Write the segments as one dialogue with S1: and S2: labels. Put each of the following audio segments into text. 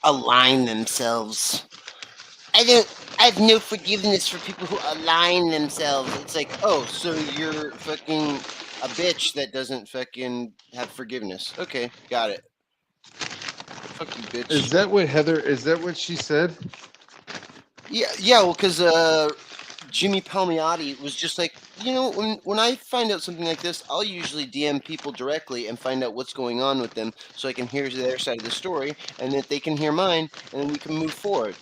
S1: align themselves. I don't. I have no forgiveness for people who align themselves. It's like, oh, so you're fucking a bitch that doesn't fucking have forgiveness. Okay, got it. Fuck you, bitch.
S2: Is that what Heather? Is that what she said?
S1: Yeah. Well, because Jimmy Palmiotti was just like, when I find out something like this, I'll usually DM people directly and find out what's going on with them, so I can hear their side of the story, and that they can hear mine, and then we can move forward.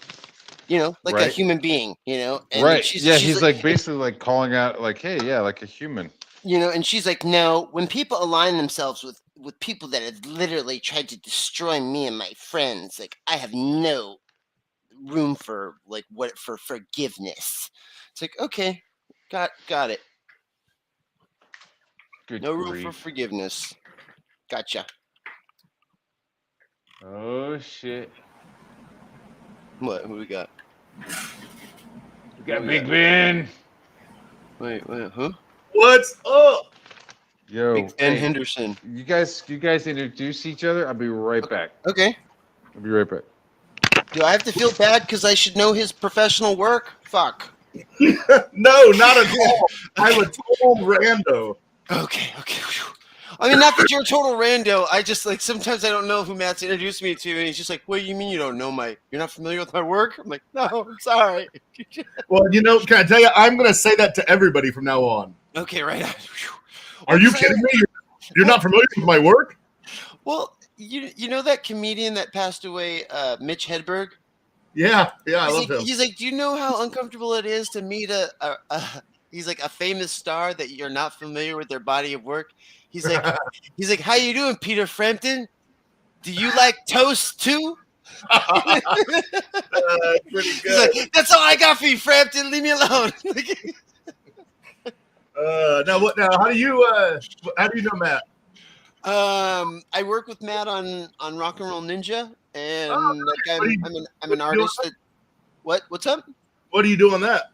S1: Like a
S2: Right.
S1: human being. And then
S2: Right. Yeah,
S1: she's
S2: he's
S1: like,
S2: like basically like calling out, like, hey, yeah, like a human.
S1: and she's like, no, when people align themselves with people that have literally tried to destroy me and my friends, like I have no room for for forgiveness. It's like, okay, got it.
S2: Good
S1: No room for
S2: grief.
S1: forgiveness. Gotcha.
S2: Oh shit.
S1: What? Who we got?
S2: We got
S1: we
S2: Big
S1: got?
S2: Ben.
S1: Wait, huh?
S3: What's up?
S2: Yo,
S1: Big Ben
S2: hey,
S1: Henderson.
S2: you guys introduce each other. I'll be right back.
S1: Okay.
S2: I'll be right back.
S1: Do I have to feel bad because I should know his professional work? Fuck.
S3: No, not at all. I'm a total rando.
S1: Okay. Whew. I mean, not that you're a total rando. I just like sometimes I don't know who Matt's introduced me to, and he's just like, "What do you mean you don't know you're not familiar with my work?" I'm like, "No, I'm sorry."
S3: Well, can I tell you? I'm going to say that to everybody from now on.
S1: Okay, right.
S3: Are you kidding me? You're not familiar with my work?
S1: Well, you know that comedian that passed away, Mitch Hedberg?
S3: Yeah, I love him.
S1: He's like, do you know how uncomfortable it is to meet he's like a famous star that you're not familiar with their body of work? He's like, how you doing, Peter Frampton? Do you like toast too?
S3: Pretty
S1: He's
S3: good.
S1: like, that's all I got for you, Frampton. Leave me alone.
S3: Now what? Now how do you know Matt?
S1: I work with Matt on Rock and Roll Ninja, and I'm an artist. What's up?
S3: What do you do on that?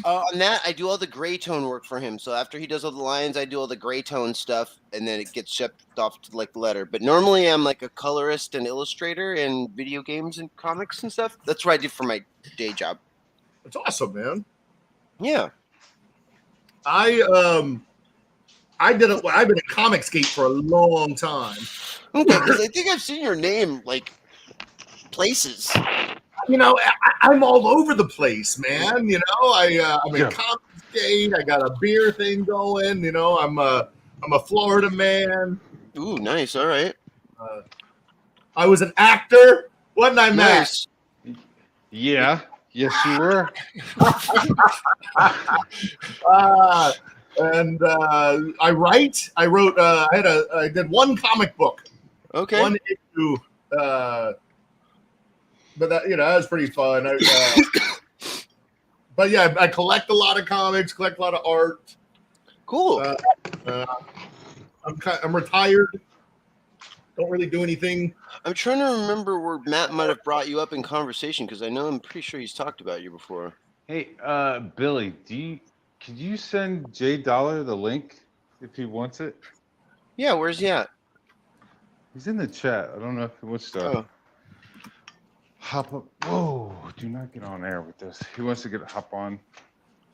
S1: On that, I do all the gray tone work for him. So after he does all the lines, I do all the gray tone stuff, and then it gets shipped off to like the letter. But normally, I'm like a colorist and illustrator in video games and comics and stuff. That's what I do for my day job.
S3: That's awesome, man.
S1: Yeah.
S3: I've been at Comicsgate for a long time.
S1: Okay, because I think I've seen your name like places.
S3: I'm all over the place, man. I'm in Comicsgate. I got a beer thing going. I'm a Florida man.
S1: Ooh, nice. All right.
S3: I was an actor, wasn't I, Matt?
S1: Nice.
S2: Yeah. Yes, you were.
S3: And I write. I wrote. I did one comic book.
S1: Okay.
S3: One issue. But that was pretty fun. But yeah, I collect a lot of comics, collect a lot of art.
S1: Cool.
S3: I'm retired. Don't really do anything.
S1: I'm trying to remember where Matt might have brought you up in conversation because I'm pretty sure he's talked about you before.
S2: Hey, Billy, could you send Jay Dollar the link if he wants it?
S1: Yeah, where's he at?
S2: He's in the chat. I don't know if he wants to hop up. Whoa, do not get on air with this. He wants to hop on.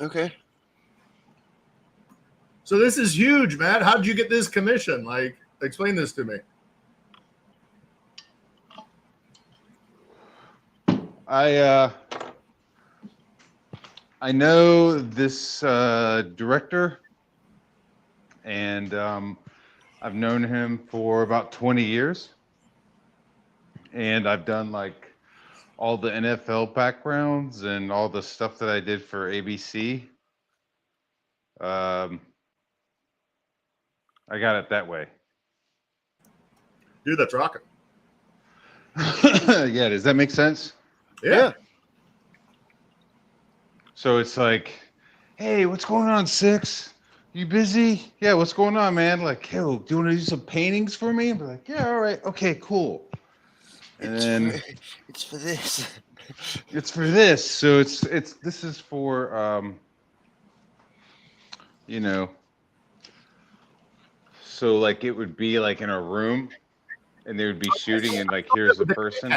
S1: Okay.
S3: So this is huge, Matt. How did you get this commission? Like, explain this to me.
S2: I know this director, and I've known him for about 20 years, and I've done like all the NFL backgrounds and all the stuff that I did for ABC. I got it that way.
S3: Dude, that's rocking.
S2: Yeah, does that make sense?
S3: Yeah.
S2: So it's like, hey, what's going on, Six? You busy? Yeah, what's going on, man? Like, hey, do you want to do some paintings for me? And be like, yeah, all right, okay, cool. And
S1: it's for this.
S2: It's for this. So this is for so like it would be like in a room, and they would be shooting, and like here's the person.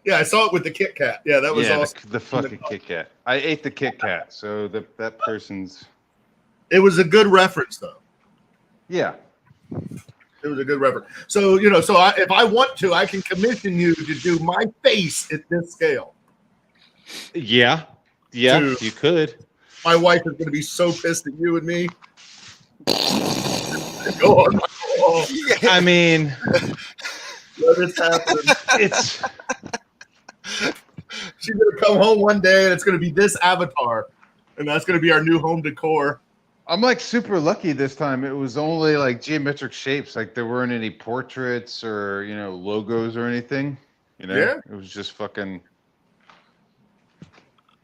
S3: Yeah, I saw it with the Kit Kat. Yeah, that was
S2: yeah,
S3: awesome.
S2: the fucking Kit Kat. I ate the Kit Kat, so that person's.
S3: It was a good reference, though.
S2: Yeah.
S3: It was a good reference. So, if I want to, I can commission you to do my face at this scale.
S2: Yeah,
S3: Dude.
S2: you could.
S3: My wife is going to be so pissed at you and me. Go on. Oh,
S2: I mean,
S3: let it happen.
S2: it's.
S3: She's going to come home one day and it's going to be this avatar. And that's going to be our new home decor.
S2: I'm like super lucky this time. It was only like geometric shapes. Like there weren't any portraits or, logos or anything.
S3: Yeah.
S2: It was just fucking.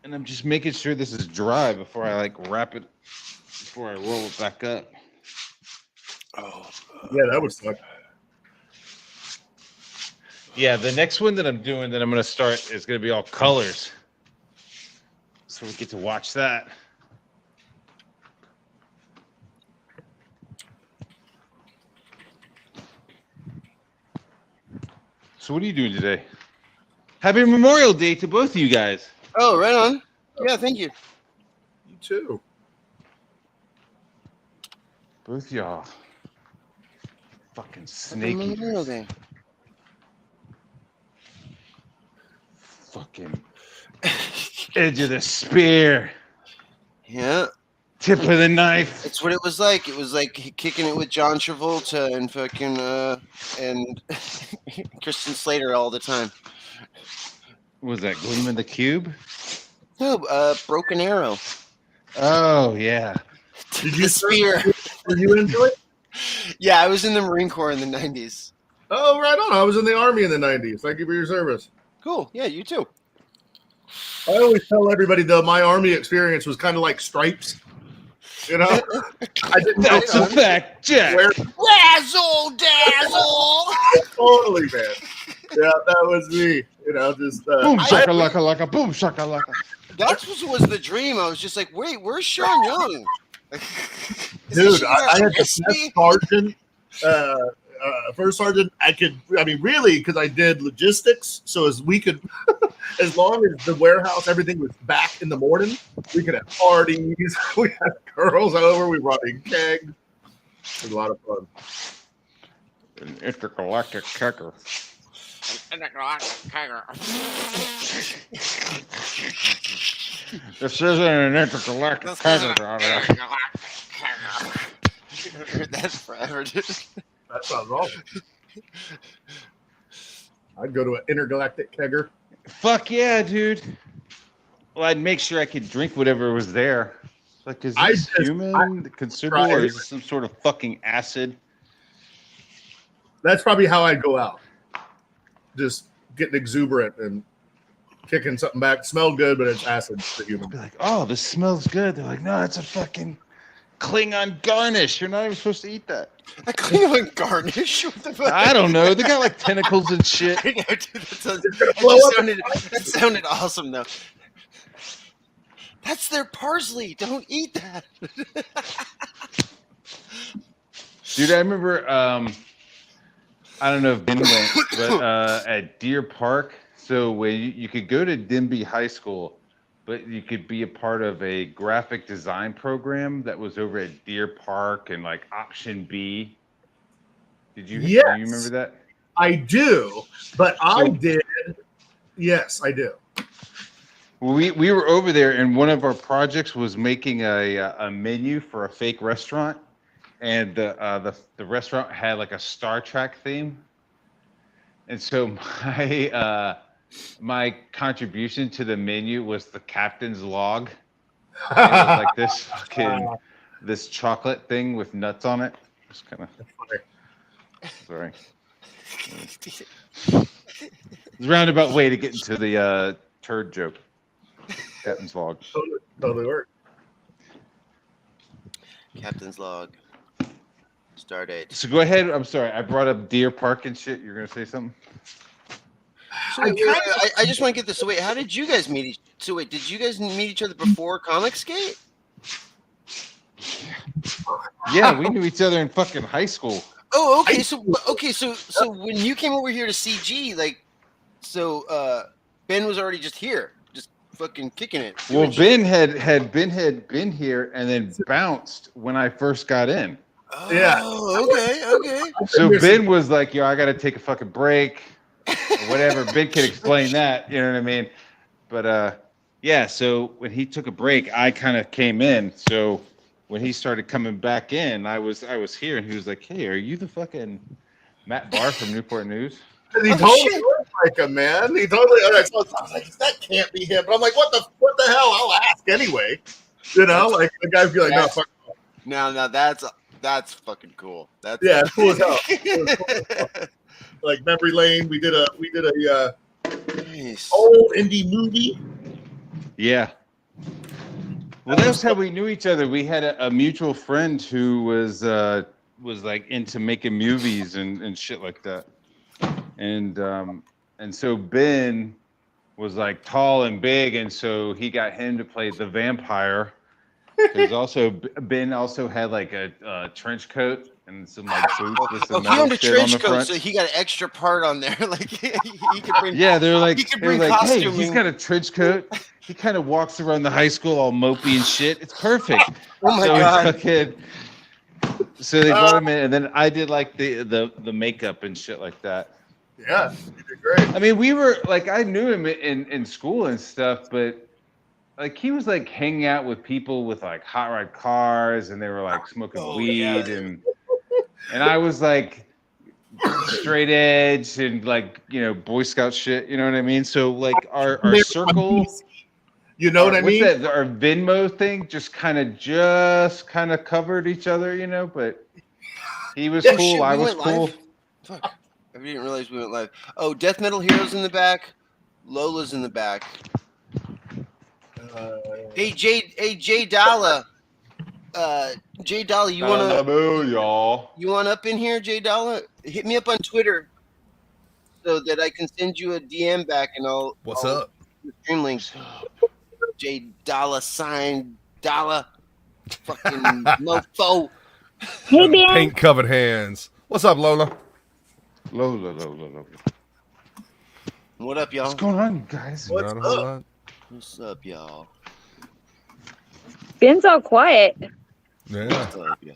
S2: And I'm just making sure this is dry before I like wrap it, before I roll it back up.
S1: Oh,
S3: Yeah, that would suck.
S2: Yeah, the next one that I'm doing that I'm going to start is going to be all colors. So we get to watch that. So what are you doing today? Happy Memorial Day to both of you guys.
S1: oh, right on. Yeah, thank you.
S3: You too.
S2: Both y'all. Fucking
S1: Happy
S2: snake
S1: Memorial
S2: eaters.
S1: Day.
S2: Fucking edge of the spear.
S1: Yeah,
S2: Tip of the knife.
S1: it's what it was like. It was like kicking it with John Travolta and fucking and Kristen Slater all the time.
S2: What was that Gleam in the Cube?
S1: No, Broken Arrow.
S2: Oh, yeah.
S3: Did
S1: The spear.
S3: Did you enjoy it?
S1: Yeah, I was in the Marine Corps in the 90s.
S3: Oh, right on. I was in the Army in the 90s. Thank you for your service.
S1: Cool. Yeah, you too.
S3: I always tell everybody, though, my Army experience was kind of like Stripes. I didn't know
S2: That's a fact, Jack.
S3: where.
S1: Razzle dazzle.
S3: Totally, man. Yeah, that was me. Just.
S2: Boom,
S1: I-
S2: shaka laka laka, boom, shaka laka.
S1: That was the dream. I was just like, wait, where's Sean Young? Is
S3: Dude,
S1: he
S3: I had the
S1: miss
S3: best
S1: me?
S3: sergeant, first sergeant. Really, because I did logistics. So as long as the warehouse, everything was back in the morning, we could have parties. We had girls over. We brought in kegs. It was a lot of fun.
S2: An intergalactic kegger. This isn't an intergalactic kegger.
S1: Heard that forever, dude.
S3: That sounds awesome. I'd go to an intergalactic kegger.
S2: Fuck yeah, dude. Well, I'd make sure I could drink whatever was there. Like, is
S3: I
S2: this
S3: just-
S2: human consumable or is this some sort of fucking acid?
S3: That's probably how I'd go out. Just getting exuberant and kicking something back. Smelled good, but it's acid for human.
S2: Be like, oh, this smells good. They're like, no, it's a fucking Klingon garnish. You're not even supposed to eat that.
S1: A Klingon garnish? What the fuck?
S2: I don't know. They got like tentacles and shit.
S1: I know, dude,
S3: blow up.
S1: that sounded awesome, though. That's their parsley. Don't eat that.
S2: Dude, I remember, I don't know if Ben went, but at Deer Park, so when you could go to Denby High School, but you could be a part of a graphic design program that was over at Deer Park and like Option B. Did you,
S3: Yes.
S2: do you remember that?
S3: I do, but I
S2: So-
S3: did. Yes, I do.
S2: We were over there, and one of our projects was making a menu for a fake restaurant, and the restaurant had like a Star Trek theme, and so my contribution to the menu was the captain's log. And it was like this fucking this chocolate thing with nuts on it. Just kind of sorry. It's a roundabout way to get into the turd joke. Captain's log.
S3: Totally worked.
S1: Captain's log. Stardate.
S2: So go ahead. I'm sorry. I brought up Deer Park and shit. You're gonna say something?
S1: So wait, I just want to get this. So wait, how did you guys meet? Did you guys meet each other before Comicsgate?
S2: Yeah, we knew each other in fucking high school.
S1: Oh, okay. So when you came over here to CG, like, So Ben was already just here, just fucking kicking it.
S2: Well,
S1: doing shit.
S2: Ben had been here and then bounced when I first got in.
S1: Oh,
S3: Yeah.
S1: okay.
S2: So Ben was like, "Yo, I got to take a fucking break, or whatever." Ben can explain that, you know what I mean? But yeah. So when he took a break, I kind of came in. So when he started coming back in, I was here, and he was like, "Hey, are you the fucking Matt Barr from Newport News?"
S3: And he
S1: Oh,
S3: totally
S1: shit.
S3: looked like him, man. He totally. I was like, that can't be him. But I'm like, what the hell? I'll ask anyway. You know, like the guy would be like, no, fuck.
S1: Now that's fucking cool. That's
S3: Yeah, it's cool as hell. It was cool as hell. Like memory lane. We did a
S1: nice.
S3: old indie movie.
S2: Yeah. Well, that's how we knew each other. We had a mutual friend who was like into making movies and shit like that. And so Ben was like tall and big, and so he got him to play the vampire. Because also Ben also had like a trench coat and some like boots with some
S1: He
S2: metal
S1: owned a
S2: shit on
S1: trench
S2: the
S1: coat,
S2: front.
S1: so he got an extra part on there. Like he could bring.
S2: Yeah, they're like,
S1: He could
S2: they were
S1: bring
S2: like, hey,
S1: costuming.
S2: he's got a trench coat. He kind of walks around the high school all mopey and shit. It's perfect.
S1: Oh my
S2: so he
S1: god.
S2: fucking, so they brought him in, and then I did like the makeup and shit like that.
S3: Yeah, you did great.
S2: I mean, we were like, I knew him in school and stuff, but like he was like hanging out with people with like hot rod cars, and they were like smoking
S1: Oh,
S2: weed,
S1: yeah.
S2: and I was like straight edge and like, you know, Boy Scout shit. You know what I mean? So like our circle.
S3: You know what I mean?
S2: What's that? Our Venmo thing just kind of covered each other, you know. But he was cool.
S1: Shit,
S2: I
S1: we
S2: was
S1: went
S2: cool.
S1: live? Fuck. I didn't realize we went live. Oh, Death Metal Heroes in the back. Lola's in the back. Hey Jay Dalla. Jay Dalla, you
S2: y'all?
S1: want up in here, Jay Dalla? Hit me up on Twitter so that I can send you a DM back, and I'll.
S4: What's
S1: I'll
S4: up?
S1: Stream links. Jay Dalla sign Dalla. Fucking mofo.
S5: Hey, Ben.
S4: Paint covered hands. What's up, Lola?
S2: Lola.
S1: What up, y'all?
S2: What's going on, guys?
S3: What's
S4: Not a whole
S3: up?
S4: lot.
S1: What's up, y'all?
S5: Ben's all quiet.
S4: Yeah.
S1: What's up, y'all?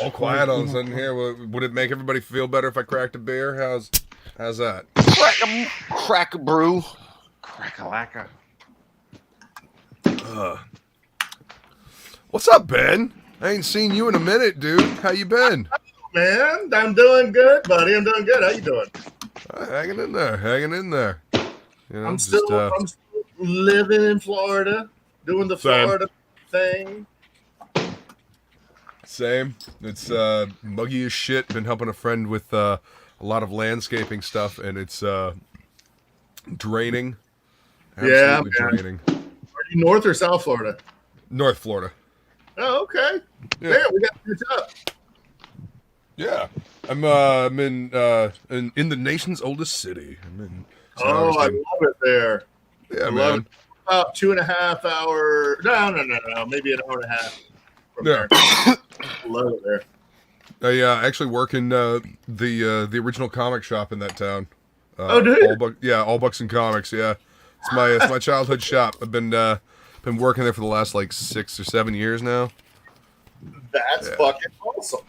S4: All quiet all of a sudden here. Would it make everybody feel better if I cracked a beer? How's that?
S1: Crack a brew.
S2: Crack-a-lacka.
S4: What's up, Ben? I ain't seen you in a minute, dude. How you been?
S3: Man, I'm doing good, buddy. I'm doing good. How you doing?
S4: Hanging in there. You know,
S3: I'm still living in Florida, doing the
S4: Same.
S3: Florida thing.
S4: Same. It's muggy as shit. Been helping a friend with a lot of landscaping stuff, and it's draining.
S3: Yeah,
S4: Absolutely
S3: man.
S4: draining.
S3: Are you North or South Florida?
S4: North Florida.
S3: Oh, okay.
S4: Yeah.
S3: Yeah, we got to catch up.
S4: Yeah, I'm in the nation's oldest city. I'm in. St.
S3: Oh, I
S4: Augustine.
S3: love it there.
S4: Yeah,
S3: I
S4: man.
S3: love it. About 2.5 hours. No. Maybe an hour and a half from
S4: Yeah.
S3: there. I love it there.
S4: I actually work in the original comic shop in that town.
S3: Oh, do you?
S4: All Bucks and Comics. Yeah, it's my childhood shop. I've been working there for the last like 6 or 7 years now.
S3: That's
S4: Yeah.
S3: fucking awesome.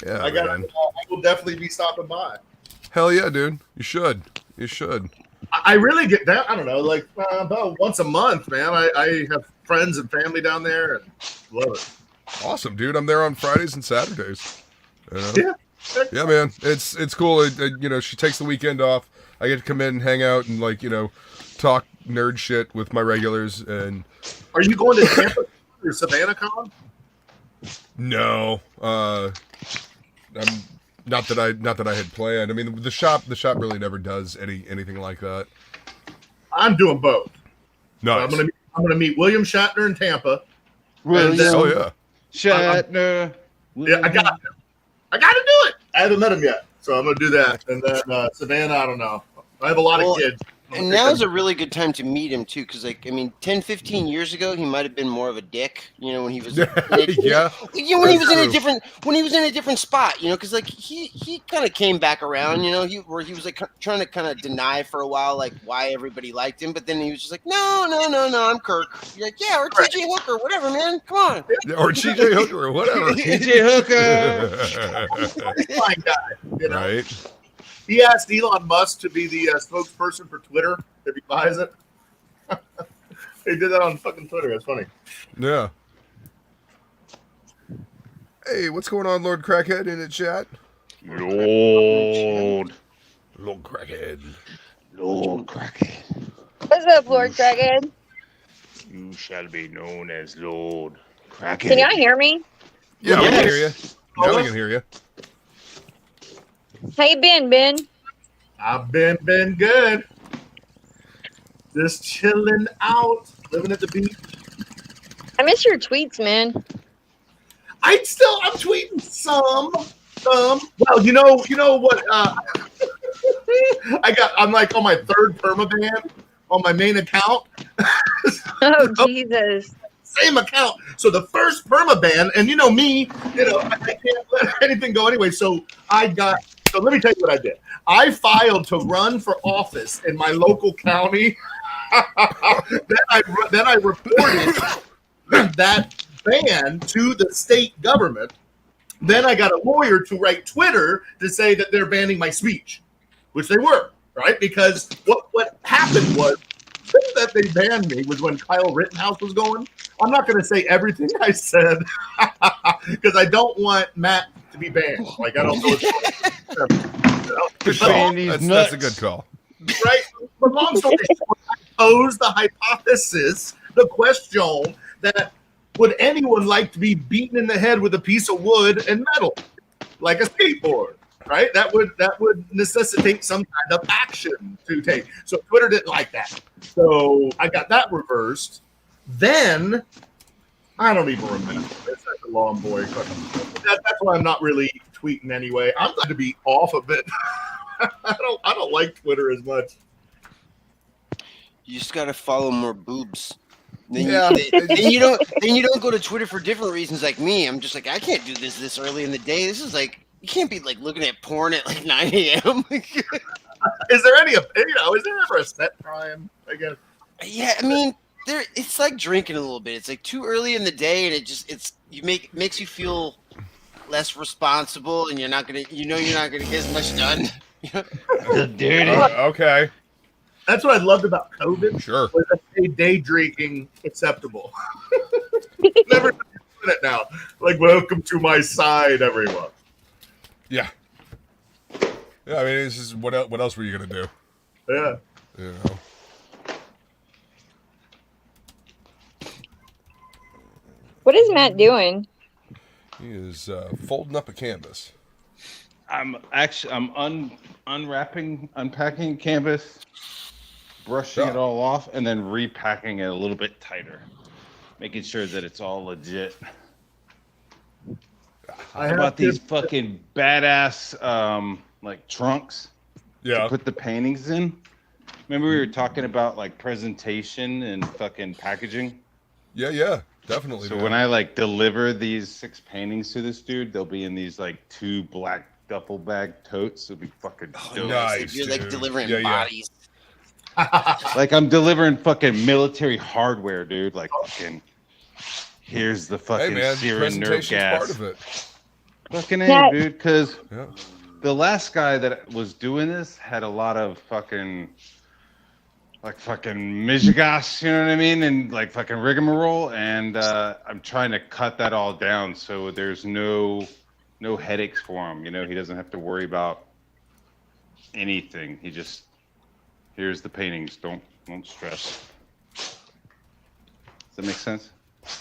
S4: Yeah,
S3: I
S4: man.
S3: will definitely be stopping by.
S4: Hell yeah, dude. You should.
S3: I really get down. I don't know, like about once a month, man. I have friends and family down there, and love it.
S4: Awesome, dude. I'm there on Fridays and Saturdays. You know?
S3: Yeah.
S4: Yeah, man. It's cool. You know, she takes the weekend off. I get to come in and hang out and like, you know, talk nerd shit with my regulars. And
S3: Are you going to Tampa or Savannah Con?
S4: no, I'm not that I had planned. I mean, the shop really never does anything like that.
S3: I'm doing both. So
S4: Nice.
S3: I'm gonna meet William Shatner in Tampa.
S2: William
S4: Oh yeah.
S2: Shatner.
S3: Yeah, I got to do it. I haven't met him yet, so I'm gonna do that. And then Savannah, I don't know. I have a lot of kids.
S1: And now's a really good time to meet him too, because 10, 15 years ago, he might have been more of a dick, when he was
S4: Yeah.
S1: when he was in a
S4: True.
S1: different spot, because he kind of came back around, he was like trying to kind of deny for a while like why everybody liked him, but then he was just like, no, I'm Kirk. You're like, yeah, or TJ Hooker, whatever, man, come on.
S4: Or TJ Hooker or whatever.
S2: TJ Hooker.
S3: Fine guy,
S4: Right.
S3: He asked Elon Musk to be the spokesperson for Twitter if he buys it. He did that on fucking Twitter. It's funny.
S4: Yeah. Hey, what's going on, Lord Crackhead in the chat?
S2: Lord
S4: Crackhead.
S2: Crackhead.
S5: What's up, Lord Crackhead?
S2: You shall be known as Lord Crackhead.
S5: Can y'all hear me?
S4: Yeah, we
S2: Yes.
S4: can hear you. Now we can hear you.
S5: How you been, Ben?
S3: I've been good. Just chilling out, living at the beach.
S5: I miss your tweets, man.
S3: I'm tweeting some. Well, you know what? I'm like on my third permaban on my main account.
S5: Oh, Jesus.
S3: Same account. So the first permaban, and you know me, I can't let anything go anyway. So let me tell you what I did. I filed to run for office in my local county. then I reported that ban to the state government. Then I got a lawyer to write Twitter to say that they're banning my speech, which they were, right? Because what happened was that they banned me was when Kyle Rittenhouse was going. I'm not going to say everything I said because I don't want Matt to be banned. Like, I don't know.
S4: That's a good call.
S3: Right? But long story short, I posed the hypothesis, the question that would anyone like to be beaten in the head with a piece of wood and metal, like a skateboard? Right? That would necessitate some kind of action to take. So Twitter didn't like that. So I got that reversed. Then I don't even remember. It's like a long boy. That's why I'm not really tweeting anyway. I'm glad to be off a bit. I don't like Twitter as much.
S1: You just gotta follow more boobs. Then
S4: Yeah.
S1: you don't go to Twitter for different reasons like me. I'm just like, I can't do this early in the day. This is like, you can't be like looking at porn at like 9 a.m.
S3: Is there is there ever a set time? I guess.
S1: Yeah, I mean, it's like drinking a little bit. It's like too early in the day, and it makes you feel less responsible, and you're not gonna get as much done.
S2: Dirty.
S4: Okay.
S3: That's what I loved about COVID.
S4: Sure.
S3: Was that made day drinking acceptable. Never doing it now. Like, welcome to my side, everyone.
S4: Yeah. Yeah, I mean, it's just, what else were you going to do?
S3: Yeah.
S4: You know?
S5: What is Matt doing?
S4: He is folding up a canvas.
S2: I'm unpacking canvas, brushing it all off, and then repacking it a little bit tighter, making sure that it's all legit. How about these fucking badass like trunks
S4: Yeah.
S2: to put the paintings in? Remember we were talking about like presentation and fucking packaging?
S4: Yeah, definitely.
S2: So
S4: man.
S2: when I like deliver these 6 paintings to this dude, they'll be in these like 2 black duffel bag totes. It'll be fucking dope.
S4: nice.
S1: You're like
S4: dude.
S1: delivering
S4: Yeah.
S1: bodies.
S2: Like I'm delivering fucking military hardware, dude. Like fucking here's the
S4: Hey
S2: fucking
S4: man,
S2: searing nerve
S4: presentation's
S2: gas.
S4: part of it.
S2: Fucking
S5: Yeah.
S2: A, dude, because
S4: Yeah.
S2: the last guy that was doing this had a lot of fucking mishigas, you know what I mean? And like fucking rigmarole. And I'm trying to cut that all down so there's no headaches for him. You know, he doesn't have to worry about anything. He just, here's the paintings. Don't stress. Does that make sense?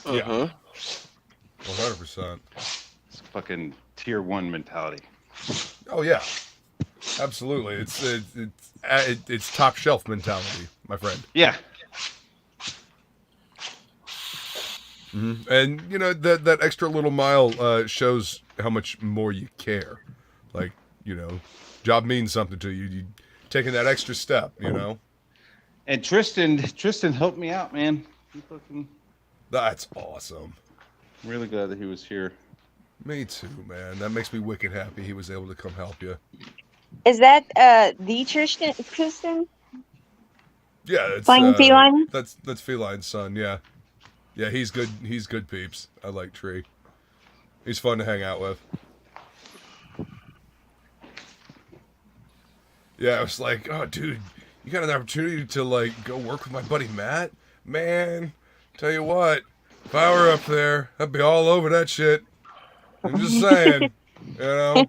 S1: Uh-huh.
S4: 100%.
S2: It's fucking tier 1 mentality.
S4: Oh yeah, absolutely. It's top shelf mentality, my friend.
S2: Yeah.
S4: Mm-hmm. And you know that extra little mile shows how much more you care. Like, you know, job means something to you. You taking that extra step, you know.
S2: And Tristan helped me out, man. He fucking
S4: That's awesome.
S2: really glad that he was here.
S4: Me too, man. That makes me wicked happy he was able to come help you.
S5: Is that the Tristan?
S4: Yeah, it's
S5: Flying feline?
S4: That's Feline's son. Yeah, yeah, he's good. He's good peeps. I like Tree. He's fun to hang out with. Yeah, I was like, oh, dude, you got an opportunity to like go work with my buddy Matt. Man, tell you what, if I were up there, I'd be all over that shit. I'm just saying, you know.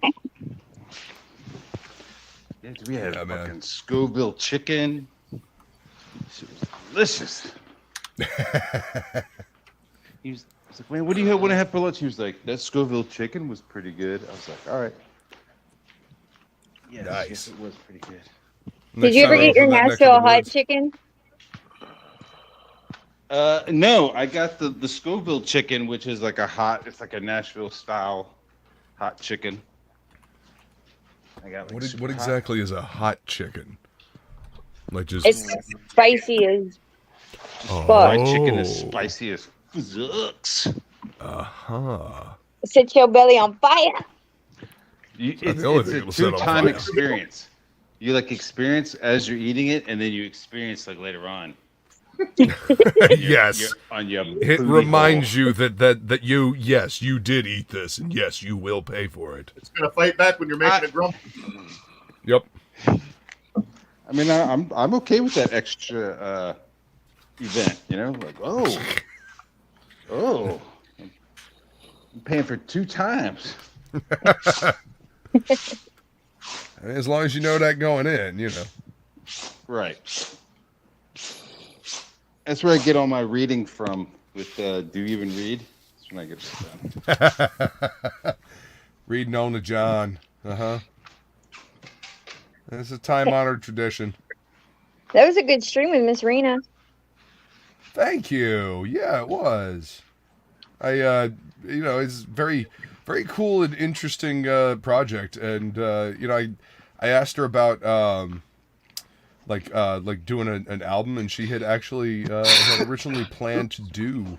S2: Yeah, we had
S4: Yeah, man.
S2: fucking Scoville chicken. Shit was delicious. He was like, man, what do you want to have for lunch? He was like, that Scoville chicken was pretty good. I was like, all right. Yeah,
S4: Nice.
S2: yes, it was pretty good.
S5: Did you ever get your Nashville hot chicken?
S2: No, I got the Scoville chicken, which is like it's like a Nashville style hot chicken. I got like
S4: What exactly is a hot chicken? Like just
S5: It's spicy as
S4: oh,
S2: fried chicken is spicy as fucks.
S5: set your belly on fire.
S2: It's
S4: the only
S2: a
S4: thing it'll set on
S2: two-time
S4: fire.
S2: experience. You like experience as you're eating it, and then you experience like later on.
S4: yes.
S2: On your
S4: It
S2: booty
S4: reminds
S2: hole.
S4: you that you did eat this, and yes, you will pay for it.
S3: It's gonna fight back when you're making it grumpy.
S4: Yep.
S2: I mean, I'm okay with that extra event. You know, like I'm paying for 2 times.
S4: As long as you know that going in, you know.
S2: Right. That's where I get all my reading from. With Do You Even Read? That's when I get this done.
S4: Reading on to John. It's a time-honored tradition.
S5: That was a good stream with Miss Rena.
S4: Thank you. Yeah, it was. It's very, very cool and interesting project, and I asked her about like doing an album, and she had actually had originally planned to do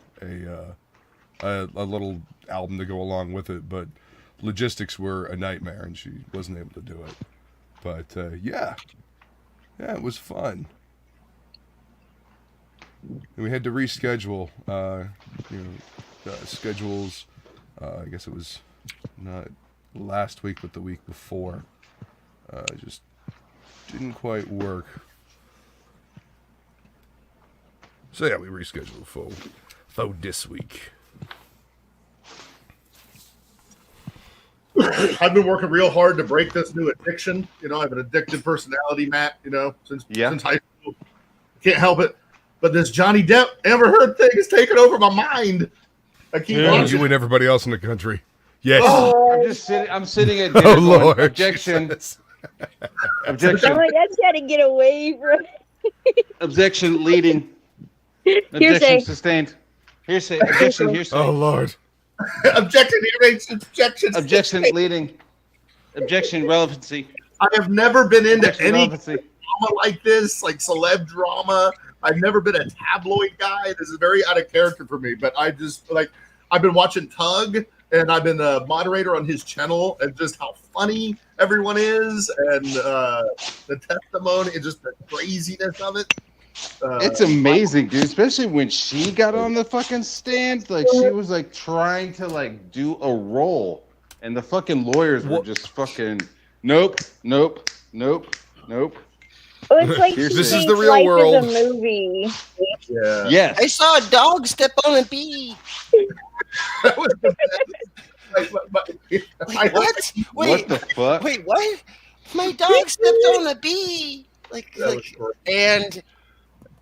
S4: a little album to go along with it, but logistics were a nightmare, and she wasn't able to do it. But yeah, it was fun. And we had to reschedule, schedules. I guess it was not last week, but the week before. Just didn't quite work. So yeah, we rescheduled for this week.
S3: I've been working real hard to break this new addiction. You know, I have an addicted personality, Matt. You know, since high school, can't help it. But this Johnny Depp Amber Heard thing is taking over my mind. I keep watching.
S4: You and everybody else in the country. Yes.
S3: Oh,
S2: I'm sitting at dinner.
S4: Oh Lord.
S2: Objection.
S4: Jesus.
S2: Objection.
S5: I'm like, I just gotta get away from.
S2: Objection leading.
S5: Hearsay.
S2: Objection sustained. Hearsay. Objection. Hearsay.
S4: Oh Lord.
S3: objection. He makes objections.
S2: Objection leading. Objection relevancy.
S3: I have never been into
S2: Objection
S3: any
S2: relevancy.
S3: drama like this, like celeb drama. I've never been a tabloid guy. This is very out of character for me. But I just I've been watching Tug, and I've been a moderator on his channel, and just how funny everyone is, and the testimony, and just the craziness of it.
S2: It's amazing, dude. Especially when she got on the fucking stand, like she was like trying to like do a role, and the fucking lawyers were just fucking nope.
S5: Well, it's like
S2: This
S5: she
S2: is
S5: thinks
S4: the real
S5: life
S4: world.
S5: is a movie.
S3: Yeah.
S2: Yes.
S1: I saw a dog step on a bee.
S3: That was the best.
S1: Like, what?
S2: What
S1: Wait,
S2: the fuck?
S1: wait, what? My dog stepped on a bee.
S3: That was great.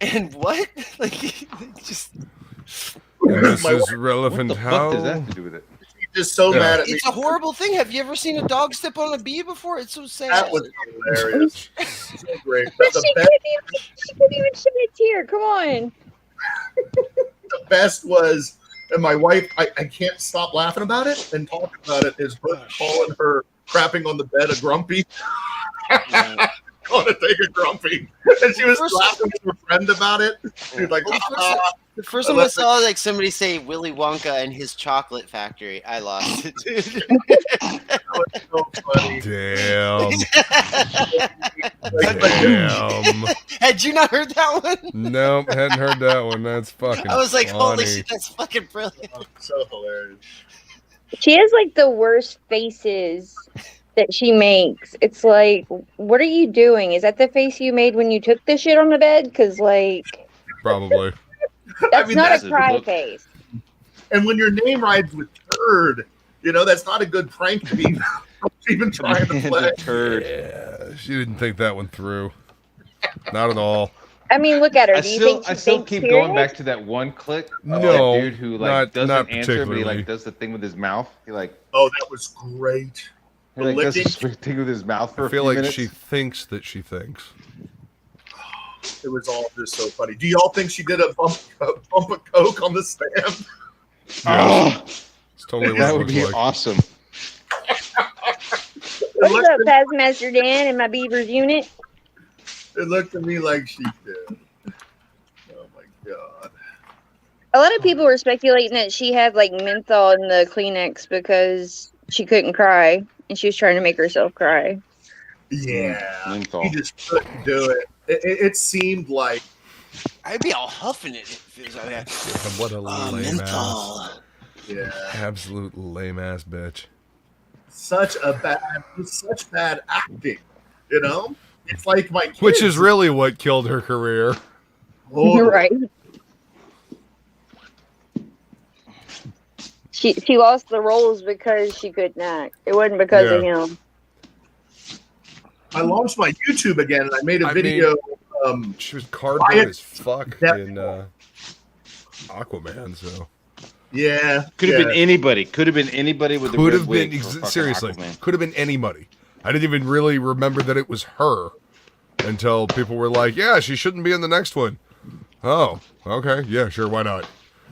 S1: And what? Like, just
S4: This
S3: My
S4: is
S2: What
S4: relevant
S2: the
S4: how?
S2: fuck does that have to do with it?
S3: She's just so
S4: Yeah.
S3: mad at me.
S1: it's a horrible thing. Have you ever seen a dog step on a bee before? It's so sad.
S3: That was hilarious. So great.
S5: But
S3: The
S5: she
S3: best,
S5: couldn't even shed a tear. Come on.
S3: the best was, and my wife, I can't stop laughing about it and talking about it, is her calling her crapping on the bed a grumpy. going to take a grumpy, and she was
S1: First-
S3: laughing with her friend about it. She was like,
S1: Well,
S3: "Ah."
S1: the first time I saw like somebody say Willy Wonka and his chocolate factory, I lost it, dude.
S3: That was so funny.
S4: Damn.
S3: Like,
S4: Damn.
S1: Had you not heard that one?
S4: Nope, hadn't heard that one. That's fucking
S1: I was like, holy
S4: funny.
S1: shit, that's fucking brilliant.
S3: oh, so hilarious.
S5: She has like the worst faces that she makes. It's like, what are you doing? Is that the face you made when you took the shit on the bed? Because like,
S4: Probably.
S5: that's
S3: mean,
S5: not
S3: that's
S5: a
S3: a
S5: cry
S6: look.
S5: face.
S3: And when your name rhymes with turd, that's not a good prank to be even trying to play.
S6: Turd.
S4: Yeah, she didn't think that one through. Not at all.
S5: I mean, look at her.
S6: I
S5: Do you
S6: still,
S5: think
S6: I
S5: she
S6: still
S5: thinks
S6: keep
S5: serious?
S6: going back to that one clip. Of
S4: No,
S6: that dude who like
S4: not
S6: doesn't answer, but
S4: particularly.
S6: he like does the thing with his mouth. He like
S3: Oh, that was great.
S6: he like does
S3: licking?
S6: this weird thing with his mouth for
S4: I
S6: a
S4: feel
S6: few
S4: like
S6: minutes.
S4: she thinks that she thinks.
S3: It was all just so funny. Do y'all think she did a bump of coke on the stand?
S6: Oh,
S4: It's totally what
S6: that
S4: it
S6: would
S4: looks
S6: be
S4: like.
S6: awesome.
S5: What's up, Taskmaster Dan and my Beavers unit?
S3: It looked to me like she did. Oh my god.
S5: A lot of people were speculating that she had like menthol in the Kleenex because she couldn't cry and she was trying to make herself cry.
S3: Yeah.
S6: Menthol.
S3: He just couldn't do it. It seemed like
S1: I'd be all huffing it if it was like that.
S4: Yeah, what a
S1: Oh,
S4: lame ass,
S1: menthol.
S3: yeah,
S4: absolute lame ass bitch.
S3: such bad acting. It's like my kids.
S4: Which is really what killed her career.
S3: Oh,
S5: Right. She lost the roles because she couldn't act. It wasn't because of him.
S3: I launched my YouTube again and I made a
S4: I
S3: video.
S4: She was cardboard
S3: Riot
S4: as fuck
S3: Depth.
S4: in Aquaman, so
S3: Yeah,
S6: Could have
S3: yeah.
S6: been anybody. Could have been anybody with a
S4: could
S6: red
S4: have
S6: wig
S4: been
S6: for fucking
S4: seriously
S6: Aquaman.
S4: could have been anybody. I didn't even really remember that it was her until people were like, "Yeah, she shouldn't be in the next one." Oh, okay, yeah, sure, why not?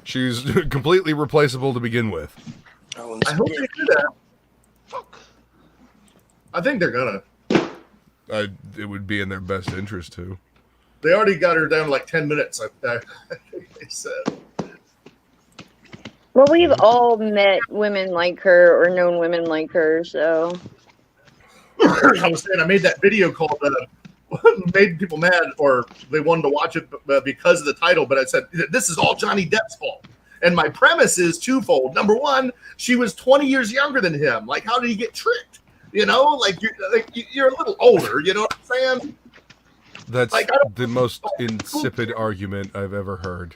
S4: She's completely replaceable to begin with.
S3: I hope they do that. I think they're gonna.
S4: It would be in their best interest to.
S3: They already got her down to like 10 minutes. I think they said.
S5: Well, we've all met women like her or known women like her, so
S3: I was saying I made that video called made people mad or they wanted to watch it because of the title, but I said this is all Johnny Depp's fault. And my premise is twofold. Number one, she was 20 years younger than him. Like, how did he get tricked? Like you're a little older. You know what I'm saying?
S4: That's
S3: Like, I don't-
S4: the most insipid argument I've ever heard.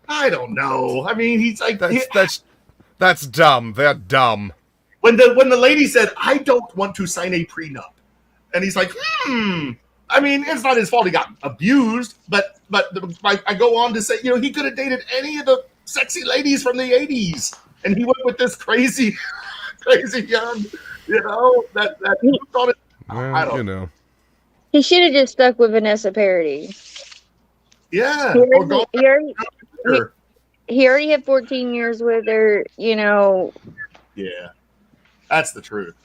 S3: I don't know. I mean, he's like
S4: That's dumb. They're dumb.
S3: when the lady said, "I don't want to sign a prenup," and he's like, I mean, it's not his fault he got abused, but I go on to say, he could have dated any of the sexy ladies from the 80s, and he went with this crazy young, that thought it.
S4: Well,
S3: I don't-
S4: you know.
S5: he should have just stuck with Vanessa Parody.
S3: Yeah,
S5: He
S3: or go
S5: already,
S3: her.
S5: he already had 14 years with her,
S3: Yeah, that's the truth.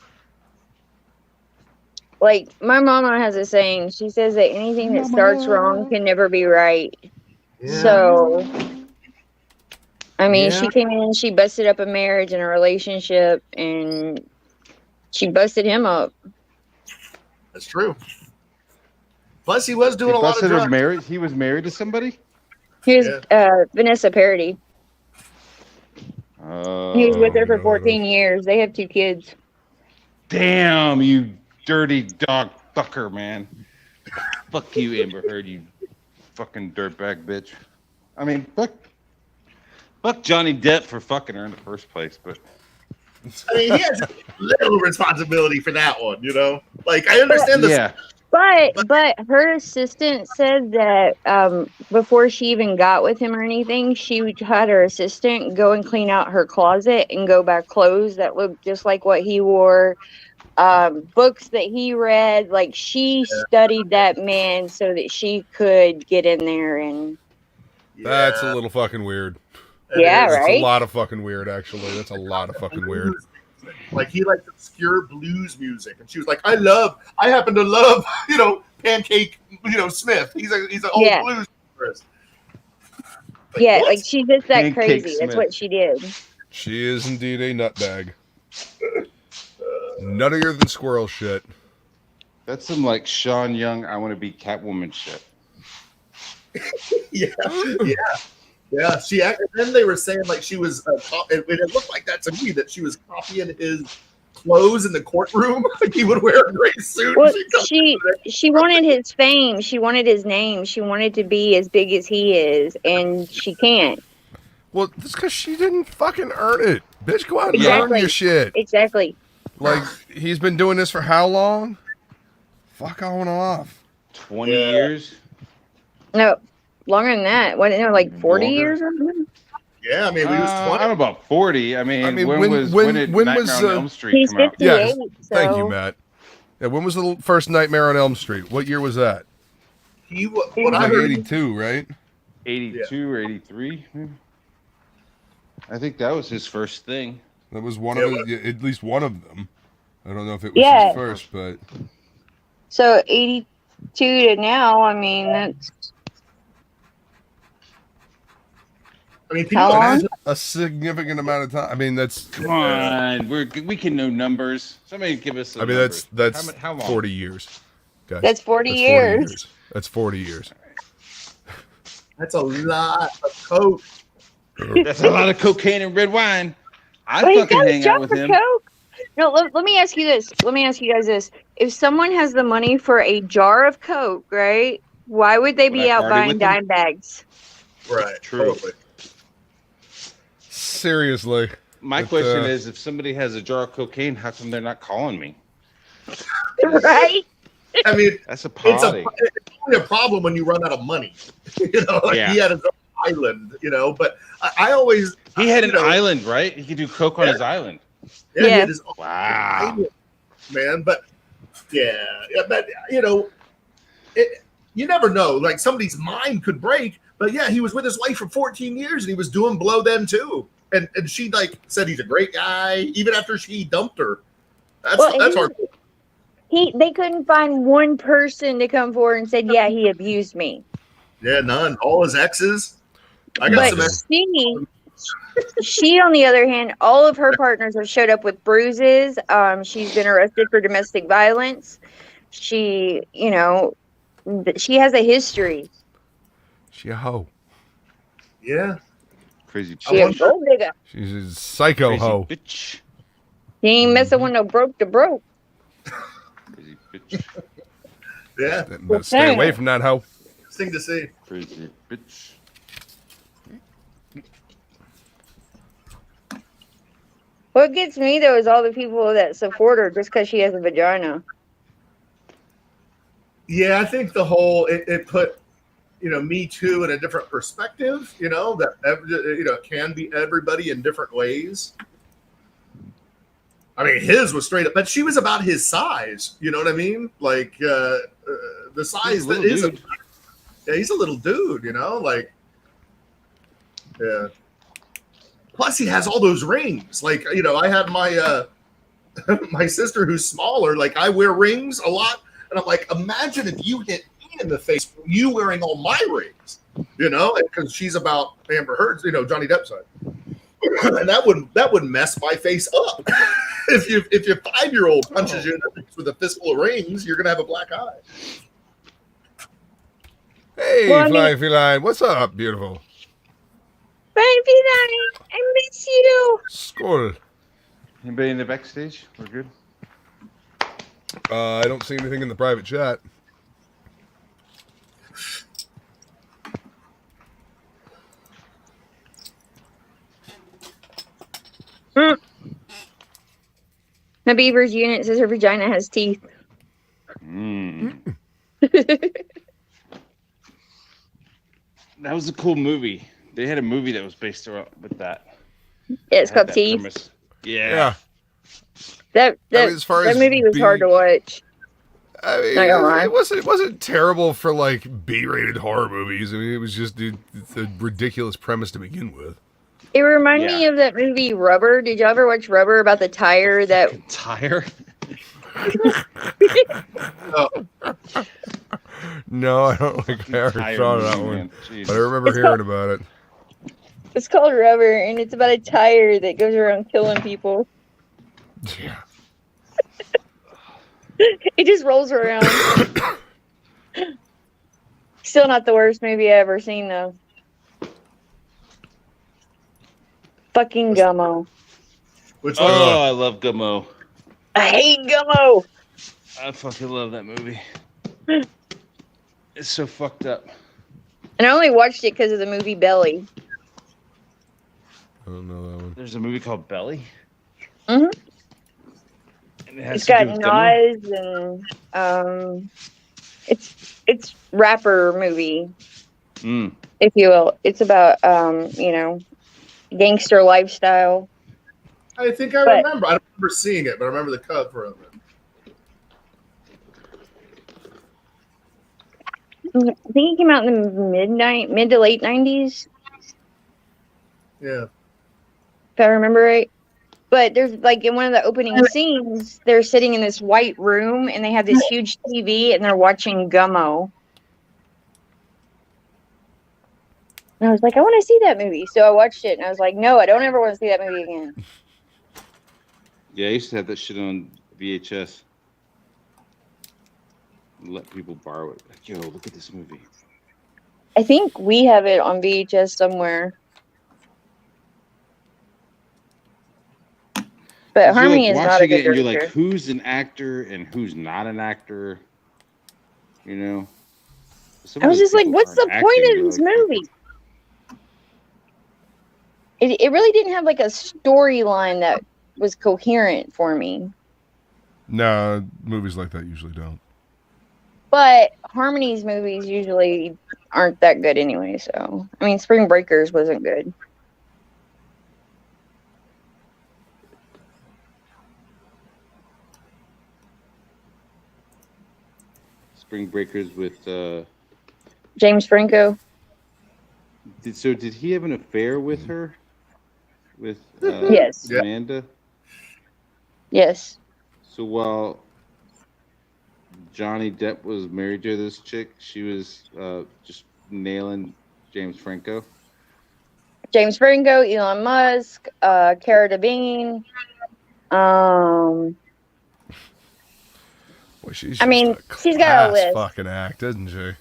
S5: Like, my mama has a saying. She says that anything that starts wrong can never be right.
S3: Yeah.
S5: So, I mean,
S3: Yeah.
S5: she came in and she busted up a marriage and a relationship, and she busted him up.
S3: That's true. Plus, he was doing
S6: He
S3: a lot of
S6: busted
S3: drugs.
S6: her married. He was married to somebody.
S5: He was Vanessa Parody. He was with her for
S4: God.
S5: 14 years. They have 2 kids.
S6: Damn, you dirty dog fucker, man. Fuck you, Amber Heard, you fucking dirtbag bitch. I mean, fuck Johnny Depp for fucking her in the first place, but
S3: I mean, he has a little responsibility for that one, Like, I understand the
S6: yeah.
S5: But her assistant said that before she even got with him or anything, she had her assistant go and clean out her closet and go back clothes that looked just like what he wore, books that he read. Like, she studied that man so that she could get in there and
S4: That's a little fucking weird.
S5: Yeah,
S4: That's
S5: right?
S4: a lot of fucking weird, actually. That's a lot of fucking weird.
S3: Like, he liked obscure blues music, and she was like, I happen to love, Pancake, Smith. He's an old
S5: Yeah.
S3: blues guitarist.
S5: Yeah,
S3: what?
S5: like she's just that
S6: Pancake
S5: crazy. That's
S6: Smith.
S5: what she did.
S4: She is indeed a nutbag. Nuttier than squirrel shit.
S6: That's some like Sean Young, I want to be Catwoman shit.
S3: Yeah. She acted. Then they were saying like she was. It looked like that to me that she was copying his clothes in the courtroom. Like he would wear a gray suit.
S5: Well,
S3: She'd come
S5: she wanted his fame. She wanted his name. She wanted to be as big as he is, and she can't.
S4: Well, that's because she didn't fucking earn it. Bitch, go out and
S5: Exactly.
S4: earn your shit.
S5: Exactly.
S4: Like, he's been doing this for how long? Fuck on off.
S6: 20
S3: Yeah.
S6: years.
S5: No, longer than that. What? Like 40
S6: Longer?
S5: years or something?
S3: Yeah, I mean, we was
S6: I
S3: 20.
S6: don't know about 40. I mean, when
S4: when
S6: did
S4: was,
S6: Nightmare on Elm Street
S5: He's
S6: come out?
S5: 58.
S4: Yeah,
S5: so.
S4: Thank you, Matt. Yeah, when was the first Nightmare on Elm Street? What year was that?
S3: He,
S4: It
S3: what
S4: was
S3: I
S4: like
S3: heard,
S4: 82, right?
S6: 82 or 83. maybe? I think that was his first thing.
S4: That was one
S3: Yeah,
S4: of the, at least one of them. I don't know if it was
S5: Yeah.
S4: his first, but
S5: So 82 to now. I mean, that's
S3: I mean,
S5: How
S3: people
S5: long?
S3: imagine,
S4: a significant amount of time. I mean, that's
S6: Come on, we can know numbers. Somebody give us.
S4: I mean that's
S6: how long?
S4: 40 years. Guys.
S5: That's 40 years.
S4: That's 40 years.
S3: that's a lot of coke.
S6: That's a lot of cocaine and red wine. I
S5: But he's
S6: fucking
S5: got his
S6: hang
S5: job
S6: out with
S5: for
S6: him.
S5: Coke. No, let me ask you this. Let me ask you guys this. If someone has the money for a jar of Coke, right? Why would they
S6: Would
S5: be
S6: I
S5: out
S6: party
S5: buying
S6: with them?
S5: dime bags?
S3: Right.
S6: True.
S3: Totally.
S4: Seriously.
S6: My
S4: But,
S6: question is, if somebody has a jar of cocaine, how come they're not calling me?
S5: Right?
S3: I mean,
S6: That's a
S3: it's
S6: party.
S3: only a problem when you run out of money. Like
S6: Yeah.
S3: he had his own island, but I always
S6: He had an
S3: you know,
S6: island, right? He could do coke on his island.
S3: Yeah, he
S5: Yeah.
S3: had his own
S6: Wow.
S3: island, man. But but you never know. Like somebody's mind could break. But yeah, he was with his wife for 14 years, and he was doing blow then too. And she like said he's a great guy, even after she dumped her. That's
S5: Well,
S3: that's
S5: he-
S3: hard.
S5: They couldn't find one person to come forward and said, "Yeah, he abused me."
S3: Yeah, none. All his exes. I got
S5: But
S3: some ex-
S5: she, on the other hand, all of her partners have showed up with bruises. She's been arrested for domestic violence. She, she has a history.
S4: She a hoe.
S3: Yeah.
S6: Crazy
S5: She a
S6: bitch.
S5: gold digger.
S4: She's a psycho
S6: Crazy
S4: hoe.
S6: bitch.
S5: She ain't messing with no broke to broke.
S6: Crazy bitch.
S3: Yeah.
S4: Stay away from that hoe.
S3: Thing to see.
S6: Crazy bitch.
S5: What gets me though is all the people that support her just because she has a vagina.
S3: Yeah, I think the whole it put Me Too in a different perspective. That it can be everybody in different ways. I mean, his was straight up, but she was about his size. You know what I mean? Like the size
S6: He's a
S3: that
S6: little
S3: is.
S6: dude.
S3: Yeah, he's a little dude. Yeah. Plus, he has all those rings. Like I had my my sister who's smaller. Like I wear rings a lot. And I'm like, imagine if you hit me in the face, you wearing all my rings, because she's about Amber Heard's, Johnny Depp's side. And that would mess my face up. if your 5-year-old punches you in the face with a fistful of rings, you're gonna have a black eye.
S4: Hey,
S5: Well, I mean-
S4: Fly Feline. What's up, beautiful?
S5: Baby, I miss you.
S4: Skull.
S6: Anybody in the backstage? We're good.
S4: I don't see anything in the private chat.
S5: The Beaver's unit says her vagina has teeth.
S6: Mm. That was a cool movie. They had a movie that was based around with that.
S5: It's
S6: Had
S5: called
S6: that
S5: teeth.
S6: premise. Yeah.
S4: Yeah.
S5: That
S4: I mean, as far
S5: that
S4: as
S5: movie was hard to watch.
S4: I mean,
S5: Not gonna lie.
S4: it wasn't terrible for like B-rated horror movies. I mean, it was just it's a ridiculous premise to begin with.
S5: It reminded me
S6: Yeah.
S5: of that movie Rubber. Did you ever watch Rubber about the tire that
S6: Tire.
S4: No, I don't think I ever
S6: Tired
S4: saw
S6: movie,
S4: that one.
S6: man. Jesus.
S4: But I remember
S5: It's
S4: hearing about it.
S5: It's called Rubber, and it's about a tire that goes around killing people.
S4: Yeah.
S5: It just rolls around. Still not the worst movie I ever seen, though. Fucking Gummo.
S3: Which one?
S6: Oh, I love Gummo.
S5: I hate Gummo.
S6: I fucking love that movie. It's so fucked up.
S5: And I only watched it because of the movie Belly.
S4: I don't know that one.
S6: There's a movie called Belly.
S5: Mhm.
S6: And it has
S5: It's
S6: to
S5: got
S6: do with Gummo?
S5: Nas and it's rapper movie,
S6: Mm.
S5: if you will. It's about gangster lifestyle.
S3: I think I
S5: But-
S3: remember. I don't remember seeing it, but I remember the cover of it.
S5: I think it came out in the mid to late 90s,
S3: Yeah.
S5: if I remember right. But there's like in one of the opening scenes, they're sitting in this white room and they have this huge TV and they're watching Gummo. And I was like, I want to see that movie. So I watched it and I was like, no, I don't ever want to see that movie again.
S6: Yeah, I used to have that shit on VHS. Let people borrow it. Like, yo, look at this movie.
S5: I think we have it on VHS somewhere. But
S6: 'Cause
S5: Harmony
S6: you're
S5: is
S6: like
S5: not a
S6: watching
S5: good
S6: it and you're
S5: director.
S6: like, who's an actor and who's not an actor? You know? Some
S5: I
S6: of
S5: was
S6: those
S5: just like,
S6: people
S5: what's the
S6: aren't
S5: point
S6: acting,
S5: of this
S6: they're like,
S5: movie? It really didn't have like a storyline that was coherent for me.
S4: No, movies like that usually don't.
S5: But Harmony's movies usually aren't that good anyway. So, I mean, Spring Breakers wasn't good.
S6: Spring Breakers with
S5: James Franco.
S6: did he have an affair with her? With
S5: Yes.
S3: Yeah.
S6: Amanda?
S5: Yes.
S6: So while Johnny Depp was married to this chick, she was just nailing James Franco.
S5: James Franco, Elon Musk, Cara Delevingne.
S4: Boy, she's
S5: I mean,
S4: just
S5: she's got a
S4: class
S5: list.
S4: fucking act, isn't she?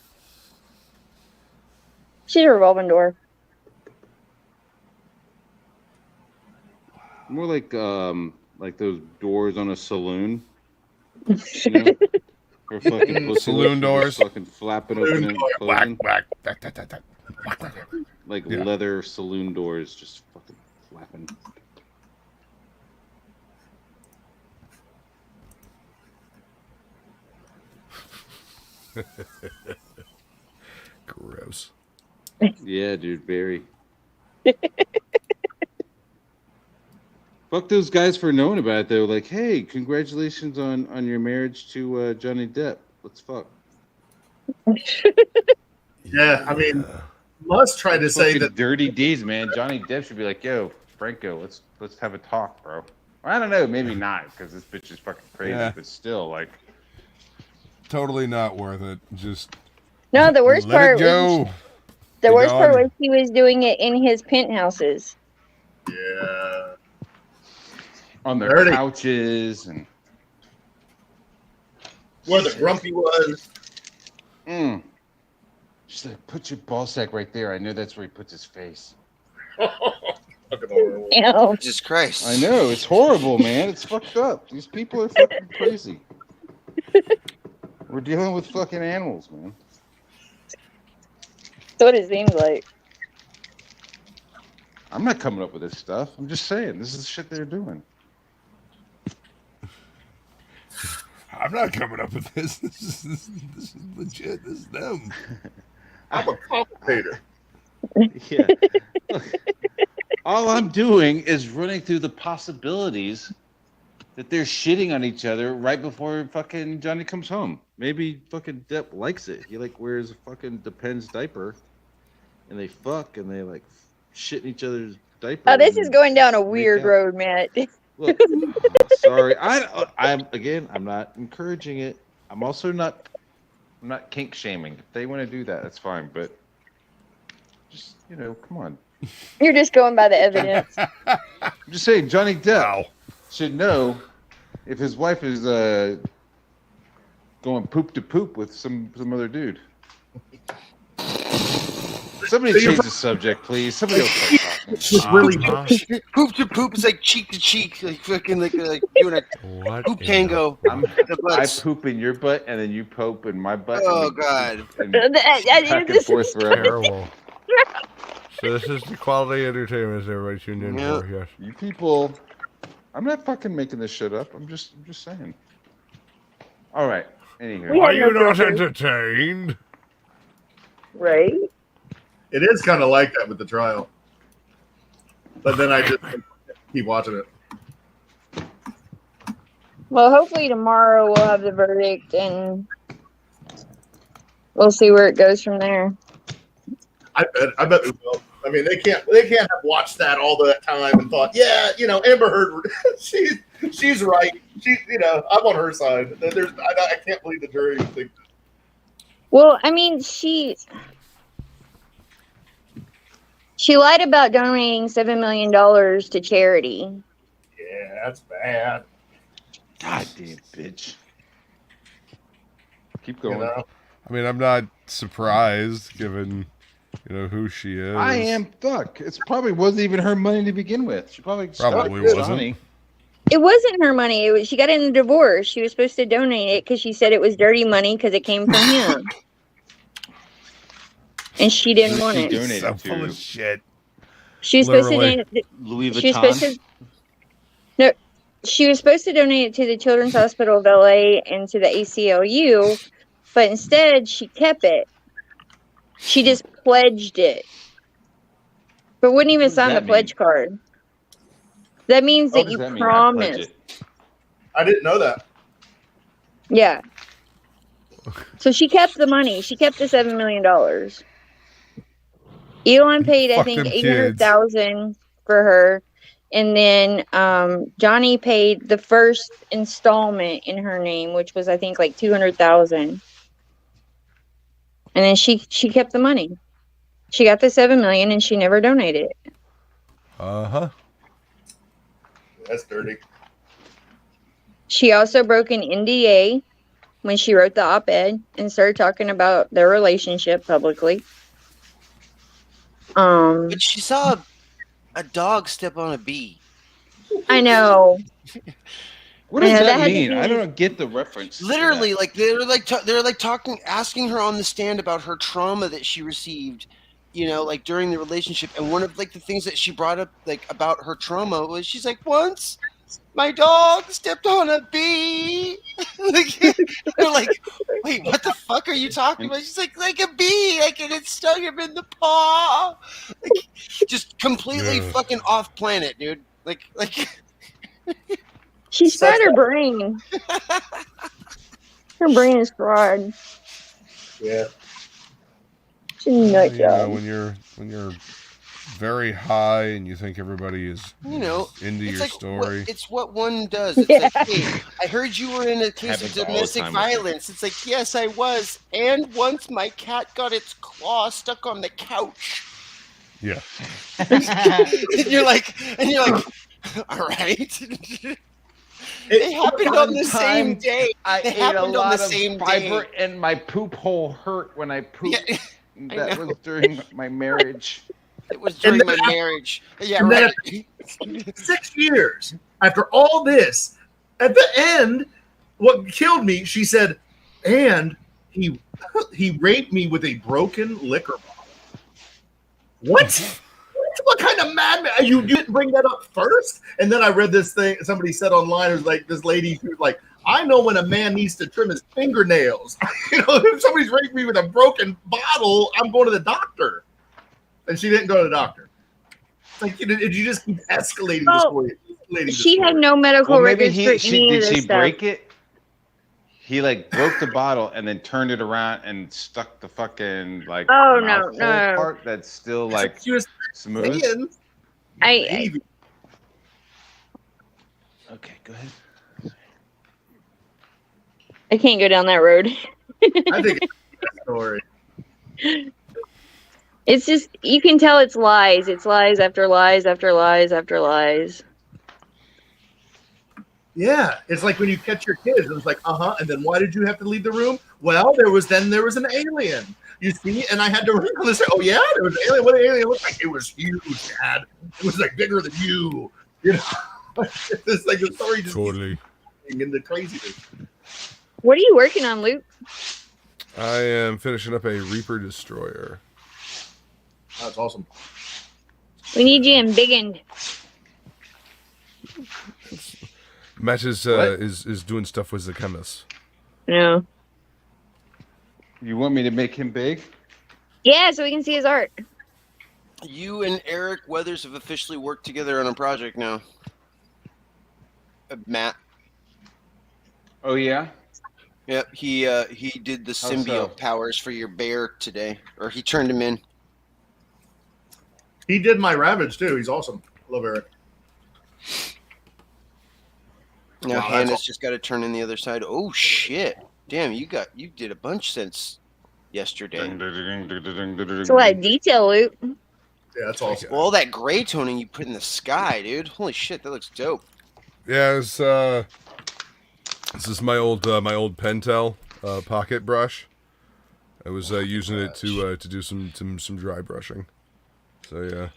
S5: She's a revolving door.
S6: More like those doors on a saloon. You know? Or fucking pussy
S4: Saloon
S6: lips,
S4: doors.
S6: just fucking flapping open and closing.
S4: Whack, whack, whack, whack, whack, whack, whack, whack.
S6: Like
S4: Yeah.
S6: leather saloon doors just fucking flapping.
S4: Gross.
S6: Yeah, dude, very. Fuck those guys for knowing about it. They were like, "Hey, congratulations on your marriage to Johnny Depp. Let's fuck."
S3: Yeah, I mean, Musk tried to say
S6: Fucking
S3: that.
S6: dirty deeds, man. Johnny Depp should be like, "Yo, Franco, let's have a talk, bro." I don't know, maybe not because this bitch is fucking crazy,
S4: Yeah.
S6: but still, like,
S4: Totally not worth it. Just
S5: No, the worst
S4: let
S5: part
S4: it go.
S5: was the
S4: Be
S5: worst part
S4: gone.
S5: was he was doing it in his penthouses.
S3: Yeah.
S6: on their
S3: Dirty.
S6: couches and.
S3: Where the grumpy was.
S6: She's like, put your ball sack right there. I know that's where he puts his face.
S3: Fucking horrible.
S5: You know,
S1: Jesus Christ.
S6: I know, it's horrible, man. It's fucked up. These people are fucking crazy. We're dealing with fucking animals, man.
S5: that's what it seems like.
S6: I'm not coming up with this stuff. I'm just saying, this is the shit they're doing.
S4: I'm not coming up with this. This is legit. This is them.
S3: I'm a commentator.
S6: Yeah. Look, all I'm doing is running through the possibilities that they're shitting on each other right before fucking Johnny comes home. Maybe fucking Depp likes it. He like wears a fucking Depends diaper, and they fuck and they like shit in each other's diaper.
S5: Oh, this
S6: and
S5: is going down a
S6: make
S5: weird
S6: out.
S5: road, Matt.
S6: Look, sorry. I'm not encouraging it. I'm also not I'm not kink shaming. If they want to do that, that's fine. But just come on.
S5: You're just going by the evidence.
S6: I'm just saying, Johnny Depp
S4: Wow.
S6: should know if his wife is going poop to poop with some other dude. Somebody change the subject, please. Somebody else start talking.
S3: Just really
S1: Poop to poop is like cheek to cheek, like fucking like doing a
S7: What?
S1: poop
S7: in
S1: tango.
S6: I'm,
S1: The
S6: I
S1: butts.
S6: poop in your butt, and then you poop in my butt.
S1: Oh,
S6: and we
S1: God.
S6: and
S5: That-
S6: back and
S5: this
S6: forth
S5: is-
S7: the
S6: forever.
S7: terrible. So this is the quality entertainment everybody tuned in
S1: Yeah.
S7: for. Yes.
S6: You people, I'm not fucking making this shit up. I'm just saying. All right. Anywho,
S5: We
S7: Are
S5: have
S7: you
S5: no
S7: not
S5: filter.
S7: entertained?
S5: Right?
S3: It is kind of like that with the trial. But then I just keep watching it.
S5: Well, hopefully tomorrow we'll have the verdict and we'll see where it goes from there.
S3: I bet they will. I mean, they can't have watched that all that time and thought, yeah, Amber Heard, she's right. I'm on her side. I can't believe the jury would think.
S5: Well, I mean, she lied about donating $7 million to charity.
S3: Yeah, that's bad.
S6: God damn bitch. Keep
S3: You
S6: going.
S3: know?
S4: I mean, I'm not surprised given, who she is.
S6: I am. Fuck. It probably wasn't even her money to begin with. She probably
S4: Probably
S6: started
S4: wasn't.
S6: Johnny.
S5: It wasn't her money. She got in a divorce. She was supposed to donate it because she said it was dirty money because it came from him. And she didn't
S6: Who
S5: want
S6: she
S5: it.
S6: donated
S4: So full
S6: to?
S4: of shit.
S5: She was supposed
S4: Literally.
S5: to.
S6: Louis
S5: She was supposed to. No, she was supposed to donate it to the Children's Hospital of LA and to the ACLU, but instead she kept it. She just pledged it, but wouldn't even
S6: What does
S5: sign the
S6: that
S5: pledge card. That means
S6: What
S5: that
S6: does
S5: you
S6: that mean? I pledge
S5: promised.
S6: it.
S3: I didn't know that.
S5: Yeah. So she kept the money. She kept the $7 million. Elon paid, I
S4: Fuck
S5: think,
S4: them kids.
S5: 800,000 for her, and then Johnny paid the first installment in her name, which was I think like 200,000. And then she kept the money. She got the $7 million, and she never donated it.
S4: Uh-huh.
S3: That's dirty.
S5: She also broke an NDA when she wrote the op-ed and started talking about their relationship publicly.
S1: But she saw a dog step on a bee.
S5: I know.
S6: What does
S5: Yeah, that
S6: that
S5: had to
S6: mean?
S5: be-
S6: I don't get the reference. to
S1: Literally,
S6: that.
S1: like they're like talking, asking her on the stand about her trauma that she received, like during the relationship. And one of like the things that she brought up, like about her trauma, was she's like, once my dog stepped on a bee. Like, they're like, wait, what the fuck are you talking about? She's like a bee, like, and it stung him in the paw. Like, just completely
S4: Yeah.
S1: fucking off planet, dude. Like.
S5: She's fried her brain. Her brain is fried.
S3: Yeah.
S5: She's a nut job.
S4: when you're very high and you think everybody is into
S1: It's
S4: your
S1: like
S4: story.
S1: it's what one does. It's
S5: Yeah.
S1: like, hey, I heard you were in a case
S6: Happens
S1: of
S6: all the
S1: domestic
S6: time with me.
S1: violence. It's like, yes, I was. And once my cat got its claw stuck on the couch.
S4: Yeah.
S1: and you're like, all right. They happened on the same day.
S6: I
S1: They
S6: ate a
S1: happened on
S6: lot
S1: the
S6: of
S1: same
S6: fiber,
S1: day.
S6: and my poop hole hurt when I pooped.
S1: Yeah,
S6: that
S1: know.
S6: was during my marriage.
S1: it was during my marriage. Yeah,
S3: and then
S1: right.
S3: 6 years after all this, at the end, what killed me, she said, and he raped me with a broken liquor bottle. What? What kind of madman? You didn't bring that up first? And then I read this thing somebody said online. It was like this lady who's like, I know when a man needs to trim his fingernails. If somebody's raped me with a broken bottle, I'm going to the doctor. And she didn't go to the doctor. It's like, did you just keep escalating the story?
S5: She had no medical
S6: Well, maybe
S5: records for any
S6: did
S5: of
S6: she
S5: this stuff.
S6: break it? He like broke the bottle and then turned it around and stuck the fucking like
S5: Oh, no,
S6: mouth hole
S5: no.
S6: part that's still like
S3: She was
S6: smooth.
S3: saying,
S5: I
S3: maybe.
S6: Okay, go ahead.
S5: can't go down that road.
S3: I think it's a story.
S5: It's just you can tell it's lies. It's lies after lies after lies after lies.
S3: Yeah, it's like when you catch your kids. It was like, and then why did you have to leave the room? Well, there was an alien. You see, and I had to wrinkle and say, "Oh yeah, there was an alien. What did the alien look like? It was huge, Dad. It was like bigger than you." You know, it's like the story just
S4: Totally.
S3: keeps into craziness.
S5: What are you working on, Luke?
S4: I am finishing up a Reaper Destroyer.
S3: That's awesome.
S5: We need you in Big End.
S4: Matt is doing stuff with the chemist.
S5: No.
S6: You want me to make him big?
S5: Yeah, so we can see his art.
S1: You and Eric Weathers have officially worked together on a project now. Matt.
S6: Oh yeah.
S1: Yep, he did the
S6: How
S1: symbiote
S6: so?
S1: powers for your bear today, or he turned him in.
S3: He did my Ravage too. He's awesome. Love Eric.
S1: Now
S3: Wow, that's
S1: Hannah's
S3: awesome.
S1: just got to turn in the other side. Oh shit! Damn, you did a bunch since yesterday.
S5: It's a lot of detail, Luke.
S3: Yeah, that's awesome.
S1: Well, all that gray toning you put in the sky, dude. Holy shit, that looks dope.
S4: Yeah, it's this is my old Pentel pocket brush. I was using it to do some dry brushing. So yeah.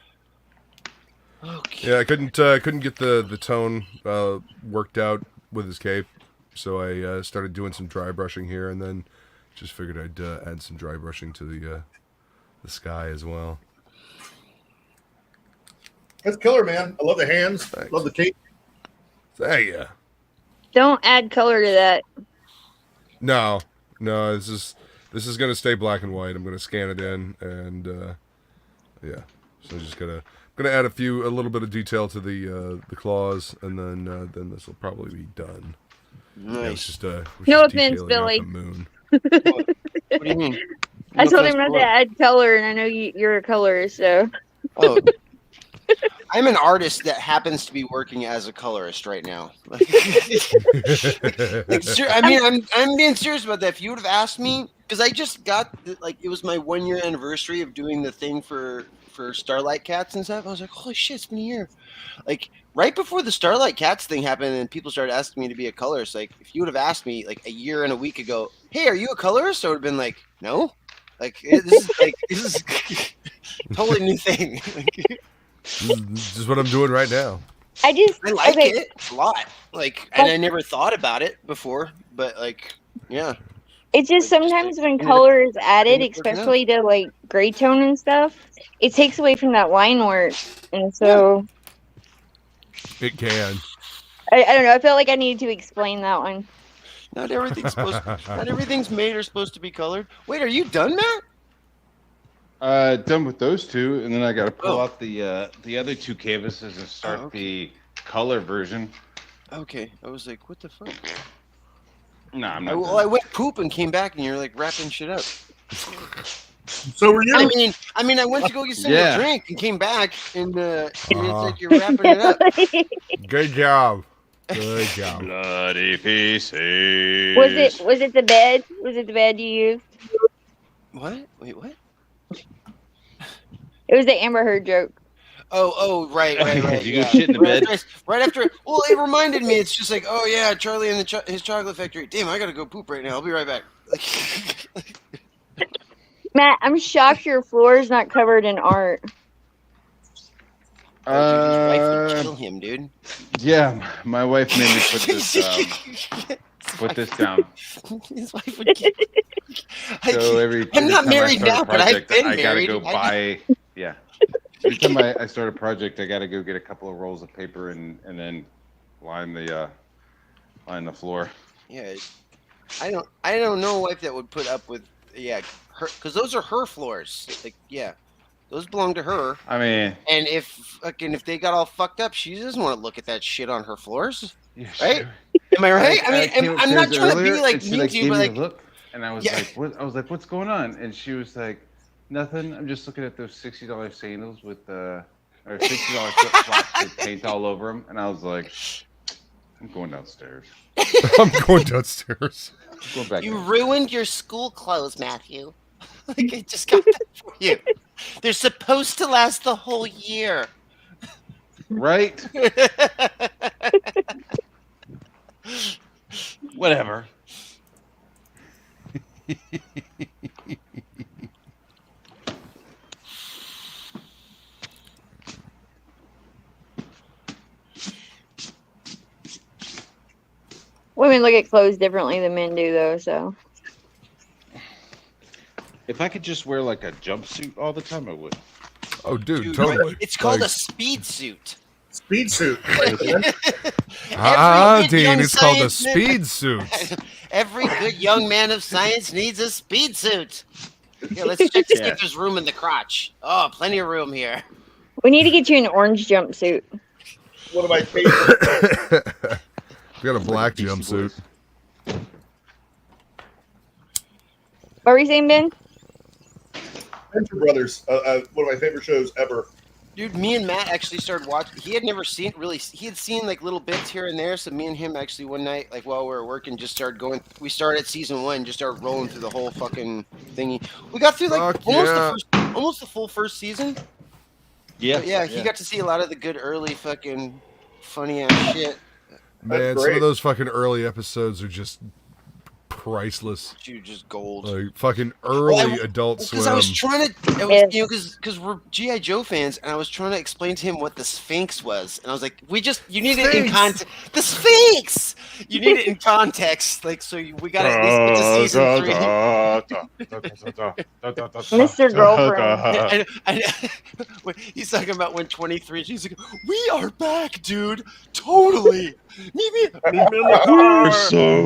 S1: Okay.
S4: Yeah, I couldn't get the tone worked out with his cape, so I started doing some dry brushing here, and then just figured I'd add some dry brushing to the sky as well.
S3: That's killer, man. I love the hands.
S4: Thanks.
S3: Love the cape.
S4: So, yeah.
S5: Don't add color to that.
S4: No, this is gonna stay black and white. I'm gonna scan it in, and yeah. So just gonna add a little bit of detail to the claws, and then this will probably be done. Yeah, it's
S1: Nice.
S4: just we're
S5: No
S4: just
S5: offense,
S4: detailing out
S5: Billy.
S4: the moon.
S1: What do you mean?
S5: I
S1: No
S5: told him
S1: offense
S5: not
S1: to
S5: to
S1: what?
S5: add color, and I know you're a colorist, so.
S1: Oh. I'm an artist that happens to be working as a colorist right now. I'm being serious about that. If you would have asked me, because I just got it was my 1 year anniversary of doing the thing for Starlight Cats and stuff. I was like, holy shit, it's been a year. Like right before the Starlight Cats thing happened, and people started asking me to be a colorist. Like if you would have asked me like a year and a week ago, hey, are you a colorist? I would have been like, no. Like this is totally new thing.
S4: This is what I'm doing right now.
S5: I
S1: like
S5: okay.
S1: it a lot. Like, and I never thought about it before, but like, yeah.
S5: It's just
S1: Like,
S5: sometimes when
S1: ended up-
S5: color is added,
S1: ended up working out.
S5: especially to like gray tone and stuff, it takes away from that line work. And so
S4: It can.
S5: I don't know. I felt like I needed to explain that one.
S1: Not everything's made or supposed to be colored. Wait, are you done, Matt?
S6: Done with those two, and then I got to pull
S1: Oh.
S6: out the other two canvases and start
S1: okay.
S6: the color version.
S1: Okay, I was like, what the fuck?
S6: No, I'm
S1: I
S6: not.
S1: went poop and came back, and you're like wrapping shit up.
S3: So were you?
S1: I mean, I went to go get something
S6: Yeah.
S1: to drink and came back, and it's
S4: Uh-huh.
S1: like you're wrapping it up.
S4: Good job. Good job.
S6: Bloody pieces.
S5: Was it the bed? Was it the bed you used?
S1: What? Wait, what?
S5: It was the Amber Heard joke.
S1: Oh, right.
S6: Did you go
S1: yeah.
S6: shit in the bed?
S1: Right after, well, it reminded me. It's just like, oh yeah, Charlie and his chocolate factory. Damn, I gotta go poop right now. I'll be right back.
S5: Matt, I'm shocked your floor is not covered in art.
S1: Oh, dude, his wife would kill him, dude.
S6: Yeah, my wife made me put this down.
S1: His wife would kill him.
S6: So every
S1: I'm not
S6: time I
S1: married
S6: start a
S1: now, but I've
S6: project,
S1: been
S6: I gotta
S1: married.
S6: go buy. Yeah. Every time I start a project, I gotta go get a couple of rolls of paper and then line the floor.
S1: Yeah, I don't know a wife that would put up with her, because those are her floors. Like those belong to her.
S6: I mean,
S1: And if they got all fucked up, she doesn't want to look at that shit on her floors.
S6: yeah,
S1: Right?
S6: sure.
S1: Am I right? I mean,
S6: came
S1: I'm not
S6: upstairs
S1: trying to be
S6: earlier,
S1: like
S6: and she,
S1: mean to you,
S6: gave
S1: but
S6: me a
S1: like,
S6: look, and I was
S1: Yeah.
S6: like, "What?" I was like, "What's going on?" And she was like, "Nothing. I'm just looking at those $60 sandals with or $60 flip flops with paint all over them." And I was like, I'm going downstairs.
S4: I'm going downstairs.
S6: I'm going back.
S1: You
S6: down.
S1: ruined your school clothes, Matthew. Like I just got that for you. They're supposed to last the whole year.
S6: Right? Whatever.
S5: Women look at clothes differently than men do, though. So
S6: If I could just wear like a jumpsuit all the time, I would.
S4: Oh, dude,
S1: Dude,
S4: totally.
S1: It's called
S4: Like,
S1: a speed suit.
S3: Speed suit.
S4: Ah,
S1: Every good
S4: Dean,
S1: young
S4: it's called a
S1: science man-
S4: speed suit.
S1: Every good young man of science needs a speed suit. Here, let's check to see
S6: Yeah.
S1: if there's room in the crotch. Oh, plenty of room here.
S5: we need to get you an orange jumpsuit.
S3: One of my favorite.
S4: We got a black jumpsuit.
S5: What were you saying, Ben?
S3: Venture Brothers. One of my favorite shows ever.
S1: Dude, me and Matt actually started watching. He had never seen he had seen like little bits here and there. So me and him actually one night, like while we were working, just started going. We started at season 1, just started rolling through the whole fucking thingy. We got through like
S4: Fuck yeah.
S1: almost the full first season.
S6: Yeah.
S1: But yeah, he got to see a lot of the good early fucking funny ass shit.
S4: Man, some
S3: great.
S4: of those fucking early episodes are just priceless.
S1: Dude, just gold.
S4: Like fucking early Adult
S1: Because I was
S4: Swim.
S1: trying to,
S5: Yeah.
S1: because we're GI Joe fans, and I was trying to explain to him what the Sphinx was, and I was like, you need it in
S4: Sphinx!
S1: context. The Sphinx, you need it in context, like we got to at least get to season 3.
S5: Mr. Girlfriend.
S1: And when he's talking about when 23, she's like, "We are back, dude. Totally. Meet me in the car."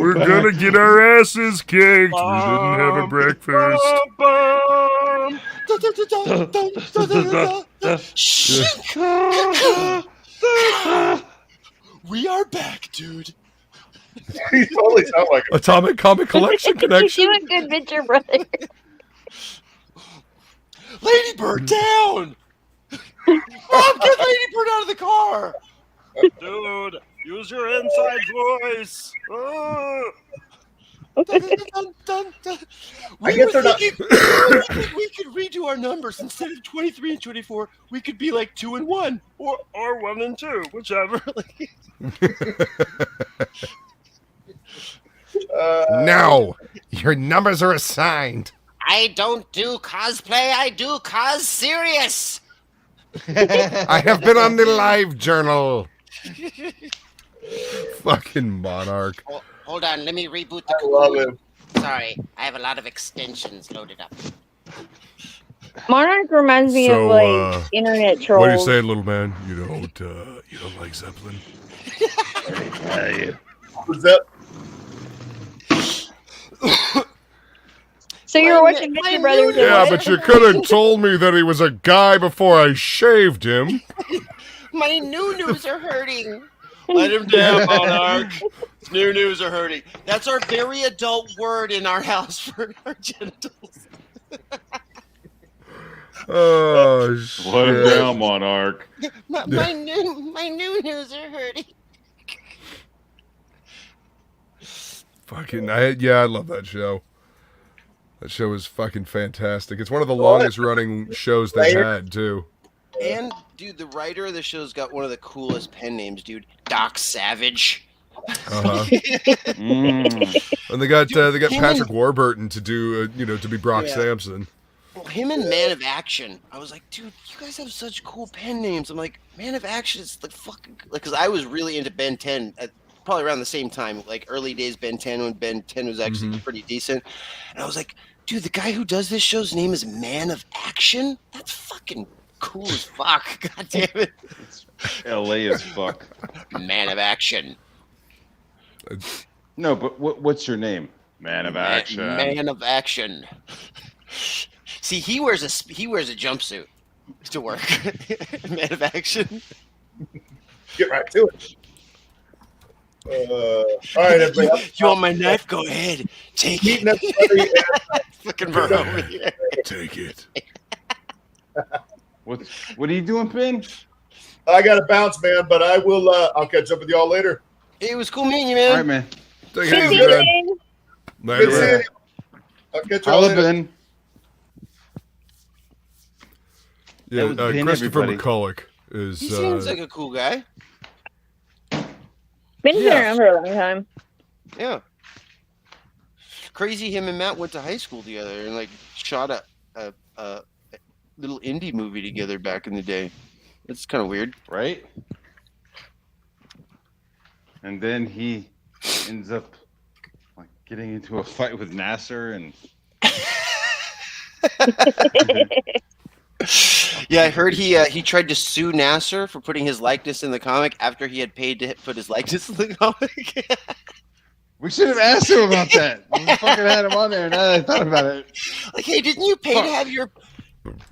S4: We're gonna get our asses kicked. We didn't have a breakfast.
S1: We are back, dude.
S3: You totally sound like him.
S4: Atomic Comic Collection
S5: You're
S4: Connection.
S5: doing good, Venture Brother.
S1: Ladybird down! Mom, get Ladybird out of the car! Dude, use your inside voice. Dun, dun, dun, dun.
S3: I guess they're not-
S1: We could redo our numbers instead of 23 and 24. We could be like 2 and 1, or 1 and 2, whichever.
S4: Now, your numbers are assigned.
S1: I don't do cosplay. I do cos serious.
S4: I have been on the Live Journal. Fucking Monarch.
S1: Hold on, let me reboot the
S3: I love him.
S1: Sorry, I have a lot of extensions loaded up.
S5: Monarch reminds me
S4: So,
S5: of like internet trolls.
S4: What are you saying, little man? You don't like Zeppelin?
S3: Who's that?
S5: So you were watching Venture Brothers. and
S4: Yeah,
S5: what?
S4: but you could have told me that he was a guy before I shaved him.
S1: My new-news are hurting. Let him down, Monarch. New-news are hurting. That's our very adult word in our house for our genitals.
S4: Oh, shit.
S6: Let him down, Monarch.
S1: My new-news are hurting.
S4: Fucking, I love that show. That show is fucking fantastic. It's one of the longest running shows they had, too.
S1: And, dude, the writer of the show's got one of the coolest pen names, dude. Doc Savage.
S4: Uh-huh.
S6: Mm.
S4: And they got
S1: him
S4: Patrick Warburton to do, to be Brock
S1: Yeah.
S4: Sampson.
S1: Him and Man of Action. I was like, dude, you guys have such cool pen names. I'm like, Man of Action is the fucking, like, because I was really into Ben 10 at probably around the same time, like early days Ben 10 when Ben 10 was actually pretty decent. And I was like, dude, the guy who does this show's name is Man of Action? That's fucking cool as fuck. God damn it.
S6: LA as fuck.
S1: Man of Action.
S6: No, but what's your name? Man of Action.
S1: Man of Action. See, he wears a jumpsuit to work. Man of Action.
S3: Get right to it. All right, everybody.
S1: You want my knife? Go ahead. Take it.
S3: Meeting everybody.
S1: Fucking bro over here.
S4: Take it.
S6: What are you doing, Ben?
S3: I got to bounce, man, but I will. I'll catch up with y'all later.
S1: It was cool meeting you,
S2: All
S1: man.
S2: right, man.
S4: Take
S3: See
S4: it
S3: you,
S4: easy, man.
S3: Good
S4: Later,
S3: seeing
S4: man.
S3: you. I'll catch you all
S2: Holla,
S3: later.
S2: Ben.
S4: Yeah,
S6: That was Ben,
S4: Christopher
S6: everybody.
S4: McCulloch is.
S1: He seems like a cool guy.
S5: Been
S4: Yeah.
S5: around for a long time.
S1: Yeah. Crazy. Him and Matt went to high school together and like shot a little indie movie together back in the day. It's kind of weird.
S2: Right? And then he ends up like getting into a fight with Nasser and
S1: Yeah, I heard he tried to sue Nasser for putting his likeness in the comic after he had paid to put his likeness in the comic.
S2: we should have asked him about that. We fucking had him on there. Now that I thought about it.
S1: Like, hey, didn't you pay
S2: Fuck.
S1: to have your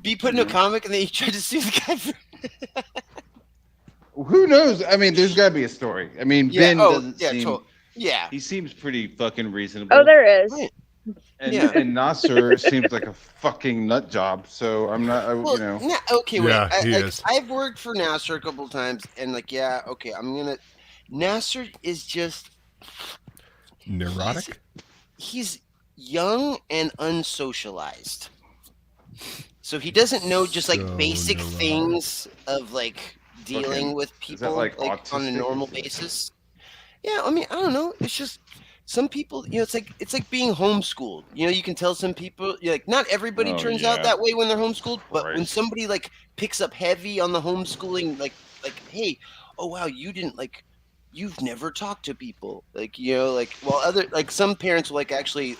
S1: be put in a comic and then he tried to sue the guy for
S2: Who knows? I mean, there's got to be a story. I mean, Ben doesn't seem.
S1: yeah.
S6: He seems pretty fucking reasonable.
S5: Oh, there is.
S1: Right.
S2: And,
S1: Yeah.
S2: and Nasser seems like a fucking nut job. So I'm not,
S1: Well,
S2: you know.
S1: okay, wait.
S4: Yeah, he is.
S1: I've worked for Nasser a couple of times, and like, yeah, okay, Nasser is just
S4: neurotic.
S1: he's young and unsocialized, so he doesn't know just like
S4: So
S1: basic
S4: neurotic.
S1: things of like dealing
S2: Fucking-
S1: with
S2: is that,
S1: people
S2: like,
S1: on a
S2: autistic?
S1: normal basis. Yeah, I mean, I don't know. It's just some people, it's like being homeschooled. You can tell some people, like, not everybody
S6: Oh,
S1: turns
S6: yeah.
S1: out that way when they're homeschooled, but when
S2: Right.
S1: somebody like picks up heavy on the homeschooling, like, hey, oh wow, you've never talked to people, while other some parents will actually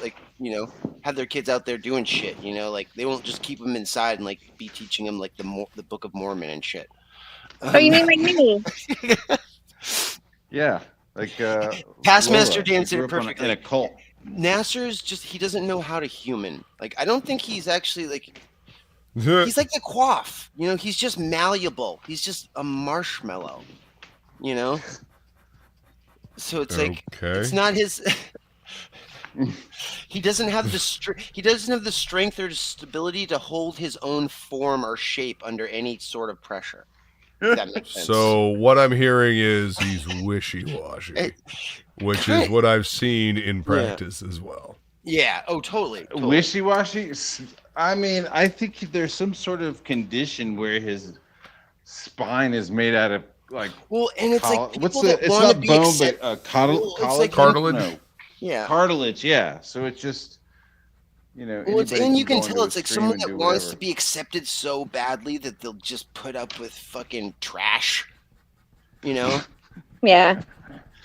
S1: have their kids out there doing shit, like they won't just keep them inside and like be teaching them like the Book of Mormon and shit.
S5: Oh, you mean like me?
S2: Yeah. Like,
S1: Taskmaster
S2: Laura,
S1: Dan
S6: He
S1: said
S6: grew
S1: it
S6: up
S1: perfectly.
S6: in a cult.
S1: Nasser's just he doesn't know how to human. Like I don't think he's actually he's like the quaff. He's just malleable. He's just a marshmallow. So it's like
S4: Okay.
S1: it's not his. He doesn't have the strength or stability to hold his own form or shape under any sort of pressure. If that makes sense.
S4: So what I'm hearing is he's wishy-washy,
S1: Hey,
S4: which is
S1: kind-
S4: what I've seen in practice as well.
S1: yeah. Oh, totally.
S2: wishy-washy. I mean, I think there's some sort of condition where his spine is made out of like
S1: Well, and it's like
S2: what's
S1: people
S2: the?
S1: that
S2: It's
S1: want to
S2: not
S1: be
S2: bone,
S1: accept-
S2: but
S1: Well, it's like-
S4: Cartilage?
S2: No,
S1: yeah.
S2: cartilage. Yeah. So it's just,
S1: Well,
S2: anybody
S1: and you can
S2: go into
S1: tell
S2: a
S1: it's like
S2: stream
S1: someone
S2: and
S1: that
S2: do
S1: wants
S2: whatever.
S1: to be accepted so badly that they'll just put up with fucking trash.
S5: Yeah.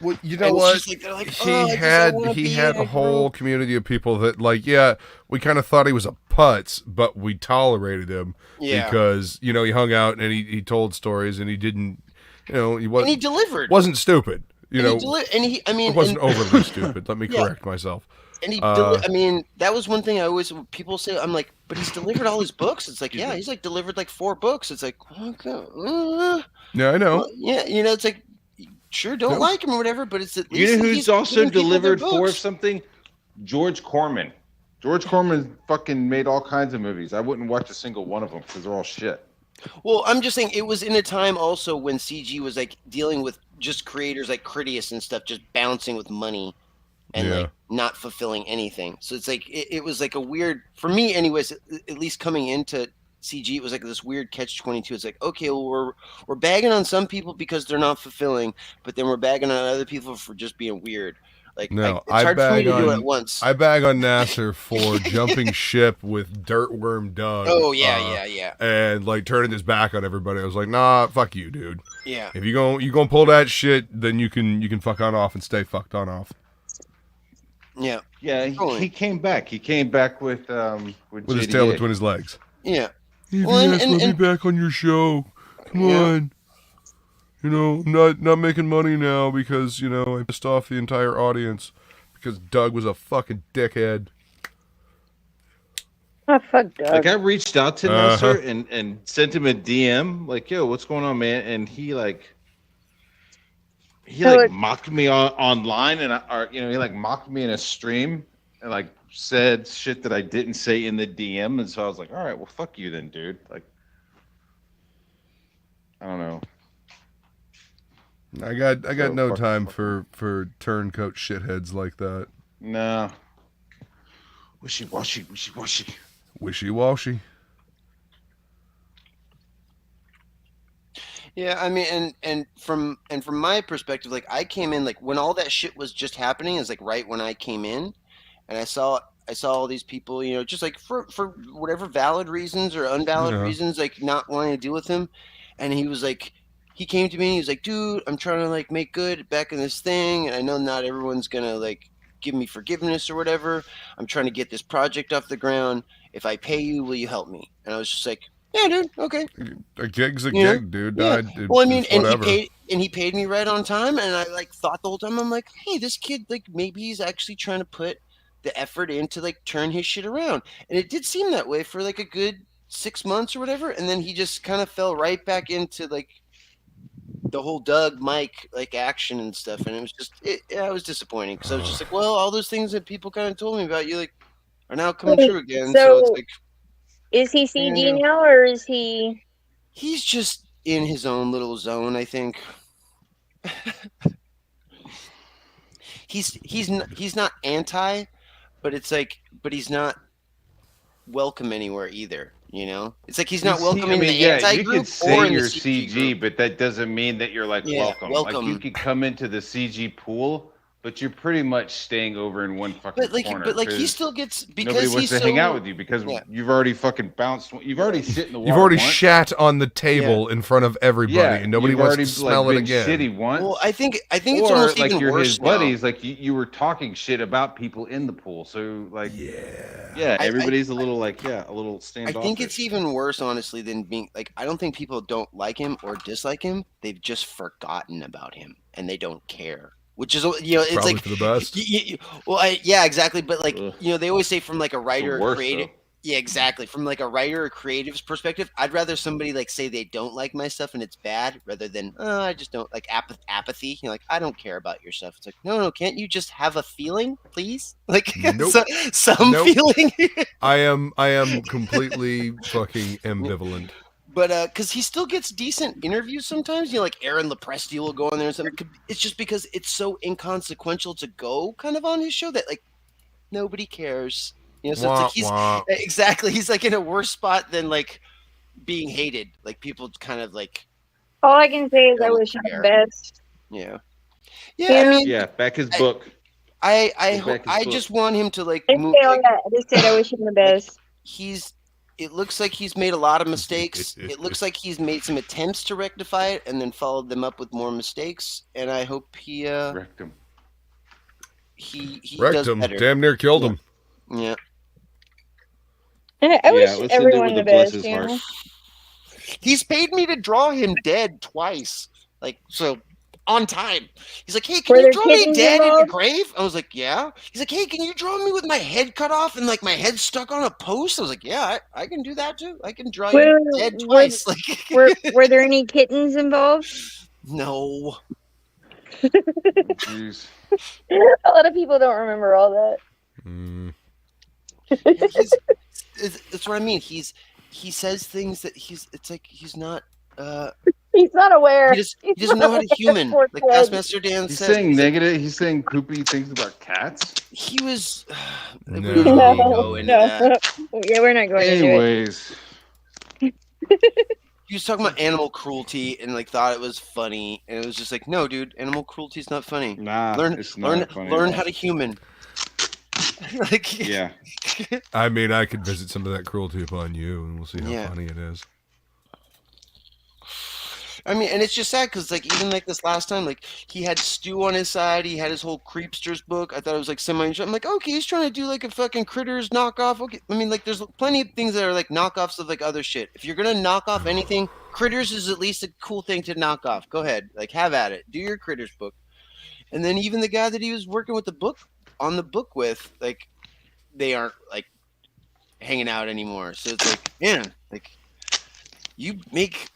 S4: Well, you
S1: And
S4: know
S1: it's
S4: what?
S1: just like, they're like,
S4: He
S1: "Oh, I
S4: had
S1: wanna
S4: he
S1: be
S4: had
S1: in
S4: a whole
S1: group."
S4: community of people that we kind of thought he was a putz, but we tolerated him
S1: Yeah.
S4: because he hung out and he told stories and he didn't he
S1: And he
S4: wasn't
S1: delivered.
S4: wasn't stupid.
S1: I mean,
S4: It wasn't
S1: and,
S4: overly stupid. Let me
S1: Yeah.
S4: correct myself.
S1: and he.
S4: uh,
S1: I mean, that was one thing I always people say. I'm like, but he's delivered all his books. It's like, yeah, he's like delivered like 4 books. It's like, okay,
S4: Yeah, I know.
S1: well, yeah, it's like, sure, don't
S4: No.
S1: like him or whatever, but it's at least
S6: You know
S1: like
S6: who's
S1: he's
S6: also
S1: giving people their
S6: delivered 4 of
S1: books.
S6: something? George Corman.
S2: George Corman fucking made all kinds of movies. I wouldn't watch a single one of them because they're all shit.
S1: Well, I'm just saying it was in a time also when CG was like dealing with just creators like Critias and stuff, just bouncing with money and
S4: Yeah.
S1: like not fulfilling anything. So it's like it was like a weird for me, anyways. At least coming into CG, it was like this weird catch-22. It's like, okay, well, we're bagging on some people because they're not fulfilling, but then we're bagging on other people for just being weird. Like,
S4: No,
S1: it's
S4: I
S1: hard for me
S4: bag
S1: to do
S4: on-
S1: at once.
S4: I bag on Nasser for jumping ship with Dirtworm Doug.
S1: Oh yeah.
S4: And like turning his back on everybody. I was like, nah, fuck you, dude.
S1: Yeah.
S4: If you gonna pull that shit, then you can fuck on off and stay fucked on off.
S1: Yeah.
S2: Yeah,
S1: Totally.
S2: he came back. He came back with
S4: With his tail
S2: JDA.
S4: between his legs.
S1: Yeah.
S4: Hey,
S1: Well, and-
S4: Vince,
S1: and-
S4: let me
S1: and-
S4: back on your show. Come
S1: Yeah.
S4: on. Not making money now because, I pissed off the entire audience because Doug was a fucking dickhead.
S5: Oh, fuck Doug.
S6: Like I reached out to
S4: Uh-huh.
S6: Nasser and sent him a DM, like, yo, what's going on, man? And he
S5: So it-
S6: mocked me online he
S2: mocked me in a stream and like said shit that I didn't say in the DM, and so I was like, all right, well, fuck you then, dude. Like, I don't know.
S4: I got
S2: So
S4: no
S2: fucking
S4: time
S2: fucking-
S4: for turncoat shitheads like that.
S6: No. Wishy-washy, wishy-washy.
S4: Wishy-washy.
S1: Yeah, I mean, and from my perspective, like I came in like when all that shit was just happening is like right when I came in, and I saw all these people, you know, just like for whatever valid reasons or unvalid
S4: Yeah.
S1: reasons, like not wanting to deal with him, and he was like, he came to me, and he was like, dude, I'm trying to like make good back in this thing, and I know not everyone's gonna like give me forgiveness or whatever. I'm trying to get this project off the ground. If I pay you, will you help me? And I was just like, yeah, dude, okay.
S4: A gig's a
S1: You know?
S4: gig, dude.
S1: Yeah. Well, I mean,
S4: It's whatever.
S1: and he paid me right on time, and I like thought the whole time, I'm like, hey, this kid, like maybe he's actually trying to put the effort in to like turn his shit around, and it did seem that way for like a good 6 months or whatever, and then he just kind of fell right back into like the whole Doug Mike like action and stuff, and it was just it was disappointing because I was just like, well, all those things that people kind of told me about you like are now coming true again, so it's
S5: So-
S1: like.
S5: Is he CG
S1: Yeah.
S5: now, or is he?
S1: He's just in his own little zone, I think. he's not anti, but it's like, but he's not welcome anywhere either. You know, it's like he's not welcome in the anti
S6: you
S1: group
S6: could say
S1: or in
S6: you're
S1: the
S6: CG,
S1: group.
S6: but that doesn't mean that you're like
S1: Yeah,
S6: welcome. Like
S1: welcome.
S6: you could come into the CG pool, but you're pretty much staying over in one fucking corner.
S1: But like he
S6: 'cause
S1: still gets because
S6: nobody wants
S1: he's
S6: to hang out
S1: so-
S6: with you because
S1: Yeah.
S6: you've already fucking bounced. You've already sit in the water.
S4: You've already
S6: once.
S4: shat on the table in front of everybody,
S6: Yeah,
S4: and nobody
S6: you've
S4: wants
S6: already,
S4: to smell
S6: like,
S4: it
S6: been
S4: again.
S6: Shitty once.
S1: Well, I think it's
S6: or
S1: almost
S6: like
S1: even
S6: you're
S1: worse
S6: his
S1: now.
S6: buddies. Like you were talking shit about people in the pool. So like yeah,
S1: I-
S6: everybody's a little like a little
S1: I
S6: standoffish.
S1: think it's even worse, honestly, than being like. I don't think people don't like him or dislike him. They've just forgotten about him and they don't care. Which is, you know, it's
S4: Probably
S1: like
S4: for the best.
S1: yeah, exactly. But like,
S6: Ugh.
S1: you know, they always say from like a
S6: It's the
S1: writer or
S6: worst,
S1: creative.
S6: though.
S1: Yeah, exactly. From like a writer or creative's perspective, I'd rather somebody like say they don't like my stuff and it's bad, rather than I just don't like apathy. You know, like I don't care about your stuff. It's like no, can't you just have a feeling, please? Like
S4: Nope.
S1: some
S4: Nope.
S1: feeling.
S4: I am completely fucking ambivalent.
S1: But because he still gets decent interviews sometimes, you know, like Aaron Lepresti will go on there and something. It's just because it's so inconsequential to go kind of on his show that like nobody cares. You know, so
S4: Wah,
S1: it's like he's
S4: wah.
S1: exactly he's like in a worse spot than like being hated. Like people kind of like
S5: All I can say is I
S1: Don't
S5: wish him
S1: care.
S5: the best.
S1: yeah.
S5: Yeah.
S1: I mean,
S6: Yeah, back his
S1: I-
S6: book.
S1: I
S6: Go back his
S1: I
S6: book.
S1: just want him to like
S5: I just
S1: move.
S5: say all
S1: Like,
S5: that. I just said I wish him the best.
S1: it looks like he's made a lot of mistakes. It looks like he's made some attempts to rectify it and then followed them up with more mistakes. And I hope he
S6: Wrecked him.
S4: Wrecked
S1: does
S4: him.
S1: better.
S4: Damn near killed him.
S1: Yeah.
S5: I
S6: Yeah,
S5: wish
S6: let's end it
S5: everyone
S6: with
S5: the
S6: a bless
S5: best.
S6: his
S5: You know.
S6: heart.
S1: He's paid me to draw him dead twice. Like, so on time. He's like, hey, can
S5: Were
S1: you
S5: there
S1: draw me
S5: kittens
S1: dead in a
S5: involved?
S1: grave? I was like, yeah. He's like, hey, can you draw me with my head cut off and like my head stuck on a post? I was like, yeah, I can do that too. I can draw
S5: Well,
S1: you dead
S5: was-
S1: twice. Like,
S5: Were there any kittens involved?
S1: no.
S6: Jeez.
S5: A lot of people don't remember all that.
S4: Mm.
S1: That's what I mean. He says things that it's like he's not.
S5: He's not aware.
S1: He doesn't know how to human.
S5: Poor
S1: Like
S5: kid.
S1: Taskmaster Dan
S6: He's
S1: says.
S6: saying
S1: he's like,
S6: negative. He's saying poopy things about cats.
S1: he was.
S4: No.
S1: We don't really go into
S5: no.
S1: that.
S5: Yeah, we're not going into it.
S6: Anyways,
S1: He was talking about animal cruelty and like thought it was funny, and it was just like, no, dude, animal cruelty is not funny.
S6: nah, it's
S1: Learn
S6: not funny.
S1: learn
S6: at
S1: how
S6: all.
S1: to human. Like,
S6: Yeah.
S4: I mean, I could visit some of that cruelty upon you, and we'll see how
S1: Yeah.
S4: funny it is.
S1: I mean, and it's just sad because like even like this last time, like he had Stu on his side, he had his whole Creepsters book. I thought it was like semi. I'm like, okay, he's trying to do like a fucking Critters knockoff. Okay, I mean, like there's plenty of things that are like knockoffs of like other shit. If you're gonna knock off anything, Critters is at least a cool thing to knock off. Go ahead, like have at it. Do your Critters book. And then even the guy that he was working with the book on the book with, like they aren't like hanging out anymore. So it's like, man, like you make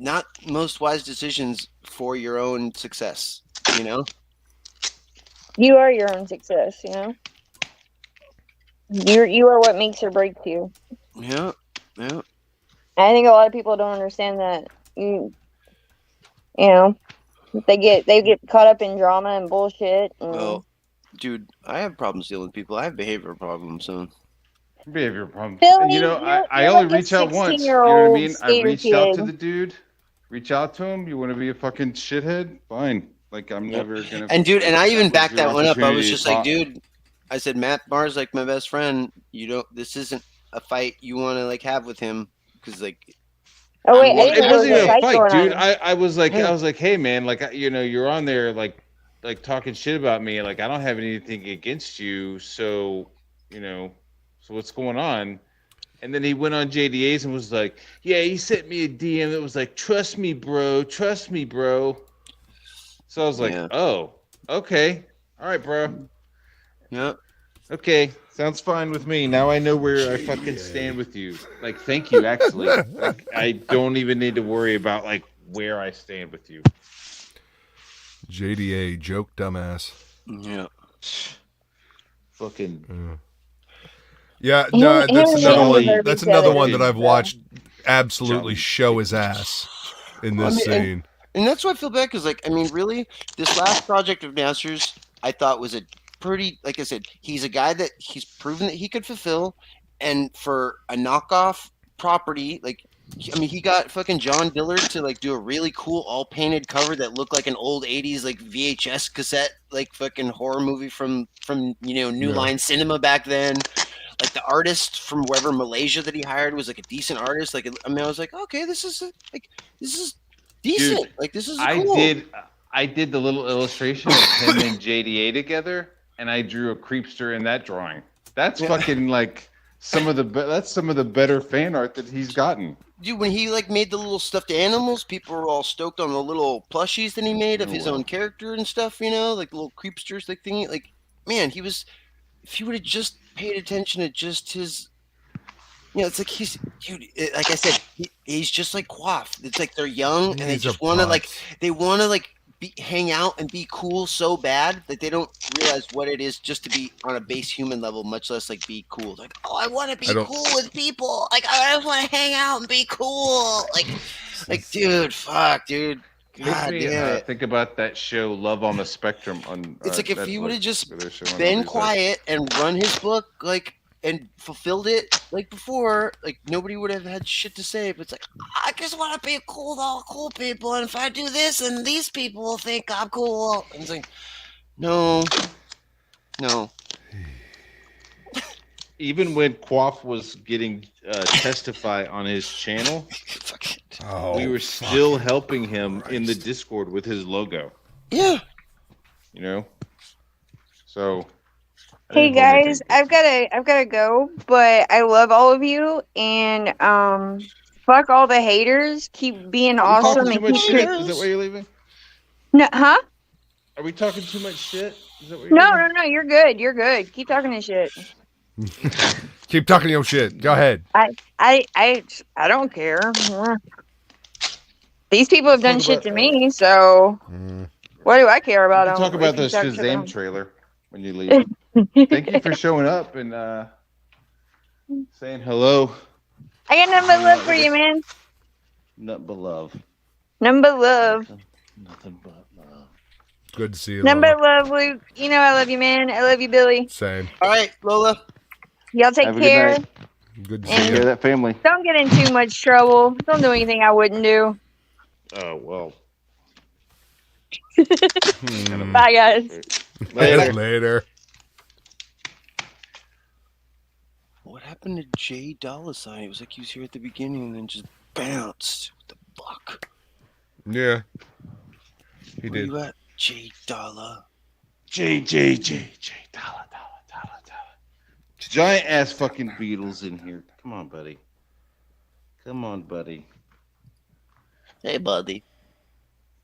S1: not most wise decisions for your own success, you know?
S5: You are your own success, you know? You are what makes or breaks you.
S1: Yeah.
S5: I think a lot of people don't understand that. You know, They get caught up in drama and bullshit. And
S1: Well, dude, I have problems dealing with people. I have behavioral problems, so
S2: Behavior problem.
S5: Billy,
S2: You know, I
S5: you're
S2: only
S5: like a
S2: reach out once. You know
S5: 16-year-old
S2: what I mean? I
S5: skater
S2: reached out to
S5: kid.
S2: the dude. Reach out to him. You want to be a fucking shithead? Fine. Like I'm
S1: Yep.
S2: never gonna.
S1: and dude, and I even
S2: was
S1: backed
S2: your
S1: that one up. I was
S2: opportunity
S1: just
S2: to
S1: like,
S2: talk.
S1: dude, I said Matt Barr's like my best friend. You don't. This isn't a fight you want to like have with him because like
S5: Oh wait, I
S1: Well,
S5: didn't
S2: It
S5: know there
S2: wasn't
S5: was a
S2: even a
S5: fight
S2: fight,
S5: going
S2: dude.
S5: on.
S2: I was like,
S1: Yeah.
S2: hey man, like you know, you're on there like talking shit about me. Like I don't have anything against you, so you know, so what's going on? And then he went on JDA's and was like, yeah, he sent me a DM that was like, trust me, bro. So I was like,
S1: Yeah.
S2: oh, okay, all right, bro.
S1: yeah.
S2: Okay, sounds fine with me. Now I know where I fucking stand with you. Like, thank you, actually. Like, I don't even need to worry about like where I stand with you.
S4: JDA joke dumbass.
S1: Yeah.
S2: Fucking
S4: Yeah,
S5: Him-
S4: no,
S5: him
S4: that's
S5: and
S4: another
S2: Jolly.
S4: one.
S5: deserve
S4: That's
S5: each
S4: another
S5: other,
S4: one that I've
S5: so.
S4: watched absolutely
S2: Jolly.
S4: show his ass in
S1: Well, I
S4: this
S1: mean, and-
S4: scene.
S1: And that's why I feel bad because, like, I mean, really, this last project of Masters, I thought was a pretty, like I said, he's a guy that he's proven that he could fulfill, and for a knockoff property, like, I mean, he got fucking John Dillard to like do a really cool all painted cover that looked like an old '80s like VHS cassette, like fucking horror movie from New
S4: Yeah.
S1: Line Cinema back then. Like the artist from wherever Malaysia that he hired was like a decent artist. Like, I mean, I was like, okay, this is decent.
S2: Dude,
S1: Like, this is
S2: I
S1: cool.
S2: did the little illustration of him and JDA together, and I drew a creepster in that drawing. That's
S1: Yeah.
S2: fucking like some of the better fan art that he's gotten.
S1: Dude, when he like made the little stuffed animals, people were all stoked on the little plushies that he made of
S2: Oh,
S1: his
S2: wow.
S1: own character and stuff. You know, like little creepsters, like thingy. Like, man, he was. If he would have just paid attention to just his, it's like he's, dude. Like I said, he's just like Quaff. It's like they're young and they
S4: He's a
S1: just want to like
S4: putz.
S1: they want to like hang out and be cool so bad that they don't realize what it is just to be on a base human level, much less like be cool. Like, oh, I want to be
S4: I don't-
S1: cool with people. Like, I just want to hang out and be cool. Like, dude, fuck, dude. God
S2: Makes me
S1: damn it.
S2: think about that show Love on the Spectrum on.
S1: It's like if he
S2: Netflix,
S1: would have just
S2: where they're showing all
S1: been
S2: these, like-
S1: quiet and run his book like and fulfilled it like before, like nobody would have had shit to say. But it's like, I just want to be cool with all cool people, and if I do this, and these people will think I'm cool. And it's like, no.
S2: Even when Quaff was getting testify on his channel,
S1: Fuck it.
S4: Oh,
S2: we were
S4: fuck.
S2: still helping him in the Discord with his logo.
S1: Yeah.
S2: You know, so. I
S5: Hey
S2: didn't hold
S5: guys,
S2: anything.
S5: I've gotta go, but I love all of you, and fuck all the haters. Keep being
S2: Are we
S5: awesome
S2: talking too
S5: and
S2: much
S5: keep
S2: shit?
S1: your-
S2: Is that why you're leaving?
S5: no, huh?
S2: Are we talking too much shit? Is that what you're
S5: No,
S2: leaving?
S5: no, you're good. You're good. Keep talking this shit.
S4: Keep talking your shit. Go ahead.
S5: I don't care. These people have done
S2: Talk
S5: shit
S2: about-
S5: to me, so what do I care
S2: We
S5: about
S2: can
S5: them?
S2: talk about the Shazam trailer when you leave. Thank you for showing up and saying hello.
S5: I got nothing but love for you, man.
S2: Nothing but love.
S5: Nothing but love.
S2: Nothing but love.
S4: Good to see you.
S5: Nothing
S4: Lola.
S5: but love, Luke. You know I love you, man. I love you, Billy.
S4: Same.
S1: All right, Lola.
S5: Y'all take
S2: Have a good
S5: care.
S2: night.
S4: Good to
S5: And-
S4: see
S2: Take care of
S4: you.
S2: that family.
S5: Don't get in too much trouble. Don't do anything I wouldn't do.
S2: Oh well.
S4: Hmm.
S5: Bye, guys.
S2: Later.
S4: Later.
S1: What happened to Jay Dollar Sign? It was like he was here at the beginning and then just bounced. What the fuck?
S4: Yeah. He
S1: Where
S4: did.
S1: you at, Jay Dollar?
S2: J dollar. Giant ass fucking Beatles in here. Come on, buddy. Come on, buddy.
S1: Hey, buddy.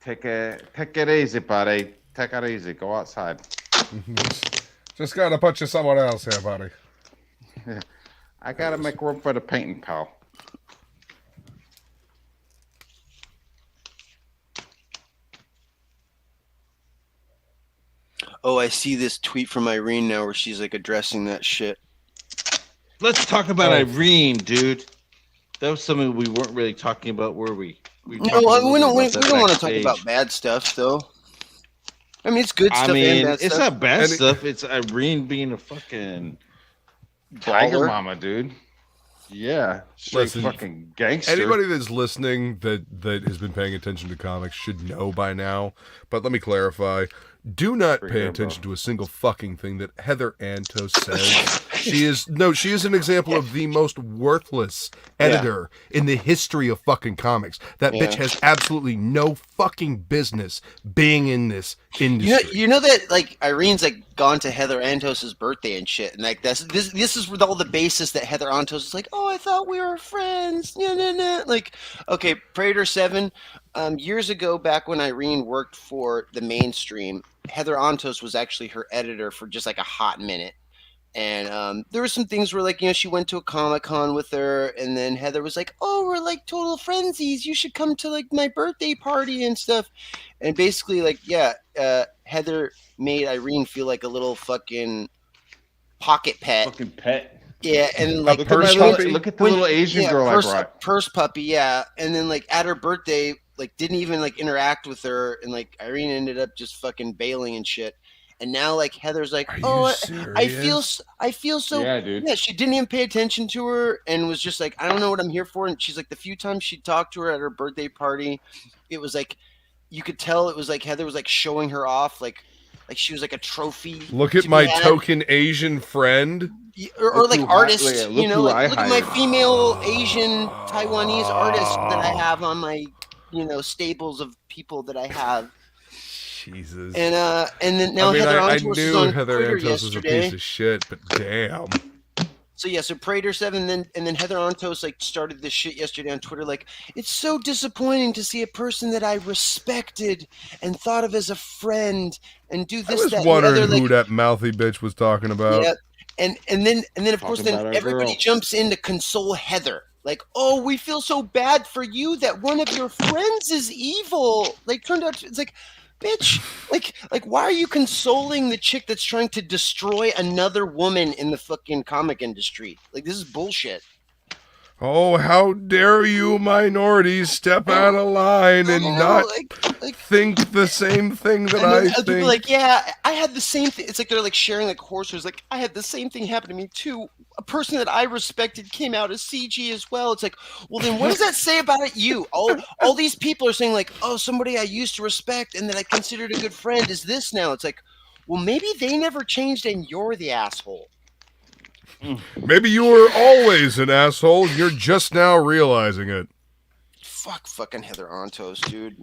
S2: Take it easy, buddy. Take it easy. Go outside.
S4: Just gotta punch you someone else here, buddy.
S2: I gotta make room for the painting, pal.
S1: Oh, I see this tweet from Irene now where she's like addressing that shit.
S2: Let's talk about
S4: Oh.
S2: Irene, dude. That was something we weren't really talking about, were we?
S6: We
S1: No,
S6: talked a little
S1: we
S6: bit
S1: don't. We
S6: about that
S1: don't want to talk
S6: backstage.
S1: about bad stuff, though. I mean, it's good
S6: I
S1: stuff
S6: mean,
S1: and bad
S6: it's
S1: stuff.
S6: not bad
S4: And it-
S6: stuff. It's Irene being a fucking tiger
S1: Baller.
S6: mama, dude. Yeah, straight
S4: Listen,
S6: fucking gangster.
S4: Anybody that's listening that has been paying attention to comics should know by now. But let me clarify: do not
S6: For
S4: pay
S6: here,
S4: attention
S6: bro.
S4: to a single fucking thing that Heather Antos says. She is an example of the most worthless editor in the history of fucking comics. That bitch has absolutely no fucking business being in this industry.
S1: You know that like Irene's like gone to Heather Antos's birthday and shit, and like this is with all the basis that Heather Antos is like, oh, I thought we were friends. Nah. Like, okay, Predator 7. Years ago, back when Irene worked for the mainstream, Heather Antos was actually her editor for just like a hot minute. And there were some things where, like, she went to a Comic-Con with her, and then Heather was like, oh, we're like total friendsies. You should come to like my birthday party and stuff. And basically, like, Heather made Irene feel like a little fucking pocket pet.
S6: fucking pet.
S1: Yeah, and like
S6: Look at,
S4: purse
S6: my
S4: puppy?
S6: look at the little Asian girl
S1: purse,
S6: I brought.
S1: purse puppy, yeah. And then like at her birthday, like didn't even like interact with her, and like Irene ended up just fucking bailing and shit. And now like Heather's like,
S4: Are you
S1: oh, I
S4: serious?
S1: feel so.
S6: Yeah, dude.
S1: Yeah, she didn't even pay attention to her and was just like, I don't know what I'm here for. And she's like, the few times she talked to her at her birthday party, it was like, you could tell it was like Heather was like showing her off, like she was like a trophy.
S4: Look at
S1: to
S4: my
S1: be had.
S4: token Asian friend.
S1: Or
S6: Look
S1: like
S6: who
S1: artists,
S6: hi- look who
S1: like
S6: I
S1: look at my
S6: hired.
S1: female Asian Taiwanese artists that I have on my, stables of people that I have.
S4: Jesus.
S1: And then now
S4: I mean,
S1: Heather
S4: I
S1: Antos was
S4: knew
S1: on
S4: Heather
S1: Twitter
S4: Antos was a
S1: yesterday.
S4: piece of shit, but damn.
S1: So yeah, so Prater 7, and then Heather Antos like started this shit yesterday on Twitter. Like, it's so disappointing to see a person that I respected and thought of as a friend and do
S4: I
S1: this,
S4: was
S1: that, and
S4: wondering
S1: the other.
S4: who
S1: Like,
S4: that mouthy bitch was talking about.
S1: yeah, and then of course
S6: Talking
S1: then
S6: about our
S1: everybody
S6: girl.
S1: jumps in to console Heather. Like, oh, we feel so bad for you that one of your friends is evil. Like, turned out it's like, bitch, like why are you consoling the chick that's trying to destroy another woman in the fucking comic industry? Like, this is bullshit.
S4: Oh, how dare you minorities step out of line and not think the same thing that
S1: and then
S4: I
S1: other
S4: think.
S1: people are like, yeah, I had the same thing. It's like they're like sharing like horror stories. Like, I had the same thing happen to me too. A person that I respected came out as CG as well. It's like, well, then what does that say about you? All these people are saying like, oh, somebody I used to respect and that I considered a good friend is this now. It's like, well, maybe they never changed and you're the asshole.
S4: Maybe you were always an asshole. You're just now realizing it.
S1: Fuck fucking Heather Antos, dude.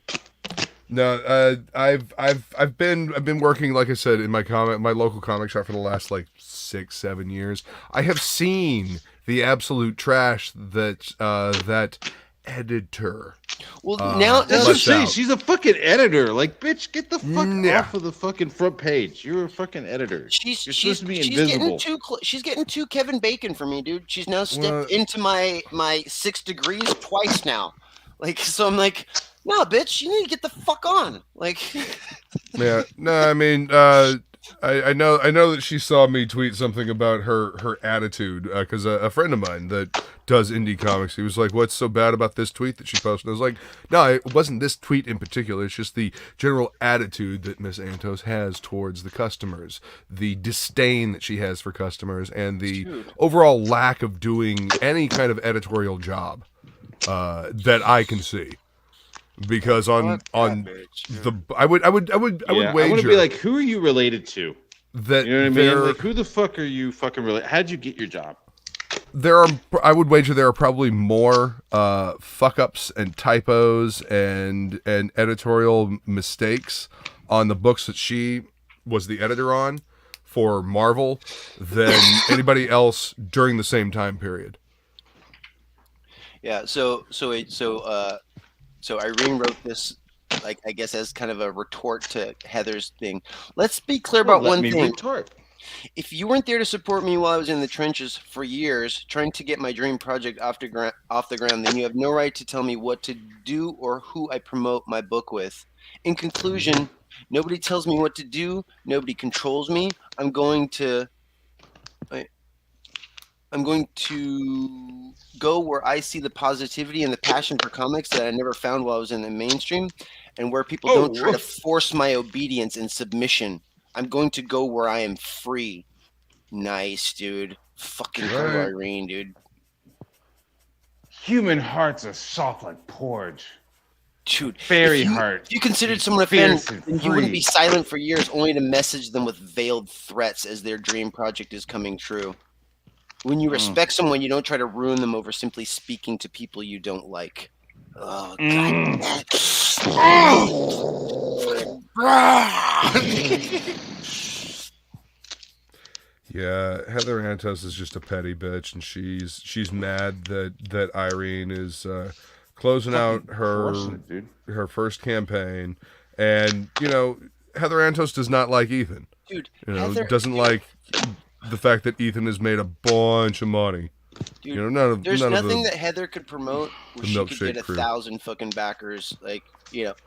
S4: No, I've been working, like I said, in my local comic shop for the last like 6-7 years. I have seen the absolute trash that editor.
S1: Well, now
S6: That's what I'm
S4: Let's
S6: saying.
S4: out.
S6: She's a fucking editor. Like, bitch, get the fuck
S4: Yeah.
S6: off of the fucking front page. You're a fucking editor. You're supposed to be
S1: she's
S6: invisible.
S1: she's getting too Kevin Bacon for me, dude. She's now stepped
S4: Well-
S1: into my 6 degrees twice now. Like, so I'm like, no, bitch, you need to get the fuck on. Like,
S4: Yeah, no, I mean, I know that she saw me tweet something about her attitude because a friend of mine that does indie comics, he was like, "What's so bad about this tweet that she posted?" I was like, "No, it wasn't this tweet in particular. It's just the general attitude that Miss Antos has towards the customers, the disdain that she has for customers, and the overall lack of doing any kind of editorial job that I can see." Because on the I would
S6: Yeah, I
S4: wager
S6: want to be like, who are you related to?
S4: that
S6: You know what I mean?
S4: there
S6: Like, who the fuck are you fucking related? How'd you get your job?
S4: I would wager there are probably more fuck ups and typos and editorial mistakes on the books that she was the editor on for Marvel than anybody else during the same time period.
S1: yeah. So Irene wrote this, like, I guess as kind of a retort to Heather's thing. Let's be clear about
S6: Let
S1: one
S6: me
S1: thing.
S6: retort.
S1: If you weren't there to support me while I was in the trenches for years trying to get my dream project off the ground, then you have no right to tell me what to do or who I promote my book with. In conclusion, nobody tells me what to do. Nobody controls me. I'm going to... Wait. I'm going to go where I see the positivity and the passion for comics that I never found while I was in the mainstream, and where people don't try to force my obedience and submission. I'm going to go where I am free. Nice, dude. Fucking go,
S2: Right.
S1: Irene, dude.
S6: Human hearts are soft like porridge.
S1: Dude,
S6: Fairy
S1: if you,
S6: heart.
S1: if you considered someone a fan,
S6: Fierce and
S1: then you wouldn't be
S6: free.
S1: silent for years only to message them with veiled threats as their dream project is coming true. When you respect someone, you don't try to ruin them over simply speaking to people you don't like. Oh, God.
S4: Yeah, Heather Antos is just a petty bitch, and she's mad that Irene is closing out
S6: Crushing it, dude.
S4: her first campaign, and Heather Antos does not like Ethan.
S1: Dude,
S4: Doesn't like the fact that Ethan has made a bunch of money.
S1: Dude,
S4: None
S1: there's
S4: of
S1: nothing
S4: the,
S1: that Heather could promote where
S4: the
S1: she could
S4: milkshake
S1: get
S4: crew.
S1: 1,000 fucking backers,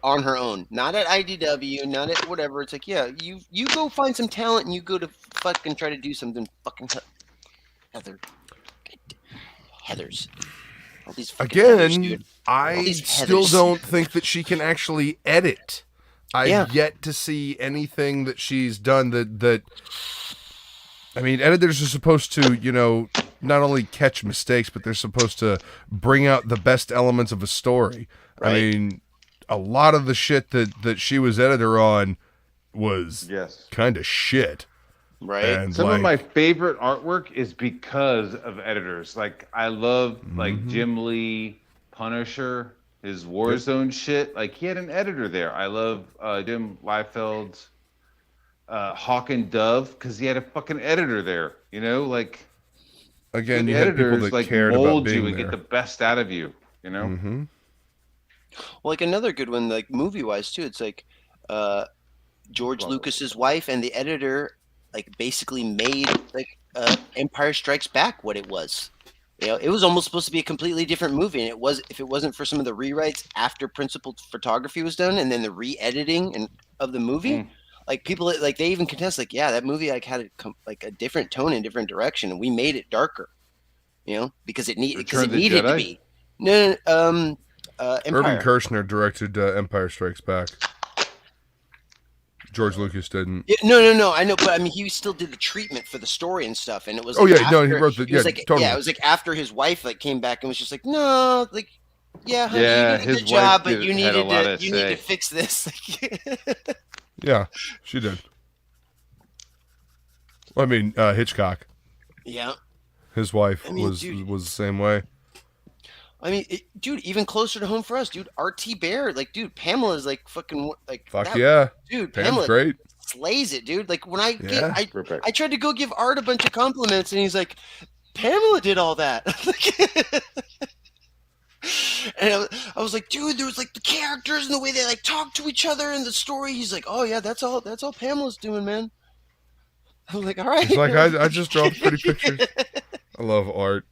S1: on her own. Not at IDW, not at whatever. It's like, yeah, you go find some talent and you go to fucking try to do something. Fucking Heathers. All these fucking Heathers,
S4: Again,
S1: dude.
S4: I
S1: these
S4: still
S1: Heathers.
S4: don't think that she can actually edit. I've
S1: Yeah.
S4: yet to see anything that she's done that I mean, editors are supposed to, not only catch mistakes, but they're supposed to bring out the best elements of a story.
S1: Right.
S4: I mean, a lot of the shit that she was editor on was
S6: Yes.
S4: kind of shit.
S1: Right.
S4: And
S6: Some of my favorite artwork is because of editors. Like I love like Jim Lee, Punisher, his Warzone shit. Like he had an editor there. I love Jim Liefeld's Hawk and Dove because he had a fucking editor there. Like
S4: again,
S6: good
S4: you had people
S6: editors
S4: that
S6: like
S4: cared about
S6: mold
S4: being
S6: you and
S4: there.
S6: get the best out of you.
S4: Mm-hmm.
S1: Well, like another good one, like movie-wise too. It's like George Lucas's wife and the editor, like basically made like Empire Strikes Back what it was. It was almost supposed to be a completely different movie, and if it wasn't for some of the rewrites after principal photography was done, and then the re-editing of the movie, like people like they even contest like, yeah, that movie like had a different tone and different direction, and we made it darker, because it needed
S6: Return of the
S1: to
S6: Jedi?
S1: be. No, Empire.
S4: Irvin Kershner directed Empire Strikes Back. George Lucas didn't.
S1: Yeah, no. I know, but I mean, he still did the treatment for the story and stuff, and it was.
S4: Oh,
S1: like
S4: yeah, no, he
S1: after-
S4: wrote the-
S1: it was
S4: yeah,
S1: like,
S4: totally.
S1: Yeah, it was like after his wife came back and was just like, no, like, yeah, honey,
S6: Yeah,
S1: you did a
S6: his
S1: good job,
S6: wife
S1: but you
S6: had a
S1: needed
S6: lot
S1: to
S6: to
S1: you need
S6: say.
S1: to fix this.
S4: Yeah, she did. I mean, Hitchcock.
S1: Yeah,
S4: His wife
S1: I mean,
S4: was
S1: dude.
S4: the same way.
S1: I mean, dude, even closer to home for us, dude. RT Bear, like, dude, Pamela's like fucking like.
S4: Fuck
S1: that-
S4: yeah,
S1: dude,
S4: Pam's
S1: Pamela
S4: great.
S1: slays it, dude. Like when I
S4: Yeah.
S6: Perfect.
S1: I tried to go give Art a bunch of compliments, and he's like, Pamela did all that. And I was like, dude, there was like the characters and the way they like talk to each other and the story. He's like, oh yeah, that's all Pamela's doing, man. I was like, all right.
S4: He's like, I just draw pretty pictures. I love Art.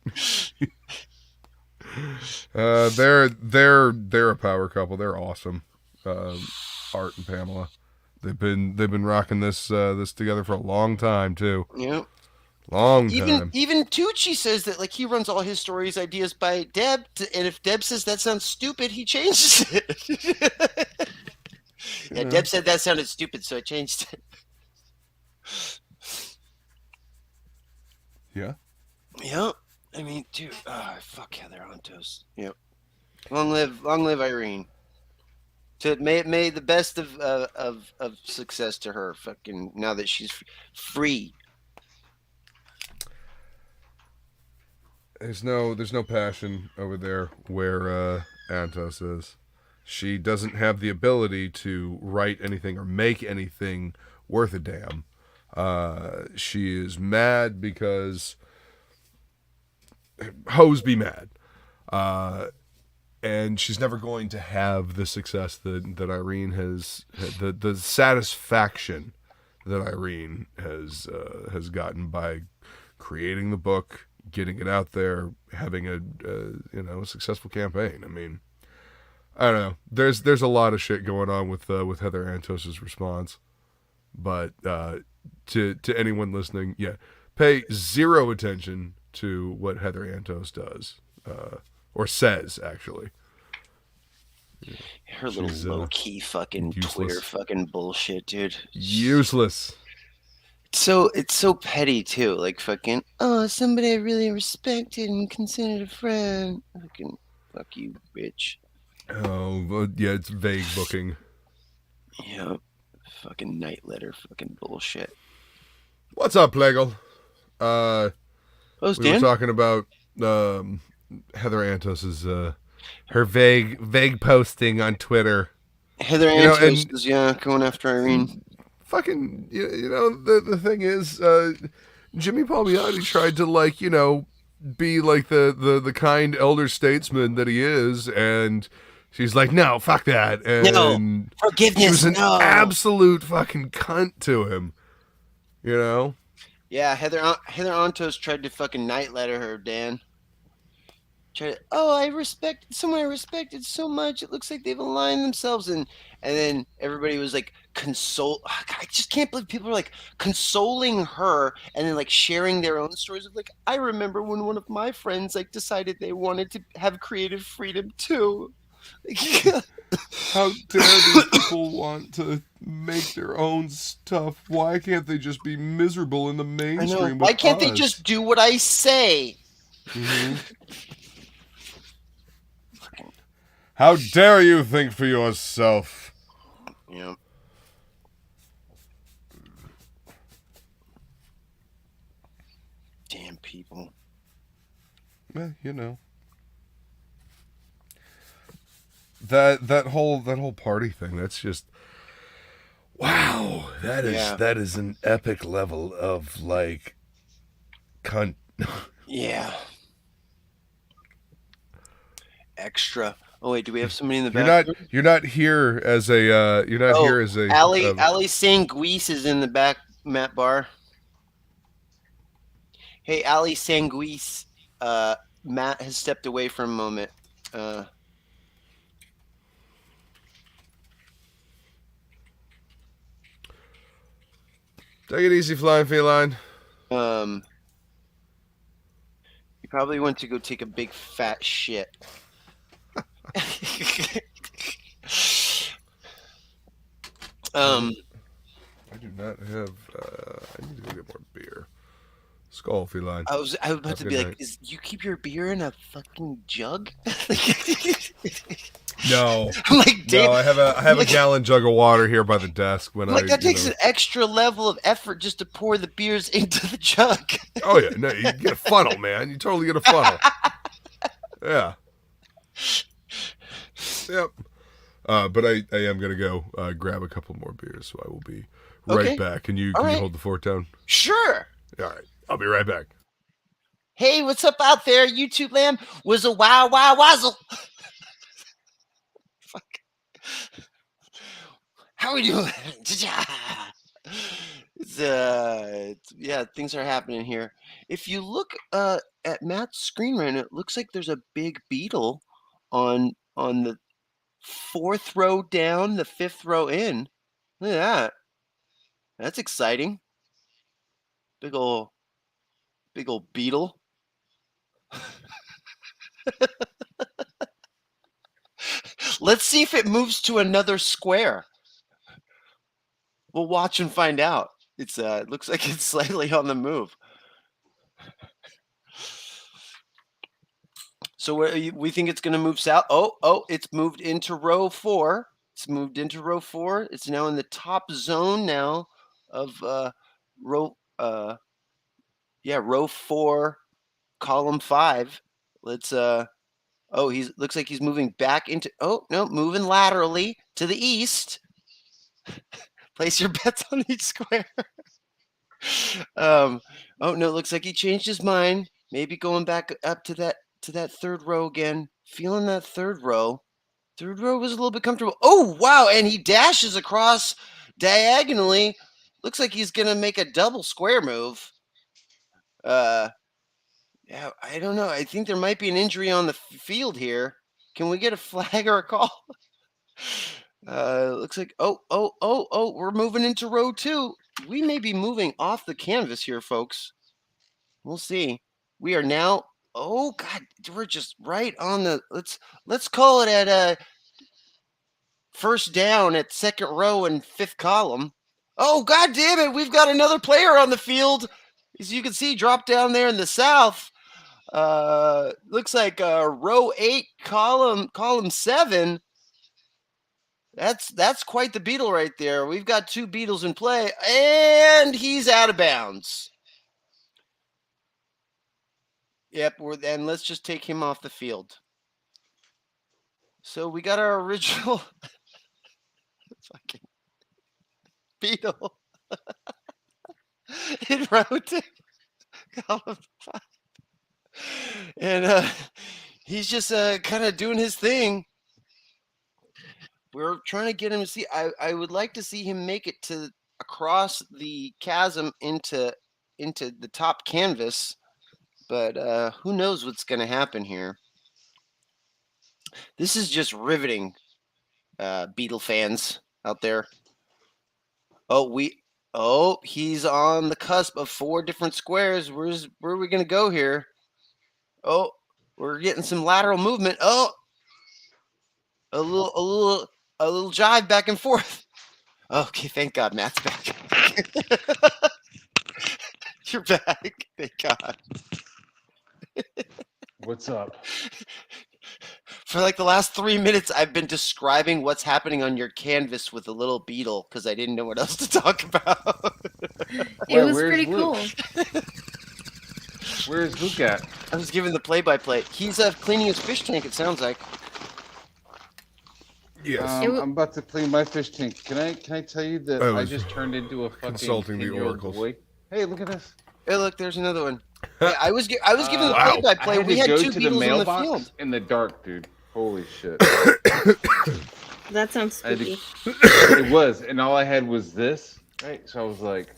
S4: They're a power couple. They're awesome. Art and Pamela. They've been rocking this together for a long time too.
S1: Yeah.
S4: Long time.
S1: Even Tucci says that like he runs all his stories ideas by Deb, and if Deb says that sounds stupid, he changes it. Yeah, Deb said that sounded stupid, so I changed it.
S4: Yeah.
S1: Yeah, I mean, dude, fuck Heather Antos. Yep. Long live Irene. May the best of success to her. Fucking now that she's free.
S4: There's no passion over there where Antos is. She doesn't have the ability to write anything or make anything worth a damn. She is mad because hoes be mad. And she's never going to have the success that Irene has, the satisfaction that Irene has gotten by creating the book, getting it out there, having a successful campaign. I mean, I don't know. There's a lot of shit going on with Heather Antos's response, but to anyone listening, yeah, pay zero attention to what Heather Antos does, or says actually.
S1: Her little
S4: She's,
S1: low key fucking Twitter
S4: useless.
S1: fucking bullshit, dude.
S4: Useless.
S1: So it's so petty too. Like fucking, oh, somebody I really respected and considered a friend. Fucking, fuck you, bitch.
S4: Oh, well, yeah, it's vague booking.
S1: Yeah, fucking night letter, fucking bullshit.
S4: What's up, Plagle?
S1: Oh,
S4: We
S1: Dan?
S4: were talking about Heather Antos's her vague posting on Twitter.
S1: Heather
S4: You know,
S1: Antos
S4: and-
S1: is going after Irene.
S4: Fucking, you know, the thing is, Jimmy Palmiotti tried to, like, you know, be like the kind elder statesman that he is, and she's like, no, fuck that, and she
S1: Forgiveness,
S4: was an
S1: no.
S4: absolute fucking cunt to him, you know.
S1: Yeah, Heather Antos tried to fucking night letter her, Dan. I respected someone I respected so much. It looks like they've aligned themselves, and then everybody was like I just can't believe people are like consoling her, and then like sharing their own stories of like, I remember when one of my friends like decided they wanted to have creative freedom too.
S4: How dare these people want to make their own stuff? Why can't they just be miserable in the
S1: I
S4: mainstream?
S1: know. Why
S4: with
S1: can't they
S4: us?
S1: just do what I say?
S4: Mhm. How dare you think for yourself?
S1: Yeah. Damn people.
S4: You know. That whole party thing, that's just wow. That is an epic level of like cunt.
S1: Yeah. Extra. Oh wait, do we have somebody in the back?
S4: You're not here as a here as a
S1: Ali Sanguise is in the back, Matt Barr. Hey, Ali Sanguise. Matt has stepped away for a moment.
S4: Take it easy, flying feline.
S1: You probably went to go take a big fat shit.
S4: I do not have. I need to go get more beer. Skull feline.
S1: I was about
S4: Have
S1: to
S4: a
S1: be
S4: good
S1: like,
S4: night.
S1: you keep your beer in a fucking jug?
S4: No,
S1: I'm like, damn.
S4: no. I have a
S1: like-
S4: gallon jug of water here by the desk. When
S1: Like
S4: I
S1: that takes
S4: you
S1: an extra level of effort just to pour the beers into the jug.
S4: Oh yeah, no, you get a funnel, man. You totally get a funnel. Yeah. Yep. But I am gonna go grab a couple more beers, so I will be right
S1: Okay.
S4: back. Can you
S1: All right.
S4: hold the fort down?
S1: Sure.
S4: All right, I'll be right back.
S1: Hey, what's up out there, YouTube land? Was a wow wazzle. Fuck. How are we doing? Yeah, things are happening here. If you look at Matt's screen right now, it looks like there's a big beetle on the 4th row down, the 5th row in. Look at that. That's exciting. Big old beetle. Let's see if it moves to another square. We'll watch and find out. It looks like it's slightly on the move. So we think it's going to move south. Oh, it's moved into row 4. It's moved into row 4. It's now in the top zone now of row 4, column 5. Let's looks like he's moving back into moving laterally to the east. Place your bets on each square. Oh no, it looks like he changed his mind. Maybe going back up to that 3rd row again. Feeling that 3rd row. 3rd row was a little bit comfortable. Oh wow, and he dashes across diagonally. Looks like he's gonna make a double square move. Yeah, I don't know. I think there might be an injury on the field here. Can we get a flag or a call? Looks like we're moving into row 2. We may be moving off the canvas here, folks. We'll see. We are now. Oh God, we're just right on the. Let's call it at first down at second row and fifth column. Oh God damn it! We've got another player on the field. As you can see, drop down there in the south. Looks like row 8, column 7. That's quite the beetle right there. We've got 2 beetles in play, and he's out of bounds. Yep, and let's just take him off the field. So we got our original fucking beetle in row 2, column 5. And he's just kind of doing his thing. We're trying to get him to see. I would like to see him make it to across the chasm into the top canvas, but who knows what's going to happen here. This is just riveting, Beetle fans out there. Oh, he's on the cusp of 4 different squares. Where are we going to go here? Oh, we're getting some lateral movement. Oh, a little jive back and forth. Okay, thank God Matt's back. You're back. Thank God.
S2: What's up?
S1: For like the last 3 minutes, I've been describing what's happening on your canvas with a little beetle because I didn't know what else to talk about.
S8: It was
S2: Where's
S8: pretty
S2: Luke?
S8: cool.
S2: Where's Luke at?
S1: I was giving the play-by-play. He's cleaning his fish tank, it sounds like.
S4: Yes.
S2: I'm about to clean my fish tank. Can I tell you that
S4: I
S2: I
S4: was
S2: just turned into a fucking
S4: consulting the
S2: 10-year-old
S4: oracles.
S2: boy? Hey, look at this.
S1: Hey, look, there's another one. Yeah, I was giving the
S4: Wow.
S1: play-by-play. We had
S2: go
S1: 2
S2: to the
S1: beetles in the
S2: mailbox
S1: field.
S2: in the dark, dude. Holy shit.
S8: That sounds
S2: I had
S8: spooky.
S2: to- It was, and all I had was this, right? So I was like,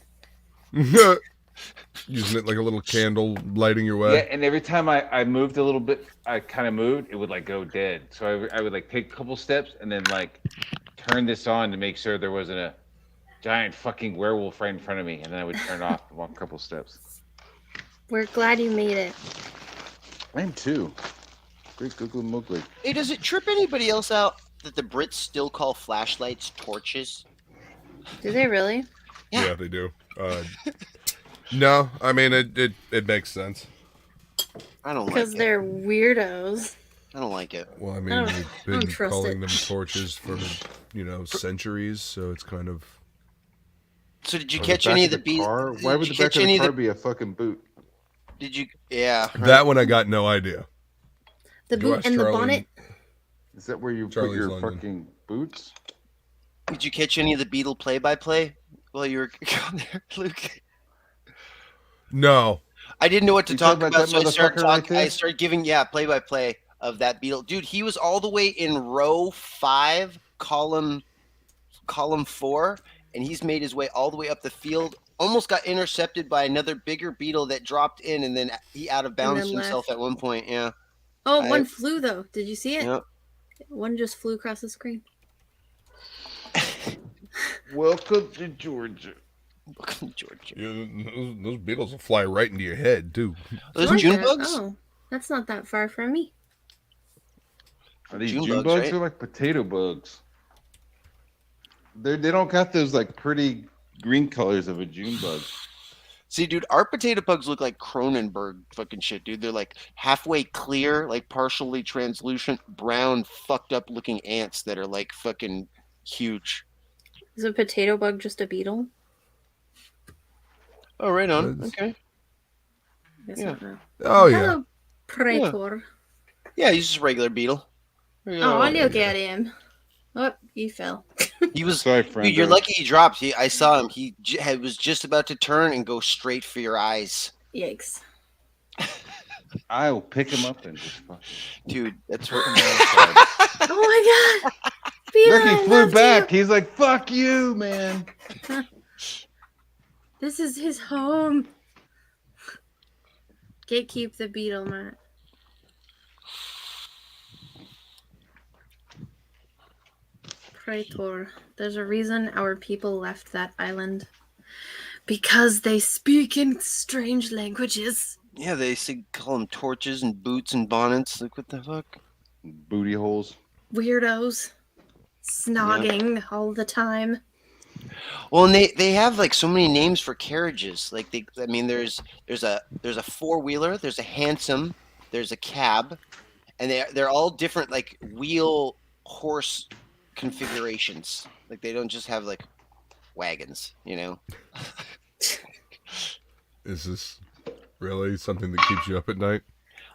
S4: Using it like a little candle, lighting your
S2: yeah.
S4: way.
S2: And every time I moved a little bit, I kind of moved, it would like go dead. So I would like take a couple steps and then like turn this on to make sure there wasn't a giant fucking werewolf right in front of me, and then I would turn it off and walk a couple steps.
S8: We're glad you made it.
S2: I am too. Great Google Mowgli.
S1: Hey, does it trip anybody else out that the Brits still call flashlights torches?
S8: Do they really?
S1: Yeah.
S4: Yeah, they do. No, I mean it makes sense.
S1: I don't like
S8: Because
S1: it.
S8: they're weirdos.
S1: I don't like it.
S4: Well, I
S8: I
S4: mean,
S8: don't-
S4: we've
S8: I don't
S4: been
S8: trust
S4: calling
S8: it.
S4: them torches for centuries, so it's kind of.
S1: So did you
S2: Or
S1: catch
S2: back
S1: any of the bees?
S2: car? Why would
S1: Did
S2: the
S1: you
S2: back
S1: catch
S2: of
S1: any
S2: the
S1: of
S2: car be a fucking boot?
S1: Did you? Yeah. right.
S4: That one I got no idea.
S8: The
S4: Go
S8: boot
S4: ask
S8: and the
S4: Charlie.
S8: bonnet.
S2: Is that where you
S4: Charlie's
S2: put your
S4: London.
S2: fucking boots?
S1: Did you catch any of the Beetle play-by-play while you were going there, Luke?
S4: No.
S1: I didn't know what to
S2: You
S1: talk
S2: talking
S1: about,
S2: about
S1: so I
S2: that
S1: started
S2: motherfucker right
S1: talking. I
S2: there?
S1: started giving play-by-play of that Beetle. Dude, he was all the way in row 5, column 4, and he's made his way all the way up the field. Almost got intercepted by another bigger beetle that dropped in, and then he out of bounds
S8: then
S1: himself
S8: left.
S1: at one point. Yeah.
S8: Oh,
S1: I-
S8: one flew though. Did you see it?
S1: Yep.
S8: One just flew across the screen.
S2: Welcome to Georgia.
S1: Welcome to Georgia.
S4: Those beetles will fly right into your head too.
S1: Those
S8: Like
S1: June
S8: that.
S1: bugs?
S8: Oh, that's not that far from me.
S2: Are these
S1: June
S2: June
S1: bugs,
S2: bugs?
S1: right?
S2: They're like potato bugs. They don't got those like pretty green colors of a June bug.
S1: See, dude, our potato bugs look like Cronenberg fucking shit, dude. They're like halfway clear, like partially translucent, brown, fucked up looking ants that are like fucking huge.
S8: Is a potato bug just a beetle?
S1: Oh, right on.
S4: That's-
S1: Okay.
S8: Guess
S1: Yeah.
S8: not. No.
S4: Oh yeah.
S8: Hello, Praetor.
S1: Yeah, he's just a regular beetle.
S8: Oh, look at him. Oh, he fell.
S1: He was.
S2: Sorry, friend.
S1: Dude, you're lucky he dropped. I saw him. He was just about to turn and go straight for your eyes.
S8: Yikes.
S2: I'll pick him up and just fucking.
S1: Dude, that's what.
S8: Oh my god! Beetle,
S2: Look,
S8: I
S2: he flew
S8: loved
S2: back.
S8: you.
S2: He's like, "Fuck you, man."
S8: This is his home. Gatekeep the beetle, Matt. Praetor. There's a reason our people left that island. Because they speak in strange languages.
S1: Yeah, they call them torches and boots and bonnets. Like, what the fuck?
S2: Booty holes.
S8: Weirdos. Snogging all the time.
S1: Well, and they have like so many names for carriages. Like I mean, there's a four-wheeler, there's a hansom, there's a cab, and they're all different like wheel horse configurations. Like they don't just have like wagons, you know.
S4: Is this really something that keeps you up at night?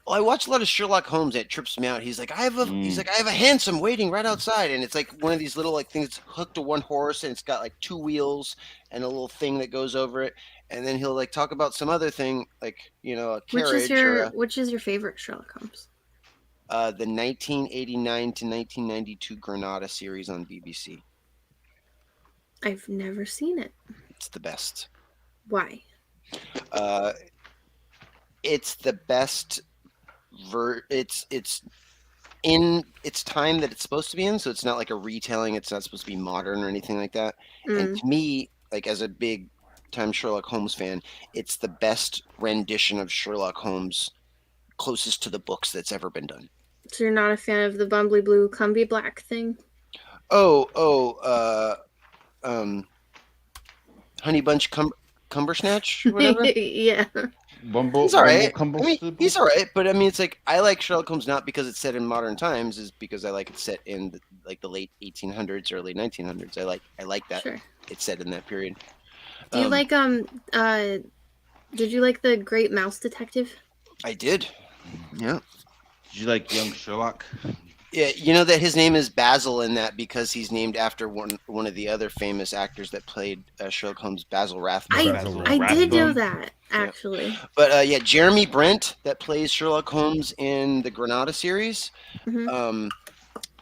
S1: Well, I watch a lot of Sherlock Holmes. That trips me out. He's like, I have a hansom waiting right outside, and it's like one of these little like things that's hooked to one horse, and it's got like two wheels and a little thing that goes over it. And then he'll like talk about some other thing, like a carriage
S8: Which is your favorite Sherlock Holmes?
S1: the 1989 to 1992 Granada series on BBC.
S8: I've never seen it.
S1: It's the best.
S8: Why?
S1: It's the best. It's in its time that it's supposed to be in, so it's not like a retelling. It's not supposed to be modern or anything like that. And to me, like as a big time Sherlock Holmes fan, it's the best rendition of Sherlock Holmes, closest to the books that's ever been done.
S8: So you're not a fan of the Bumbly Blue Cumby Black thing?
S1: Honey Bunch Cumbersnatch, whatever.
S8: Yeah.
S2: Bumble.
S1: He's all right.
S2: Bumble,
S1: I mean, he's all right, but I mean, it's like I like Sherlock Holmes not because it's set in modern times, is because I like it set in like the late 1800s, early 1900s. I like that
S8: Sure.
S1: it's set in that period.
S8: Do you like did you like The Great Mouse Detective?
S1: I did. Yeah.
S6: Did you like Young Sherlock?
S1: Yeah, you know that his name is Basil in that because he's named after one of the other famous actors that played Sherlock Holmes, Basil Rathbone.
S8: I did know that, actually.
S1: But Jeremy Brent that plays Sherlock Holmes in the Granada series.
S8: Mhm.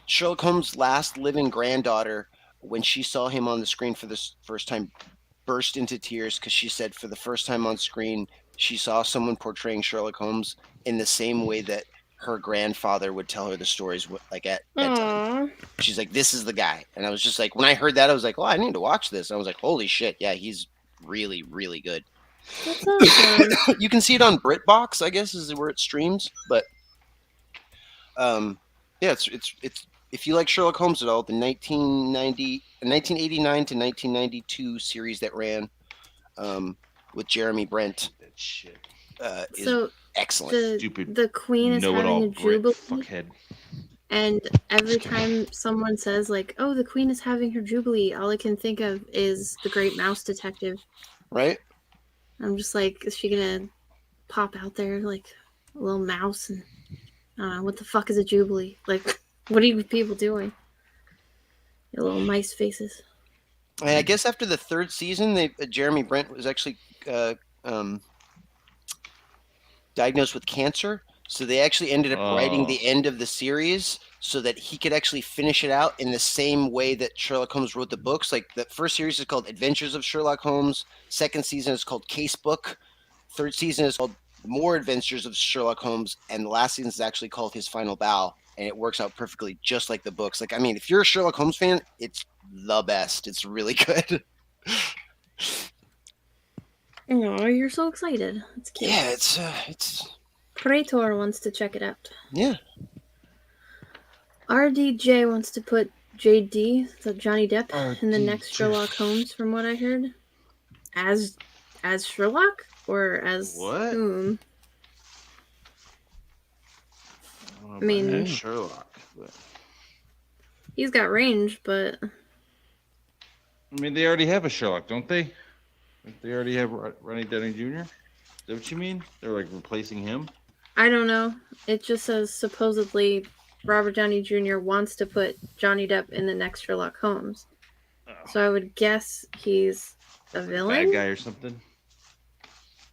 S1: Sherlock Holmes' last living granddaughter, when she saw him on the screen for the first time, burst into tears because she said for the first time on screen she saw someone portraying Sherlock Holmes in the same way that her grandfather would tell her the stories like at bedtime. She's like, this is the guy. And I was just like, when I heard that, I was like, well, I need to watch this. And I was like, holy shit, yeah, he's really, really good.
S8: That's awesome.
S1: You can see it on BritBox, I guess, is where it streams. But yeah, it's if you like Sherlock Holmes at all, the 1989 to 1992 series that ran with Jeremy Brent
S6: That shit.
S1: is
S8: So
S1: excellent.
S6: Stupid
S8: the Queen is having
S6: know-it-all
S8: a
S6: Brit
S8: jubilee,
S6: fuckhead.
S8: and every time someone says like, "Oh, the Queen is having her jubilee," all I can think of is The Great Mouse Detective.
S1: Right?
S8: I'm just like, is she gonna pop out there like a little mouse and I don't know, what the fuck is a jubilee? Like, what are you people doing? Your little mice faces.
S1: And I guess after the third season, Jeremy Brent was actually diagnosed with cancer. So they actually ended up writing the end of the series so that he could actually finish it out in the same way that Sherlock Holmes wrote the books. Like the first series is called Adventures of Sherlock Holmes. Second season is called Case Book. Third season is called More Adventures of Sherlock Holmes. And the last season is actually called His Final Bow. And it works out perfectly just like the books. Like, I mean, if you're a Sherlock Holmes fan, it's the best. It's really good.
S8: Oh, you're so excited. That's cute.
S1: Yeah, it's
S8: Praetor wants to check it out.
S1: yeah.
S8: RDJ wants to put JD, so Johnny Depp, in the next
S2: RDJ.
S8: Sherlock Holmes, from what I heard. As Sherlock? Or as
S6: What?
S8: whom?
S6: I
S8: mean-
S6: Sherlock. But,
S8: He's got range, but
S6: I mean, they already have a Sherlock, don't they? Don't they already have Ronnie Downey Jr.? Is that what you mean? They're like replacing him?
S8: I don't know. It just says supposedly Robert Downey Jr. wants to put Johnny Depp in the next Sherlock Holmes.
S6: Oh,
S8: So I would guess he's a villain.
S6: bad guy or something?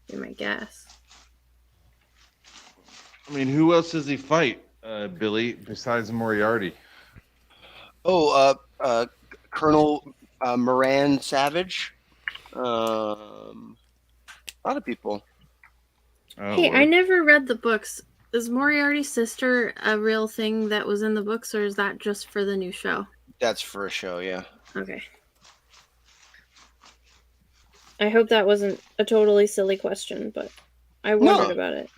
S8: Be my guess.
S6: I mean, who else does he fight, Billy?
S2: Besides Moriarty.
S1: Oh, Colonel Moran Savage. A lot of people.
S6: Oh,
S8: Hey,
S6: word.
S8: I never read the books. Is Moriarty's sister a real thing that was in the books, or is that just for the new show?
S1: That's for a show, yeah.
S8: Okay. I hope that wasn't a totally silly question, but I wondered
S1: No.
S8: about it.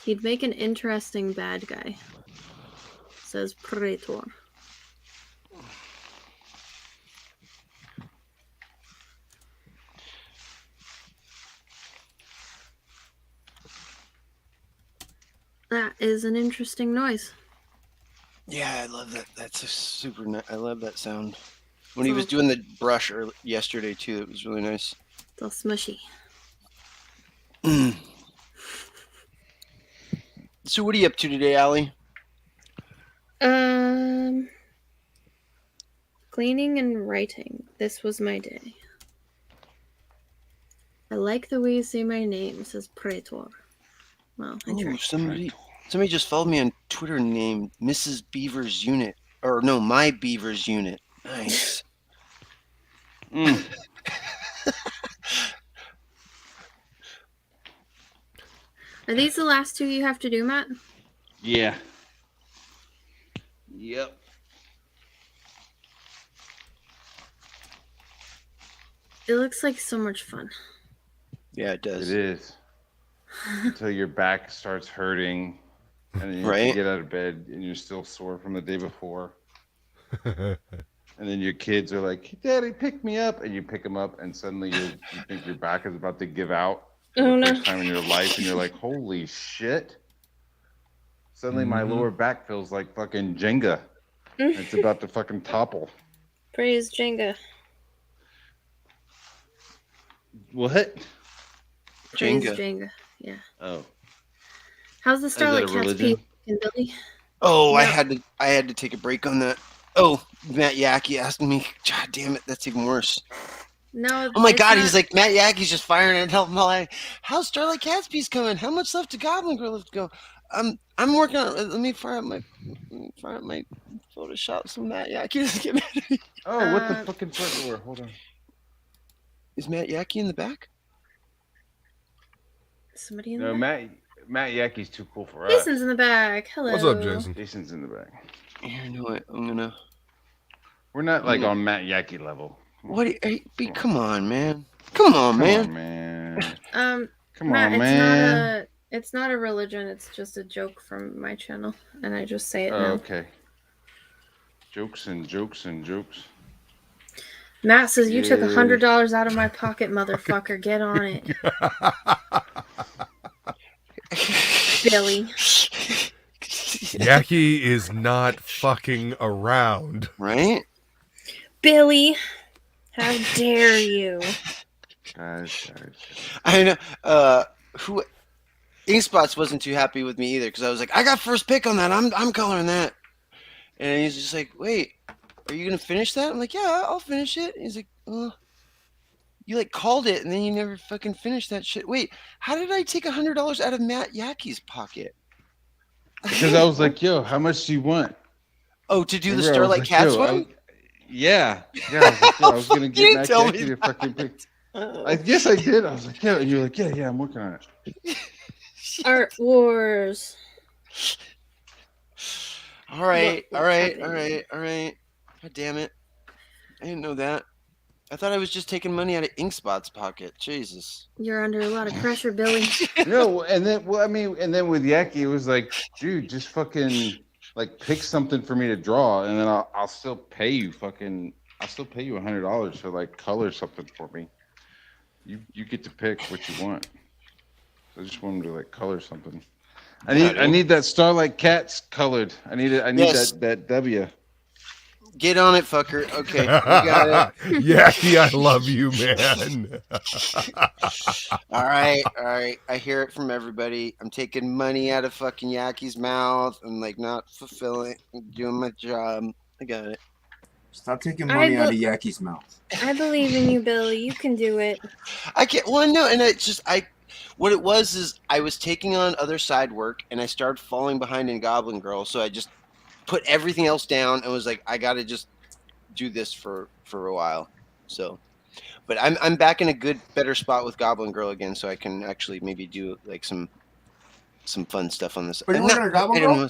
S8: He'd make an interesting bad guy. Says Praetor. That is an interesting noise.
S1: Yeah, I love that. That's a super nice. I love that sound. When he was
S8: So-
S1: doing the brush yesterday too, it was really nice.
S8: It's all smushy.
S1: So what are you up to today, Allie?
S8: Cleaning and writing. This was my day. I like the way you say my name, says Praetor. Well, I
S1: Ooh,
S8: tried.
S1: somebody just followed me on Twitter named Mrs. Beaver's Unit. Or no, My Beaver's Unit. Nice.
S6: Mm.
S8: Are these the last two you have to do, Matt?
S6: Yeah. Yep.
S8: It looks like so much fun.
S1: Yeah, it does.
S2: It is. Until your back starts hurting, and then you have
S1: Right.
S2: to get out of bed, and you're still sore from the day before. And then your kids are like, "Daddy, pick me up," and you pick them up, and suddenly you think your back is about to give out for
S8: Oh,
S2: the
S8: no.
S2: first time in your life, and you're like, "Holy shit!" Suddenly, my
S4: Mhm.
S2: lower back feels like fucking Jenga. It's about to fucking topple.
S8: Praise Jenga.
S6: What?
S8: Praise
S1: Jenga.
S8: Jenga. Yeah.
S6: Oh.
S8: How's the
S6: that
S8: Starlight
S6: a
S8: Cats
S6: religion?
S8: peeking, Billy?
S1: Oh, I
S8: No.
S1: had to take a break on that. Oh, Matt Yackey asking me. God damn it, that's even worse.
S8: No.
S1: Oh my
S8: it's
S1: God,
S8: not-
S1: he's like Matt Yackey's just firing at him. Like, how's Starlight Catsby's coming? How much left to Goblin Girl left to go? I'm working on. Let me fire up my Photoshop. So Matt Yackey doesn't get mad at me.
S2: Oh, what the
S8: Uh,
S2: fucking front door? Hold on.
S1: Is Matt Yackey in the back?
S8: Somebody in
S2: No,
S8: the back.
S2: Matt Yackey's too cool for us.
S8: Jason's in the back. Hello.
S4: What's up, Jason?
S2: Jason's in the back.
S1: Here, you know what? I'm gonna.
S2: We're not like on Matt Yackey level.
S1: What? Come on, man. Come on,
S2: Come
S1: man.
S2: on, man. Come
S8: Matt,
S2: on, man.
S8: it's not a religion. It's just a joke from my channel, and I just say it
S2: Oh,
S8: now.
S2: okay. Jokes and jokes and jokes.
S8: Matt says you took
S2: Yay.
S8: $100 out of my pocket, motherfucker. Get on it, Billy.
S4: Yackey is not fucking around.
S1: Right?
S8: Billy, how dare you?
S2: Guys.
S1: I know. Who? Inkspots wasn't too happy with me either because I was like, I got first pick on that. I'm coloring that, and he's just like, wait, are you gonna finish that? I'm like, yeah, I'll finish it. He's like, you like called it and then you never fucking finished that shit. Wait, how did I take $100 out of Matt Yackey's pocket?
S2: Because I was like, yo, how much do you want?
S1: Oh, to do the
S2: Remember, I was
S1: Starlight
S2: like,
S1: Cats
S2: yo,
S1: one?
S6: Yeah.
S2: Yeah, I was like, yo, I was gonna
S1: You
S2: get
S1: didn't
S2: Matt
S1: tell me
S2: Yackey to
S1: that.
S2: fucking pick. Yes, I did. I was like, yeah, and you're like, yeah, I'm working on it.
S8: Art Wars.
S1: All right,
S8: What-
S1: all right,
S8: what's
S1: all
S8: happening?
S1: right, all right. God damn it. I didn't know that. I thought I was just taking money out of Inkspot's pocket. Jesus.
S8: You're under a lot of pressure, Billy.
S2: No, and then and then with Yackey, it was like, dude, just fucking like pick something for me to draw, and then I'll still pay you $100 to like color something for me. You get to pick what you want. I just want him to like color something. I need that Starlight Cats colored. I need
S1: Yes.
S2: that W.
S1: Get on it, fucker. Okay, we got it.
S4: Yackey, I love you, man.
S1: All right, all right. I hear it from everybody. I'm taking money out of fucking Yackey's mouth. I'm like not fulfilling, doing my job. I got it.
S9: Stop taking money out of Yackey's mouth.
S8: I believe in you, Billy. You can do it.
S1: I can't. Well, no, and it's just What it was is I was taking on other side work, and I started falling behind in Goblin Girl. So I just put everything else down and was like, I got to just do this for a while. So, but I'm back in a better spot with Goblin Girl again, so I can actually maybe do like some fun stuff on this.
S9: Are you working on Goblin Girl?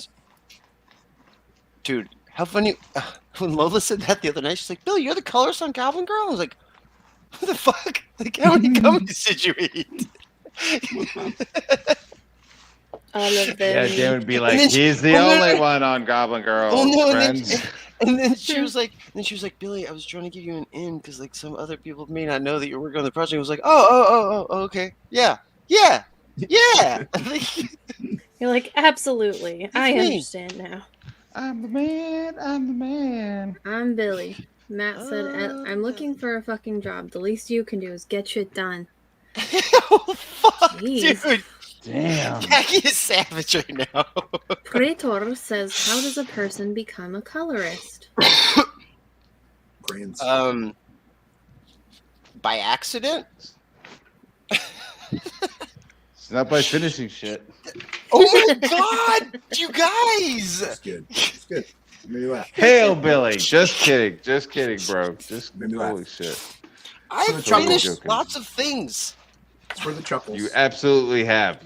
S1: Dude, how funny when Lola said that the other night. She's like, "Bill, you're the colorist on Goblin Girl." I was like, What the fuck? Like, how many gummies did you eat?
S8: All of
S6: Yeah,
S8: them.
S6: Dan would be
S1: And
S6: like,
S1: then she-
S6: he's the
S1: well, no,
S6: only
S1: no.
S6: one on Goblin Girl,
S1: Oh no!
S6: friends.
S1: And then she was like, Billy, I was trying to give you an in because like some other people may not know that you're working on the project. I was like, oh, okay, yeah.
S8: You're like, absolutely. I
S1: me.
S8: understand now.
S6: I'm the man.
S8: I'm Billy. Matt said, I'm looking for a fucking job. The least you can do is get shit done.
S1: Oh fuck,
S8: Jeez.
S1: dude!
S6: Damn.
S1: Jackie is savage right now.
S8: Praetor says, how does a person become a colorist?
S9: Brains.
S1: By accident.
S6: It's not by finishing shit.
S1: Oh my god, you guys!
S9: It's good. It's good. Made me laugh.
S6: Hail Billy. Just kidding, bro. Just
S9: Made me laugh.
S6: holy shit.
S1: I've
S9: the trouble.
S1: finished
S6: Joking.
S1: lots of things.
S9: It's for the chuckles.
S6: You absolutely have.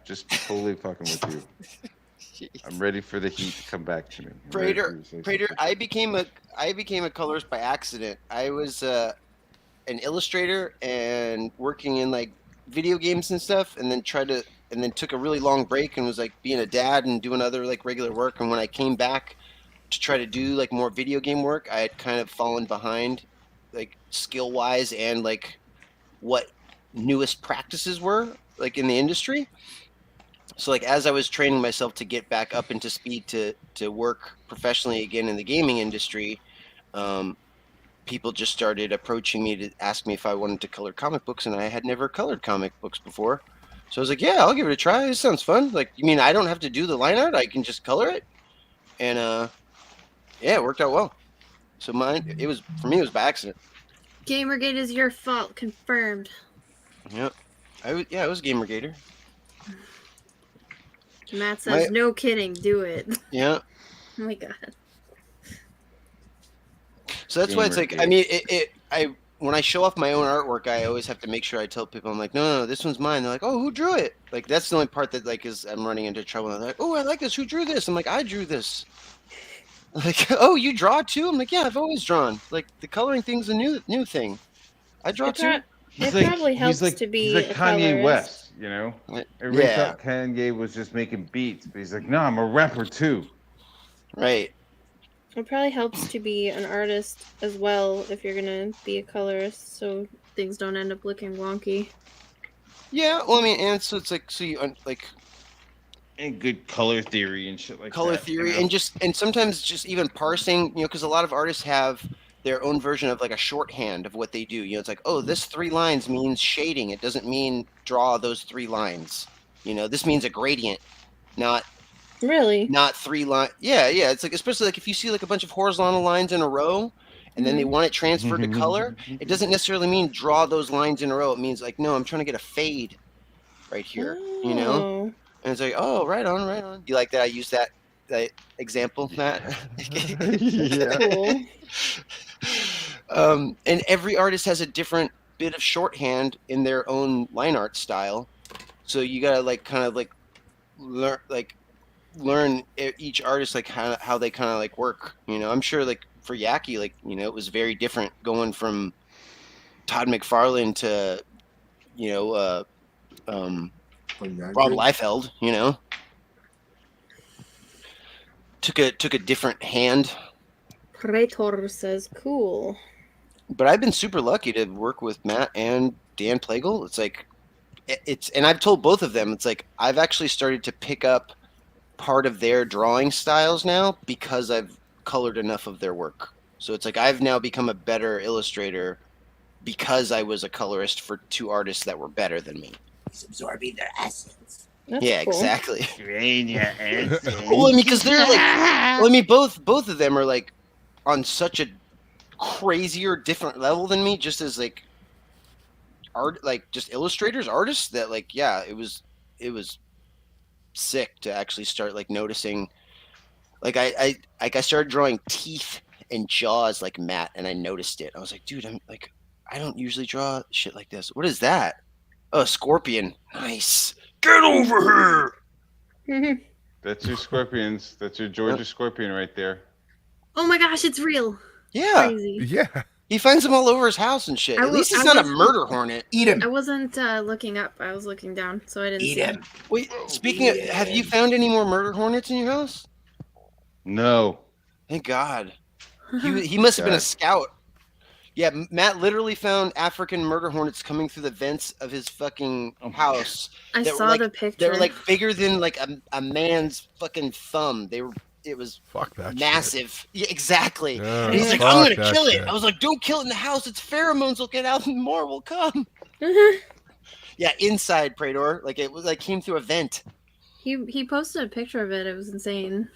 S6: Just totally fucking with you. I'm ready for the heat to come back to me. I'm ready for you to say
S1: Prater,
S6: something.
S1: I became a colorist by accident. I was an illustrator and working in like video games and stuff, and then took a really long break and was like being a dad and doing other like regular work. And when I came back to try to do like more video game work, I had kind of fallen behind, like skill wise and like what newest practices were like in the industry. So like as I was training myself to get back up into speed to work professionally again in the gaming industry, people just started approaching me to ask me if I wanted to color comic books, and I had never colored comic books before. So I was like, yeah, I'll give it a try. This sounds fun. Like, you mean I don't have to do the line art? I can just color it? And yeah, it worked out well. So for me, it was by accident.
S8: Gamergate is your fault. Confirmed.
S1: Yep. I was Gamergator.
S8: Matt says,
S1: My-
S8: no kidding. Do it.
S1: Yeah.
S8: Oh my god.
S1: So that's why it's like, I mean, when I show off my own artwork, I always have to make sure I tell people, I'm like, no, this one's mine. They're like, oh, who drew it? Like, that's the only part that like I'm running into trouble. They're like, oh, I like this. Who drew this? I'm like, I drew this. Like, oh, you draw too? I'm like, yeah, I've always drawn. Like, the coloring thing's a new thing. I draw too.
S8: It probably helps to be
S6: he's like
S8: a
S6: Kanye
S8: colorist.
S6: West, you know? Everybody
S1: Yeah.
S6: thought Kanye was just making beats, but he's like, no, I'm a rapper too.
S1: Right.
S8: It probably helps to be an artist as well if you're gonna be a colorist, so things don't end up looking wonky.
S1: Yeah. Well, I mean, and so it's like, so you like
S6: And good color theory and shit like
S1: color
S6: that.
S1: theory,
S6: you know?
S1: and sometimes just even parsing, because a lot of artists have their own version of like a shorthand of what they do. It's like, oh, this 3 lines means shading. It doesn't mean draw those 3 lines. This means a gradient, not
S8: Really?
S1: 3 lines. Yeah. It's like, especially like if you see like a bunch of horizontal lines in a row, and then they want it transferred to color. It doesn't necessarily mean draw those lines in a row. It means like, no, I'm trying to get a fade right here.
S8: Oh.
S1: And it's like, oh, right on. You like that? I use that example, Matt.
S8: Cool.
S1: And every artist has a different bit of shorthand in their own line art style, so you gotta like kind of like learn each artist like how they kind of like work. I'm sure like for Yaki, like it was very different going from Todd McFarlane to Rob Liefeld. Took a different hand.
S8: Praetor says, cool.
S1: But I've been super lucky to work with Matt and Dan Plagle. It's like, and I've told both of them, it's like, I've actually started to pick up part of their drawing styles now because I've colored enough of their work. So it's like, I've now become a better illustrator because I was a colorist for 2 artists that were better than me.
S9: He's absorbing their essence.
S8: That's
S1: Yeah,
S8: cool.
S1: exactly.
S6: Drain your essence.
S1: Well, I mean, because they're like, both of them are like on such a crazier, different level than me, just as like art, like just illustrators, artists. That like, yeah, it was sick to actually start like noticing. Like I started drawing teeth and jaws like Matt, and I noticed it. I was like, dude, I don't usually draw shit like this. What is that? Oh, scorpion. Nice. Get over here.
S6: That's your scorpions. That's your Georgia scorpion right there.
S8: Oh my gosh, it's real.
S1: Yeah.
S8: Crazy.
S4: Yeah.
S1: He finds them all over his house and shit.
S8: I
S1: At least
S8: wa-
S1: it's
S8: I
S1: not a
S8: was-
S1: murder hornet.
S9: Eat him.
S8: I wasn't looking up. I was looking down, so I didn't
S9: Eat
S8: see
S9: him.
S1: Wait, speaking of, have you found any more murder hornets in your house?
S6: No.
S1: Thank God. He must have been a
S6: God.
S1: scout. Yeah, Matt literally found African murder hornets coming through the vents of his fucking
S6: Oh my
S1: house.
S8: I
S1: that were
S8: saw
S1: like-
S8: the picture.
S1: They were like bigger than like a man's fucking thumb. It was
S7: Fuck that. shit.
S1: massive. Yeah, exactly.
S7: Yeah,
S1: And he's like,
S7: fuck
S1: I'm gonna
S7: that
S1: kill it.
S7: shit.
S1: I was like, don't kill it in the house. Its pheromones will get out and more will come. Yeah, inside Prador. Like it was like came through a vent.
S8: He posted a picture of it. It was insane.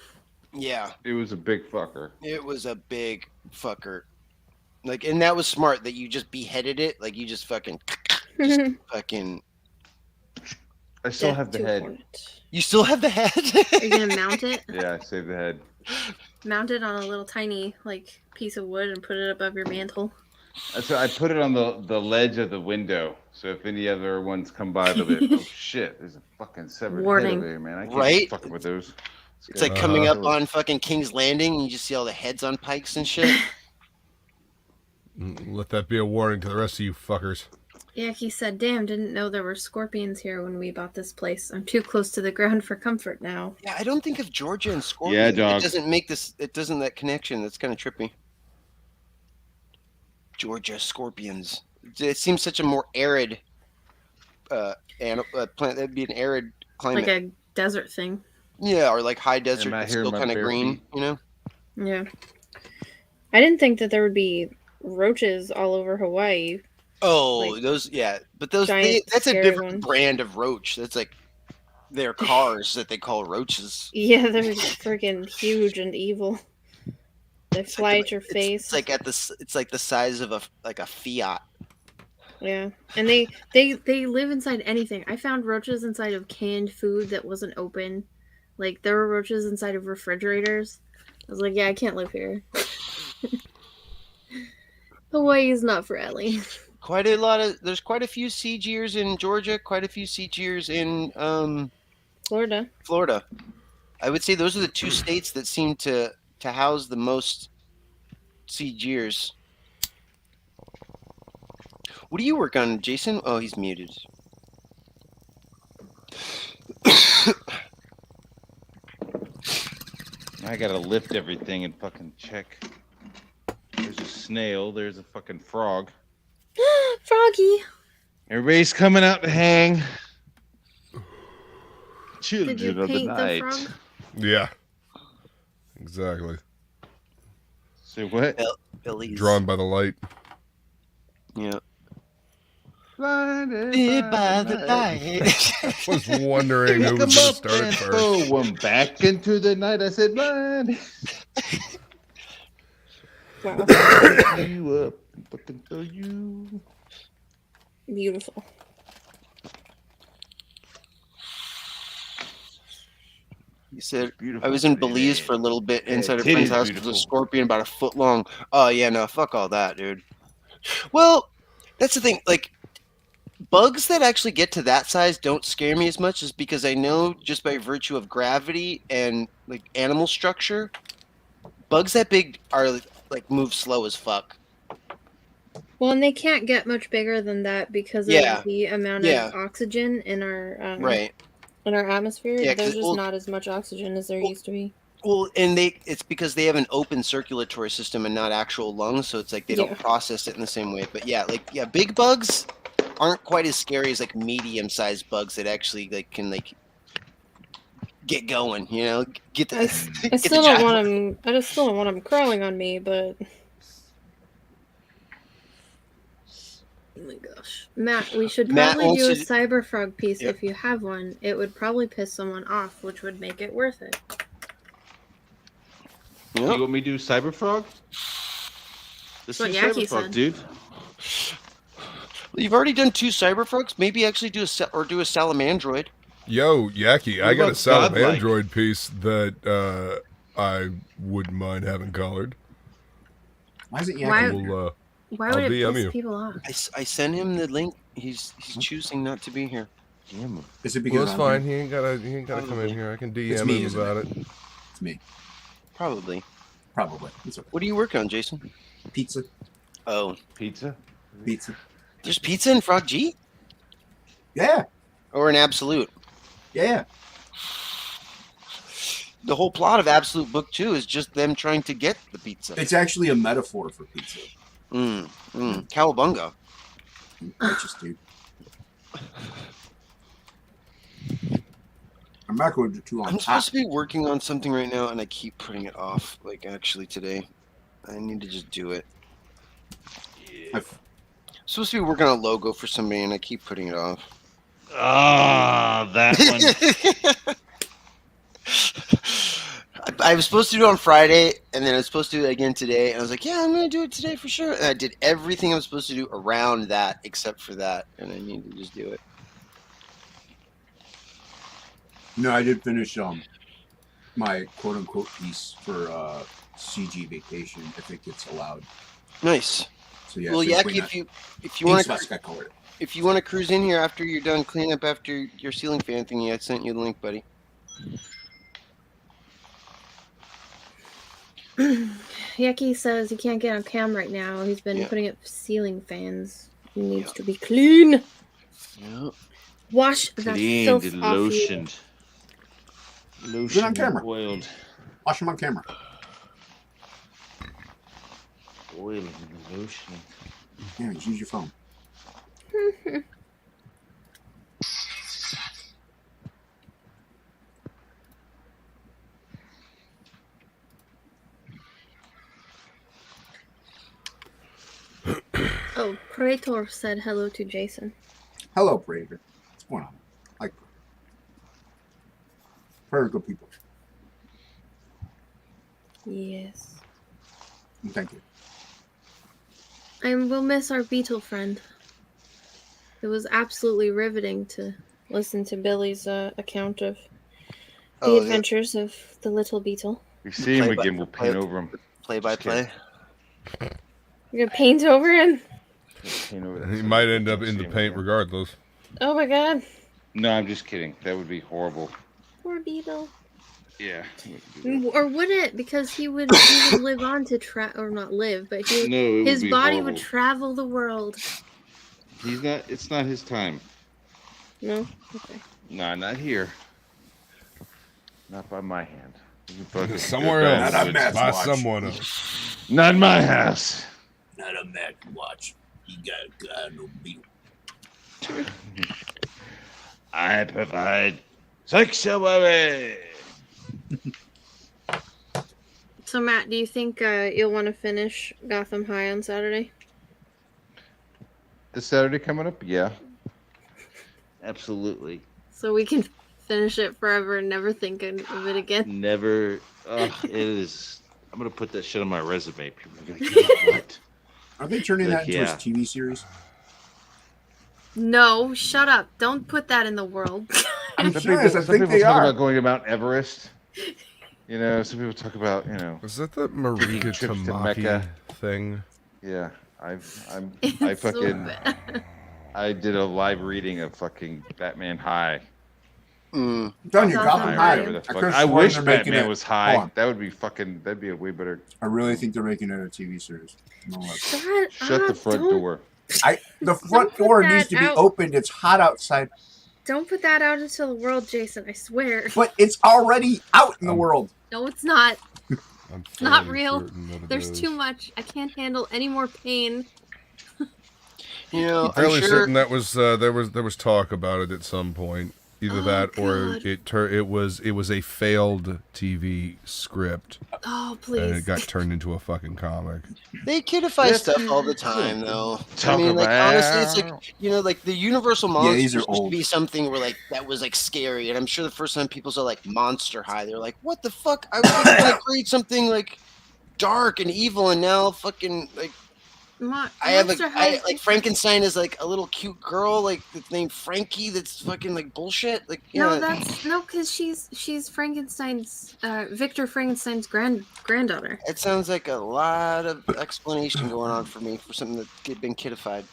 S1: Yeah,
S6: It was a big fucker.
S1: it was a big fucker. Like, and that was smart that you just beheaded it. Like you just fucking fucking.
S6: I still
S8: Death
S6: have the
S8: to a
S6: head.
S8: hornet.
S1: You still have the head.
S8: Are you gonna mount it?
S6: Yeah, I saved the head.
S8: Mount it on a little tiny like piece of wood and put it above your mantle.
S6: So I put it on the ledge of the window. So if any other ones come by, they'll be, oh shit, there's a fucking severed
S8: Warning.
S6: head over here, man. I can't
S1: Right?
S6: fuck with those.
S1: It's like coming up on fucking King's Landing, and you just see all the heads on pikes and shit.
S7: Let that be a warning to the rest of you fuckers.
S8: Yeah, he said, "Damn, didn't know there were scorpions here when we bought this place. I'm too close to the ground for comfort now."
S1: Yeah, I don't think of Georgia and Scorpion.
S6: Yeah,
S1: It
S6: dog.
S1: doesn't make this. It doesn't that connection. That's kind of trippy. Georgia scorpions. It seems such a more arid plant. That'd be an arid climate.
S8: Like a desert thing.
S1: Yeah, or like high desert,
S6: Am I
S1: but
S6: here
S1: still
S6: my
S1: kind of
S6: bare
S1: green.
S6: feet?
S1: You know.
S8: Yeah. I didn't think that there would be roaches all over Hawaii.
S1: Oh,
S8: Like,
S1: those. Yeah, but those.
S8: giant,
S1: That's a
S8: scary
S1: different
S8: ones.
S1: brand of roach. That's like their cars that they call roaches.
S8: Yeah, they're freaking huge and evil. They
S1: It's
S8: fly
S1: like-
S8: at your
S1: it's-
S8: face.
S1: It's like it's like the size of a Fiat.
S8: Yeah, and they live inside anything. I found roaches inside of canned food that wasn't open. Like there were roaches inside of refrigerators. I was like, yeah, I can't live here. Hawaii is not for Ellie.
S1: There's quite a few CGers in Georgia, quite a few CGers in
S8: Florida.
S1: Florida. I would say those are the two states that seem to house the most CGers. What do you work on, Jason? Oh, he's muted.
S6: I gotta lift everything and fucking check. There's a snail. There's a fucking frog.
S8: Froggy.
S6: Everybody's coming out to hang. Children
S8: Did you
S6: of the
S8: paint the
S6: night.
S8: frog?
S7: Yeah. Exactly.
S6: Say what?
S1: Billy's.
S7: Drawn by the light.
S1: Yeah.
S6: Blinded
S1: Lit by the
S6: light.
S1: light.
S7: I was wondering who
S6: Pick 'em
S7: was going to
S6: up
S7: start
S6: and
S7: first.
S6: throw 'em back into the night. I said, blind
S8: Wow.
S6: you up and fucking throw you.
S8: Beautiful.
S1: He said,
S6: Beautiful.
S1: I was in
S6: baby.
S1: Belize for a little bit
S6: Yeah,
S1: inside a
S6: titties
S1: friend's house with a
S6: beautiful.
S1: scorpion about a foot long. Oh, yeah, no, fuck all that, dude. Well, that's the thing. Like, bugs that actually get to that size don't scare me as much, is because I know just by virtue of gravity and, like, animal structure, bugs that big are, like, move slow as fuck.
S8: Well, and they can't get much bigger than that because of
S1: Yeah.
S8: the amount
S1: Yeah.
S8: of oxygen in our
S1: Right.
S8: in our atmosphere.
S1: Yeah, 'cause
S8: There's
S1: it
S8: just
S1: will-
S8: not as much oxygen as there
S1: well,
S8: used to be.
S1: Well, and it's because they have an open circulatory system and not actual lungs, so it's like they
S8: Yeah.
S1: don't process it in the same way. But yeah, big bugs aren't quite as scary as like medium-sized bugs that actually can get going. You know, get the.
S8: I
S1: get the
S8: still don't
S1: job.
S8: want them. I just still don't want them crawling on me, but. Oh my gosh, Matt, we should
S1: Matt
S8: probably do a
S1: wants to-
S8: cyber frog piece
S1: Yep.
S8: if you have one. It would probably piss someone off, which would make it worth it.
S1: Yeah.
S6: You want me to do Cyberfrog? Let's
S8: What
S6: do
S8: Yaki
S6: Cyberfrog,
S8: said.
S6: dude.
S1: You've already done 2 cyberfrogs. Maybe actually do a salamandroid.
S7: Yo, Yaki, I
S6: What
S7: got a
S6: about Godlike?
S7: Salamandroid piece that I wouldn't mind having colored.
S9: Why is it
S8: Why-
S9: yakking?
S7: We'll,
S8: Why
S7: I'll
S8: would it
S7: DM
S8: piss
S7: you.
S8: people off?
S1: I sent him the link. He's choosing not to be here.
S6: Damn it.
S9: Is it
S7: well,
S9: because
S7: it's
S9: I'm
S7: fine. He ain't gotta come in here. I can DM
S9: me,
S7: him
S9: isn't
S7: about it.
S9: It's me.
S1: Probably.
S9: Probably. It's okay.
S1: What are you working on, Jason?
S9: Pizza.
S1: Oh,
S6: Pizza?
S9: Pizza.
S1: there's pizza in Frog G?
S9: Yeah.
S1: Or in Absolute?
S9: Yeah.
S1: The whole plot of Absolute Book 2 is just them trying to get the pizza.
S9: It's actually a metaphor for pizza.
S1: Cowabunga.
S9: Righteous dude. I'm not going to too long.
S1: I'm supposed to be working on something right now, and I keep putting it off. Like, actually, today. I need to just do it. I'm supposed to be working on a logo for somebody, and I keep putting it off.
S6: Ah, that one.
S1: I was supposed to do it on Friday, and then I was supposed to do it again today. And I was like, yeah, I'm going to do it today for sure. And I did everything I was supposed to do around that except for that. And I need to just do it.
S9: No, I did finish my quote unquote piece for CG Vacation if it gets allowed.
S1: Nice.
S9: So yeah.
S1: Well, Yaki, if you want to if you want to cruise in here after you're done cleaning up after your ceiling fan thingy, I sent you the link, buddy.
S8: Yaki says he can't get on cam right now. He's been putting up ceiling fans. He needs
S1: Yeah.
S8: to be clean.
S1: Yeah.
S8: Wash the filth
S6: Cleaned,
S8: off you.
S6: lotioned.
S9: Get on camera.
S6: Oiled.
S9: Watch him on camera.
S6: Oiled and lotioned.
S9: Yeah, just use your phone.
S8: Oh, Praetor said hello to Jason.
S9: Hello, Prager. What's going on? Like, very good people.
S8: Yes.
S9: And thank you.
S8: And we'll miss our beetle friend. It was absolutely riveting to listen to Billy's account of the adventures of the little beetle.
S6: We see him again, we'll paint over him.
S1: Play by play.
S8: You're gonna paint over him?
S6: Paint over that
S4: He
S6: son
S4: might
S6: of a
S4: end
S6: bitch.
S4: up
S6: We'll
S4: in
S6: see
S4: the
S6: him
S4: paint
S6: again.
S4: regardless.
S8: Oh my god.
S6: No, I'm just kidding. That would be horrible.
S8: Poor beetle.
S6: Yeah.
S8: Or would it? Because he would live on to or not live, but
S6: No, it would
S8: his
S6: be
S8: body
S6: horrible.
S8: would travel the world.
S6: It's not his time.
S8: No? Okay.
S6: Nah, not here. Not by my hand. You can fucking
S4: Somewhere
S6: go back
S4: else.
S6: to the woods.
S4: By someone else.
S6: Not in my house.
S9: Not a Mac watch. You got no beetle.
S6: I provide sanctuary.
S8: So Matt, do you think you'll want to finish Gotham High on Saturday?
S2: This Saturday coming up? Yeah.
S6: Absolutely.
S8: So we can finish it forever and never think of it again?
S6: Never. It is. I'm gonna put that shit on my resume. People are gonna get what?
S9: Are they turning
S6: Like,
S9: that into
S6: yeah.
S9: a TV series?
S8: No, shut up. Don't put that in the world.
S9: I'm
S2: Some
S9: serious.
S2: people,
S9: I
S2: some
S9: think
S2: people
S9: they
S2: talk
S9: are.
S2: about going to Mount Everest. You know, some people talk about,
S4: Is that the Marika
S2: trips to Mecca.
S4: Tamaki thing?
S2: Yeah, I
S8: It's so
S2: fucking,
S8: bad.
S2: I did a live reading of fucking Batman High.
S1: Mm.
S9: I'm telling you,
S8: Gotham
S9: Gotham
S8: High.
S9: High.
S2: Whatever the fuck.
S9: could've
S2: I
S9: sworn
S2: wish
S9: they're making
S2: Batman
S9: it-
S2: was
S9: Hold
S2: high.
S9: on.
S2: That would be fucking. That'd be a way better.
S9: I really think they're making it a TV series. No less.
S2: Shut the front
S8: don't,
S2: door.
S9: The front
S8: put
S9: door
S8: that
S9: needs to be
S8: out.
S9: opened. It's hot outside,
S8: Don't put that out into the world, Jason. I swear.
S9: but it's already out in the world.
S8: No, it's not.
S4: I'm
S8: Not
S4: fairly
S8: real.
S4: certain that it
S8: There's
S4: is.
S8: too much. I can't handle any more pain.
S1: You know, I'm
S4: Fairly
S1: sure.
S4: certain that was there was talk about it at some point. Either
S8: Oh,
S4: that or
S8: God.
S4: it was a failed TV script
S8: Oh,
S4: and
S8: please.
S4: it got turned into a fucking comic.
S1: They kidify stuff all the time, though. I
S6: Talk
S1: mean, like honestly, it's
S6: about-
S1: like like the Universal monsters
S9: these are
S1: used to
S9: old.
S1: be something where like that was like scary, and I'm sure the first time people saw like Monster High, they're like, "What the fuck?" I was going to create something like dark and evil, and now fucking like I have
S8: Monster
S1: a
S8: High-
S1: like Frankenstein is like a little cute girl like that's named Frankie. That's fucking like bullshit. Like
S8: No,
S1: yeah.
S8: that's no, because she's Frankenstein's Victor Frankenstein's granddaughter.
S1: It sounds like a lot of explanation going on for me for something that's been kidified.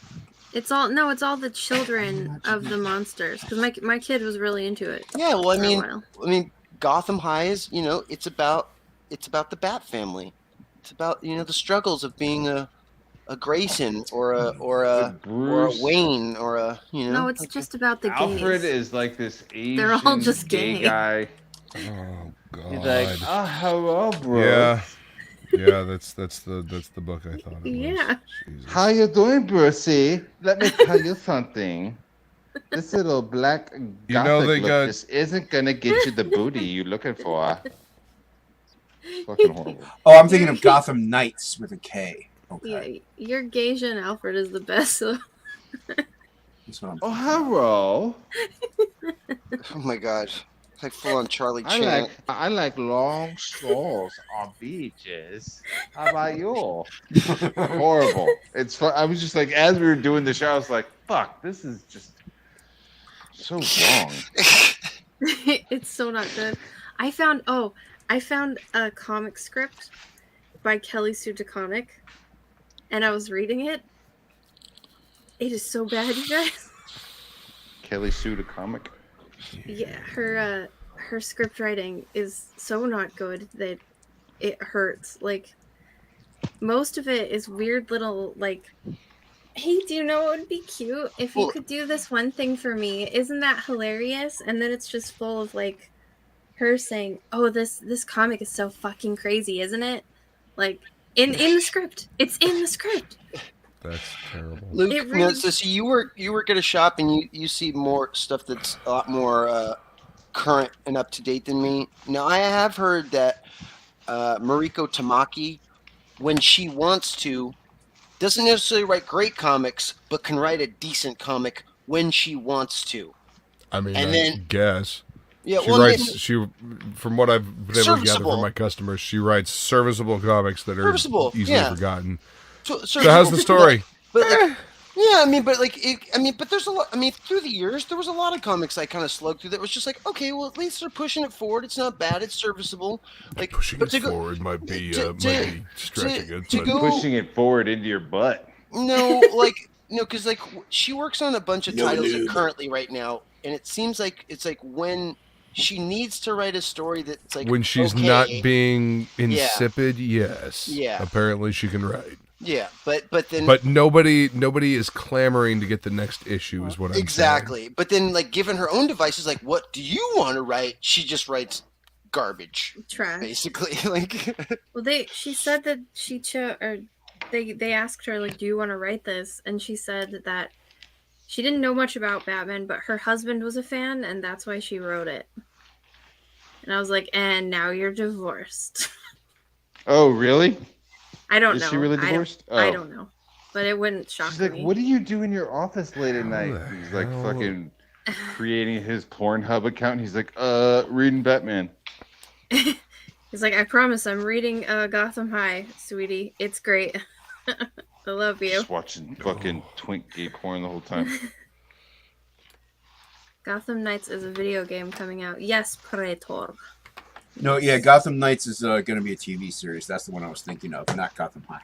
S8: It's all the children of the monsters. Because my kid was really into it.
S1: Yeah, well, I
S8: for a
S1: mean,
S8: while.
S1: Gotham High is, it's about the Bat family. It's about, the struggles of being a Grayson or a
S6: Bruce.
S1: Wayne or a
S8: No, it's
S1: like
S8: just about the
S6: Alfred
S8: gays.
S6: is like this Asian
S8: They're all just
S6: gay
S8: gay.
S6: guy.
S4: Oh God.
S6: He's like, oh, hello, bro.
S4: Yeah. Yeah, that's the book I thought it
S8: Yeah.
S4: was. Jesus.
S6: How you doing, Brucey? Let me tell you something. This little black gothic
S4: they
S6: look
S4: got-
S6: just isn't gonna get you the booty you're looking for. Fucking horrible.
S9: Oh, I'm thinking of Gotham Knights with a K. Okay.
S8: Yeah, your Gasian Alfred is the best. So
S9: That's what I'm
S6: Oh, hello.
S1: oh my god, it's like full on Charlie Chan.
S6: I like long strolls on beaches. How about you? Horrible. It's fun. I was just like, as we were doing the show, I was like, fuck, this is just so wrong.
S8: it's so not good. I found a comic script by Kelly Sue DeConnick, and I was reading it. It is so bad, you guys.
S6: Kelly Sue the comic.
S8: Yeah, her script writing is so not good that it hurts. Like, most of it is weird little like, hey, do you know what would be cute if you could do this one thing for me? Isn't that hilarious? And then it's just full of like her saying, "Oh, this comic is so fucking crazy, isn't it?" Like in the script. It's in the script.
S4: That's terrible.
S1: Luke,
S8: It really-
S1: so see, you work at a shop and you see more stuff that's a lot more current and up to date than me. Now, I have heard that Mariko Tamaki, when she wants to, doesn't necessarily write great comics, but can write a decent comic when she wants to.
S4: I mean,
S1: And
S4: I
S1: then-
S4: guess.
S1: Yeah,
S4: She
S1: well,
S4: writes. She, from what I've been able to gather
S1: Serviceable.
S4: from my customers, she writes serviceable comics that are
S1: Serviceable,
S4: easily
S1: yeah.
S4: forgotten.
S1: So
S4: how's the story?
S1: But like, yeah, I mean, but like, but there's a lot. I mean, through the years, there was a lot of comics I kind of slugged through that was just like, okay, well, at least they're pushing it forward. It's not bad. It's serviceable. Like
S4: Pushing
S1: but
S4: it
S1: to go-
S4: forward might be stretching it.
S1: to
S4: But
S1: go-
S6: Pushing it forward into your butt.
S1: No, like no, because like she works on a bunch of
S9: No,
S1: titles
S9: dude.
S1: currently right now, and it seems like it's like when she needs to write a story that's like
S4: when she's
S1: okay,
S4: not being insipid, yes.
S1: Yeah.
S4: Apparently she can write.
S1: yeah, but then
S4: But nobody is clamoring to get the next issue, is what I'm saying.
S1: exactly. But then like given her own devices, like what do you want to write? She just writes garbage,
S8: Trash.
S1: basically. Like
S8: Well, she said that they asked her like, "Do you want to write this?" And she said that she didn't know much about Batman, but her husband was a fan, and that's why she wrote it. And I was like, "And now you're divorced."
S6: Oh, really?
S8: I don't
S6: Is
S8: know.
S6: she really
S8: I don't-
S6: divorced?
S8: I
S6: Oh.
S8: don't know, but it wouldn't shock
S6: She's like,
S8: me.
S6: what do you do in your office late at night?
S4: the
S6: He's like
S4: hell?
S6: fucking creating his Pornhub account. He's like, reading Batman.
S8: He's like, "I promise, I'm reading Gotham High, sweetie. It's great. I love you."
S6: Just watching fucking twink gay porn the whole time.
S8: Gotham Knights is a video game coming out. Yes, Praetor.
S9: No, yeah, Gotham Knights is going to be a TV series. That's the one I was thinking of, not Gotham High.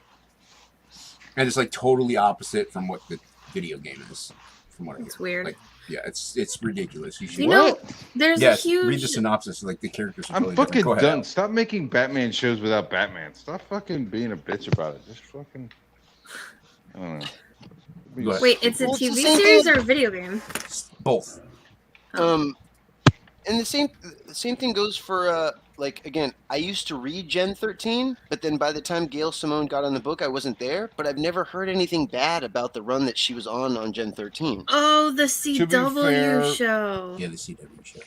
S9: And it's like totally opposite from what the video game is. From what I
S8: It's
S9: hear.
S8: weird.
S9: Like, yeah, it's ridiculous. You should
S8: You know,
S6: What?
S8: there's
S9: yes,
S8: a huge.
S9: read the synopsis. Like the characters. Are
S6: I'm
S9: totally
S6: fucking
S9: different. Go ahead,
S6: done.
S9: Alex.
S6: Stop making Batman shows without Batman. Stop fucking being a bitch about it. Just fucking. I don't know.
S9: Go ahead.
S8: Wait, it's a
S1: Well, it's the
S8: TV
S1: same
S8: series
S1: thing.
S8: or a video game?
S9: Both.
S1: and the same thing goes for like again, I used to read Gen 13, but then by the time Gail Simone got on the book, I wasn't there. But I've never heard anything bad about the run that she was on Gen 13.
S8: Oh, the
S4: be
S8: CW
S4: fair-
S8: show.
S9: Yeah, the CW show.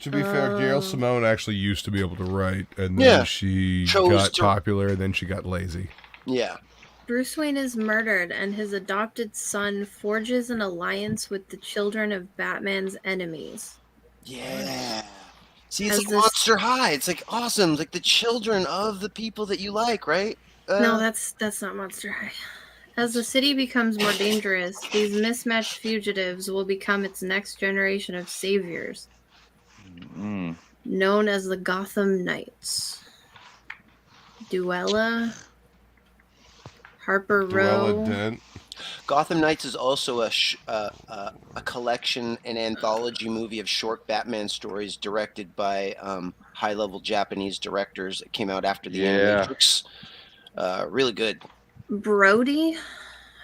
S4: To be fair, Gail Simone actually used to be able to write, and then
S1: Yeah.
S4: she
S1: Chose
S4: got
S1: to-
S4: popular, and then she got lazy.
S1: Yeah,
S8: Bruce Wayne is murdered, and his adopted son forges an alliance with the children of Batman's enemies.
S1: yeah. See, it's
S8: As
S1: like
S8: this-
S1: Monster High. It's like awesome. It's like the children of the people that you like, right?
S8: No, that's not Monster High. As the city becomes more dangerous, these mismatched fugitives will become its next generation of saviors,
S6: Mm.
S8: known as the Gotham Knights. Duella, Harper Row.
S4: Duella Dent.
S1: Gotham Knights is also a collection, an anthology movie of short Batman stories directed by high-level Japanese directors. It came out after the
S6: Yeah.
S1: Animatrix. Really good.
S8: Brody,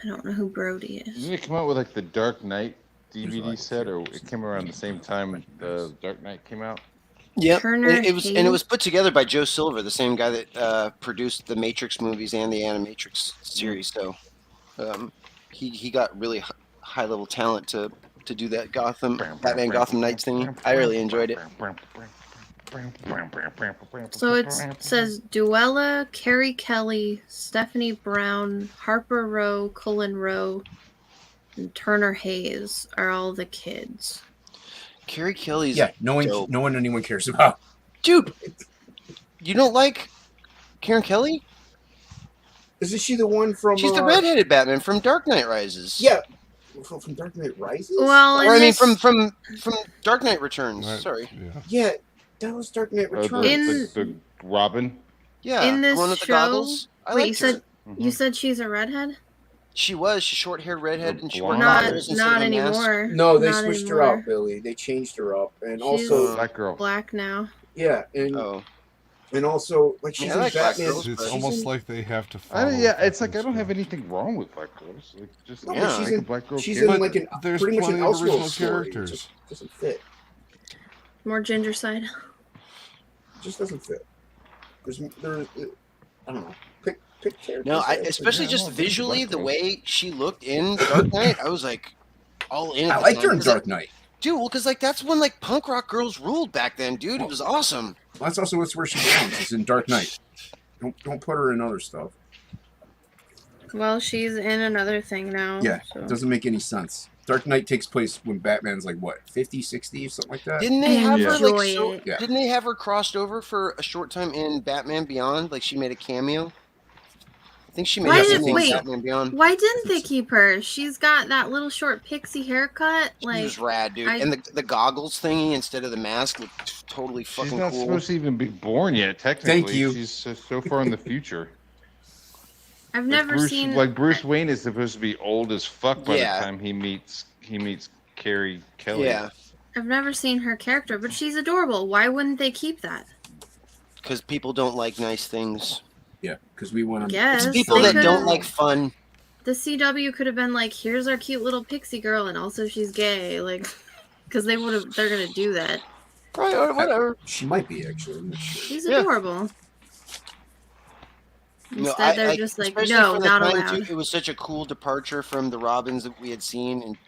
S8: I don't know who Brody is.
S6: Didn't it come out with like the Dark Knight DVD set, or it came around the same time the Dark Knight came out?
S1: Yep.
S8: Turner
S1: And it was
S8: Hayes?
S1: put together by Joe Silver, the same guy that produced the Matrix movies and the Animatrix series. So he got really high level talent to do that Batman Gotham Knights thing. I really enjoyed it.
S8: So it says Duella, Carrie Kelly, Stephanie Brown, Harper Row, Cullen Rowe, and Turner Hayes are all the kids.
S1: Carrie Kelly's
S9: Yeah, no
S1: dope.
S9: one anyone cares about.
S1: Dude, you don't like Karen Kelly?
S9: Isn't she the one from?
S1: She's the redheaded Batman from Dark Knight Rises.
S9: Yeah, from Dark Knight Rises.
S8: Well,
S1: Or I
S8: in
S1: mean,
S8: this-
S1: from Dark Knight Returns.
S4: Right,
S1: Sorry.
S4: Yeah.
S9: Yeah, that was Dark Knight
S6: The,
S9: Returns.
S8: In-
S6: the Robin.
S1: Yeah.
S8: In this
S1: the one with the
S8: show-
S1: goggles. I
S8: Wait,
S1: liked
S8: you said
S6: Mm-hmm.
S8: you said she's a redhead?
S1: She was. She's short-haired redhead, and she wore
S6: Blonde.
S1: goggles instead
S8: Not
S1: of a mask.
S8: anymore.
S9: No, they
S8: Not
S9: switched her
S8: anymore.
S9: out, Billy. They changed her up, and
S8: She's-
S9: also
S6: Black girl.
S8: Black now.
S9: yeah, and
S1: Oh,
S9: also like she's
S1: Yeah, I
S9: in
S1: like Black
S9: Batman.
S1: girls,
S4: It's
S1: but-
S4: almost like they have to follow.
S6: Yeah, it's like I
S4: fucking
S6: don't have
S4: stuff.
S6: anything wrong with black girls. Like, just
S9: No,
S1: but
S9: she's
S6: make
S9: in-
S6: a black girl
S9: she's
S6: kid.
S9: in like an
S4: There's
S9: pretty much an
S4: plenty of
S9: Elseworld
S4: original
S9: story. It
S4: characters.
S9: just doesn't fit.
S8: More ginger side.
S9: It just doesn't fit. There's I don't know. Pick characters.
S1: no,
S9: that-
S1: especially
S6: yeah,
S1: just
S6: no, it's
S1: visually,
S6: Black
S1: the
S6: girls.
S1: way she looked in Dark Knight, I was like all in. At
S9: I
S1: the
S9: liked
S1: time,
S9: her in
S1: 'cause, like,
S9: Dark Knight.
S1: dude. Well, because like that's when like punk rock girls ruled back then, dude. It was awesome.
S9: Well, that's also where she belongs. It's in Dark Knight. Don't put her in other stuff.
S8: Well, she's in another thing now.
S9: Yeah,
S8: so.
S9: it doesn't make any sense. Dark Knight takes place when Batman's like what, 50, 60, something like that.
S1: Didn't they have her like
S8: Enjoy
S1: so?
S8: it.
S9: Yeah.
S1: Didn't they have her crossed over for a short time in Batman Beyond? Like she made a cameo. I think she made
S8: Why
S1: a
S8: did-
S1: cameo in
S8: wait.
S1: Batman Beyond.
S8: Why didn't they keep her? She's got that little short pixie haircut.
S1: She
S8: Like,
S1: was rad, dude.
S8: I-
S1: And the goggles thingy instead of the mask looked totally
S6: She's
S1: fucking
S6: not
S1: cool.
S6: supposed to even be born yet. Technically,
S9: Thank you.
S6: She's so far in the future.
S8: I've
S6: Like
S8: never
S6: Bruce,
S8: seen.
S6: like Bruce Wayne is supposed to be old as fuck by
S1: Yeah.
S6: the time he meets Carrie Kelly.
S1: Yeah,
S8: I've never seen her character, but she's adorable. Why wouldn't they keep that?
S1: because people don't like nice things.
S9: Yeah, because we want to.
S8: Yes,
S1: It's people
S8: they
S1: that don't
S8: could've-
S1: like fun.
S8: The CW could have been like, "Here's our cute little pixie girl, and also she's gay." Like, because they would have. They're gonna do that.
S1: Right, or whatever.
S9: She might be actually. I'm not sure.
S8: She's
S1: Yeah.
S8: adorable.
S1: No,
S8: Instead, they're just like,
S1: especially
S8: "No,
S1: for the
S8: not
S1: time,
S8: allowed."
S1: too, it was such a cool departure from the Robins that we had seen, and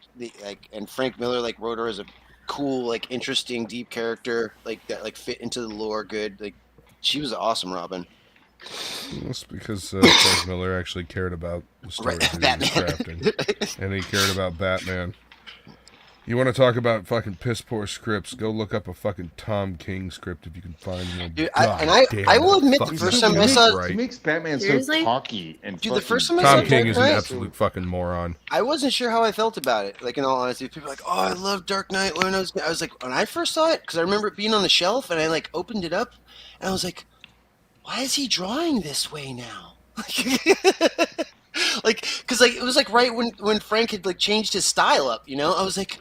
S1: and Frank Miller like wrote her as a cool, like interesting, deep character, like that, like fit into the lore good. Like she was an awesome Robin.
S4: That's because Frank Miller actually cared about the story
S1: Right,
S4: that he was
S1: Batman.
S4: crafting, and he cared about Batman. You want to talk about fucking piss poor scripts? Go look up a fucking Tom King script if you can find one.
S1: Dude, I will admit the
S4: fucking
S1: first time I saw-
S6: He makes Batman
S8: Seriously?
S6: so cocky and
S1: Dude, the
S6: fucking-
S1: first time I saw
S4: Tom
S1: Dark
S4: King is an
S1: Knight,
S4: absolute fucking moron.
S1: I wasn't sure how I felt about it. Like in all honesty, people were like, "Oh, I love Dark Knight." When I was like, when I first saw it, because I remember it being on the shelf, and I like opened it up, and I was like, "Why is he drawing this way now?" Like, because like it was like right when Frank had like changed his style up, you know. I was like,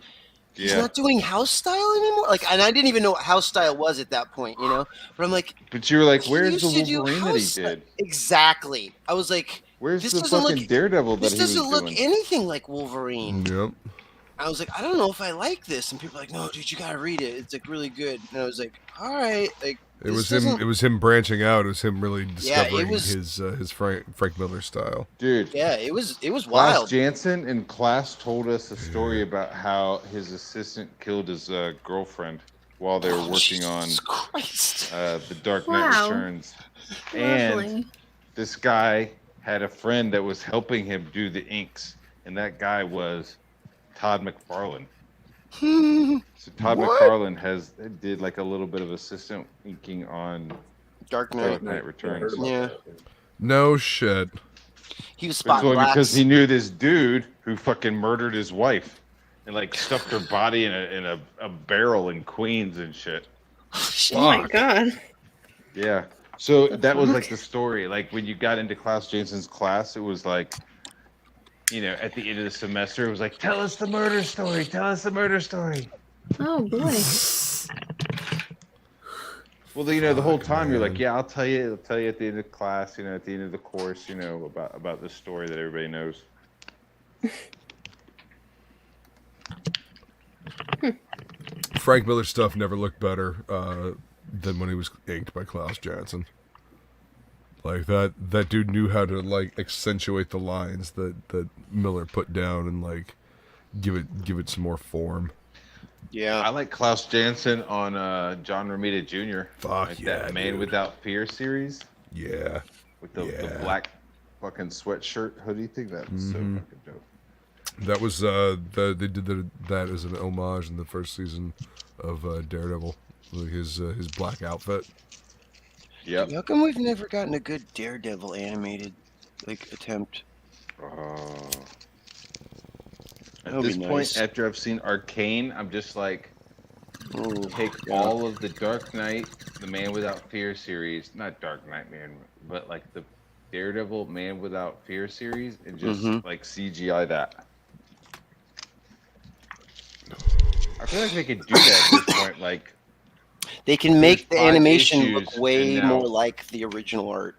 S1: he's
S6: Yeah,
S1: not doing house style anymore. Like, and I didn't even know what house style was at that point, you know. But I'm like,
S6: but you were like,
S1: he
S6: "Where's the
S1: used to do
S6: Wolverine that he
S1: house
S6: did?
S1: exactly. I was like,
S6: Where's
S1: this
S6: the
S1: doesn't
S6: fucking
S1: look-
S6: Daredevil that
S1: this
S6: he was
S1: doesn't look
S6: doing?"
S1: anything like Wolverine.
S4: Yep.
S1: I was like, I don't know if I like this, and people are like, no, dude, you gotta read it. It's like really good. And I was like, all right, like
S4: It
S1: this
S4: was him.
S1: doesn't-
S4: It was him branching out. It was him really
S1: Yeah, it
S4: discovering
S1: was-
S4: his Frank Miller style.
S6: Dude,
S1: Yeah, it was
S6: Klaus
S1: wild.
S6: Janson in class told us a story about how his assistant killed his girlfriend while they were
S1: Oh,
S6: working on
S1: Jesus Christ.
S6: The Dark Knight
S8: Wow.
S6: Returns. And
S8: Lovely.
S6: this guy had a friend that was helping him do the inks, and that guy was Todd McFarlane. So Todd
S1: What?
S6: McFarlane did like a little bit of assistant inking on
S1: Dark Knight.
S6: Dark Knight Returns.
S1: Yeah.
S4: No shit.
S1: He was
S6: It's
S1: spotting
S6: only because
S1: blacks.
S6: he knew this dude who fucking murdered his wife and like stuffed her body in a barrel in Queens and shit.
S8: Oh my god.
S6: Yeah. So
S8: The
S6: that was
S8: fuck?
S6: like the story. Like when you got into Klaus Jansen's class, it was like, you know, at the end of the semester, it was like, tell us the murder story. Tell us the murder story.
S8: Oh boy.
S6: Well, you know, the whole time you're like,
S4: man.
S6: yeah, I'll tell you at the end of class, you know, at the end of the course, you know, about this story that everybody knows.
S4: Frank Miller's stuff never looked better than when he was inked by Klaus Janson. Like that dude knew how to like accentuate the lines that Miller put down and like give it some more form.
S1: Yeah.
S6: I like Klaus Janson on John Romita Jr.
S4: Fuck
S6: like
S4: yeah,
S6: that Man
S4: dude.
S6: Without Fear series
S4: Yeah.
S6: with the
S4: Yeah.
S6: black fucking sweatshirt hoodie thing. That was so
S4: Mhm.
S6: fucking dope.
S4: That was they did that as an homage in the first season of Daredevil, like his black outfit.
S6: Yep.
S1: How come we've never gotten a good Daredevil animated like attempt?
S6: At
S1: That'd
S6: this
S1: be
S6: point,
S1: nice.
S6: after I've seen Arcane, I'm just like,
S1: Oh,
S6: take
S1: yeah.
S6: all of the Dark Knight, the Man Without Fear series, not Dark Knight Man, but like the Daredevil Man Without Fear series, and just like CGI that. I feel like they could do that at this point. Like,
S1: They can make the
S6: There's 5
S1: animation look
S6: issues,
S1: way
S6: and now-
S1: more like the original art.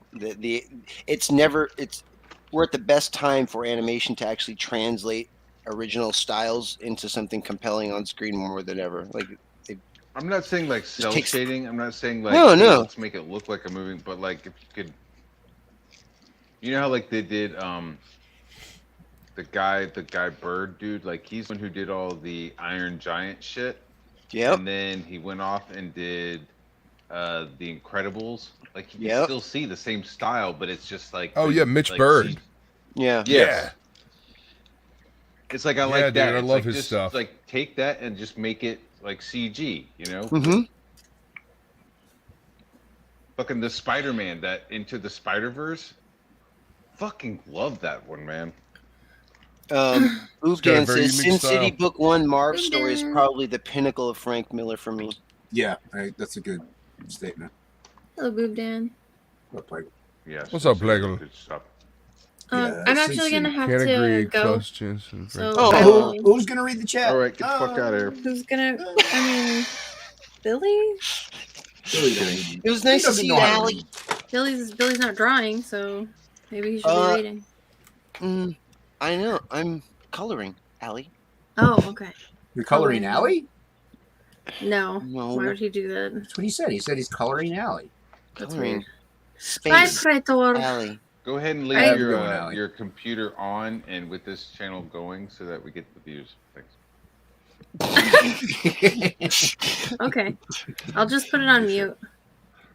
S1: We're at the best time for animation to actually translate original styles into something compelling on screen more than ever. Like,
S6: I'm not saying like cell
S1: takes-
S6: shading. I'm not saying like,
S1: No,
S6: hey,
S1: no.
S6: let's make it look like a movie. But like, if you could, you know how like they did the guy Bird dude, like he's the one who did all the Iron Giant shit.
S1: Yep.
S6: And then he went off and did the Incredibles. Like you
S1: Yep.
S6: still see the same style, but it's just like
S4: Oh yeah, Mitch
S6: like,
S4: Bird.
S1: Yeah.
S6: Yes. It's like I
S4: Yeah,
S6: like
S4: dude,
S6: that.
S4: I
S6: It's
S4: love
S6: like,
S4: his
S6: just,
S4: stuff.
S6: Like take that and just make it like CG, you know?
S1: Mm-hmm.
S6: Fucking the Spider-Man, that Into the Spider-Verse. Fucking love that one, man.
S1: Boob
S4: got a
S1: Dan
S4: very
S1: says
S4: unique
S1: Sin City
S4: style.
S1: Book 1 Marv
S8: Boob
S1: story is
S8: Dan.
S1: probably the pinnacle of Frank Miller for me.
S9: Yeah, that's a good statement.
S8: Hello, Boob Dan.
S9: Look like
S6: Yes.
S4: What's up,
S6: Sin City,
S4: Blagel?
S6: good stuff.
S9: Yeah,
S8: I'm
S9: Sin
S8: actually
S9: City.
S8: gonna have
S4: Can't
S8: to
S4: agree.
S8: go.
S4: Klaus Janson.
S8: So
S1: Oh,
S8: I
S1: who-
S8: will-
S9: Who's gonna read the chat?
S6: All right, get the fuck out of here.
S8: who's gonna? I mean, Billy.
S9: Billy doesn't-
S1: It was nice
S9: he
S1: to
S9: doesn't
S1: see
S9: know
S1: you,
S9: how to
S1: Allie.
S9: read.
S8: Billy's not drawing, so maybe he should be reading.
S1: I know. I'm coloring, Allie.
S8: Oh, okay.
S9: You're coloring
S8: Oh.
S9: Alley?
S8: No.
S1: No.
S8: Why would he do that?
S9: That's what he said. He said he's coloring Alley.
S8: That's
S1: Coloring.
S8: weird. Bye,
S1: Space,
S8: Praetor.
S1: Allie.
S6: Go ahead and leave
S8: Hey.
S6: your
S9: Going, Allie.
S6: your computer on and with this channel going so that we get the views. Thanks.
S8: Okay. I'll just put it on mute.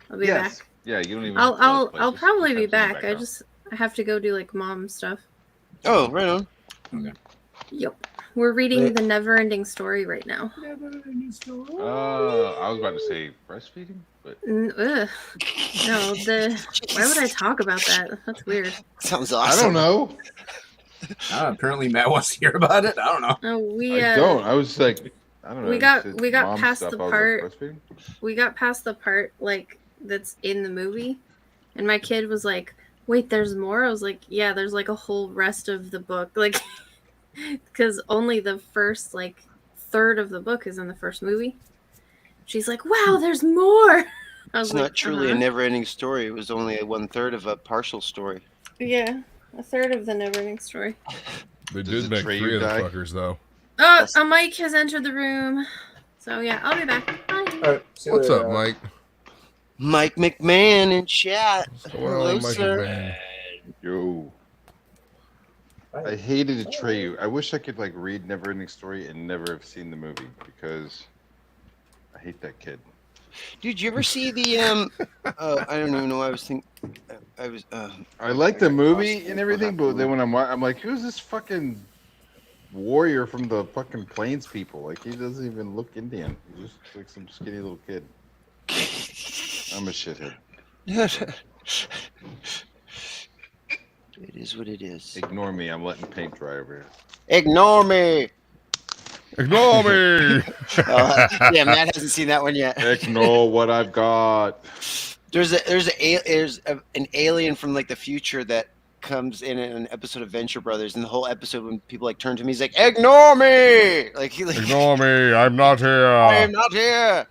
S8: I'll be
S6: Yes.
S8: back.
S6: Yeah, you don't even.
S8: I'll
S6: have to,
S8: I'll
S6: like,
S8: I'll
S6: just
S8: probably
S6: have
S8: be
S6: it in the
S8: back.
S6: background.
S8: I have to go do like mom stuff.
S1: Oh, right on.
S8: Yep. We're reading
S9: Wait.
S8: the never ending story right now.
S6: I was about to say breastfeeding, but
S8: Ugh. No, why would I talk about that? That's weird.
S1: Sounds
S6: I
S1: awesome.
S6: don't know.
S9: Apparently Matt wants to hear about it. I don't know.
S8: Oh, we
S6: I don't. I was like, I don't know.
S8: we
S6: you
S8: got-
S6: said
S8: we got
S6: mom
S8: past
S6: stuff.
S8: the
S6: I was
S8: part-
S6: Like, breastfeeding?
S8: we got past the part like that's in the movie, and my kid was like, "Wait, there's more?" I was like, "Yeah, there's like a whole rest of the book, like, because only the first like third of the book is in the first movie." She's like, "Wow, there's more." I was
S1: It's
S8: like,
S1: not truly a
S8: "Uh-huh."
S1: never-ending story. It was only a 1/3 of a partial story.
S8: Yeah, a third of the never ending story.
S4: They
S6: Does
S4: did make
S6: Atreyu
S4: 3 of the
S6: die?
S4: fuckers though.
S8: Oh,
S1: Yes.
S8: a Mike has entered the room. So yeah, I'll be back. Bye.
S9: All right, see you
S4: What's
S9: later,
S4: up, Mike?
S1: Mike McMahon in chat.
S4: What's going on,
S1: Hello,
S4: Mike
S1: sir.
S4: McMahon?
S6: Yo. I hated Atreyu. I wish I could like read Neverending Story and never have seen the movie because I hate that kid.
S1: Dude, you ever see the I don't even know why I was thinking. I was
S6: I like the movie and everything, but then when I'm like, who's this fucking warrior from the fucking Plains people? Like he doesn't even look Indian. He's just like some skinny little kid. I'm a shithead.
S1: It is what it is.
S6: Ignore me. I'm letting paint dry over here.
S1: Ignore me.
S4: Ignore me.
S1: Yeah, Matt hasn't seen that one yet.
S6: Ignore what I've got.
S1: There's an alien from like the future that comes in an episode of Venture Brothers, and the whole episode when people like turn to him, he's like, "Ignore me!" Like he like,
S4: Ignore me. I'm not here.
S1: I am not here.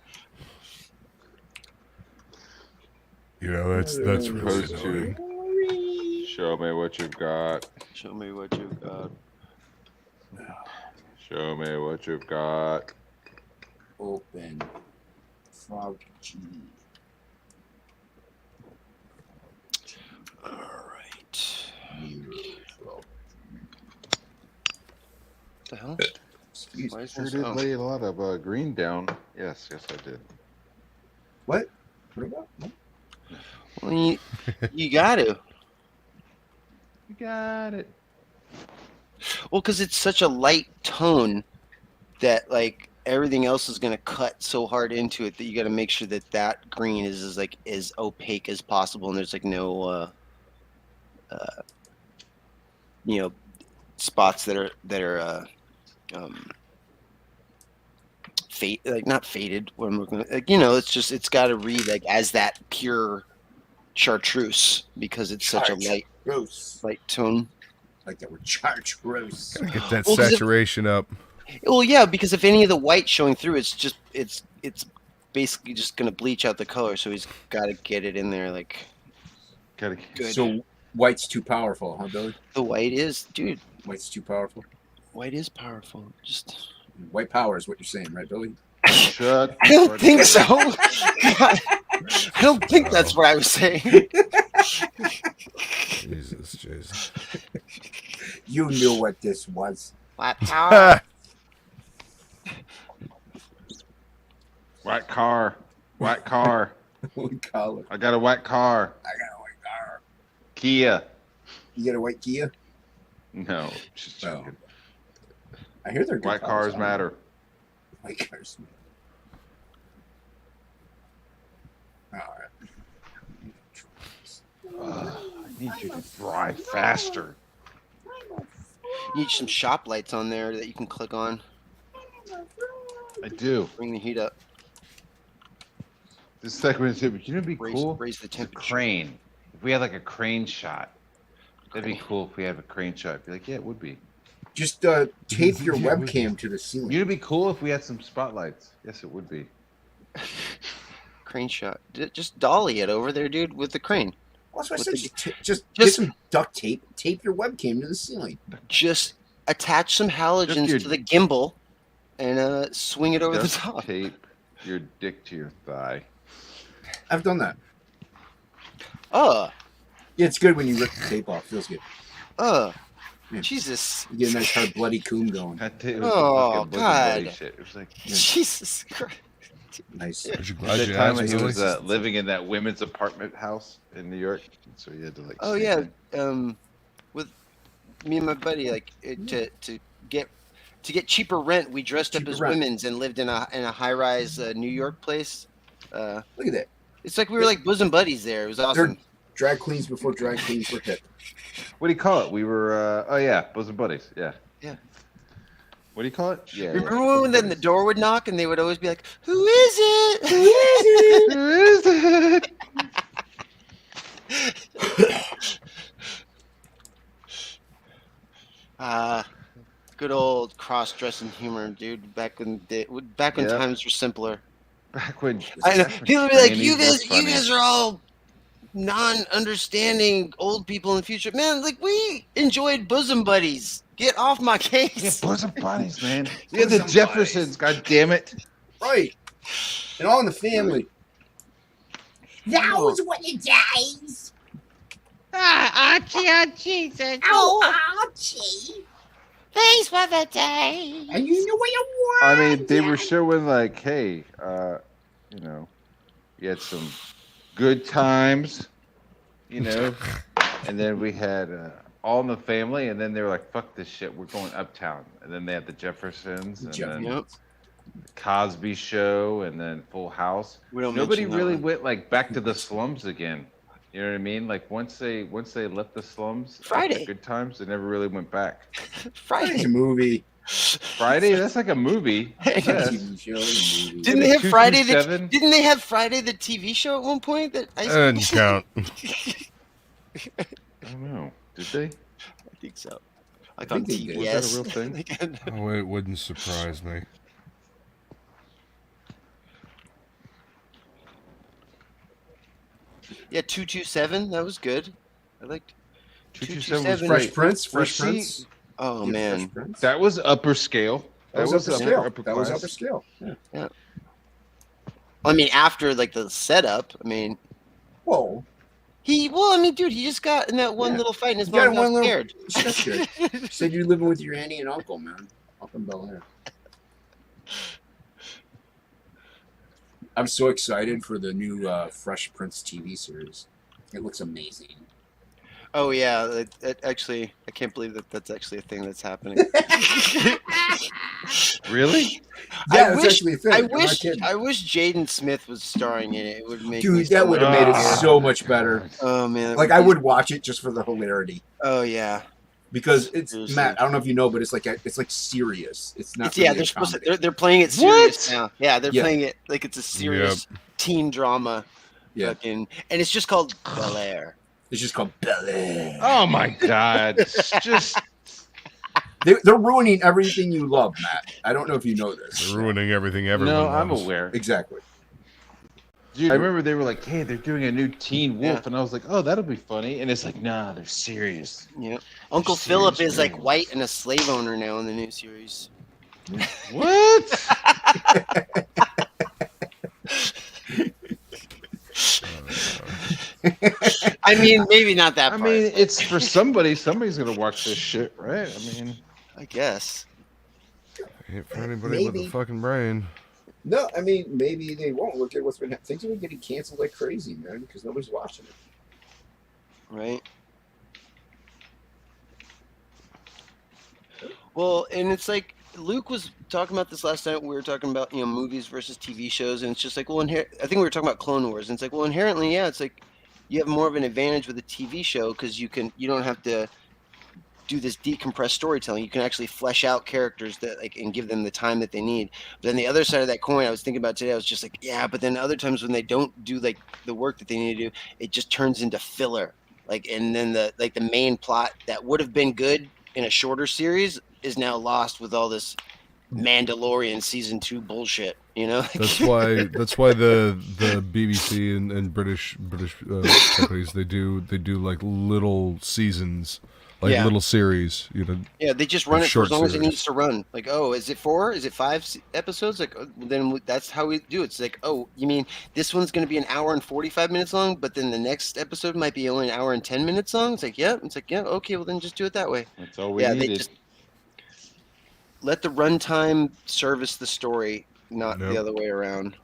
S4: You know, that's really
S6: Supposed to
S4: annoying.
S6: show me what you've got.
S1: Show me what you got.
S6: Show me what you've got.
S9: Open. Frog G.
S1: All right.
S9: What
S1: The hell?
S9: Excuse
S1: Why
S9: me.
S1: is
S2: Sure
S1: this?
S2: did
S1: Oh.
S2: lay a lot of green down. Yes, I did.
S9: What? What about? What?
S1: Well, you got to.
S2: You got it.
S1: Well, because it's such a light tone that like everything else is gonna cut so hard into it that you got to make sure that that green is as opaque as possible, and there's like no, spots that are fade, like not faded. What I'm looking at, like, it's got to read like as that pure chartreuse because it's such a
S9: Gross.
S1: light tone.
S9: Like that word chartreuse.
S7: Gotta get that
S1: Well, 'cause if-
S7: saturation up.
S1: Well, yeah, because if any of the white showing through, it's basically just gonna bleach out the color. So he's got to get it in there. Like
S2: Gotta
S1: good.
S9: So white's too powerful, huh, Billy?
S1: The white is, dude.
S9: White's too powerful.
S1: White is powerful. Just
S9: White power is what you're saying, right, Billy?
S2: shut.
S1: I don't think so. I don't think that's what I was saying.
S7: Jesus.
S9: You knew what this was.
S1: White power.
S6: White car. White car.
S9: What color?
S6: I got a white car.
S9: I got a white car.
S6: Kia.
S9: You get a white Kia?
S6: No, just
S9: Oh.
S6: joking.
S9: I hear they're good
S6: White cars matter.
S9: White cars matter. All right.
S6: I need you to drive faster.
S1: You need some shop lights on there that you can click on.
S2: I do.
S1: Bring the heat up.
S2: This segment is, you know, it'd be
S1: Raise,
S2: cool.
S1: raise the
S6: A
S1: temperature.
S6: crane. If we had like a crane shot, that'd be cool. If we had a crane shot, I'd be like, yeah, it would be.
S9: Just tape your
S2: Yeah, it would
S9: webcam to the ceiling.
S6: It'd be cool if we had some spotlights. Yes, it would be.
S1: Crane shot. Just dolly it over there, dude, with the crane.
S9: That's why I
S1: What
S9: said
S1: the-
S9: just get
S1: just-
S9: some duct tape. Tape your webcam to the ceiling.
S1: Just attach some halogens
S6: your-
S1: to the gimbal and swing it over the
S6: Just
S1: top.
S6: tape your dick to your thigh.
S9: I've done that.
S1: Oh,
S9: Yeah, it's good when you rip the tape off. Feels good.
S1: oh,
S9: Yeah.
S1: Jesus,
S9: You get a nice hard bloody coom going.
S6: That tape
S1: Oh,
S6: fucking bosom buddy
S1: God.
S6: shit. It was like
S1: Jesus Christ.
S9: Nice.
S7: Aren't you
S6: at
S7: glad
S6: that
S7: you
S6: time
S7: asked,
S6: he
S7: Billy?
S6: was living in that women's apartment house in New York, so he had to like.
S1: Oh
S6: sneak
S1: yeah,
S6: in.
S1: with me and my buddy, like to get cheaper rent, we dressed up
S9: Cheaper
S1: as
S9: rent.
S1: women's and lived in a high rise New York place.
S9: Look at that.
S1: It's like we were like bosom buddies there. It was awesome.
S9: Drag queens before drag queens were hip.
S6: What do you call it? We were. Oh yeah, bosom buddies. Yeah.
S1: Yeah.
S6: What do you call it? Yeah.
S1: Remember when then the door would knock and they would always be like, "Who is it?
S6: Who is it?
S1: Good old cross-dressing humor, dude. Back when
S6: Yeah.
S1: times were simpler.
S6: Back when
S1: I know. People would be like,
S6: Chinese were
S1: you guys are all non-understanding old people in the future." Man, like we enjoyed bosom buddies. Get off my
S6: Yeah,
S1: case.
S6: bosom buddies, man. We had the
S9: Bosom
S6: Jeffersons. God damn it.
S9: Right. And all in the family.
S1: Those
S10: were the days.
S8: Archie.
S10: Oh, Archie.
S8: These were the days.
S10: And you knew what you were.
S6: I mean, they were showing like, hey, you know, you had some good times, you know, and then we had All in the Family, and then they were like, fuck this shit, we're going uptown. And then they had the Jeffersons, and then
S1: Yep.
S6: Cosby Show, and then Full House.
S1: We don't
S6: Nobody
S1: mention that
S6: really
S1: one.
S6: went like back to the slums again. You know what I mean? Like once they left the slums, like,
S1: Friday.
S6: the good times, they never really went back.
S9: It's
S1: Friday.
S9: a movie.
S6: Friday, that's like a movie.
S9: It's a
S6: Yes.
S9: TV show, a movie.
S1: Didn't they have Friday?
S6: 227?
S1: Didn't they have Friday the TV show at one point? That I
S7: Doesn't count.
S6: I don't know. Did they?
S1: I think so. Like
S9: I
S1: on
S9: think they did.
S1: TBS.
S6: Was that a real thing?
S7: Oh, it wouldn't surprise me.
S1: Yeah, 227. That was good. I liked
S6: 227 was
S1: 227.
S9: Fresh
S6: great.
S9: Prince.
S6: Was
S9: Fresh
S6: she-
S9: Prince.
S1: Oh
S9: The
S1: man.
S9: Fresh Prince.
S6: That was upper scale.
S9: That was upper scale.
S6: upper
S9: That was
S6: class.
S9: upper scale. Yeah.
S1: I mean, after like the setup, I mean,
S9: Whoa.
S1: I mean, dude, he just got in that one
S9: Yeah.
S1: little fight and his
S9: You got
S1: mom
S9: in
S1: got
S9: one little-
S1: scared.
S9: That's good. Said you're living with your auntie and uncle, man. Up in Bel Air. I'm so excited for the new Fresh Prince TV series. It looks amazing.
S1: Oh yeah, actually, I can't believe that that's actually a thing that's happening.
S6: Really?
S9: Yeah,
S1: I
S9: it's
S1: wish-
S9: actually a thing.
S1: I
S9: I'm not
S1: wish
S9: kidding.
S1: Jaden Smith was starring in it. It would make me
S9: Dude,
S1: so
S9: that would have made it
S6: Ah.
S9: so much better.
S1: Oh man, that
S9: Like I would watch it just for the hilarity.
S1: Oh yeah,
S9: Because it's
S1: Seriously.
S9: Matt. I don't know if you know, but it's like serious. It's not.
S1: it's, yeah.
S9: really
S1: They're
S9: a
S1: supposed to.
S9: comedy.
S1: They're playing it serious now. Yeah, they're
S9: Yeah.
S1: playing it like it's a serious teen drama.
S9: Yeah.
S1: Fucking, and it's just called Bel Air.
S9: It's just called Bel Air.
S6: Oh my god! It's just
S9: They're ruining everything you love, Matt. I don't know if you know this.
S7: They're ruining everything everyone
S6: no. I'm
S7: loves.
S6: aware.
S9: Exactly.
S6: I remember they were like, "Hey, they're doing a new Teen Wolf,"
S1: Yeah.
S6: and I was like, "Oh, that'll be funny." And it's like, "Nah, they're serious."
S1: Yeah, Uncle
S6: serious,
S1: Philip is like
S6: man.
S1: white and a slave owner now in the new series.
S6: What?
S1: I mean, maybe not that
S6: I
S1: part.
S6: mean, it's for somebody. Somebody's gonna watch this shit, right? I mean,
S1: I guess.
S7: Ain't for anybody with
S9: Maybe.
S7: a fucking brain.
S9: No, I mean maybe they won't. Look at what's been happening. Things have been getting canceled like crazy, man, because nobody's watching it.
S1: Right. Well, and it's like Luke was talking about this last night. We were talking about movies versus TV shows, and it's just like, well, I think we were talking about Clone Wars, and it's like, well, inherently, yeah, it's like you have more of an advantage with a TV show because you don't have to do this decompressed storytelling. You can actually flesh out characters that and give them the time that they need. But then the other side of that coin, I was thinking about today, I was just like, yeah, but then other times when they don't do like the work that they need to do, it just turns into filler. And then the main plot that would have been good in a shorter series is now lost with all this Mandalorian season 2 bullshit.
S7: That's why the BBC and British companies they do like little seasons, like
S1: Yeah.
S7: little series.
S1: Yeah, they just run it for
S7: Short
S1: as long as it
S7: series.
S1: needs to run. Like, oh, is it 4? Is it 5 episodes? Like, then that's how we do it. It's like, oh, you mean this one's going to be an hour and 45 minutes long, but then the next episode might be only an hour and 10 minutes long? It's like, yeah. It's like, yeah, okay, well, then just do it that way.
S6: that's all we
S1: Yeah,
S6: needed.
S1: they just let the runtime service the story, not
S7: Yep.
S1: the other way around.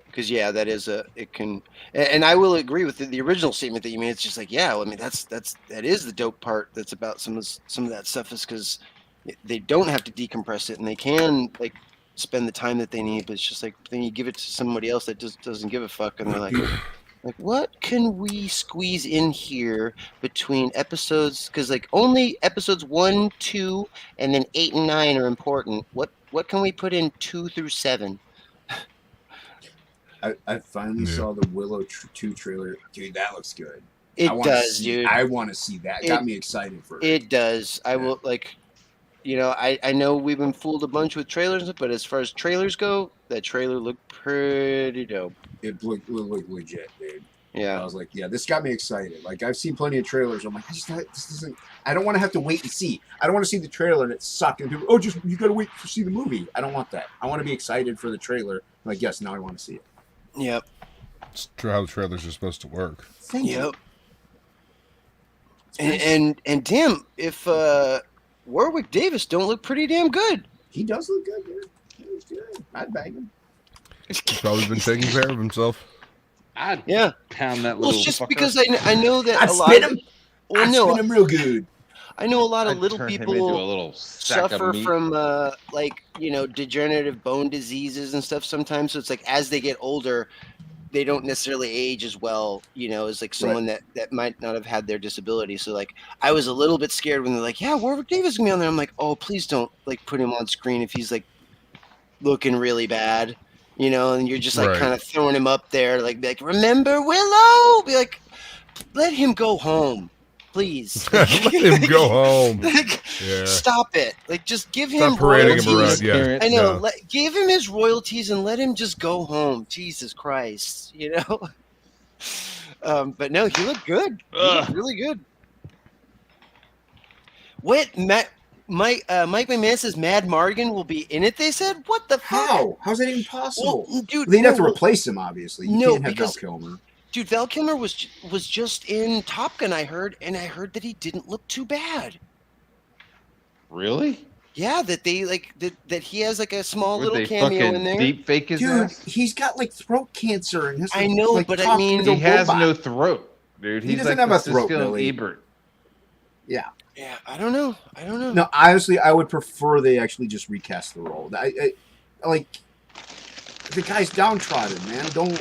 S1: Because yeah, that is it can, and I will agree with the original statement that you made. It's just like, yeah, I mean that is the dope part. That's about some of that stuff is because they don't have to decompress it and they can spend the time that they need. But it's just like then you give it to somebody else that just doesn't give a fuck, and they're like, what can we squeeze in here between episodes? Because only episodes 1, 2, and then 8 and 9 are important. What can we put in 2 through 7?
S9: I finally
S7: Yeah.
S9: saw the Willow 2 trailer. Dude, that looks good.
S1: It
S9: I wanna
S1: does,
S9: see-
S1: dude.
S9: I want to see that. It
S1: It-
S9: got me excited for it.
S1: It does. I will I know we've been fooled a bunch with trailers, but as far as trailers go, that trailer looked pretty dope.
S9: It looked legit, dude. I
S1: Yeah.
S9: was like, yeah, this got me excited. Like I've seen plenty of trailers. I'm like, this doesn't. I don't want to have to wait and see. I don't want to see the trailer and it suck and people, you got to wait to see the movie. I don't want that. I want to be excited for the trailer. I'm like, yes, now I want to see it.
S1: Yep.
S7: It's how the trailers are supposed to work.
S9: Thank you.
S1: Yep. And damn, if Warwick Davis don't look pretty damn good.
S9: He does look good, dude. He looks good. I'd bang him.
S7: He's probably been taking care of himself.
S6: I'd
S1: Yeah.
S6: pound that
S1: Well,
S6: little.
S1: it's just
S6: fucker.
S1: because I know that
S9: I'd
S1: a lot.
S9: spin
S1: Of,
S9: him.
S1: well,
S9: I'd
S1: no,
S9: spin him real good.
S1: I know a lot of
S6: I'd
S1: little
S6: turn him
S1: people
S6: into a little sack
S1: suffer
S6: of meat.
S1: from degenerative bone diseases and stuff sometimes. So it's like as they get older, they don't necessarily age as well, as someone that might not have had their disability. So I was a little bit scared when they're like, yeah, Warwick Davis is gonna be on there. I'm like, oh, please don't put him on screen if he's looking really bad, and you're just
S7: Right.
S1: kind of throwing him up there, be like, remember Willow? Be like, let him go home, please.
S7: Let him go home. Yeah.
S1: Stop it. Just give him
S7: Stop parading him
S1: royalties.
S7: around. Yeah.
S1: I know.
S7: No.
S1: Give him his royalties and let him just go home. Jesus Christ, But no, he looked good. He looked really good. What? Mike McMahon says Mad Mardigan will be in it. They said, "What the fuck?"
S9: How? How's that even possible?
S1: Well, dude,
S9: They'd have to
S1: no,
S9: replace him, obviously. You
S1: no,
S9: can't have Val
S1: because-
S9: Kilmer.
S1: dude, Val Kilmer was just in Top Gun. I heard that he didn't look too bad.
S6: Really?
S1: Yeah, that they like that he has like a small
S6: Would
S1: little
S6: they
S1: cameo
S6: fucking
S1: in there.
S6: deep fake his
S9: Dude,
S6: ass?
S9: he's got like throat cancer and has to,
S1: I know,
S9: like,
S1: but I
S9: talk
S1: mean-
S9: to the
S6: He has
S9: robot.
S6: no throat, dude.
S9: He
S6: He's
S9: doesn't
S6: like
S9: have
S6: the
S9: a throat,
S6: Siskel and
S9: Billy.
S6: Ebert.
S9: Yeah.
S1: Yeah, I don't know.
S9: No, honestly, I would prefer they actually just recast the role. I like the guy's downtrodden, man. Don't.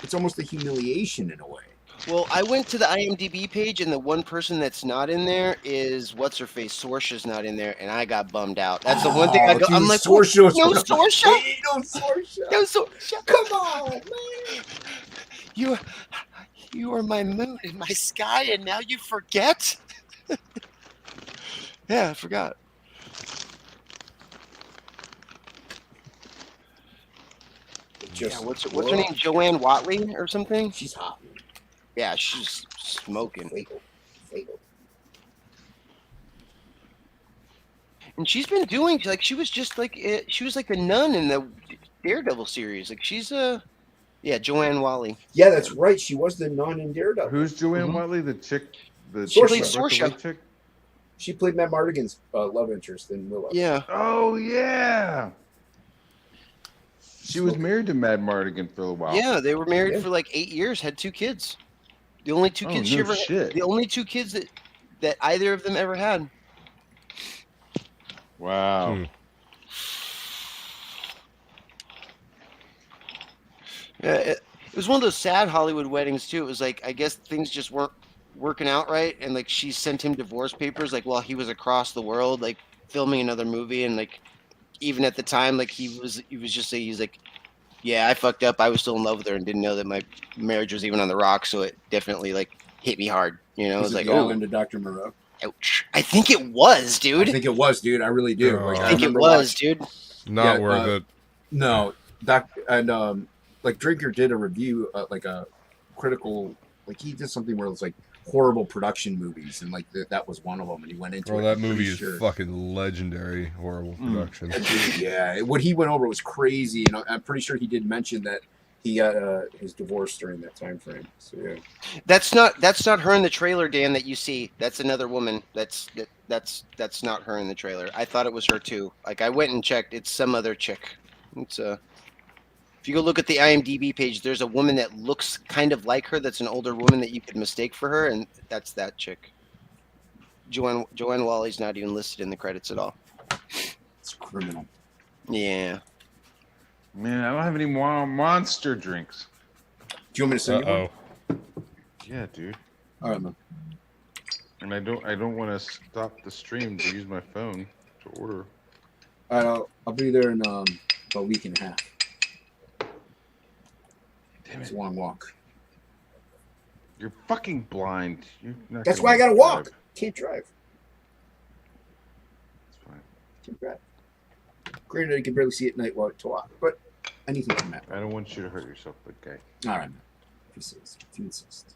S9: It's almost a humiliation in a way.
S1: Well, I went to the IMDb page, and the one person that's not in there is what's her face. Sorsha's not in there, and I got bummed out. That's the one thing I go. I'm like,
S9: Sorsha.
S1: no Sorsha,
S9: No Sorsha.
S1: no Sorsha.
S9: Come on, man.
S1: You are my moon and my sky, and now you forget. Yeah, I forgot. Yeah, what's her name? Joanne Watley or something?
S9: She's hot.
S1: Yeah, she's smoking.
S9: Fatal.
S1: And she's been doing like she was like the nun in the Daredevil series. Like she's Joanne Watley.
S9: Yeah, that's right. She was the nun in Daredevil.
S2: Who's Joanne Watley? The chick, the
S9: Sorsha.
S2: chick,
S1: Sorsha.
S2: chick?
S9: She played Matt Mardigan's love interest in Willow.
S1: Yeah.
S2: Oh yeah. She was married to Mad Mardigan for a while.
S1: Yeah, they were married
S9: Yeah.
S1: for like 8 years, had 2 kids. The only 2
S2: Oh,
S1: kids
S2: no
S1: she ever
S2: shit.
S1: the only 2 kids that either of them ever had.
S6: Wow.
S7: Hmm.
S1: Yeah, it was one of those sad Hollywood weddings too. It was like I guess things just weren't working out right, and like she sent him divorce papers like while he was across the world, like filming another movie, and like even at the time, like he was just saying he's like, yeah, I fucked up. I was still in love with her and didn't know that my marriage was even on the rocks, so it definitely like hit me hard. You know, it was like, oh,
S9: into Dr. Moreau.
S1: ouch. I think it was,
S9: I
S1: dude.
S9: think it was, dude. I really do.
S7: Oh.
S9: Like,
S1: I think it
S9: remember
S1: was,
S9: watching-
S1: dude.
S7: Not
S9: Yeah,
S7: worth it.
S9: No, like Drinker did a review, like a critical, like he did something where it was like horrible production movies, and like that was one of them, and he went into
S4: Bro,
S9: it.
S4: that
S9: I'm pretty
S4: movie is
S9: sure.
S4: fucking legendary. Horrible production.
S9: Yeah, what he went over was crazy, and I'm pretty sure he did mention that he got his divorce during that time frame. So yeah,
S1: That's not her in the trailer, Dan. That you see, that's another woman. That's not her in the trailer. I thought it was her too. Like I went and checked. It's some other chick. It's if you go look at the IMDb page, there's a woman that looks kind of like her. That's an older woman that you could mistake for her, and that's that chick. Joanne Wally's not even listed in the credits at all.
S9: it's criminal.
S1: Yeah.
S2: Man, I don't have any more monster drinks.
S9: Do you want me to send you one?
S4: Uh-oh.
S2: Yeah, dude.
S9: All right, man.
S2: And I don't want to stop the stream to use my phone to order.
S9: All right, I'll be there in about a week and a half.
S2: Damn
S9: It's
S2: it.
S9: a long walk.
S2: You're fucking blind. You're not
S9: That's
S2: gonna
S9: why I gotta
S2: drive.
S9: walk. Can't drive.
S2: It's fine.
S9: Can't drive. Granted, I can barely see at night while to walk, but anything can happen.
S2: I don't want you to hurt yourself, big guy.
S9: All right, man. If you insist.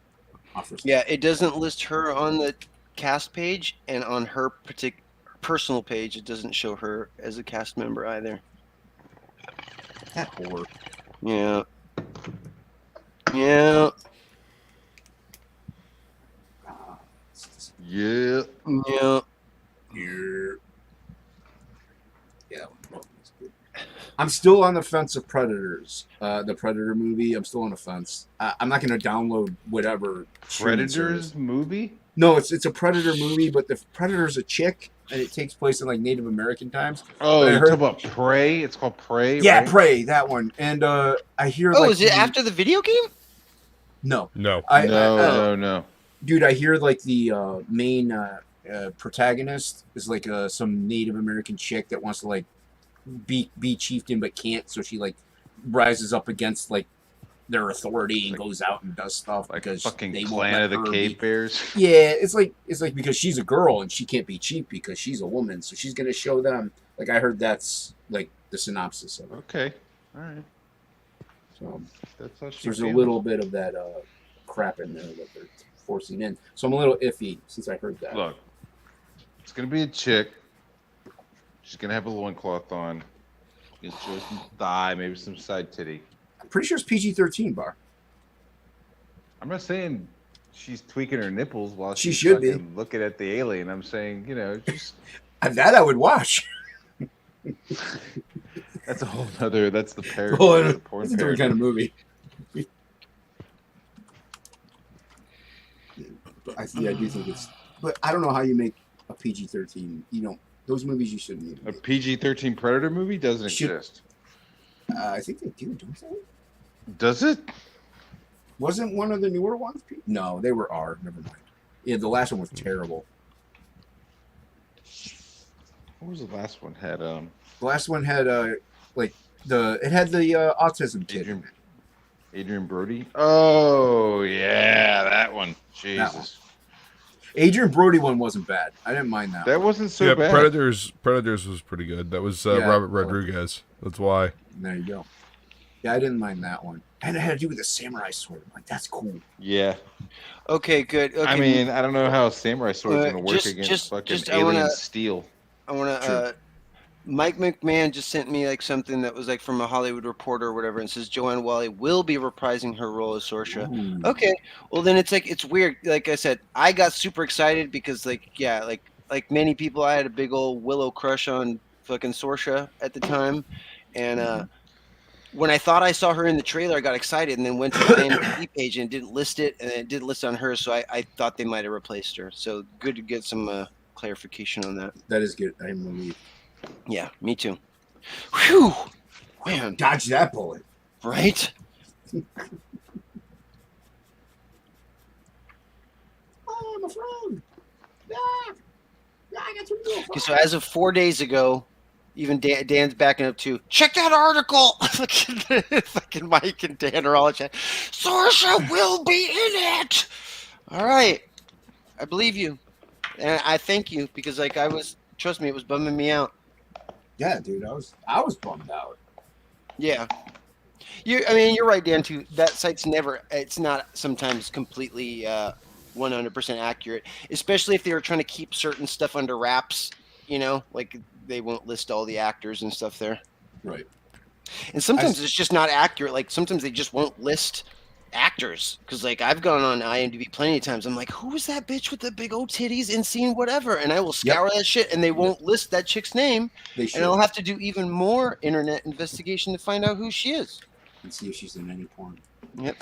S9: Offer some-
S1: Yeah. It doesn't list her on the cast page, and on her personal page, it doesn't show her as a cast member either.
S9: That whore.
S1: Yeah. Yeah.
S2: Yeah.
S1: Yeah.
S9: Yeah. I'm still on the fence of Predators. The Predator movie. I'm still on the fence. I'm not going to download whatever. streaming
S2: Predators
S9: service.
S2: movie?
S9: No, it's a Predator movie, but the Predator's a chick, and it takes place in like Native American times.
S2: Oh,
S9: I
S2: you're
S9: heard-
S2: talking about Prey? It's called Prey,
S9: Yeah,
S2: right?
S9: Prey, that one. And I hear.
S1: Oh,
S9: like,
S1: is it after the video game?
S9: No,
S4: No.
S2: No.
S9: dude, I hear like the main protagonist is like some Native American chick that wants to like be chieftain but can't, so she like rises up against like their authority and goes out and does stuff
S2: Like
S9: because
S2: fucking
S9: they won't
S2: Clan
S9: let
S2: of the
S9: her
S2: Cave
S9: be.
S2: Bears.
S9: Yeah, it's like because she's a girl and she can't be chief because she's a woman, so she's gonna show them. Like I heard that's like the synopsis of it.
S2: Okay. All right.
S9: So
S2: That's how she
S9: there's a
S2: feels.
S9: little bit of that crap in there that they're forcing in. So I'm a little iffy since I heard that.
S2: Look,
S6: It's gonna be a chick. She's gonna have a loincloth on. She's gonna show some thigh, maybe some side titty.
S9: I'm pretty sure it's PG-13, Bar.
S6: I'm not saying she's tweaking her nipples while
S9: She
S6: she's
S9: should be.
S6: fucking looking at the alien. I'm saying, just
S9: That I would watch.
S6: that's a whole other. That's the parody.
S9: Well,
S6: the porn
S9: it's a different
S6: parody.
S9: kind of movie. But I do think it's. But I don't know how you make a PG-13. You know, those movies you shouldn't even.
S6: A
S9: Make.
S6: PG-13 Predator movie doesn't
S9: Should-
S6: exist.
S9: I think they do, don't they?
S6: Does it?
S9: Wasn't one of the newer ones? No, they were R. Never mind. Yeah, the last one was terrible.
S6: What was the last one? Had
S9: The last one had it had the autism kid.
S6: Adrian Brody. Oh yeah, that one. Jesus,
S9: Adrian Brody one wasn't bad. I didn't mind that.
S6: that wasn't so
S4: Yeah,
S6: bad.
S4: Predators was pretty good. That was
S9: Yeah.
S4: Robert Rodriguez. That's why.
S9: There you go. Yeah, I didn't mind that one. And it had to do with the samurai sword. I'm like, that's cool.
S6: Yeah,
S1: Okay, good. Okay.
S6: I mean, I don't know how a samurai sword's gonna work against fucking
S1: I
S6: alien
S1: wanna-
S6: steel.
S1: I want to. Mike McMahon just sent me like something that was like from a Hollywood Reporter or whatever, and says Joanne Wally will be reprising her role as Sorsha.
S9: Ooh.
S1: Okay, well then it's like it's weird. Like I said, I got super excited because like many people, I had a big old Willow crush on fucking Sorsha at the time, and when I thought I saw her in the trailer, I got excited and then went to the IMDb page and it didn't list it, and it didn't list on hers, so I thought they might have replaced her. So good to get some clarification on that.
S9: That is good. I'm relieved.
S1: Yeah, me too. Whew, man,
S9: Dodge that bullet.
S1: right?
S9: Oh, I'm a frog. Ah, I got to
S1: Okay, so as of 4 days ago, even Dan's backing up to check that article. Fucking Mike and Dan are all in chat. Sorsha will be in it. All right, I believe you, and I thank you because like trust me, it was bumming me out.
S9: Yeah, dude, I was bummed out.
S1: Yeah. I mean, you're right, Dan, too. That site's it's not sometimes completely 100% accurate, especially if they were trying to keep certain stuff under wraps, like they won't list all the actors and stuff there.
S9: Right.
S1: And sometimes it's just not accurate. Like sometimes they just won't list actors because like I've gone on IMDb plenty of times. I'm like, who was that bitch with the big old titties and seen whatever? And I will scour that shit and they won't list that chick's name.
S9: They should.
S1: And I'll have to do even more internet investigation to find out who she is.
S9: And see if she's in any porn.
S1: Yep.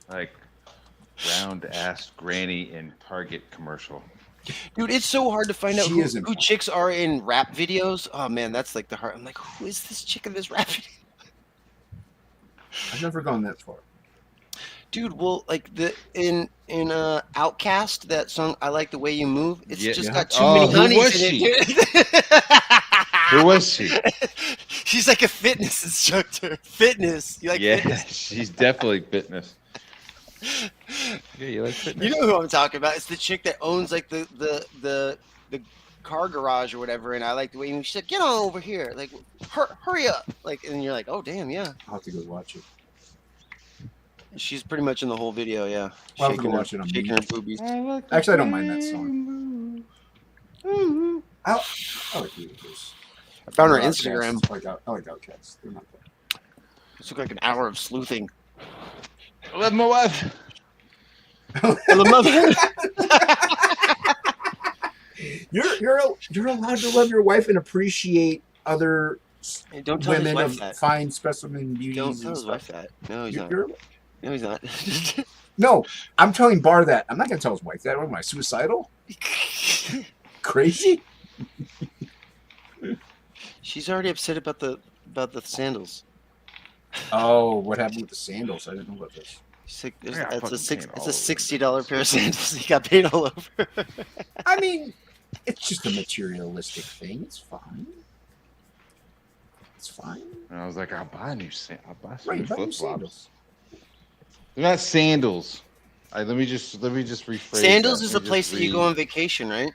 S6: Like round-ass granny in Target commercial.
S1: Dude, it's so hard to find out
S9: She
S1: who
S9: isn't.
S1: chicks are in rap videos. Oh man, that's like the heart. I'm like, who is this chick in this rap video?
S9: I've never gone that far.
S1: Dude, well, like in Outcast, that song "I Like the Way You Move," it's
S6: Yeah,
S1: just
S6: yeah.
S1: got too
S6: Oh,
S1: many
S6: who
S1: honeys
S6: was
S1: in
S6: she?
S1: it.
S6: Who was she?
S1: She's like a fitness instructor. Fitness, you like
S6: Yeah,
S1: fitness?
S6: she's definitely fitness. Yeah, you like fitness?
S1: You know who I'm talking about? It's the chick that owns like the car garage or whatever. And I like the way you move. She's like, "Get on over here!" Like, hurry up! Like, and you're like, "Oh damn, yeah."
S9: I'll have to go watch it.
S1: She's pretty much in the whole video, yeah.
S9: I'll have to go watch it on
S1: shaking her boobies.
S9: Actually, I don't mind that song. I like the Eagles.
S1: I found her
S9: Outcasts.
S1: Instagram.
S9: I like Outcasts. They're not bad.
S1: It took like an hour of sleuthing.
S6: I love my wife.
S9: You're allowed to love your wife and appreciate other
S1: Hey, don't tell his
S9: women
S1: wife
S9: of
S1: that.
S9: fine specimen beauties.
S1: Don't
S9: and
S1: tell his
S9: stuff.
S1: wife that. No, he's not.
S9: You're-
S1: No, he's not.
S9: No, I'm telling Bar that. I'm not going to tell his wife that. What am I, suicidal? Crazy?
S1: She's already upset about the sandals.
S9: Oh, what happened with the sandals? I didn't know about this.
S1: She's like,
S6: Yeah, fucking paint
S1: it's
S6: all
S1: a
S6: over
S1: $60 pair of sandals. He got paid all over.
S9: I mean, it's just a materialistic thing. It's fine. It's fine.
S6: And I was like, I'll buy I'll buy some
S9: Right, buy new
S6: flip flops.
S9: sandals.
S6: They're not sandals. Let me just rephrase.
S1: Sandals
S6: that.
S1: is
S6: Let
S1: a
S6: me
S1: place
S6: just
S1: that you go on vacation, right?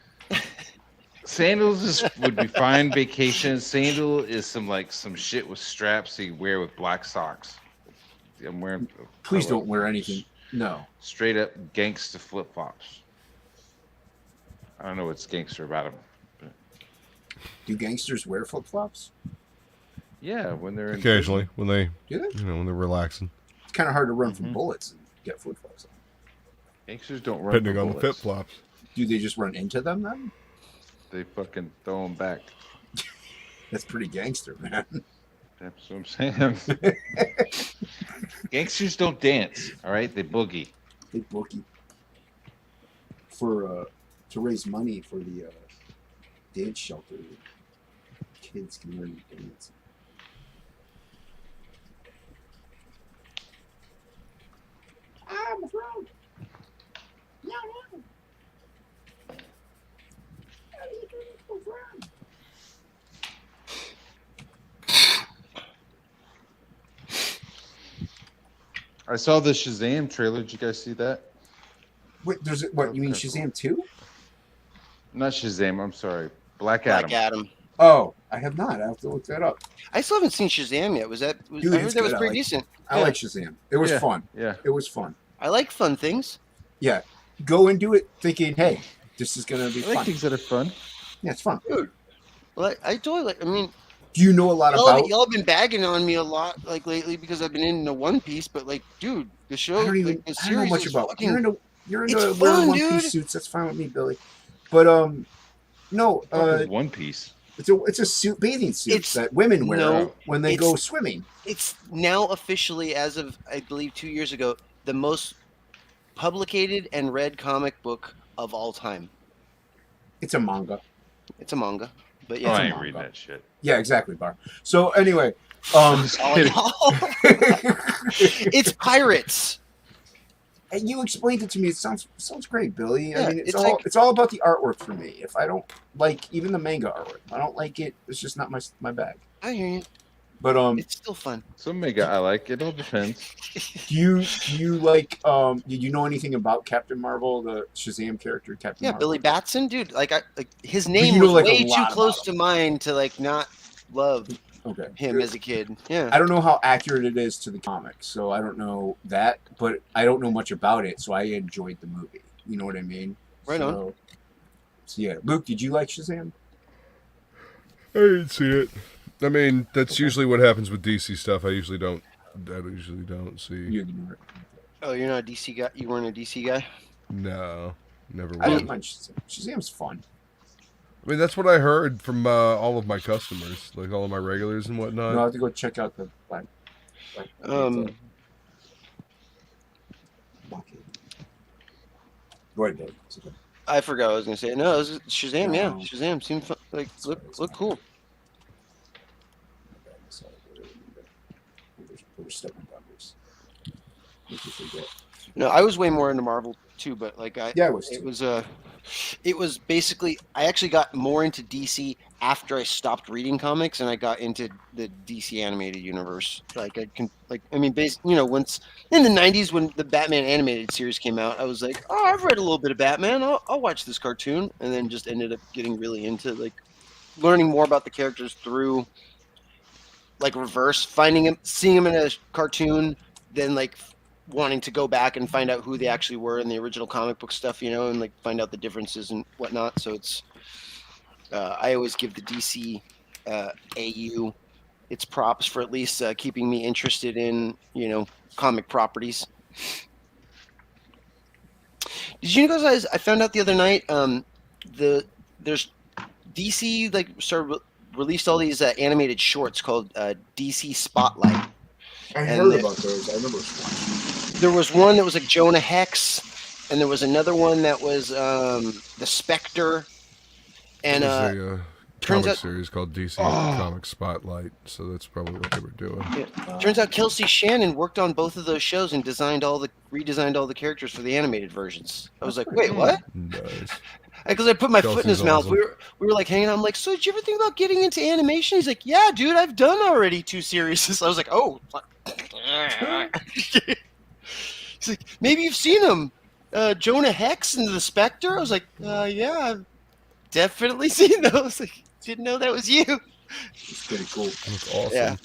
S6: Sandals would be fine vacation. Sandal is some shit with straps that you wear with black socks. I'm wearing.
S9: Please don't wear anything. No.
S6: Straight up gangsta flip flops. I don't know what's gangster about him.
S9: Do gangsters wear flip flops?
S6: Yeah, when they're in
S7: Occasionally, when they,
S9: Do they?
S7: when they're relaxing,
S9: It's kind of hard to run
S6: Mm-hmm.
S9: from bullets and get flip flops on.
S6: Gangsters don't run.
S7: depending
S6: for
S7: on the
S6: bullets.
S7: flip flops.
S9: Do they just run into them then?
S6: They fucking throw them back.
S9: That's pretty gangster, man.
S6: That's what I'm saying. Gangsters don't dance. All right, they boogie.
S9: They bookie for to raise money for the dance shelter. Kids can learn to dance. I'm a frog. No, no. How do you do this for frog?
S6: I saw the Shazam trailer. Did you guys see that?
S9: Wait, there's what you mean
S6: Okay,
S9: Shazam 2?
S6: Not Shazam. I'm sorry. Black Adam.
S1: Black Adam.
S9: Oh, I have not. I have to look that up.
S1: I still haven't seen Shazam yet.
S9: Dude,
S1: I heard
S9: it's
S1: that was
S9: good. I
S1: pretty
S9: like-
S1: decent.
S9: I
S1: Yeah.
S9: like Shazam. It was
S6: Yeah.
S9: fun.
S6: Yeah.
S9: It was fun.
S1: I like fun things.
S9: Yeah. Go into it thinking, hey, this is gonna be
S6: I like
S9: fun.
S6: things that are fun.
S9: Yeah, it's fun.
S1: Like I totally like. I mean,
S9: Do you know a lot
S1: y'all,
S9: about?
S1: y'all have been bagging on me a lot like lately because I've been into One Piece. But like, dude, the show,
S9: I don't even.
S1: like, the
S9: I don't know
S1: series
S9: much
S1: is
S9: about.
S1: fucking.
S9: You're into
S1: It's
S9: wearing
S1: fun,
S9: one
S1: dude.
S9: piece suits. That's fine with me, Billy. But no,
S6: One Piece.
S9: it's a suit, bathing suit
S1: It's-
S9: that women wear
S1: no,
S9: when they
S1: it's-
S9: go swimming.
S1: It's now officially, as of I believe 2 years ago, the most publicated and read comic book of all time.
S9: It's a manga.
S1: It's a manga, but
S6: Oh,
S1: yeah,
S6: I
S1: it's a
S6: ain't
S1: manga.
S6: reading that shit.
S9: Yeah, exactly, Bar. So anyway,
S6: Just
S1: Oh,
S6: kidding.
S1: y'all. It's pirates.
S9: and you explained it to me. It sounds great, Billy. I
S1: Yeah,
S9: mean, it's
S1: it's
S9: all
S1: like-
S9: it's all about the artwork for me. If I don't like even the manga artwork, I don't like it. It's just not my bag.
S1: I hear you.
S9: But
S1: It's still fun.
S6: Some mega I like. It all depends.
S9: do you like did you know anything about Captain Marvel, the Shazam character, Captain
S1: Yeah,
S9: Marvel?
S1: Billy Batson, dude. Like his
S9: you
S1: name
S9: know,
S1: was
S9: like, a
S1: way
S9: lot
S1: too
S9: about
S1: close
S9: him.
S1: to mine to like not love
S9: Okay.
S1: him as a kid. Yeah.
S9: I don't know how accurate it is to the comics, so I don't know that, but I don't know much about it, so I enjoyed the movie. You know what I mean?
S1: Right on.
S9: So yeah, Luke, did you like Shazam?
S7: I didn't see it. I mean, that's usually what happens with DC stuff. I usually don't see.
S9: You ignore it.
S1: Oh, you're not a DC guy. You weren't a DC guy.
S7: No, never
S9: I
S7: was.
S9: didn't mind Shazam. Shazam's fun.
S7: I mean, that's what I heard from all of my customers, like all of my regulars and whatnot.
S9: No, I have to go check out the Black
S1: Um,
S9: Blockade. Go ahead, Dave. It's okay.
S1: I forgot what I was gonna say. No, it was Shazam. Yeah,
S9: No.
S1: Shazam seemed fun. Like look cool.
S9: Sorry, we're stepping boundaries. Make you forget.
S1: No, I was way more into Marvel too, but like
S9: Yeah, I was
S1: it
S9: too.
S1: was basically I actually got more into DC after I stopped reading comics and I got into the DC animated universe. Like I mean, once in the '90s when the Batman animated series came out, I was like, oh, I've read a little bit of Batman. I'll watch this cartoon, and then just ended up getting really into like learning more about the characters through like reverse, seeing them in a cartoon, then like wanting to go back and find out who they actually were in the original comic book stuff, and like find out the differences and whatnot. So it's I always give the DC AU its props for at least keeping me interested in comic properties. Did you guys? I found out the other night there's DC like released all these animated shorts called DC Spotlight.
S9: I
S1: And
S9: heard
S1: the-
S9: about those. I remember watching.
S1: There was one that was like Jonah Hex, and there was another one that was the Spectre, and
S7: There's a
S1: turns
S7: comic
S1: out-
S7: series called DC
S9: Oh.
S7: Comic Spotlight, so that's probably what they were doing.
S1: turns out Kelsey Shannon worked on both of those shows and redesigned all the characters for the animated versions. I was like, wait, what?
S7: Nice.
S1: Because I put my foot in his
S7: Kelsey's
S1: mouth.
S7: awesome.
S1: We were like hanging out. I'm like, so did you ever think about getting into animation? He's like, yeah, dude, I've done already 2 series. I was like, oh. He's like, maybe you've seen him, Jonah Hex and the Spectre. I was like, yeah, I've definitely seen those. Like, didn't know that was you.
S9: It's pretty cool.
S7: That's awesome.
S1: Yeah.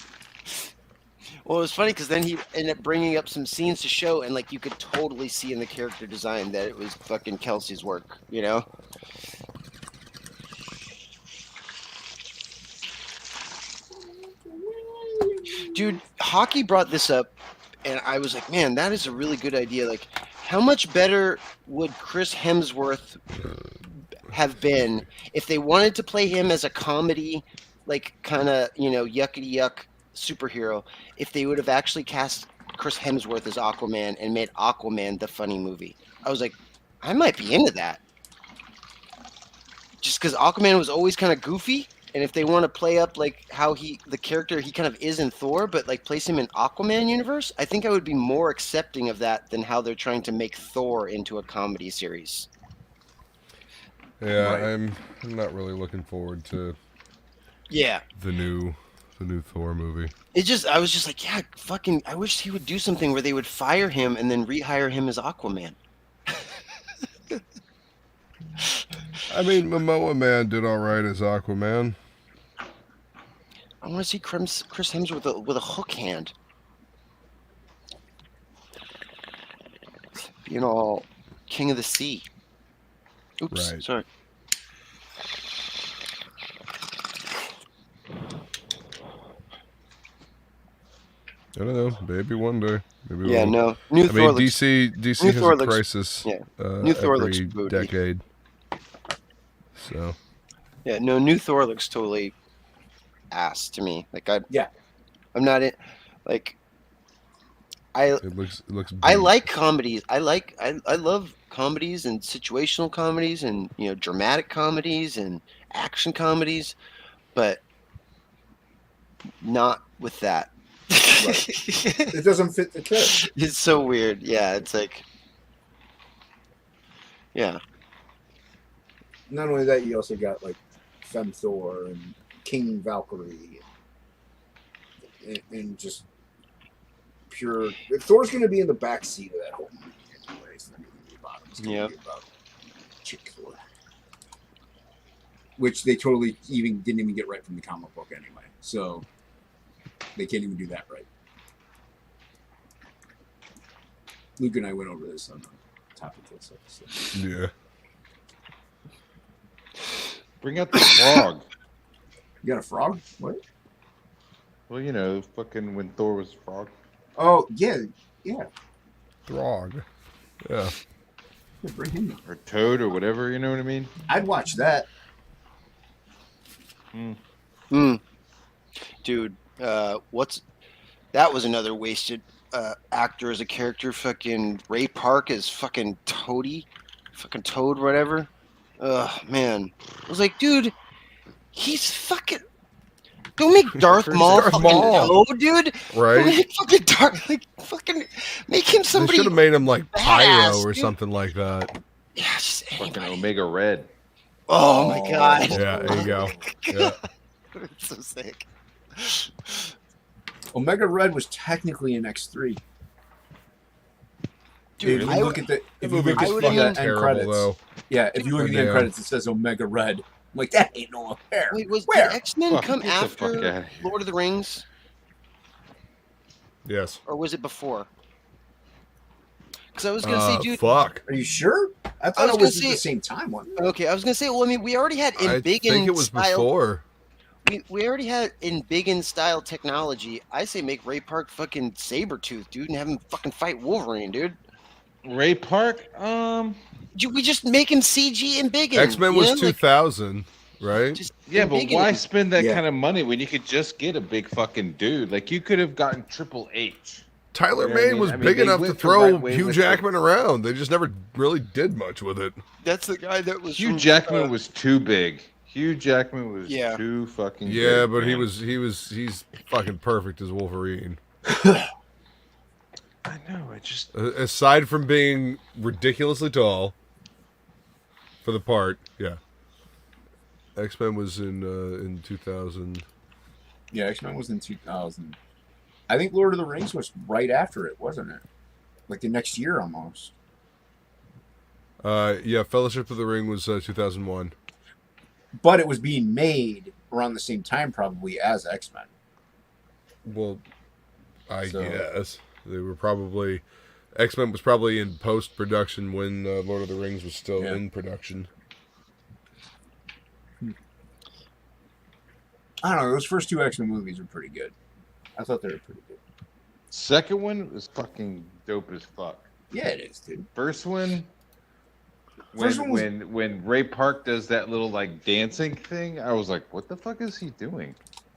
S1: Well, it was funny because then he ended up bringing up some scenes to show, and like you could totally see in the character design that it was fucking Kelsey's work, Dude, Hockey brought this up, and I was like, man, that is a really good idea. Like, how much better would Chris Hemsworth have been if they wanted to play him as a comedy, like kind of, yuckity yuck superhero, if they would have actually cast Chris Hemsworth as Aquaman and made Aquaman the funny movie? I was like, I might be into that. Just because Aquaman was always kind of goofy, and if they want to play up like how the character he kind of is in Thor, but like place him in Aquaman universe, I think I would be more accepting of that than how they're trying to make Thor into a comedy series.
S7: Yeah,
S9: Right.
S7: I'm not really looking forward to
S1: Yeah.
S7: the new Thor movie.
S1: I was just like, yeah, fucking, I wish he would do something where they would fire him and then rehire him as Aquaman.
S7: I mean, Momoa Man did all right as Aquaman.
S1: I want to see Chris Hemsworth with a hook hand. Being all king of the sea. Oops,
S7: Right.
S1: sorry.
S7: I don't know. Maybe one day. Maybe
S1: Yeah,
S7: we'll-
S1: no. New
S7: I
S1: Thor
S7: mean,
S1: looks...
S7: DC
S1: New
S7: has
S1: Thor
S7: a
S1: looks-
S7: crisis
S1: yeah. New Thor looks
S7: every
S1: booty.
S7: decade. So
S1: Yeah, no, New Thor looks totally ass to me. Like,
S9: Yeah.
S1: I'm not in... Like,
S7: it looks.
S1: I
S7: big.
S1: like comedies. I love comedies and situational comedies and dramatic comedies and action comedies, but not with that.
S9: It doesn't fit the character.
S1: It's so weird. Yeah, it's like, yeah,
S9: Not only that, you also got like Femme Thor and King Valkyrie, and just pure. Thor's going to be in the back seat of that whole movie anyway. It's not going to be about him. It's going to be about Chick Thor, which they totally didn't even get right from the comic book anyway. So they can't even do that right. Luke and I went over this on the topic of this episode.
S7: Yeah.
S6: Bring out the frog.
S9: You got a frog? What?
S6: Well, fucking when Thor was a frog.
S9: Oh yeah, yeah.
S7: Throg. Yeah.
S9: Yeah, bring him in.
S6: Or Toad or whatever, you know what I mean?
S9: I'd watch that.
S1: dude. That was another wasted actor as a character. Fucking Ray Park as fucking Toad, whatever. Ugh, man. I was like, dude, he's fucking. Don't make Darth Maul
S7: Darth
S1: fucking
S7: Maul.
S1: Toad, dude. Don't
S7: Right.
S1: make fucking make him
S7: They
S1: somebody.
S7: should have made him like Pyro
S1: badass,
S7: or
S1: dude.
S7: something like that.
S1: Yeah, just
S6: Fucking
S1: anybody.
S6: Omega Red.
S1: Oh my god.
S7: Yeah, there you go. Yeah.
S1: It's so sick.
S9: Omega Red was technically an X3.
S1: Dude,
S9: if
S1: I
S9: you
S1: would,
S9: look at the
S7: The
S9: if you
S7: movie
S9: look
S7: was
S9: at
S1: would've
S9: the
S1: been
S9: end
S7: terrible
S9: credits,
S7: though.
S9: yeah, if you look at the end
S7: Damn.
S9: credits, it says Omega Red. I'm like, that ain't no affair.
S1: wait, did
S9: Where?
S1: X-Men
S6: Fuck,
S1: come
S6: get the fuck
S1: after
S6: outta here.
S1: Lord of the Rings,
S7: Yes.
S1: or was it before? Because I was gonna say, dude.
S7: Fuck.
S9: Are you sure? I
S1: I
S9: thought
S1: was
S9: it was
S1: gonna
S9: at the
S1: say-
S9: same time, wasn't it?
S1: Okay, I was gonna say. Well, I mean, we already had
S7: I
S1: in big
S7: think
S1: in
S7: it was
S1: style.
S7: before.
S1: We already had in big in style technology. I say make Ray Park fucking Sabretooth, dude, and have him fucking fight Wolverine, dude.
S6: Ray Park?
S1: We just make him CG and big.
S7: X-Men was 2000, right?
S1: Just
S6: Yeah,
S1: in
S6: but
S1: Biggin.
S6: why spend that
S9: Yeah.
S6: kind of money when you could just get a big fucking dude? Like, you could have gotten Triple H.
S7: Tyler
S6: You know what I
S7: Mane
S6: mean?
S7: was
S6: I mean,
S7: big
S6: they
S7: enough to
S6: went the
S7: throw
S6: right way
S7: Hugh
S6: with
S7: Jackman around. They just never really did much with it.
S1: That's the guy that was.
S6: Hugh
S1: from,
S6: Jackman was too big. Hugh Jackman was
S1: Yeah.
S6: too fucking
S7: Yeah,
S6: big,
S7: but
S6: man.
S7: he's fucking perfect as Wolverine.
S6: I know, I just...
S7: Aside from being ridiculously tall for the part, yeah. X-Men was in 2000.
S9: Yeah, X-Men was in 2000. I think Lord of the Rings was right after it, wasn't it? Like the next year almost.
S7: Yeah, Fellowship of the Ring was 2001.
S9: But it was being made around the same time probably as X-Men.
S7: Well, I
S9: So-
S7: guess they were probably X-Men was probably in post-production when Lord of the Rings was still
S9: Yeah.
S7: in production.
S9: I don't know, those first two X-Men movies were pretty good. I thought they were pretty good.
S6: Second one was fucking dope as fuck.
S9: Yeah, it is, dude.
S6: First one,
S9: First one was-
S6: when Ray Park does that little like dancing thing, I was like, what the fuck is he doing?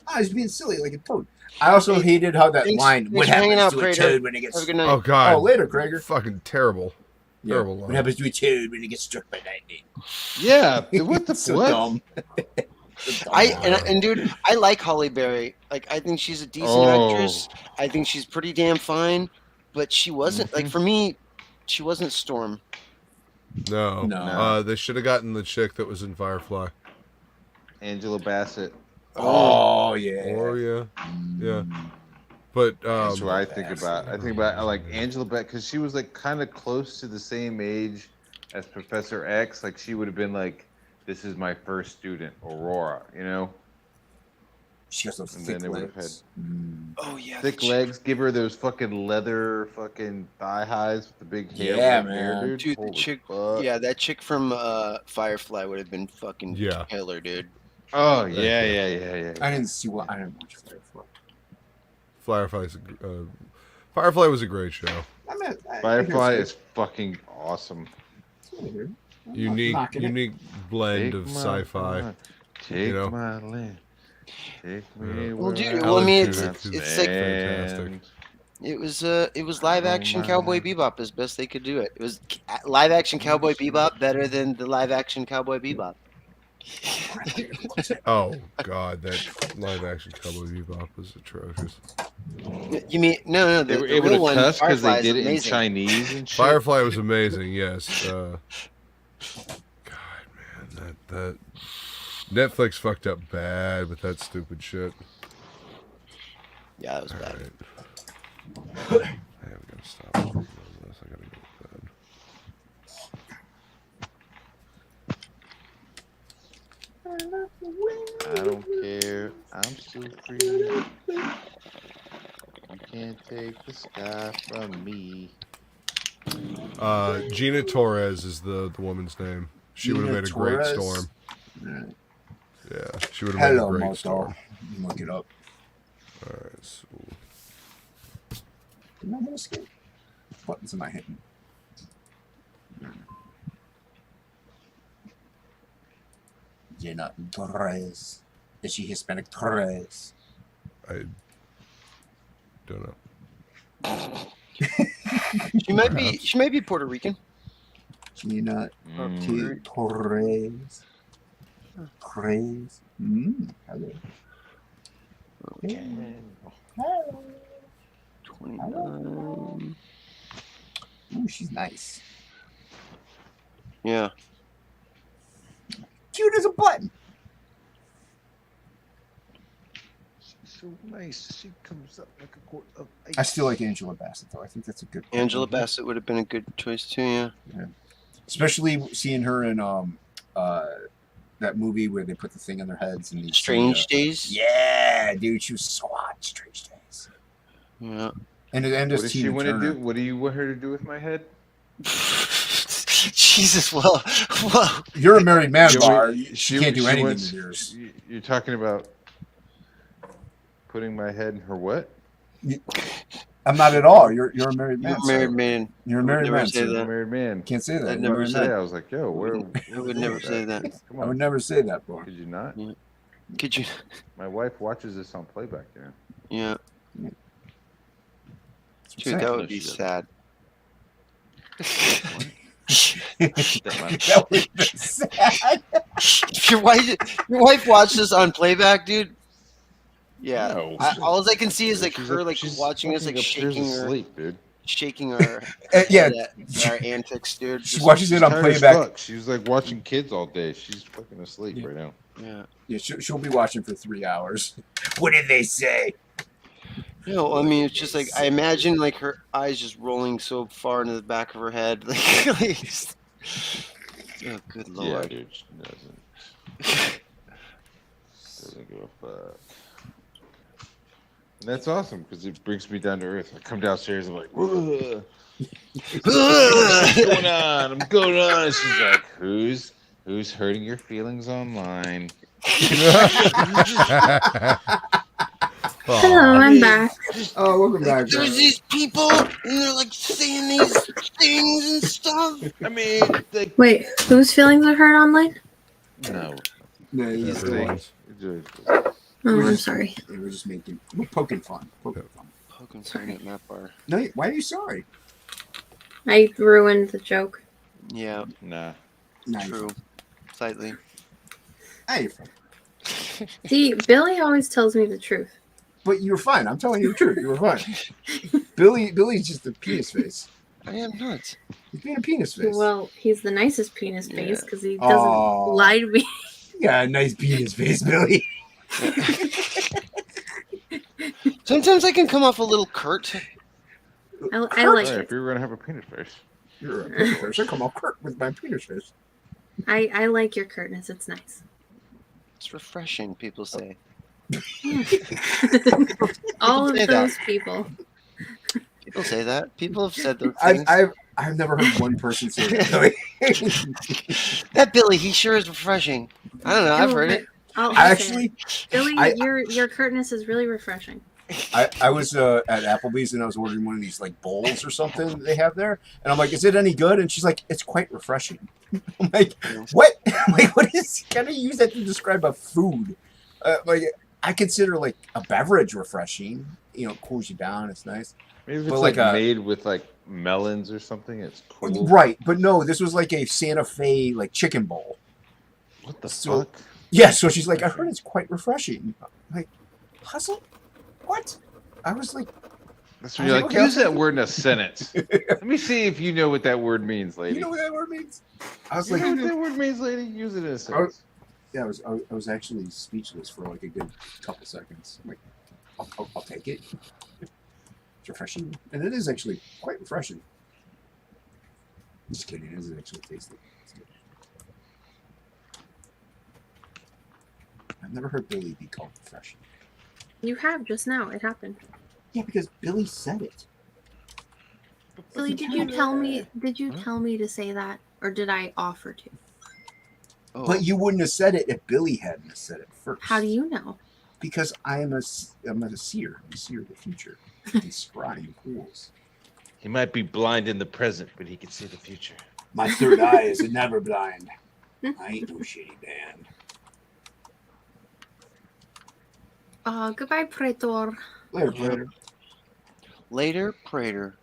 S9: I was being silly like a toad. I also hated how that
S1: Thanks-
S9: line.
S1: thanks
S9: What
S1: for hanging
S9: happens
S1: out,
S9: to a
S1: Prater.
S9: toad when it gets?
S1: Have a good night.
S7: Oh God.
S9: Oh, later, Krager.
S7: Fucking terrible.
S9: Yeah.
S7: Terrible
S9: What
S7: line.
S9: happens to a toad when it gets struck by lightning?
S6: Yeah, what the
S9: so
S6: what?
S9: dumb.
S1: And dude, I like Holly Berry. Like, I think she's a decent
S6: Oh.
S1: actress. I think she's pretty damn fine. But she wasn't like for me. She wasn't Storm.
S7: No.
S9: No.
S7: They should have gotten the chick that was in Firefly.
S6: Angela Bassett.
S9: Oh yeah.
S7: Oh yeah. Yeah. But
S6: That's what I think about. I think about like Angela Bassett because she was like kind of close to the same age as Professor X. Like she would have been like, "This is my first student, Aurora." You know,
S9: She has those
S6: And
S9: thick
S6: then they would've
S9: legs.
S1: Oh yeah.
S6: thick legs. Give her those fucking leather fucking thigh highs with the big hair.
S9: Yeah,
S6: red hair,
S9: man.
S6: dude.
S1: Dude, the
S6: Holy
S1: chick.
S6: fuck.
S1: Yeah, that chick from Firefly would have been fucking
S7: Yeah.
S1: killer, dude.
S6: Oh yeah.
S9: I didn't see what I didn't watch Firefly.
S7: Firefly was a great show.
S9: I mean,
S6: Firefly is fucking awesome.
S7: Unique blend
S6: Take
S7: of
S6: my
S7: sci-fi.
S6: land, Take
S7: you know?
S6: my land. Take me
S1: Well,
S6: where
S1: dude,
S6: I
S1: well, I mean,
S7: Alan
S1: it's
S7: Tudyk
S1: it's like
S7: fantastic.
S1: it was live action Cowboy Bebop as best they could do it. It was live action Cowboy Bebop better than the live action Cowboy Bebop.
S7: Oh God, that live action Cowboy Bebop was atrocious.
S1: You mean no?
S6: They
S1: The,
S6: were
S1: the
S6: able
S1: real
S6: to
S1: one,
S6: cuss because
S1: Firefly,
S6: they
S1: is
S6: did it in
S1: amazing.
S6: Chinese and shit.
S7: Firefly was amazing. Yes. God, man, that Netflix fucked up bad with that stupid shit.
S1: Yeah, that was
S7: All
S1: bad.
S7: right. Hey, we gotta stop doing this. I gotta go to bed.
S6: I don't care. I'm still free. You can't take the sky from me.
S7: Gina Torres is the woman's name. She would have
S9: Gina
S7: made a great
S9: Torres?
S7: Storm.
S9: Right.
S7: Yeah, she would have made
S9: Hello,
S7: a great
S9: Moto.
S7: Storm.
S9: Look it up.
S7: All right, so
S9: Am I gonna escape? Buttons am I hitting? Gina Torres. Is she Hispanic Torres?
S7: I don't know.
S1: She might be Puerto Rican.
S9: Gina
S6: Mm.
S9: Torres. Torres. Hello.
S1: Okay.
S9: Hello.
S1: 29.
S9: Ooh, she's nice.
S1: Yeah.
S9: Cute as a button.
S6: She's so nice. She comes up like a quart of ice.
S9: I still like Angela Bassett though. I think that's a good.
S1: Angela Bassett would have been a good choice too. Yeah.
S9: Especially seeing her in that movie where they put the thing on their heads and these
S1: Strange Days.
S9: Yeah, dude, she was so hot. Strange Days.
S1: Yeah.
S9: And
S6: What
S9: just
S6: does she
S9: Tina
S6: want to
S9: Turner.
S6: do? What do you want her to do with my head?
S1: Jesus, well,
S9: You're a married man,
S6: Yeah,
S9: Bar.
S6: wait,
S9: She can't do anything
S6: wants-
S9: with yours.
S6: You're talking about putting my head in her what?
S9: I'm not at all. You're a married man.
S1: You're a married
S9: sir.
S1: man.
S9: You're a
S1: I would
S9: married
S1: never
S9: man.
S1: say
S9: sir.
S1: that.
S6: I'm a married man.
S9: Can't say that.
S1: I'd
S9: You're a
S1: never
S9: married
S1: say
S9: man.
S6: Yeah, I was like, yo, where?
S1: I would never say that.
S6: Come
S9: I would
S6: on,
S9: never say that, Bar.
S6: could you not?
S1: Could you?
S6: My wife watches this on playback. You know.
S1: Yeah.
S9: That's
S1: Dude,
S9: what
S1: that
S9: I'm
S1: would be
S6: she
S1: sad.
S9: saying.
S6: That
S9: That would be sad.
S1: If your wife watched this on playback, dude. Yeah.
S6: No.
S1: All I can see is like
S6: She's
S1: her
S6: up-
S1: like
S6: she's
S1: watching us
S6: fucking
S1: like
S6: upstairs
S1: shaking her,
S6: asleep, dude.
S1: shaking our
S9: Yeah.
S1: our antics, dude.
S9: She
S1: Just-
S9: watches it on
S6: Tired as
S9: playback.
S6: fuck. She was like watching kids all day. She's fucking asleep right now.
S1: Yeah.
S9: Yeah, she'll be watching for 3 hours. What did they say?
S1: No, I mean it's just like I imagine like her eyes just rolling so far into the back of her head, like just- oh, good
S6: Yeah,
S1: lord.
S6: dude. She doesn't give a fuck. And that's awesome because it brings me down to earth. I come downstairs, I'm like, "Whoa, what's going on? I'm going on. And she's like, who's hurting your feelings online?
S8: Hello,
S7: Aw.
S8: I'm back.
S9: Oh, welcome back.
S1: There's
S9: guys.
S1: these people, and they're like saying these things and stuff.
S6: I mean, like,
S8: Wait, whose feelings are hurt online?
S6: no.
S9: No,
S7: He's the ones.
S8: Oh, I'm sorry.
S9: We're just making, we're poking fun. Poking fun.
S1: Poking fun at Matt Bar.
S9: No, why are you sorry?
S8: I ruined the joke.
S1: Yeah,
S6: Nah.
S9: Nice.
S1: true. Slightly.
S9: Hey, you're fine.
S8: See, Billy always tells me the truth.
S9: But you were fine. I'm telling you the truth. You were fine. Billy's just a penis face.
S1: I am not.
S9: He's being a penis face.
S8: Well, he's the nicest penis
S1: Yeah.
S8: face because he doesn't
S9: Aw.
S8: lie to me.
S9: You got a nice penis face, Billy.
S1: Sometimes I can come off a little curt.
S8: I like
S6: Hey,
S8: it.
S6: if you were gonna have a penis face.
S9: You're a penis face. I come off Kurt with my penis face.
S8: I like your curtness. It's nice.
S1: It's refreshing, people say.
S8: All
S1: say
S8: of
S1: that.
S8: those people.
S1: People say that. People have said those
S9: I've,
S1: things.
S9: I've never heard one person say that, Billy.
S1: That Billy, he sure is refreshing. I don't know. I've heard it.
S8: I'll say
S9: Actually,
S8: it. Billy,
S9: I-
S8: your curtness is really refreshing.
S9: I was at Applebee's and I was ordering one of these like bowls or something that they have there, and I'm like, "Is it any good?" And she's like, "It's quite refreshing." I'm like, "What? Like, what is? Can I use that to describe a food? Like, I consider like a beverage refreshing. You know, it cools you down. It's nice,
S6: Maybe if
S9: But
S6: it's
S9: like
S6: like
S9: a-
S6: made with like melons or something. It's cool.
S9: right? But no, this was like a Santa Fe like chicken bowl.
S6: What the
S9: So-
S6: fuck?
S9: Yeah, so she's like, "I heard it's quite refreshing." I'm like, hustle? What? I was like,
S6: That's when you're like,
S9: Okay.
S6: use that word in a sentence. Let me see if you know what that word means, lady.
S9: "You know what that word means?" I was
S6: You
S9: like,
S6: know what that word means, lady? Use it in a sentence.
S9: Yeah, I was actually speechless for like a good couple seconds. I'm like, I'll take it. It's refreshing, and it is actually quite refreshing. Just kidding, it is actually tasty. It's good. I've never heard Billy be called refreshing.
S8: You have just now. It happened.
S9: Yeah, because Billy said it.
S8: Billy, did you tell me? Did you tell me to say that, or did I offer to?
S1: Oh,
S9: But you wouldn't have said it if Billy hadn't said it first.
S8: How do you know?
S9: Because I'm a seer. I'm a seer of the future. And scrying pools.
S6: He might be blind in the present, but he can see the future.
S9: My third eye is never blind. I ain't no shitty band.
S8: Goodbye, Praetor.
S9: Later, Predator.
S1: later, Prater.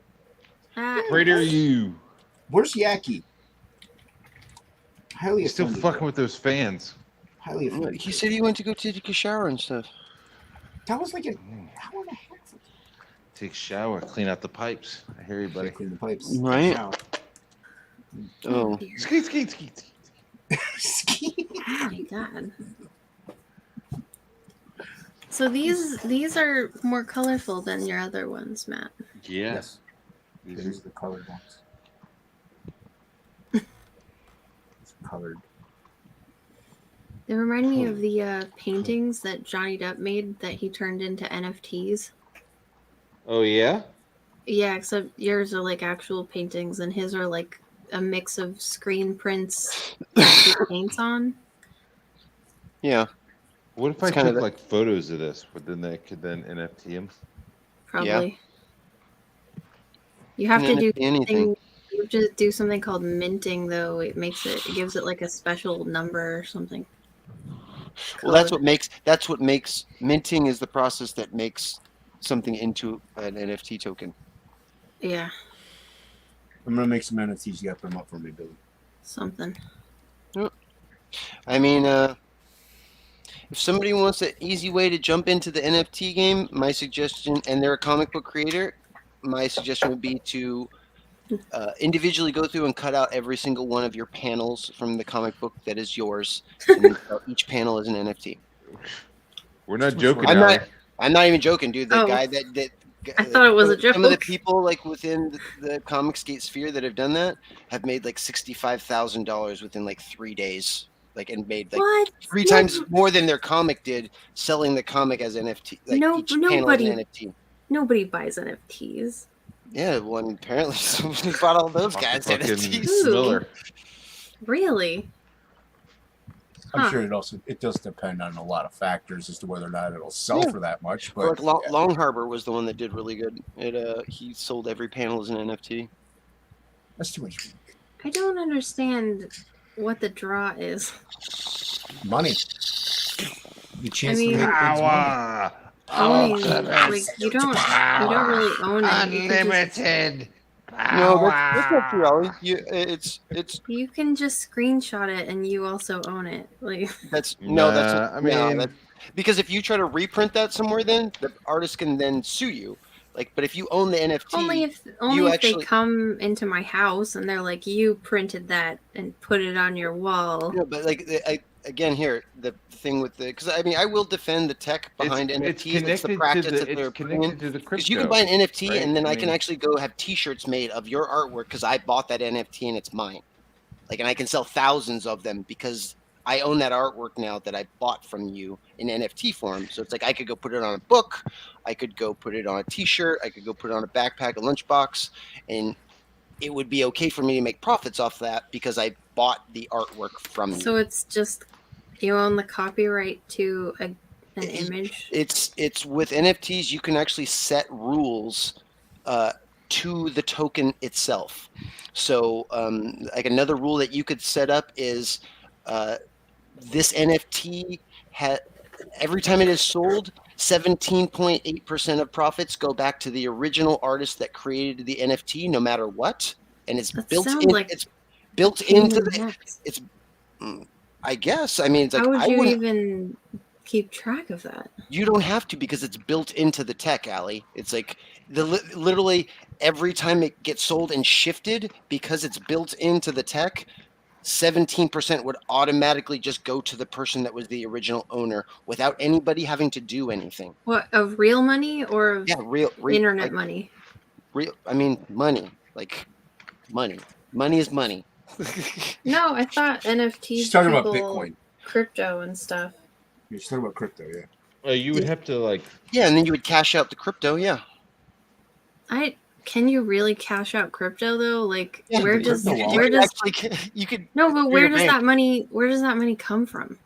S6: Prater you.
S9: Where's Yaki? Highly
S6: He's still
S9: offended.
S6: fucking with those fans.
S9: Highly offended.
S1: He said he went to go take a shower and stuff.
S9: That was like an hour and a half.
S6: Take a shower, clean out the pipes. I hear you, buddy.
S9: Clean the pipes.
S1: Right.
S9: Now.
S1: Oh,
S8: dear.
S6: Skeet, skeet, skeet.
S8: Oh my god. So these are more colorful than your other ones, Matt.
S6: Yeah.
S9: Yes. There's the colored ones. It's colored.
S8: They remind me of the paintings that Johnny Depp made that he turned into NFTs.
S6: Oh yeah.
S8: Yeah, except yours are like actual paintings, and his are like a mix of screen prints that he paints on.
S1: yeah.
S6: What if
S1: It's
S6: I
S1: kinda
S6: took
S1: the-
S6: like photos of this? But then they could then NFT them.
S8: Probably. You have to
S1: Can
S8: do
S1: NFT anything.
S8: something. You have to do something called minting, though. It gives it like a special number or something.
S1: Well, that's
S8: Code.
S1: what makes minting is the process that makes something into an NFT token.
S8: Yeah,
S9: I'm gonna make some NFTs. You got to put them up for me, Billy.
S8: something.
S1: I mean, if somebody wants an easy way to jump into the NFT game, my suggestion, and they're a comic book creator, my suggestion would be to individually go through and cut out every single one of your panels from the comic book that is yours, and then sell each panel as an NFT.
S6: We're not joking.
S1: I'm
S6: are
S1: not.
S6: we?
S1: I'm not even joking, dude. The
S8: Oh.
S1: guy that
S8: I thought it was a
S1: Some of the
S8: joke.
S1: people like within the Comicsgate sphere that have done that have made like $65,000 within like 3 days, like and made like
S8: What?
S1: three
S8: No-
S1: times more than their comic did, selling the comic as NFT. Like
S8: No-
S1: each panel as
S8: nobody-
S1: an NFT.
S8: Nobody buys NFTs.
S1: Yeah, well, apparently somebody bought all those guys
S6: Fucking
S1: NFTs.
S8: Ooh.
S6: Miller.
S8: Really?
S9: I'm
S8: Huh.
S9: sure it does depend on a lot of factors as to whether or not it'll sell
S1: Yeah.
S9: for that much.
S1: Or
S9: But
S1: like Long Harbor was the one that did really good. He sold every panel as an NFT.
S9: that's too much
S8: I don't understand what the draw is.
S9: money. The chance
S8: mean-
S9: to make things money.
S6: Power.
S8: Owning,
S6: Ultimate
S8: like you don't really own it. You can just,
S6: Unlimited
S1: No,
S6: power.
S1: that's not true, Ollie. It's
S8: you can just screenshot it and you also own it. Like
S1: that's
S2: I mean,
S1: that, because if you try to reprint that somewhere, then the artist can then sue you. Like, but if you own the NFT,
S8: only if
S1: actually-
S8: they come into my house and they're like, you printed that and put it on your wall.
S1: no, but like again here the thing with the because I mean I will defend the tech behind
S6: It's
S1: NFTs. It's the
S6: connected
S1: practice
S6: to
S1: that
S6: the
S1: they're
S6: it's connected to the crypto.
S1: because you can buy an NFT
S6: right?
S1: and then I can
S6: mean,
S1: actually go have T-shirts made of your artwork because I bought that NFT and it's mine. Like, and I can sell thousands of them because I own that artwork now that I bought from you in NFT form. So it's like I could go put it on a book, I could go put it on a T-shirt, I could go put it on a backpack, a lunchbox, and it would be okay for me to make profits off that because I bought the artwork from you.
S8: So it's just you own the copyright to an image.
S1: It's with NFTs you can actually set rules to the token itself. So like another rule that you could set up is this NFT every time it is sold, 17.8% of profits go back to the original artist that created the NFT, no matter what, and it's
S8: That
S1: built
S8: sounds
S1: in.
S8: like
S1: It's built
S8: Pain
S1: into
S8: in
S1: the.
S8: the necks.
S1: I guess. I mean, it's like
S8: How would
S1: I
S8: you
S1: wouldn't.
S8: even keep track of that?
S1: You don't have to because it's built into the tech, Allie. It's like literally every time it gets sold and shifted because it's built into the tech, 17% would automatically just go to the person that was the original owner without anybody having to do anything.
S8: What, of real money or of
S1: Yeah, real
S8: internet
S1: like,
S8: money?
S1: real. I mean, money. Like money. Money is money.
S8: No, I thought NFTs.
S9: She's talking about
S8: people-
S9: Bitcoin.
S8: crypto and stuff.
S9: She's talking about crypto, yeah.
S6: You would have to like.
S1: Yeah, and then you would cash out the crypto. Yeah.
S8: Can you really cash out crypto though? Like
S1: Yeah,
S8: where
S9: the
S8: does
S9: crypto wallet.
S8: where does
S1: you could.
S8: no? But
S1: through
S8: where
S1: your
S8: does
S1: bank.
S8: that money come from?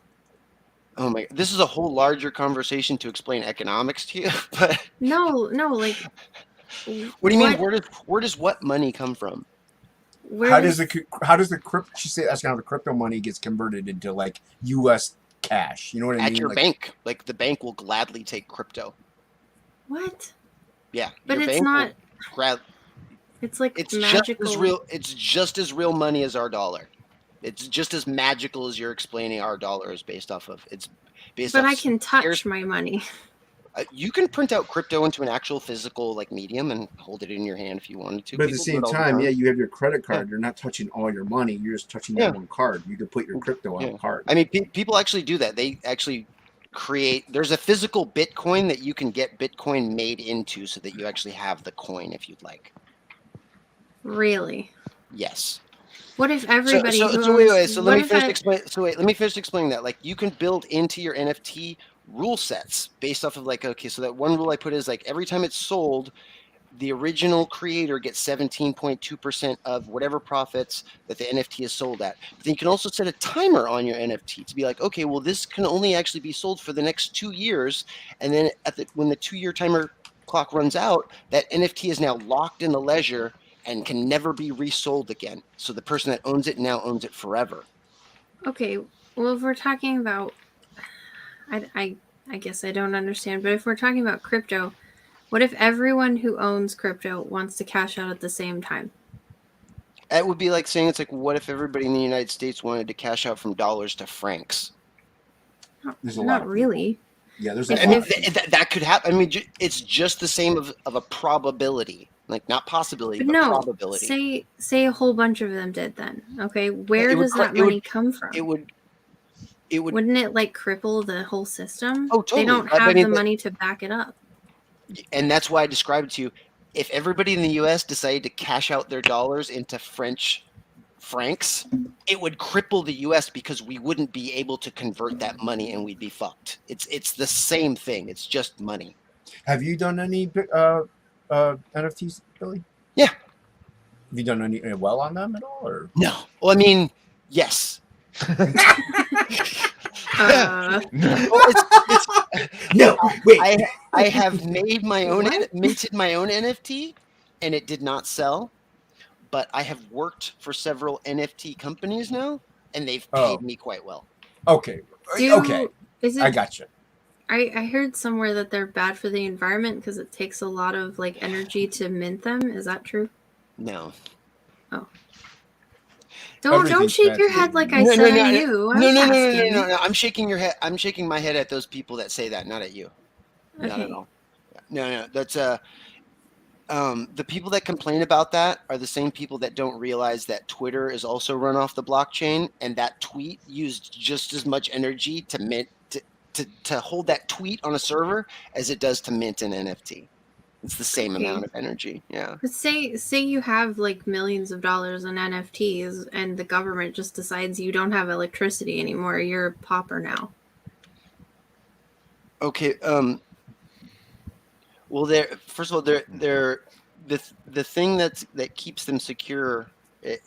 S1: Oh my! This is a whole larger conversation to explain economics to you. But
S8: No, like
S1: what do you mean? Where does what money come from?
S8: Where
S9: How does the crypto? She said that's how the crypto money gets converted into like U.S. cash. You know what I
S1: At
S9: mean?
S1: your
S9: Like,
S1: bank, like the bank will gladly take crypto.
S8: what?
S1: Yeah,
S8: But
S1: your
S8: it's
S1: bank will
S8: not. It's like
S1: It's
S8: magical.
S1: just as real. It's just as real money as our dollar. It's just as magical as you're explaining our dollar is based off of. It's based.
S8: But
S1: off
S8: I can touch
S1: here's-
S8: my money.
S1: You can print out crypto into an actual physical like medium and hold it in your hand if you wanted to.
S9: but at the
S1: People do
S9: same
S1: it all
S9: time, yeah, you have your credit card. You're not touching all your money. You're just touching
S1: Yeah.
S9: that one card. You could put your crypto on
S1: Yeah.
S9: a card.
S1: I mean, people actually do that. They actually create. There's a physical Bitcoin that you can get Bitcoin made into, so that you actually have the coin if you'd like.
S8: Really?
S1: Yes.
S8: What if everybody?
S1: So,
S8: who
S1: so wait,
S8: owns-
S1: so
S8: what
S1: let me
S8: if
S1: finish
S8: I-
S1: explain. So wait, let me finish explaining that. Like, you can build into your NFT rule sets based off of like, okay, so that one rule I put is like every time it's sold, the original creator gets 17.2% of whatever profits that the NFT is sold at. But then you can also set a timer on your NFT to be like, okay, well, this can only actually be sold for the next 2 years, and then when the 2-year timer clock runs out, that NFT is now locked in the ledger and can never be resold again. So the person that owns it now owns it forever.
S8: Okay, well, if we're talking about, I guess I don't understand, but if we're talking about crypto, what if everyone who owns crypto wants to cash out at the same time?
S1: It would be like saying it's like, what if everybody in the United States wanted to cash out from dollars to francs?
S9: There's a lot
S8: Not
S9: of
S8: really.
S9: Yeah, there's
S8: If-
S9: a lot.
S1: That could happen. I mean, it's just the same of a probability, like not possibility,
S8: But
S1: but
S8: no,
S1: probability.
S8: say a whole bunch of them did then. Okay, where
S1: It would
S8: does
S1: cr-
S8: that
S1: it would-
S8: money come from?
S1: It would.
S8: Wouldn't it like cripple the whole system?
S1: Oh, totally.
S8: They don't
S1: I
S8: have
S1: mean,
S8: the
S1: but-
S8: money to back it up.
S1: And that's why I described it to you. If everybody in the U.S. decided to cash out their dollars into French francs, it would cripple the U.S. because we wouldn't be able to convert that money, and we'd be fucked. It's the same thing. It's just money.
S9: Have you done any NFTs, Billy?
S1: Yeah.
S9: Have you done any well on them at all, or
S1: No. Well, I mean, yes.
S9: No, wait.
S1: I have made my own minted my own NFT, and it did not sell. But I have worked for several NFT companies now, and they've paid me quite well.
S9: Okay. Okay.
S8: Is it,
S9: I got you.
S8: I heard somewhere that they're bad for the environment because it takes a lot of like energy to mint them. Is that true?
S1: No.
S8: Oh. Don't shake your head like I said at you.
S1: No. I'm shaking your head. I'm shaking my head at those people that say that, not at you.
S8: Okay.
S1: Not at all. No. That's the people that complain about that are the same people that don't realize that Twitter is also run off the blockchain, and that tweet used just as much energy to mint to hold that tweet on a server as it does to mint an NFT. It's the same amount of energy. Yeah.
S8: But say you have like millions of dollars in NFTs and the government just decides you don't have electricity anymore. You're a pauper now.
S1: Okay. Well, first of all, the thing that keeps them secure,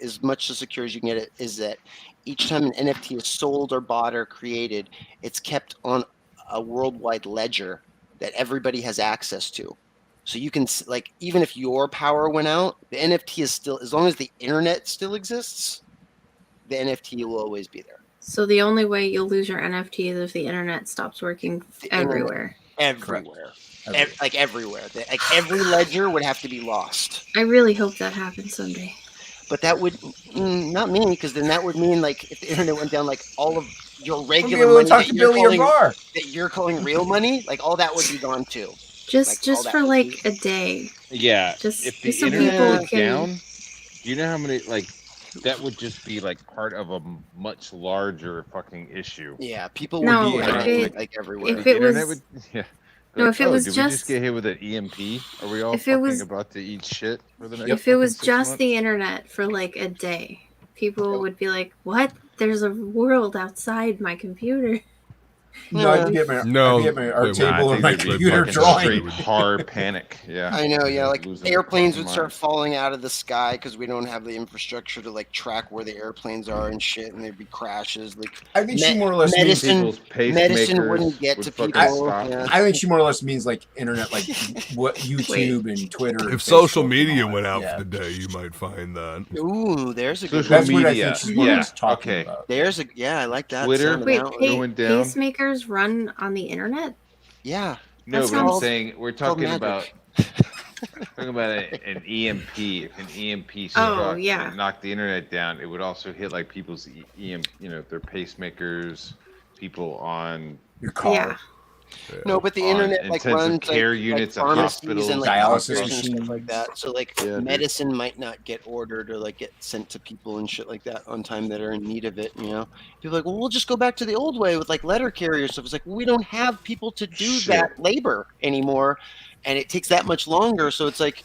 S1: as much as secure as you can get it, is that each time an NFT is sold or bought or created, it's kept on a worldwide ledger that everybody has access to. So you can, like, even if your power went out, the NFT is still, as long as the internet still exists, the NFT will always be there.
S8: So the only way you'll lose your NFT is if the internet stops working everywhere.
S1: Everywhere. Like everywhere. Like every ledger would have to be lost.
S8: I really hope that happens someday.
S1: But that would not mean, because then that would mean, like, if the internet went down, like all of your regular money that you're calling real money, like all that would be gone too.
S8: Just for like a day.
S6: Yeah.
S8: Just
S6: if the
S8: so
S6: internet
S8: people
S6: goes
S8: can
S6: down, do you know how many, like, that would just be like part of a much larger fucking issue.
S1: Yeah, people
S8: No,
S1: would
S8: if
S1: be
S8: it-
S1: like everywhere.
S8: if it was-
S6: Internet would, yeah.
S8: No,
S6: Like,
S8: if it was
S6: did we
S8: just-
S6: just get hit with an EMP? Are we all
S8: If it
S6: fucking
S8: was-
S6: about to eat shit for the next
S8: If it was
S6: fucking 6
S8: just
S6: months?
S8: the internet for like a day, people would be like, "What? There's a world outside my computer."
S9: No, I'd be at my art table or my computer drawing.
S6: Hard panic. Yeah.
S1: I know, yeah, like
S6: Losing
S1: airplanes
S6: fucking
S1: would start
S6: mind.
S1: falling out of the sky because we don't have the infrastructure to like track where the airplanes are and shit, and there'd be crashes. Like
S9: I think she more or less means
S1: medicine wouldn't get to people. Yeah.
S9: I think she more or less means like internet, like what YouTube and Twitter. and
S7: If social
S9: Facebook
S7: media
S9: and all
S7: went
S9: that.
S7: out
S9: Yeah.
S7: for the day, you might find that.
S1: Ooh, there's a good
S6: Social
S9: That's what I
S6: media.
S9: think she's more or less talking
S6: Okay.
S9: about.
S1: There's a I like that.
S6: Twitter?
S1: sounding
S8: Wait,
S1: out.
S6: Going down.
S8: pacemakers run on the internet?
S1: Yeah.
S6: No,
S8: That
S6: but I'm
S8: sounds-
S6: saying we're
S1: called
S6: talking
S1: magic.
S6: about an EMP. If an EMP struck
S8: yeah.
S6: and knocked the internet down, it would also hit like people's their pacemakers, people on
S9: Your car.
S8: Yeah.
S1: No, but the
S6: on
S1: internet like
S6: intensive
S1: runs
S6: care
S1: like,
S6: units
S1: like
S6: at
S1: pharmacies
S6: hospitals,
S1: and like
S9: dialysis
S1: hospitals and stuff
S9: machines.
S1: like that. So like
S6: Yeah, dude.
S1: medicine might not get ordered or like get sent to people and shit like that on time that are in need of it. You know, people are like, well, we'll just go back to the old way with like letter carrier stuff. It's like, well, we don't have people to do
S6: Shit.
S1: that labor anymore, and it takes that much longer. So it's like,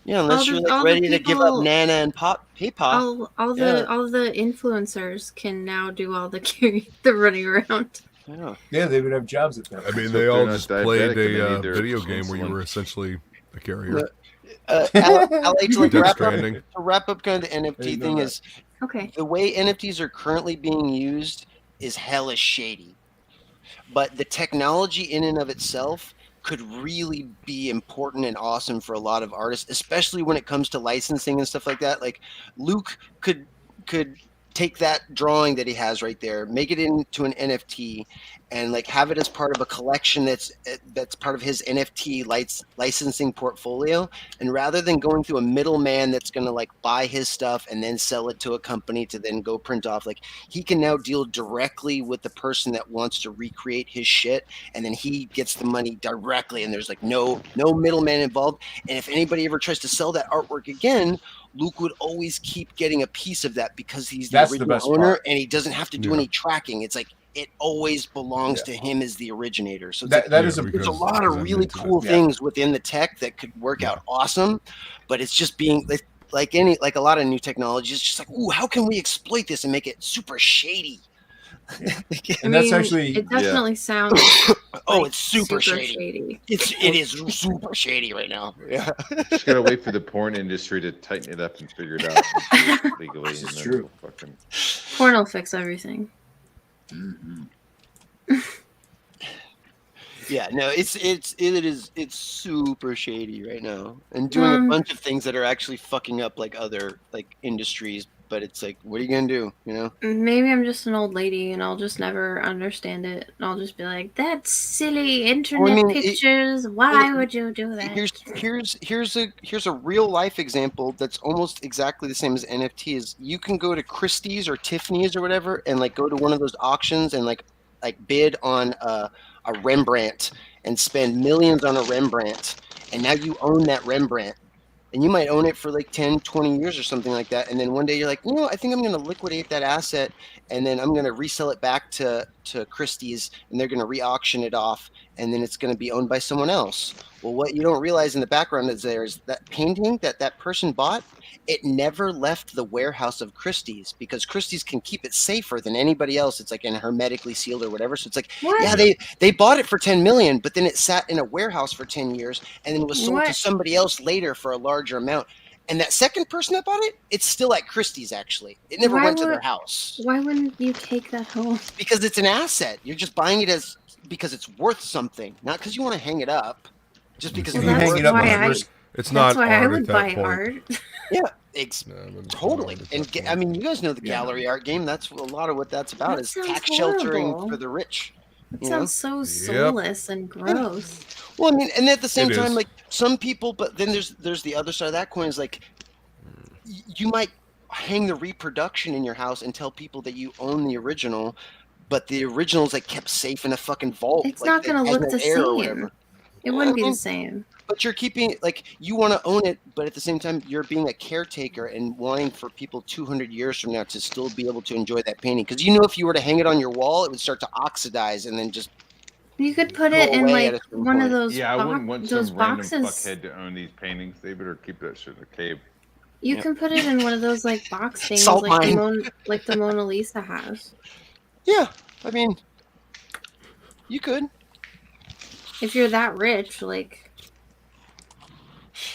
S1: yeah, unless
S8: All the-
S1: you're like
S8: all the
S1: ready to give up
S8: people-
S1: Nana and PayPal.
S8: All
S1: Yeah.
S8: the influencers can now do all the the running around.
S1: Yeah.
S9: Yeah, they would have jobs at that.
S7: I mean,
S6: So
S7: they
S6: if
S7: all
S6: they're not
S7: just
S6: diabetic
S7: played
S6: and they
S7: a
S6: need their
S7: video game where you
S6: insulin.
S7: were essentially a carrier.
S1: LA, to like
S7: Death
S1: wrap up,
S7: Stranding.
S1: to wrap up kind of the NFT thing is
S8: Okay.
S1: the way NFTs are currently being used is hella shady. But the technology in and of itself could really be important and awesome for a lot of artists, especially when it comes to licensing and stuff like that. Like Luke could take that drawing that he has right there, make it into an NFT, and like have it as part of a collection that's part of his NFT licensing portfolio. And rather than going through a middleman that's going to like buy his stuff and then sell it to a company to then go print off, like he can now deal directly with the person that wants to recreate his shit, and then he gets the money directly, and there's like no middleman involved. And if anybody ever tries to sell that artwork again, Luke would always keep getting a piece of that because he's the
S9: That's the
S1: original
S9: best
S1: owner,
S9: part.
S1: and he doesn't have to do
S7: Yeah.
S1: any tracking. It's like it always belongs to him as the originator. So it's
S9: That,
S1: like,
S9: that
S7: Yeah,
S9: is a
S7: because-
S1: there's a lot of
S7: that
S1: really
S7: makes
S1: cool
S9: sense.
S1: things within the tech that could work out awesome, but it's just being like a lot of new technology. It's just like, ooh, how can we exploit this and make it super shady?
S9: And that's actually-
S8: it definitely sounds
S1: Oh,
S8: like
S1: it's super shady. It is super shady right now. Yeah.
S6: Just gotta wait for the porn industry to tighten it up and figure it out and do it legally.
S9: This is
S6: and then
S9: true.
S6: we'll fucking...
S8: Porn will fix everything.
S1: Yeah, no, it's super shady right now, and doing a bunch of things that are actually fucking up like other like industries. But it's like, what are you gonna do? You know?
S8: Maybe I'm just an old lady and I'll just never understand it. And I'll just be like, that's silly internet
S1: mean,
S8: pictures. Why would you do that?
S1: Here's a real life example that's almost exactly the same as NFTs. You can go to Christie's or Tiffany's or whatever, and like go to one of those auctions and like bid on a Rembrandt and spend millions on a Rembrandt, and now you own that Rembrandt. And you might own it for like 10, 20 years or something like that. And then one day you're like, I think I'm going to liquidate that asset, and then I'm going to resell it back to Christie's, and they're going to re-auction it off, and then it's going to be owned by someone else. Well, what you don't realize in the background is there's that painting that person bought. It never left the warehouse of Christie's, because Christie's can keep it safer than anybody else. It's like in hermetically sealed or whatever. So it's like,
S8: What?
S1: yeah, they bought it for 10 million, but then it sat in a warehouse for 10 years and then was sold to
S8: What?
S1: somebody else later for a larger amount. And that second person that bought it, it's still at Christie's actually. It never
S8: Why
S1: went to
S8: would-
S1: their house
S8: Why wouldn't you take that home?
S1: because it's an asset. You're just buying it because it's worth something, not because you want to hang it up. Just because
S8: Well,
S1: it's
S8: that's
S1: worth
S9: it up
S8: why
S9: on
S8: I.
S9: risk.
S7: It's
S8: That's
S7: not
S8: why I
S7: art
S8: would
S7: at that
S8: buy
S7: point.
S8: art.
S1: Yeah,
S7: Art
S1: totally.
S7: at
S1: And
S7: that point.
S1: I mean, you guys know the
S9: Yeah.
S1: gallery art game. That's a lot of what that's about.
S8: That
S1: Is
S8: sounds
S1: tax sheltering
S8: horrible.
S1: for the rich.
S8: That
S1: You know?
S8: sounds so soulless and gross.
S1: Well, I mean, and at the same
S7: It
S1: time,
S7: is.
S1: like some people, but then there's the other side of that coin. Is like you might hang the reproduction in your house and tell people that you own the original, but the original's like kept safe in a fucking vault.
S8: It's
S1: like,
S8: not
S1: that
S8: gonna
S1: has
S8: look
S1: no
S8: the
S1: air or
S8: same.
S1: whatever.
S8: It wouldn't be
S1: I
S8: the
S1: mean,
S8: same.
S1: But you're keeping like you want to own it, but at the same time you're being a caretaker and wanting for people 200 years from now to still be able to enjoy that painting. Because if you were to hang it on your wall, it would start to oxidize and then just
S8: You could put
S1: go
S8: it in
S1: away at
S8: like
S1: a certain
S8: one of
S1: point.
S8: those
S6: Yeah, I wouldn't want
S8: those
S6: some random
S8: boxes.
S6: fuckhead to own these paintings. They better keep that shit in the cave.
S8: You
S1: Yeah.
S8: can put it in one of those like box things,
S1: Salt
S8: like
S1: mine.
S8: the Mona Lisa has.
S1: Yeah, I mean, you could.
S8: If you're that rich, like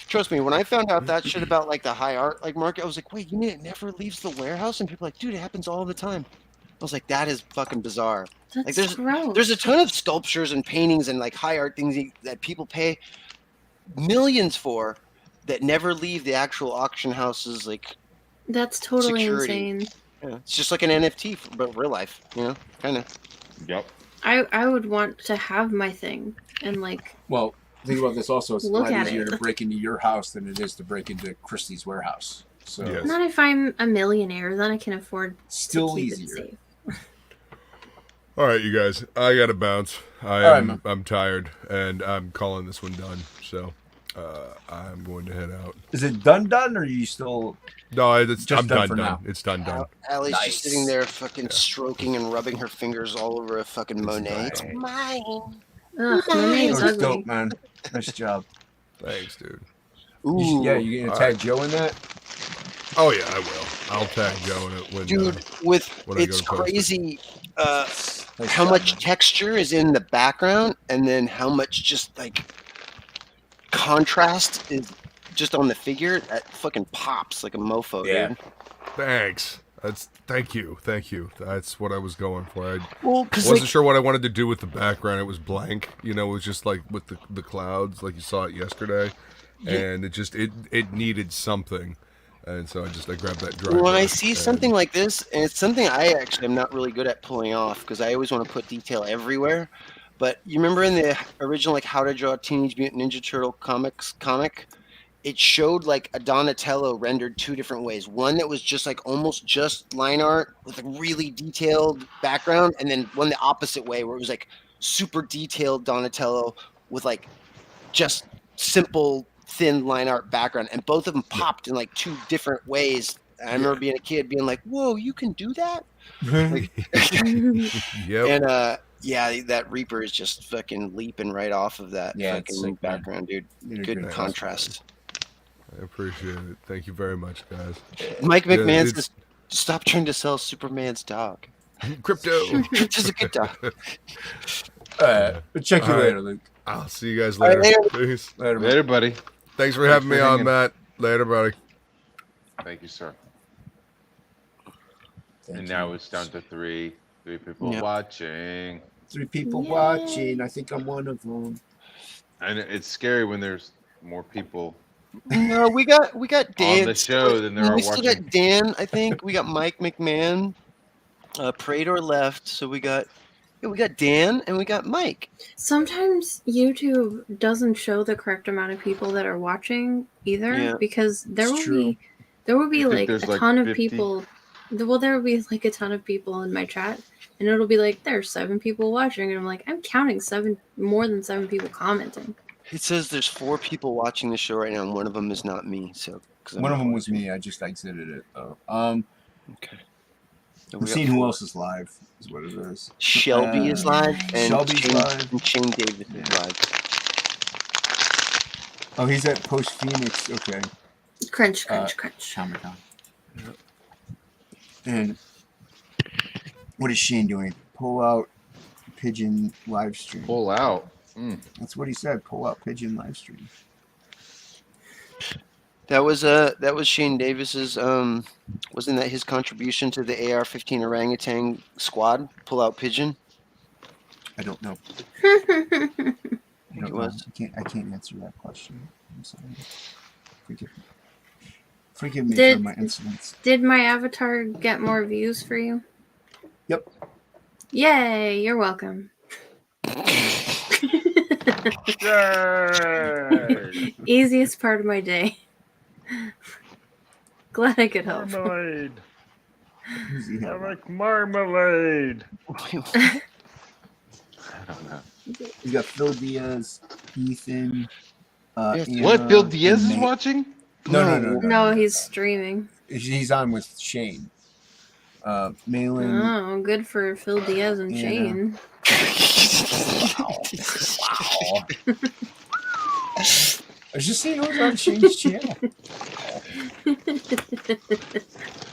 S1: Trust me, when I found out that shit about like the high art like market, I was like, wait, you mean it never leaves the warehouse? And people are like, dude, it happens all the time. I was like, that is fucking bizarre.
S8: that's
S1: there's-
S8: gross.
S1: There's a ton of sculptures and paintings and like high art things that people pay millions for that never leave the actual auction houses. Like,
S8: That's totally
S1: security.
S8: insane.
S1: it's just like an NFT, but real life, kind of.
S6: Yep.
S8: I would want to have my thing and like
S9: Well, think about this also. It's
S8: Look
S9: a lot
S8: at
S9: easier
S8: it.
S9: to break into your house than it is to break into Christie's warehouse. So
S7: Yes.
S8: not if I'm a millionaire, then I can afford
S9: still
S8: to keep
S9: easier.
S8: it safe.
S7: All right, you guys. I gotta bounce.
S9: right, man.
S7: I'm tired, and I'm calling this one done. So I'm going to head out.
S11: Is it done, or are you still?
S7: No, I'm
S11: Just
S7: done.
S11: done for
S7: Done.
S11: now.
S7: It's done.
S1: Allie's
S9: Nice.
S1: just sitting there fucking stroking and rubbing her fingers all over a fucking Monet. It's
S11: Right.
S1: mine.
S8: Ugh, Monet's
S11: That was
S8: ugly.
S11: dope, man. Nice job.
S7: Thanks, dude.
S1: Ooh,
S9: Yeah, you gonna
S7: all
S9: tag Joe in that?
S7: Oh yeah, I will. I'll tag Joe in it when.
S1: dude,
S7: when I
S1: it's
S7: go to post it.
S1: crazy
S11: Nice
S1: how
S11: job,
S1: much
S11: man.
S1: texture is in the background and then how much just like contrast is just on the figure. That fucking pops like a mofo,
S11: Yeah.
S1: dude.
S7: Thanks. Thank you. That's what I was going for. I
S1: Well, because
S7: wasn't sure what I wanted to do with the background. It was blank. It was just like with the clouds, like you saw it yesterday, and it needed something, and so I grabbed that dry.
S1: when I
S7: brush
S1: see
S7: and-
S1: something like this, and it's something I actually am not really good at pulling off because I always want to put detail everywhere. But you remember in the original like How to Draw a Teenage Mutant Ninja Turtle comic, it showed like a Donatello rendered two different ways. One that was just like almost just line art with a really detailed background, and then one the opposite way where it was like super detailed Donatello with like just simple thin line art background, and both of them popped in like two different ways. I remember being a kid being like, "Whoa, you can do that!" Like,
S7: Yep.
S1: and yeah, that Reaper is just fucking leaping right off of that
S9: Yeah, it's
S1: fucking
S9: sick, man.
S1: background, dude.
S9: You did
S1: Good
S9: great.
S1: contrast.
S7: I appreciate it. Thank you very much, guys.
S1: Mike
S7: Yeah,
S1: McMahon
S7: it's-
S1: says, "Stop trying to sell Superman's dog.
S7: Crypto.
S1: Crypto's a good dog."
S9: We'll check you
S7: All right.
S9: later, Luke.
S7: I'll see you guys
S1: All right,
S7: later.
S1: later.
S7: Peace.
S9: Later, man.
S6: Later, buddy.
S7: Thanks for having
S6: for
S7: me on,
S6: hanging.
S7: Matt. Later, buddy.
S6: Thank you, sir.
S9: Thank
S6: And
S9: you.
S6: now it's down to three people
S1: Yeah.
S6: watching.
S9: 3 people
S8: Yay.
S9: watching. I think I'm one of them.
S6: And it's scary when there's more people
S1: No, we got Dan
S6: on the show than there are
S1: we still
S6: watching.
S1: got Dan. I think we got Mike McMahon. Prater left, so we got Dan and we got Mike.
S8: Sometimes YouTube doesn't show the correct amount of people that are watching either,
S1: Yeah.
S8: because there
S9: It's
S8: will
S9: true.
S8: be
S6: You think
S8: like
S6: there's,
S8: a
S6: like,
S8: ton of
S6: 50?
S8: people. Well, there will be like a ton of people in my chat, and it'll be like there's 7 people watching, and I'm like, I'm counting more than 7 people commenting.
S1: It says there's 4 people watching the show right now, and one of them is not me. So 'cause I'm
S9: One of
S1: not
S9: them was
S1: watching.
S9: me. I just exited it though.
S1: Okay. So
S9: I'm
S1: we got
S9: seeing who
S1: 4.
S9: else is live. Is what it is.
S1: Shelby is live, and
S9: Shelby's
S1: Shane,
S9: live.
S1: and Shane Davis is
S9: Yeah.
S1: live.
S9: Oh, he's at Post Phoenix. Okay,
S8: Crunch,
S9: Uh,
S8: crunch, crunch.
S9: Comic Con. And what is Shane doing? Pull out Pigeon live stream.
S6: Pull out.
S9: That's what he said. Pull out Pigeon live stream.
S1: That was Shane Davis's wasn't that his contribution to the AR-15 orangutan squad? Pull out pigeon.
S9: I don't know.
S1: I
S9: I
S1: think
S9: don't
S1: it
S9: know.
S1: was.
S9: I can't answer that question. I'm sorry. Forgive me
S8: Did-
S9: for my insolence.
S8: Did my avatar get more views for you?
S9: Yep.
S8: Yay! You're welcome.
S6: Yay!
S8: Easiest part of my day. Glad I could help.
S6: Marmalade.
S9: Who's he
S6: I
S9: have?
S6: like marmalade. I don't know.
S9: He's got Phil Diaz, Ethan.
S1: Yes.
S6: What? Bill
S9: Anna,
S6: Diaz
S9: and
S6: is
S9: Nate.
S6: watching?
S9: No.
S8: No, he's streaming.
S9: He's on with Shane. Malin.
S8: Oh, good for Phil Diaz and
S9: Yeah.
S8: Shane.
S9: Wow. I was just seeing who's on Shane's channel.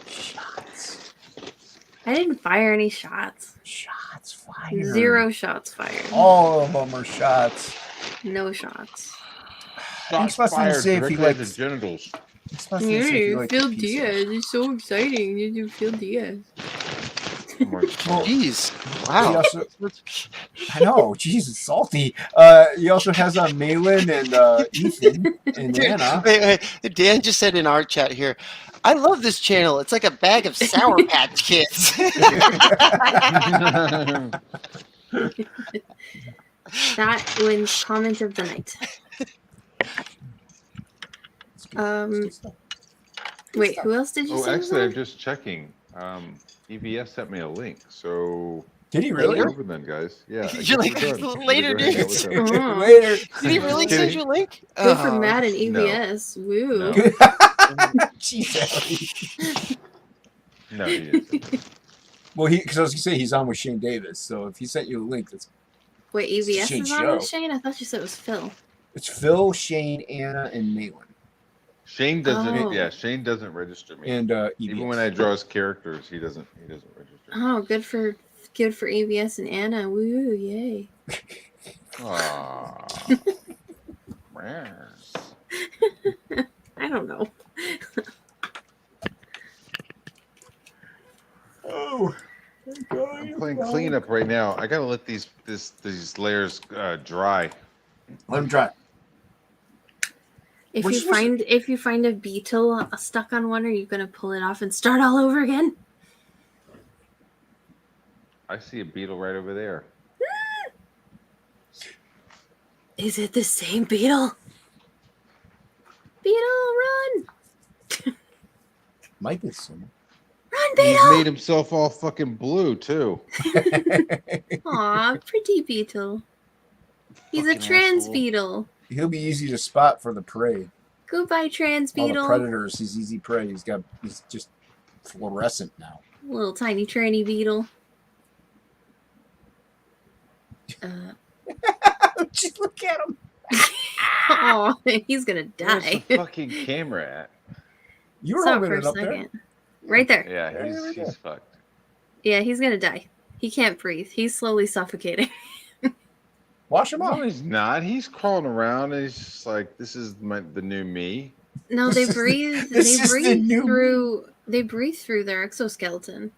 S9: Shots.
S8: I didn't fire any shots.
S9: Shots fired.
S8: 0 shots fired.
S9: All of them are shots.
S8: No shots.
S9: He's
S6: Shots
S9: supposed to
S6: fired
S9: say if he
S6: directly at
S9: likes-
S6: the genitals.
S9: He's supposed to say if he likes
S8: Phil
S9: the pizza.
S8: Diaz is so exciting. You do Phil Diaz.
S9: Well,
S1: Jeez.
S9: he
S1: Wow.
S9: also, I know, Jesus, salty. He also has Malin and Ethan and
S1: Dude,
S9: Anna.
S1: wait. Dan just said in our chat here, I love this channel. It's like a bag of Sour Patch Kids.
S8: That wins comment of the night. Wait, who else did you
S6: Oh,
S8: say? was
S6: actually, I'm
S8: on?
S6: just checking. EVS sent me a link, so
S9: Did he really?
S6: over then, guys. Yeah. I
S1: You're
S6: guess
S1: like,
S6: we're done.
S1: later,
S6: We're gonna hang out
S1: dude.
S6: with them.
S8: Oh,
S9: Later.
S1: Did he really send you a link?
S8: good for
S1: Oh.
S8: Matt and
S6: no.
S8: EVS. Woo.
S6: No.
S9: Jeez, Ellie.
S6: No, he didn't.
S9: Well, because I was gonna say he's on with Shane Davis, so if he sent you a link,
S8: Wait, EVS
S9: Shane
S8: is on
S9: show.
S8: with Shane? I thought you said it was Phil.
S9: it's Phil, Shane, Anna, and Malin,
S6: Shane doesn't.
S8: Oh.
S6: Yeah, Shane doesn't register me.
S9: and EVS.
S6: Even when I draw his characters, he doesn't register.
S8: Oh, good for EVS and Anna. Woo, yay.
S6: Aww.
S8: I don't know.
S9: Oh,
S6: I'm playing cleanup right now. I gotta let these layers dry.
S9: let him try.
S8: If
S9: Which
S8: you
S9: was-
S8: find a beetle stuck on one, are you gonna pull it off and start all over again?
S6: I see a beetle right over there.
S8: Is it the same beetle? Beetle, run!
S9: Might be some.
S8: Run,
S6: He's
S8: beetle!
S6: made himself all fucking blue too.
S8: Aw, pretty beetle. He's a
S1: Fucking
S8: trans
S1: asshole.
S8: beetle.
S9: He'll be easy to spot for the prey.
S8: Goodbye, trans
S9: All the
S8: beetle.
S9: predators, he's easy prey. He's just fluorescent now.
S8: Little tiny tranny beetle.
S9: Just look at him.
S8: Oh, he's gonna
S6: Where's
S8: die.
S6: the fucking camera at?
S9: You were
S8: Stop
S9: holding
S8: for a
S9: it up there.
S8: second. Right there.
S6: Yeah, he's fucked.
S8: Yeah, he's gonna die. He can't breathe. He's slowly suffocating.
S9: Wash him
S6: No,
S9: off.
S6: he's not. He's crawling around and he's just like, this is the new me.
S8: No, they breathe.
S9: This
S8: They
S9: is the
S8: breathe
S9: new-
S8: through. They breathe through their exoskeleton.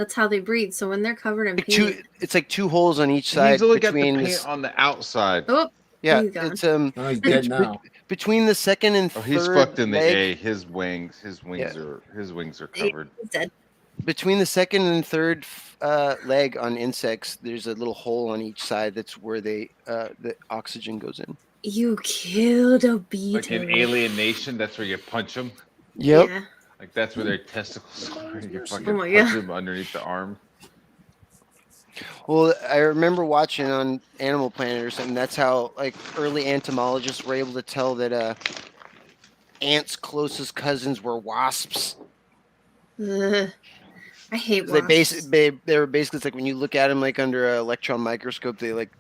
S8: That's how they breed. So when they're covered in
S1: Like
S8: paint,
S1: it's like 2 holes on each side
S6: He's only got the
S1: between
S6: paint
S1: this.
S6: on the outside.
S8: oh,
S1: Yeah,
S8: he's gone.
S1: it's
S9: Oh, he's dead now.
S1: between the second and
S6: Oh,
S1: third
S6: he's fucked in the
S1: leg.
S6: A. His wings
S1: Yeah.
S6: are covered.
S8: He's dead.
S1: Between the second and third leg on insects, there's a little hole on each side. That's where the oxygen goes in.
S8: You killed a beetle.
S6: Like in Alien Nation, that's where you punch them.
S1: Yep.
S8: Yeah.
S6: Like that's where their testicles are. You fucking
S8: Oh my
S6: punch
S8: God.
S6: them underneath the arm.
S1: Well, I remember watching on Animal Planet or something. That's how like early entomologists were able to tell that ants' closest cousins were wasps.
S8: Ugh. I hate
S1: They
S8: wasps.
S1: they were basically it's like when you look at them like under an electron microscope, they like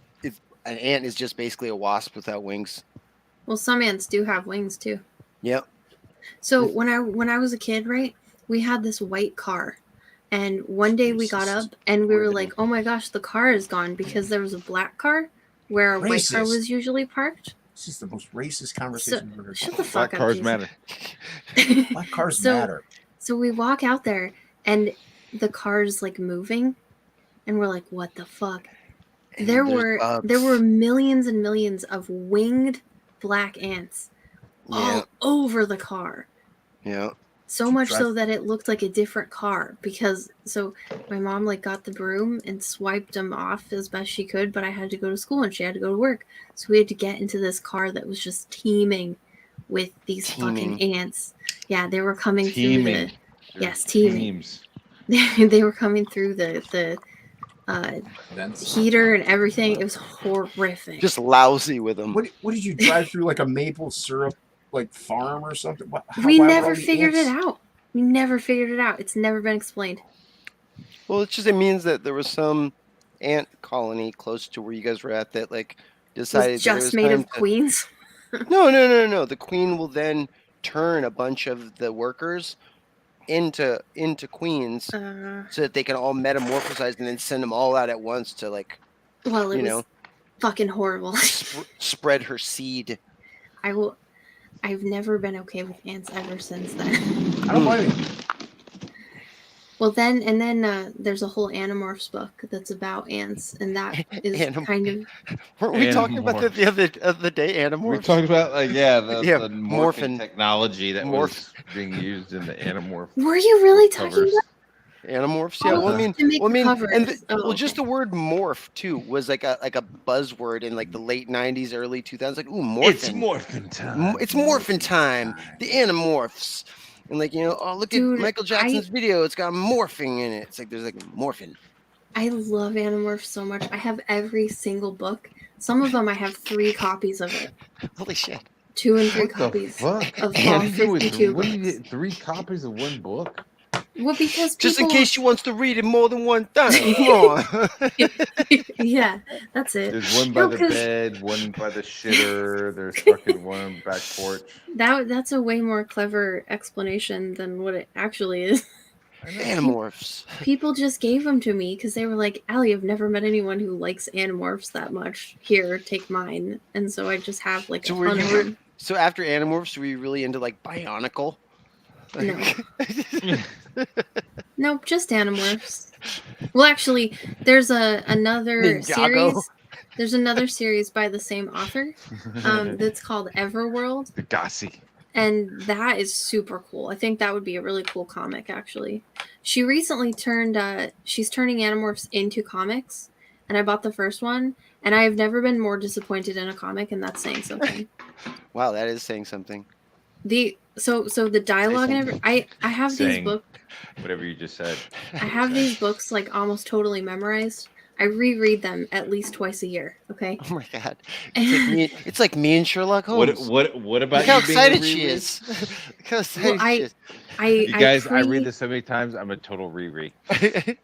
S1: an ant is just basically a wasp without wings.
S8: Well, some ants do have wings too.
S1: Yep.
S8: So when I was a kid, right, we had this white car, and one day we got up and we were like, "Oh my gosh, the car is gone," because there was a black car where a white car
S9: Racist.
S8: was usually parked.
S9: This is the most racist conversation I've ever heard.
S8: Shut the
S6: Black
S8: fuck up.
S6: cars
S8: Jason.
S6: matter.
S9: Black cars
S8: So-
S9: matter.
S8: So we walk out there and the car's like moving, and we're like, "What the fuck?"
S1: And
S8: There
S1: there's
S8: were
S1: bugs.
S8: millions and millions of winged black ants
S1: Yeah.
S8: all over the car.
S1: Yeah.
S8: So much so that it looked like a different car because so my mom like got the broom and swiped them off as best she could, but I had to go to school and she had to go to work. So we had to get into this car that was just teeming with these fucking ants. Yeah, they were coming through
S6: Teeming.
S8: the yes, teeming.
S6: Teams.
S8: They were coming through the
S9: Vents.
S8: heater and everything. It was horrific.
S1: Just lousy with them.
S9: What did you drive through like a maple syrup like farm or something?
S8: We
S9: why were
S8: never
S9: all the
S8: figured it
S9: ants-
S8: out. We never figured it out. It's never been explained.
S1: Well, it means that there was some ant colony close to where you guys were at that like
S8: It
S1: decided
S8: was
S1: that it
S8: just
S1: was
S8: made
S1: time
S8: of
S1: to-
S8: queens.
S1: No. The queen will then turn a bunch of the workers into queens
S8: Uh,
S1: so that they can all metamorphosize and then send them all out at once to like
S8: well, it
S1: you
S8: was
S1: know
S8: fucking horrible.
S1: spread her seed.
S8: I've never been okay with ants ever since then.
S9: I don't blame you.
S8: Well, then there's a whole Animorphs book that's about ants, and that is kind of
S1: Weren't we talking about that the other day?
S6: We
S1: Animorphs.
S6: talked about like the
S1: morphin
S6: morphing technology that was being used in the Animorph.
S8: Were you really talking
S6: covers.
S8: about?
S1: Animorphs, yeah. Well, I mean,
S8: To make
S1: well, I mean,
S8: covers.
S1: and
S8: Oh,
S1: well, just the word morph too was like a buzzword in like the late '90s, early 2000s. Like, ooh, morphin'.
S6: It's morphin' time.
S1: It's morphin' time. The Animorphs, and like oh, look
S8: Dude,
S1: at Michael Jackson's video. It's got morphing in it. It's like there's like morphin'.
S8: I love Animorphs so much. I have every single book. Some of them I have 3 copies of it.
S1: Holy shit!
S8: 2 and 3
S6: What the
S8: copies
S6: fuck?
S8: of
S6: What
S8: all
S6: do you do with
S8: 52
S6: what do you
S8: books.
S6: get 3 copies of one book?
S8: Well, because
S1: Just in
S8: people-
S1: case she wants to read it more than one time. Come on.
S8: yeah, that's it.
S6: There's one by
S8: No,
S6: the
S8: 'cause
S6: bed, one by the shitter. There's fucking one back porch.
S8: that's a way more clever explanation than what it actually is.
S1: Animorphs.
S8: People just gave them to me because they were like, Allie, I've never met anyone who likes Animorphs that much. Here, take mine. And so I just have like
S1: So
S8: a
S1: were
S8: ton of
S1: you?
S8: them.
S1: So after Animorphs, were you really into like Bionicle?
S8: No. Nope, just Animorphs. Well, actually, there's another
S1: Ninjago.
S8: series. There's another series by the same author that's called Everworld,
S6: Degassi.
S8: and that is super cool. I think that would be a really cool comic, actually. She recently she's turning Animorphs into comics, and I bought the first one, and I have never been more disappointed in a comic, and that's saying something.
S1: Wow, that is saying something.
S8: So the dialogue and everything. I have these
S6: Saying
S8: books.
S6: whatever you just said.
S8: I have these books like almost totally memorized. I reread them at least twice a year. Okay.
S1: Oh my god! It's like me and Sherlock Holmes.
S6: What about
S1: Look how
S6: you being a
S1: excited she
S6: reread?
S1: is. Look how excited
S8: Well,
S1: she is.
S6: You guys, I
S8: pre-
S6: read this so many times. I'm a total reread.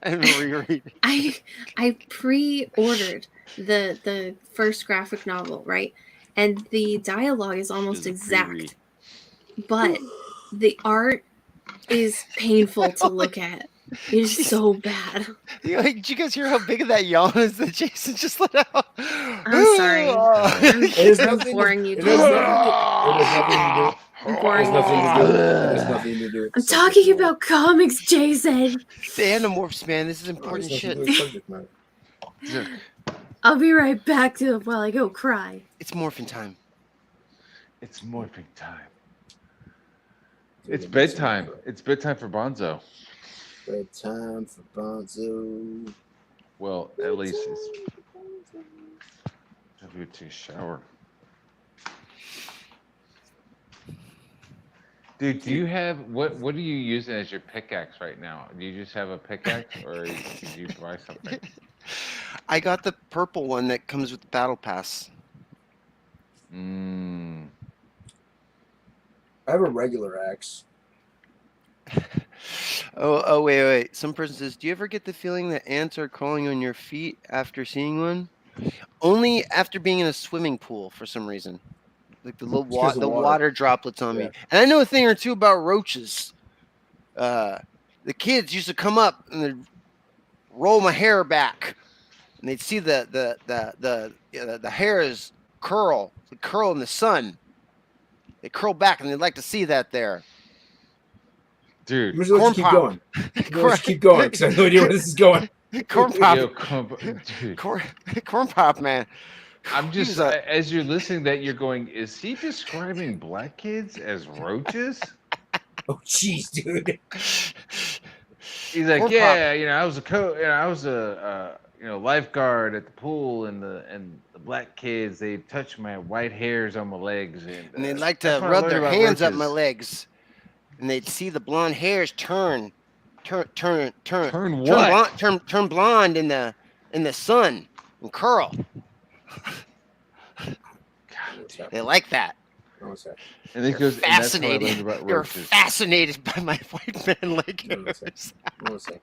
S1: I'm reread.
S8: I pre-ordered the first graphic novel, right? And the dialogue is almost exact, but the art is painful to look at. It is so bad.
S1: Did you guys hear how big of that yawn is that Jason just let out?
S8: I'm sorry. I'm
S9: It has nothing to-
S8: boring you.
S9: it has
S8: Jason.
S9: nothing to- it has nothing to do-
S8: Boring.
S9: There's nothing to do with
S8: I'm
S9: the
S8: talking
S9: subject matter.
S8: about comics, Jason.
S1: The Animorphs, man. This is
S9: No, it
S1: important
S9: has nothing
S1: shit.
S9: to do with subject matter.
S8: I'll be right back to while I go cry.
S1: It's morphin' time.
S6: It's morphing time. It's bedtime. It's bedtime for Bonzo.
S9: Bedtime for Bonzo.
S6: Well, at least it's. I'll go take a shower. Dude, do you have what are you using as your pickaxe right now? Do you just have a pickaxe or did you buy something?
S1: I got the purple one that comes with the battle pass.
S6: Mm.
S9: I have a regular axe.
S1: Oh, wait. Some person says, do you ever get the feeling that ants are crawling on your feet after seeing one? Only after being in a swimming pool for some reason. Like the little
S9: It's 'cause of
S1: the
S9: water.
S1: water droplets on me.
S9: Yeah.
S1: And I know a thing or two about roaches. The kids used to come up and they'd roll my hair back, and they'd see the hairs curl in the sun. They curl back, and they'd like to see that there.
S6: Dude,
S9: I'm just gonna let you keep
S1: Corn
S9: going. I'm gonna let you keep going because I have no idea where this is going.
S1: Corn pop,
S6: yo, dude.
S1: corn pop, man.
S6: I'm just
S1: He's a-
S6: as you're listening that you're going, is he describing black kids as roaches?
S9: Oh, jeez, dude.
S6: He's like,
S1: Corn
S6: yeah, I was a lifeguard at the pool, and the black kids, they touch my white hairs on my legs,
S1: And they'd like to
S6: that's what I
S1: rub
S6: learned
S1: their
S6: about
S1: hands up my
S6: roaches.
S1: legs, and they'd see the blonde hairs turn
S6: Turn what?
S1: turn blonde in the sun and curl. They like that.
S9: Oh, what's that?
S6: And he
S1: They're
S6: goes, and that's how I learned
S1: fascinated.
S6: about
S1: They're
S6: roaches.
S1: fascinated by my white man leg
S9: No, what's that?
S1: hairs.
S9: No, what's that?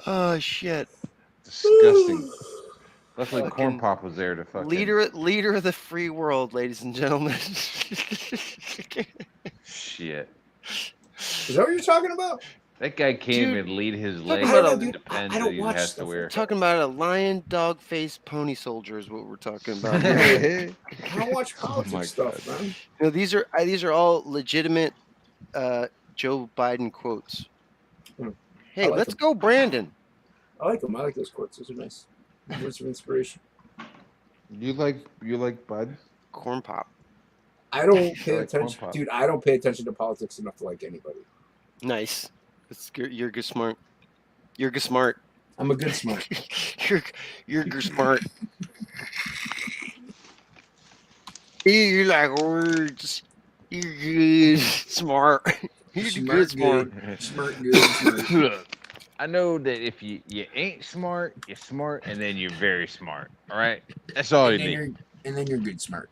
S1: Oh shit!
S6: Disgusting. Luckily,
S1: Fucking
S6: Corn Pop was there to fucking.
S1: Leader of the free world, ladies and gentlemen.
S6: Shit.
S9: Is that what you're talking about?
S6: That guy can't
S1: Dude,
S6: even lead his
S1: talking
S6: legs
S1: about
S6: with
S1: a-
S6: the depends
S9: I
S6: that
S9: don't
S6: he
S9: watch
S6: has to
S9: stuff
S6: wear.
S9: like
S1: Talking about a lion, dog face, pony soldier is what we're talking about.
S9: I don't watch
S6: Oh
S9: politics
S6: my
S9: stuff,
S6: God.
S9: man.
S1: No, these are all legitimate Joe Biden quotes.
S9: Hmm.
S1: Hey,
S9: I like
S1: let's
S9: them.
S1: go, Brandon.
S9: I like them. I like those quotes. Those are nice. Words of inspiration.
S6: You like Bud?
S1: Corn pop.
S9: I don't pay
S6: I like Corn
S9: attention,
S6: Pop.
S9: dude. I don't pay attention to politics enough to like anybody.
S1: Nice. You're good smart. You're good smart.
S9: I'm a good smart.
S1: you're good smart. You like words. You're good smart. You're good smart.
S9: Smart, good, smart.
S6: Look, I know that if you ain't smart, you're smart, and then you're very smart. All right, that's all you
S9: And then,
S6: need.
S9: and then you're good smart.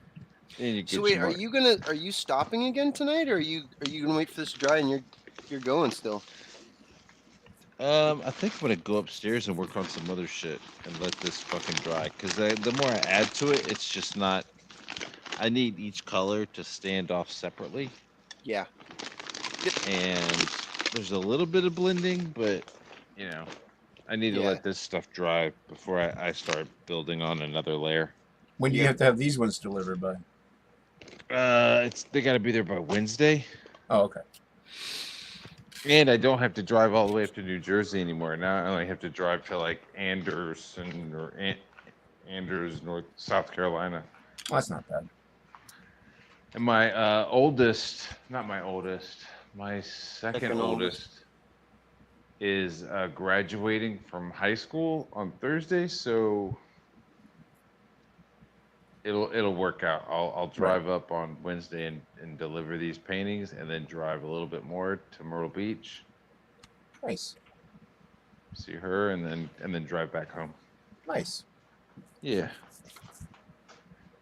S6: And you're
S1: So
S6: good
S1: wait,
S6: smart.
S1: are you stopping again tonight, or are you gonna wait for this to dry and you're going still?
S12: I think I'm gonna go upstairs and work on some other shit and let this fucking dry. Cause the more I add to it, it's just not. I need each color to stand off separately,
S1: Yeah.
S12: and there's a little bit of blending, but
S6: I need to
S1: Yeah.
S6: let this stuff dry before I start building on another layer.
S9: When do you
S1: Yeah.
S9: have to have these ones delivered by?
S6: They got to be there by Wednesday,
S9: Oh, okay.
S6: and I don't have to drive all the way up to New Jersey anymore. Now I only have to drive to like Anderson or Andrews, South Carolina.
S9: Well, that's not bad.
S6: And my not my oldest, my second
S1: Second
S6: oldest is graduating from high school on Thursday, so it'll work out. I'll drive up on Wednesday and deliver these paintings, and then drive a little bit more to Myrtle Beach,
S9: Nice.
S6: see her, and then drive back home.
S9: Nice.
S6: Yeah.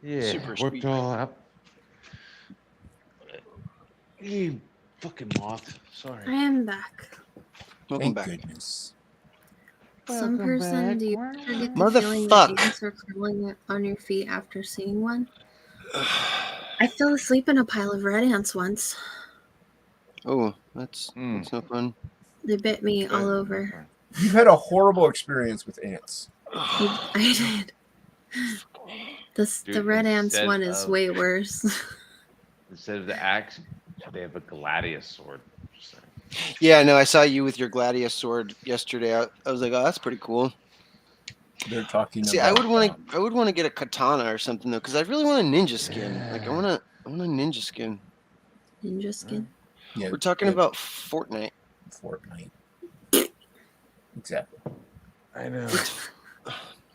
S6: Yeah.
S1: Super
S6: Worked
S1: sweet.
S6: all out. You fucking moth. Sorry.
S8: I am back.
S1: Welcome
S9: Thank
S1: back.
S9: goodness.
S8: Some person, do you ever get the feeling
S1: Motherfuck.
S8: that ants are crawling on your feet after seeing one? I fell asleep in a pile of red ants once.
S1: Oh, that's
S6: Mm.
S1: no fun.
S8: They bit me all over.
S9: You've had a horrible experience with ants.
S8: I did. The
S6: Dude,
S8: Red Ants
S6: instead
S8: one is
S6: of-
S8: way worse.
S6: Instead of the axe, they have a gladius sword. Just saying.
S1: Yeah, no, I saw you with your gladius sword yesterday. I was like, oh, that's pretty cool.
S11: They're talking
S1: See,
S11: about.
S1: I would want to get a katana or something though, because I really want a ninja skin. Like, I want a ninja skin.
S8: Ninja skin.
S11: Yeah,
S1: We're talking about Fortnite.
S11: Fortnite. Exactly.
S6: I know.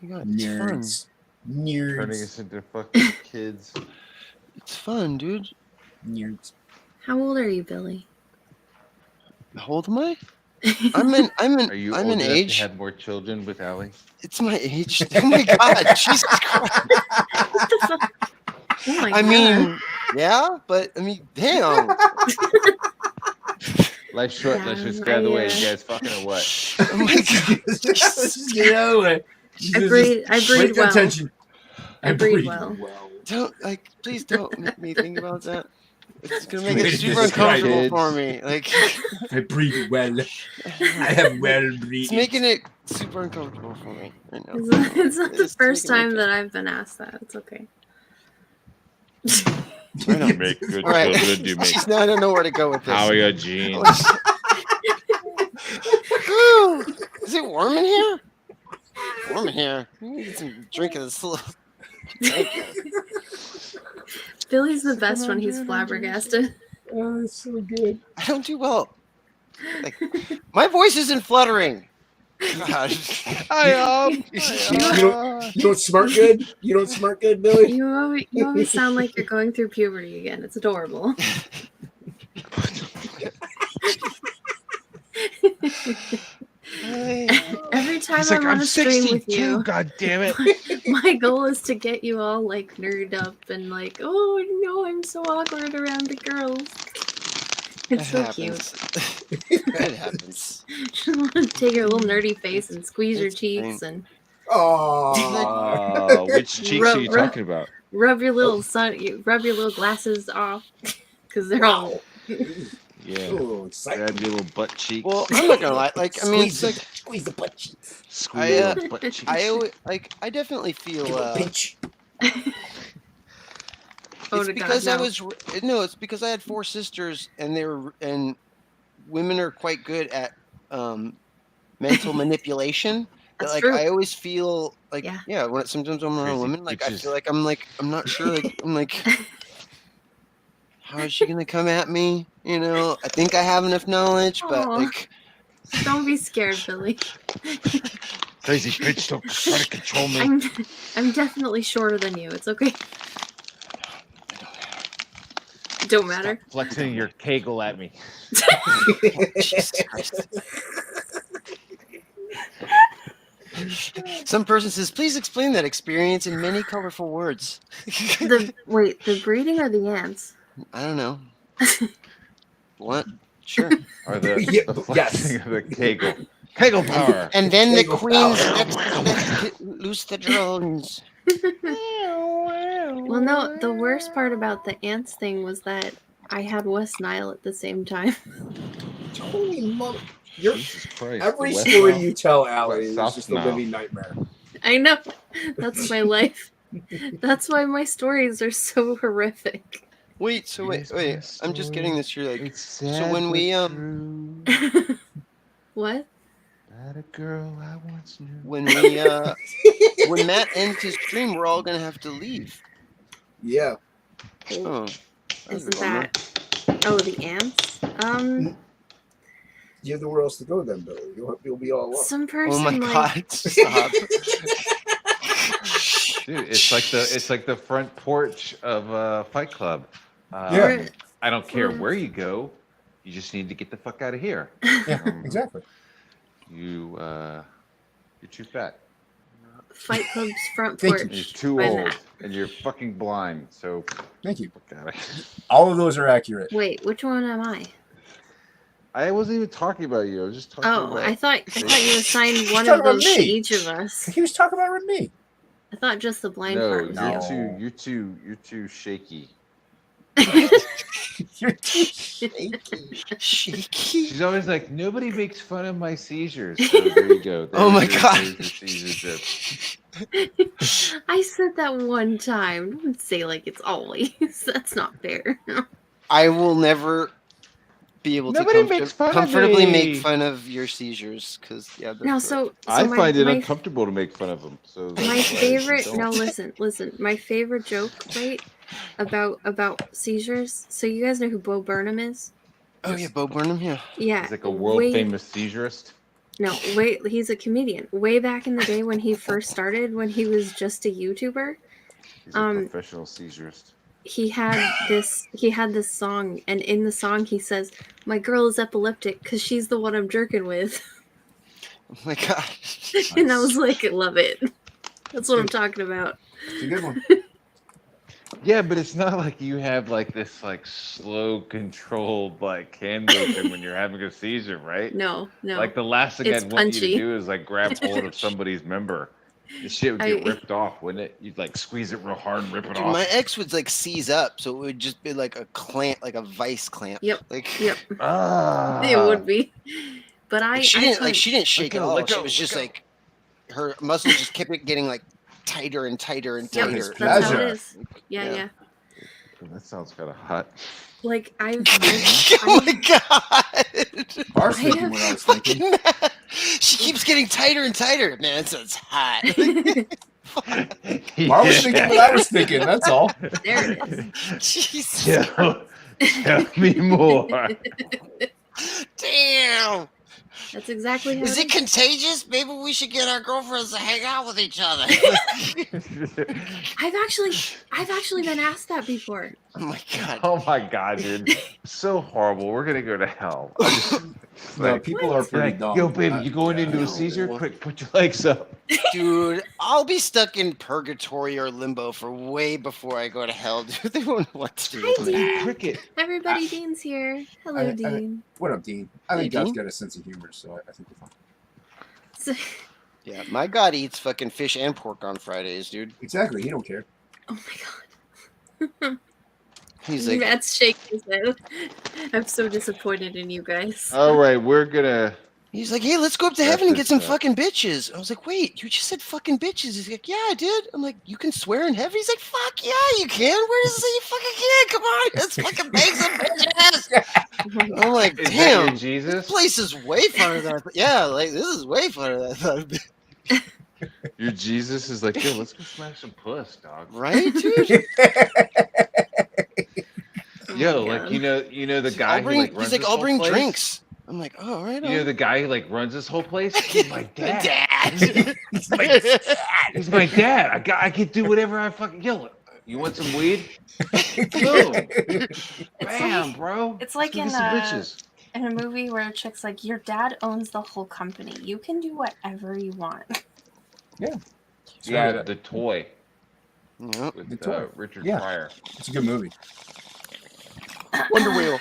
S1: You got it's fun.
S11: Nerds.
S6: Turning
S11: Nerds.
S6: us into fucking kids.
S1: It's fun, dude.
S11: Nerds.
S8: How old are you, Billy?
S1: How old am I? I'm in
S6: Are you
S1: I'm
S6: old
S1: in
S6: enough
S1: age.
S6: to have more children with Allie?
S1: It's my age. Oh my god, Jesus Christ.
S8: What the fuck? Oh my
S1: I
S8: god.
S1: mean, yeah, but I mean, damn.
S6: Life's short.
S8: Yeah,
S6: Let's just get out of the way.
S8: I,
S6: You guys fucking or what?
S1: Oh my god.
S11: Let's just get out of the way.
S8: I breed
S11: Break
S8: well.
S11: attention.
S8: I breed well.
S1: Don't please don't make me think about that. It's gonna make
S11: Way
S1: it
S11: to
S1: super
S11: describe
S1: uncomfortable
S6: kids.
S1: for me. Like
S11: I breed well. I have well
S1: it's
S11: breeding.
S1: making it super uncomfortable for me right now.
S8: It's not the
S1: It's
S8: first
S1: making
S8: time
S1: me-
S8: that I've been asked that. It's okay.
S1: I know.
S6: Make good
S1: All right.
S6: children. Do make
S1: Now I don't know where to go with this.
S6: Howie or Gene.
S1: Ooh, is it warm in here? Warm in here. Let me get some drink of this little.
S8: Billy's the best when he's flabbergasted.
S11: Oh, it's so good.
S1: I don't do well. Like, my voice isn't fluttering. God.
S11: You don't smart good? You don't smart good, Billy?
S8: You always sound like you're going through puberty again. It's adorable. Every time
S6: He's
S8: I'm
S6: like,
S8: on
S6: I'm
S8: a stream with
S6: 62.
S8: you,
S6: God damn it.
S8: my goal is to get you all like nerd up and like, oh no, I'm so awkward around the girls. It's so cute.
S1: It happens.
S8: Just want to take your little nerdy face and squeeze your
S1: It's
S8: cheeks
S1: fine.
S8: and
S6: Which cheeks are you talking about?
S8: rub your little rub your little glasses off because they're all.
S12: Yeah.
S11: Oh, exciting.
S12: Grab your little butt cheeks.
S1: Well, I'm not gonna lie. Like, I mean, it's like
S11: Squeeze the butt cheeks.
S12: Squeeze
S1: I,
S12: your little butt cheeks.
S1: I always like. I definitely feel.
S11: Give a pinch.
S8: Oh,
S1: It's
S8: to
S1: because
S8: God,
S1: I
S8: no.
S1: was no. It's because I had 4 sisters, and women are quite good at mental manipulation.
S8: That's
S1: Like
S8: true.
S1: I always feel like
S8: Yeah.
S1: when sometimes I'm around
S6: Crazy
S1: women, like I
S6: bitches.
S1: feel like I'm not sure. Like I'm like, how is she gonna come at me? You know, I think I have enough knowledge, but
S8: Aw.
S1: like
S8: Don't be scared, Billy.
S6: Crazy bitch, don't try to control me.
S8: I'm definitely shorter than you. It's okay. Don't matter.
S6: Flexing your kegel at me.
S1: Jesus Christ. Some person says, please explain that experience in many colorful words.
S8: Wait, the breeding or the ants?
S1: I don't know. What? Sure.
S6: Or the,
S11: Yeah,
S6: the
S11: yes.
S6: flexing of the kegel. Kegel power.
S1: And then the
S11: Kegel
S1: queens
S11: power.
S1: let's loose the drones.
S8: Well, no, the worst part about the ants thing was that I had West Nile at the same time.
S11: Holy mother. You're,
S6: Jesus Christ.
S11: every
S6: the West
S11: story
S6: Nile.
S11: you tell Allie is
S6: South
S11: just a
S6: Nile.
S11: living nightmare.
S8: I know. That's my life. That's why my stories are so horrific.
S1: Wait, so wait. I'm just getting this here. Like,
S6: It's
S1: so
S6: sad
S1: when
S6: but
S1: we
S6: true
S8: What?
S6: that a girl I once knew.
S1: when Matt ends his stream, we're all gonna have to leave.
S11: Yeah.
S1: Oh, that's a
S8: Isn't
S1: bummer.
S8: that? Oh, the ants.
S11: You have nowhere else to go then, Billy. You'll be all alone.
S8: Some person
S1: Oh my
S8: like
S1: god! Stop.
S6: Dude, it's like the front porch of Fight Club.
S11: Yeah.
S8: Or-
S6: I don't care where you go. You just need to get the fuck out of here.
S11: Yeah, exactly.
S6: You're too fat.
S8: Fight Club's front
S11: Thank you.
S8: porch.
S6: You're too
S8: by
S6: old,
S8: Matt.
S6: and you're fucking blind. So
S11: Thank you.
S6: fuck outta here.
S11: All of those are accurate.
S8: Wait, which one am I?
S6: I wasn't even talking about you. I was just talking
S8: Oh,
S6: about.
S8: I thought you assigned one
S11: talking
S8: of
S11: about
S8: those to
S11: me.
S8: each of us.
S11: He was talking about me.
S8: I thought just the blind
S6: No,
S8: part was
S11: no.
S8: you.
S6: you're too shaky.
S9: You're too shaky.
S1: Shaky.
S6: She's always like, nobody makes fun of my seizures. So there you go.
S1: Oh my
S6: There's
S1: God.
S6: your seizure tip.
S8: I said that one time. Don't say like it's always. That's not fair.
S1: I will never be able to
S6: Nobody makes fun of
S1: comfortably
S6: me.
S1: make fun of your seizures because yeah.
S8: No, so
S6: I
S8: my,
S6: find it
S8: my,
S6: uncomfortable to make fun of them. So
S8: my
S6: that's why I
S8: favorite.
S6: don't.
S8: No, listen. My favorite joke, right? About seizures. So you guys know who Bo Burnham is?
S1: Oh yeah, Bo Burnham. Yeah.
S8: Yeah.
S6: He's like a world
S8: way-
S6: famous seizurist.
S8: No, wait. He's a comedian. Way back in the day when he first started, when he was just a YouTuber,
S6: He's a professional seizurist.
S8: he had this song, and in the song he says, "My girl is epileptic because she's the one I'm jerking with,"
S1: Oh my God.
S8: and I was like, I love it. That's what I'm talking about.
S9: It's a good one.
S6: Yeah, but it's not like you have like this like slow controlled like hand motion when you're having a seizure, right?
S8: No.
S6: Like the last thing
S8: It's
S6: I'd want you
S8: punchy.
S6: to do is like grab hold of somebody's member. The shit would get
S8: I-
S6: ripped off, wouldn't it? You'd like squeeze it real hard and rip it
S1: Dude,
S6: off.
S1: my ex would like seize up, so it would just be like a clamp, like a vice clamp.
S8: Yep.
S1: Like,
S8: Yep.
S6: Ah.
S8: It would be. But
S1: like, she didn't
S8: couldn't-
S1: she didn't shake
S6: go,
S1: at all.
S6: let
S1: She
S6: go,
S1: was
S6: let
S1: just
S6: go.
S1: like her muscles just kept getting like tighter and tighter and
S8: Yep,
S1: tighter.
S8: that's how it
S9: Pleasure.
S8: is. Yeah.
S1: Yeah.
S6: That sounds kind of hot.
S8: Like I've
S1: Oh my God.
S9: Bars
S8: I
S9: thinking
S8: have-
S9: what I was thinking.
S1: She keeps getting tighter and tighter. Man, it's hot.
S9: Bar was thinking what I was thinking. That's all.
S8: there it is.
S1: Jesus.
S6: Tell me more.
S1: Damn.
S8: That's exactly how
S1: Is
S8: it
S1: it contagious? Maybe we should get our girlfriends to hang out with each other.
S8: I've actually been asked that before.
S1: Oh my God.
S6: Oh my god, dude. So horrible. We're gonna go to hell. I just,
S9: No,
S6: like,
S9: people are pretty dumb.
S6: yo, baby, you going into a seizure? Quick, put your legs up.
S1: Dude, I'll be stuck in purgatory or limbo for way before I go to hell, dude. They won't know what to do
S8: Hi,
S1: with me.
S8: Dean.
S6: Cricket.
S8: Everybody, Dean's here. Hello,
S9: I-
S8: Dean.
S9: What up, Dean? I
S1: Hey,
S9: think God's
S1: Dean.
S9: got a sense of humor, so I think we're fine.
S8: So-
S1: Yeah, my God eats fucking fish and pork on Fridays, dude.
S9: Exactly. He don't care.
S8: oh my god.
S1: He's like,
S8: Matt's shaking his head. I'm so disappointed in you guys.
S6: All right, we're gonna.
S1: he's like, hey, let's go up to
S6: That's
S1: heaven and get
S6: his,
S1: some fucking bitches. I was like, wait, you just said fucking bitches. He's like, yeah, I did. I'm like, you can swear in heaven? He's like, fuck yeah, you can. Where does it say you fucking can? Come on, let's fucking bang some bitches. I'm like,
S6: Is that your
S1: damn,
S6: Jesus?
S1: this place is way funner than I thought. Yeah, like this is way funner than I thought. it'd be.
S6: Your Jesus is like, yo, let's go smash some puss, dog.
S1: Right, dude?
S6: Yo,
S8: Oh my
S6: like
S8: God.
S6: you know the guy
S1: I'll bring,
S6: who like runs
S1: he's like,
S6: this
S1: I'll
S6: whole
S1: bring
S6: place?
S1: drinks. I'm like, oh, all right.
S6: You know the guy who like runs this whole place? He's my dad.
S1: Dad.
S6: He's my dad. I can do whatever I fucking yo. You want some weed? Boom. Bam,
S8: like-
S6: bro.
S8: it's like
S6: Let's
S8: in,
S6: go get some bitches.
S8: In a movie where a chick's like, your dad owns the whole company. You can do whatever you want.
S6: Yeah, the toy
S1: Yep.
S6: with
S9: The toy.
S6: Richard
S9: Yeah.
S6: Pryor.
S9: It's a good movie.
S1: Wonder Wheel.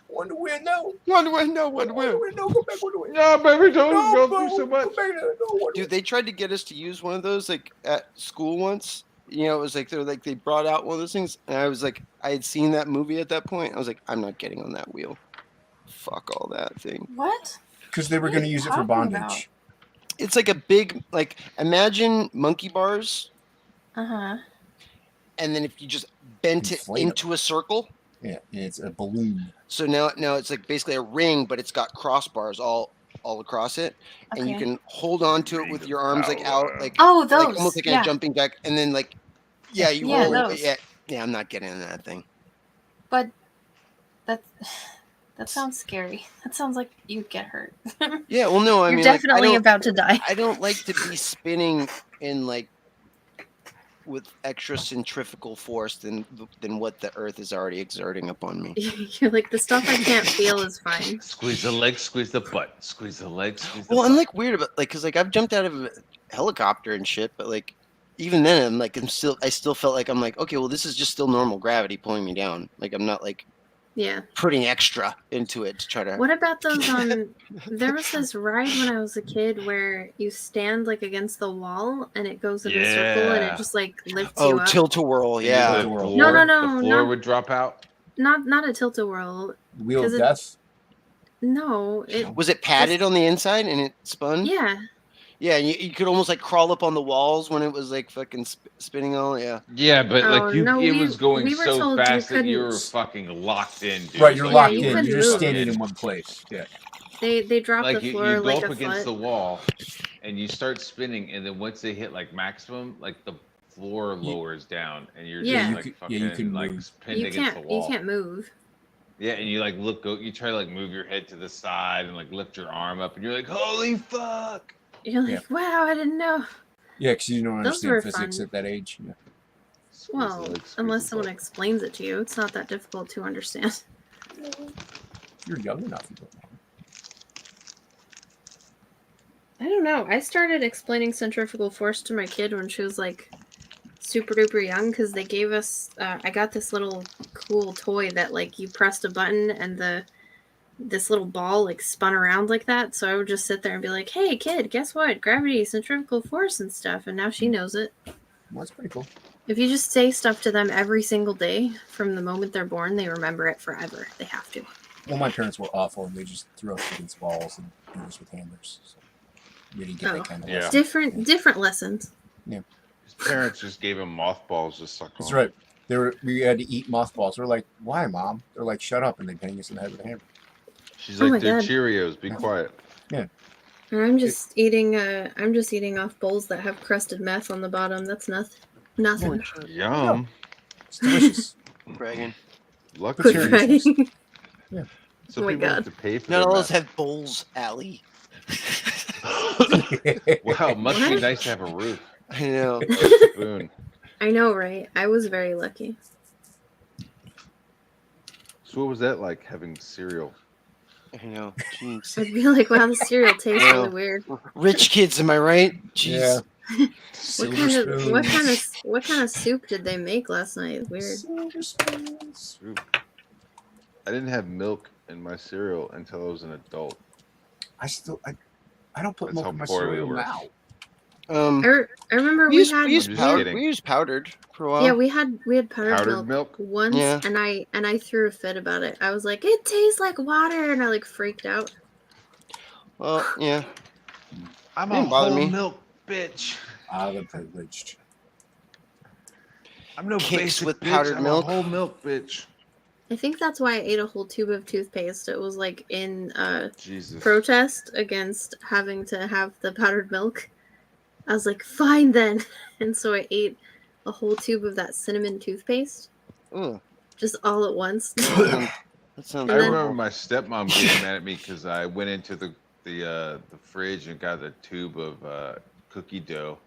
S9: Wonder Wheel, no.
S1: Wonder Wheel. No, Wonder Wheel.
S9: No, go back, Wonder Wheel.
S6: No, baby, don't
S9: No,
S6: go through so much.
S9: Go back there. No, Wonder
S1: Dude, they tried to get us to use one of those like at school once. You know, it was like they brought out one of those things, and I was like, I had seen that movie at that point. I was like, I'm not getting on that wheel. Fuck all that thing.
S8: What?
S9: Because they were going to use it for
S8: talking
S9: bondage.
S8: about?
S1: It's like a big like imagine monkey bars,
S8: Uh-huh.
S1: and then if you just bent it
S9: Inflate 'em.
S1: into a circle.
S9: Yeah, it's a balloon.
S1: So now it's like basically a ring, but it's got crossbars all across it, and you
S8: Okay.
S1: can hold on to it with your arms like out, like
S8: Oh, those.
S1: like almost like
S8: yeah.
S1: a jumping jack, and then like yeah, you
S8: Yeah,
S1: roll.
S8: those.
S1: Yeah, I'm not getting in that thing.
S8: But that sounds scary. That sounds like you'd get hurt.
S1: Yeah, well, no, I
S8: You're
S1: mean, like,
S8: definitely about to die.
S1: I don't like to be spinning in like with extra centrifugal force than what the Earth is already exerting upon me.
S8: You're like, the stuff I can't feel is fine.
S6: Squeeze the leg, squeeze the butt, squeeze the leg, squeeze the
S1: Well,
S6: butt.
S1: I'm like weird about like because like I've jumped out of a helicopter and shit, but like even then I'm like I still felt like I'm like okay, well this is just still normal gravity pulling me down. Like I'm not like
S8: Yeah.
S1: putting extra into it to try to.
S8: What about those there was this ride when I was a kid where you stand like against the wall and it goes in a circle and
S6: Yeah.
S8: it just like lifts
S1: Oh,
S8: you up.
S1: tilt-a-whirl,
S6: The
S1: yeah.
S9: Tilt-a-whirl.
S6: floor-
S8: No,
S6: The floor
S8: not-
S6: would drop out.
S8: not a tilt-a-whirl.
S11: Wheel of
S8: 'Cause it-
S11: Death.
S8: No, it
S1: Was it padded on the inside and it spun?
S8: yeah.
S1: Yeah, you could almost like crawl up on the walls when it was like fucking spinning all. Yeah.
S6: Yeah, but
S8: Oh,
S6: like
S8: no,
S6: it
S8: we-
S6: was going
S8: we were
S6: so
S8: told you
S6: fast that you
S8: couldn't-
S6: were fucking locked in, dude.
S11: Right, you're
S6: Like,
S11: locked
S8: you
S11: in.
S8: couldn't
S11: You're just
S8: move.
S11: standing in one place. Yeah.
S8: They dropped
S6: like
S8: the
S6: you
S8: floor
S6: go
S8: like
S6: up
S8: a
S6: against
S8: foot.
S6: the wall and you start spinning, and then once they hit like maximum, like the floor lowers down and you're
S8: Yeah.
S6: just
S8: You
S6: like
S11: could-
S6: fucking
S11: yeah, you can
S6: like
S11: move.
S6: pinned
S8: You
S6: against
S8: can't
S6: the wall.
S8: you can't move.
S6: Yeah, and you like you try to like move your head to the side and like lift your arm up, and you're like, holy fuck!
S8: You're like, wow, I didn't know.
S11: Yeah, because you don't
S8: Those
S11: understand
S8: were
S11: physics
S8: fun.
S11: at that age. Yeah.
S8: Well, unless someone explains it to you, it's not that difficult to understand.
S11: You're young enough. You don't know.
S8: I don't know. I started explaining centrifugal force to my kid when she was like super duper young because they gave us. I got this little cool toy that like you pressed a button and this little ball like spun around like that. So I would just sit there and be like, "Hey kid, guess what? Gravity, centrifugal force, and stuff." And now she knows it.
S11: Well, that's pretty cool.
S8: If you just say stuff to them every single day from the moment they're born, they remember it forever. They have to.
S11: Well, my parents were awful, and they just threw us against walls and beat us with hammers. So you didn't get
S8: Oh.
S11: that kind of
S6: Yeah.
S11: lesson.
S8: Different lessons.
S6: His parents just gave him mothballs to suck
S11: That's
S6: on.
S11: right. We had to eat mothballs. We're like, why, Mom? They're like, shut up, and they bang us in the head with a hammer.
S6: She's
S8: Oh
S6: like,
S8: my
S6: they're
S8: God.
S6: Cheerios. Be quiet.
S8: And I'm just eating. I'm just eating off bowls that have crusted meth on the bottom. That's nothing.
S6: Yum.
S11: It's delicious.
S1: Bragging.
S6: Lucky
S11: Quit
S8: Quit
S11: bragging.
S8: bragging.
S6: Some
S8: Oh my
S6: people have
S8: God.
S6: to pay for
S1: None
S6: their
S1: of those
S6: meth.
S1: have bowls, Allie.
S6: Wow, it must be
S8: What?
S6: nice to have a roof.
S1: I know.
S6: Spoon.
S8: I know, right? I was very lucky.
S6: So what was that like having cereal?
S1: I know. Jeez.
S8: I'd be like, wow, the cereal tastes
S1: Yeah.
S8: really weird.
S1: Rich kids, am I right? Jeez.
S11: Yeah.
S8: What
S11: Silver
S8: kind of
S11: spoons.
S8: what kind of soup did they make last night? Weird.
S11: Silver spoons.
S6: Soup. I didn't have milk in my cereal until I was an adult.
S11: I don't put
S6: That's
S11: milk
S6: how
S11: in my
S6: poorly it
S11: cereal
S6: works.
S11: now.
S8: I remember
S1: We
S8: we
S1: used,
S8: had
S1: we used
S6: I'm just
S1: powder.
S6: kidding.
S1: We used powdered for a while.
S8: yeah we had powdered,
S6: Powdered
S8: milk
S6: milk?
S8: once,
S1: Yeah.
S8: and I threw a fit about it. I was like, it tastes like water, and I like freaked out.
S1: Well, yeah.
S6: I'm
S1: Didn't bother me.
S6: milk bitch.
S11: The privileged.
S6: I'm no
S1: Kicks
S6: basic
S1: with
S6: bitch.
S1: powdered
S6: I'm
S1: milk.
S6: a whole milk bitch.
S8: I think that's why I ate a whole tube of toothpaste. It was like in
S6: Jesus.
S8: protest against having to have the powdered milk. I was like, fine then. And so I ate a whole tube of that cinnamon toothpaste
S1: Ugh.
S8: just all at once.
S1: That sounds
S6: I
S8: And then-
S6: remember my stepmom getting mad at me because I went into the fridge and got a tube of cookie dough.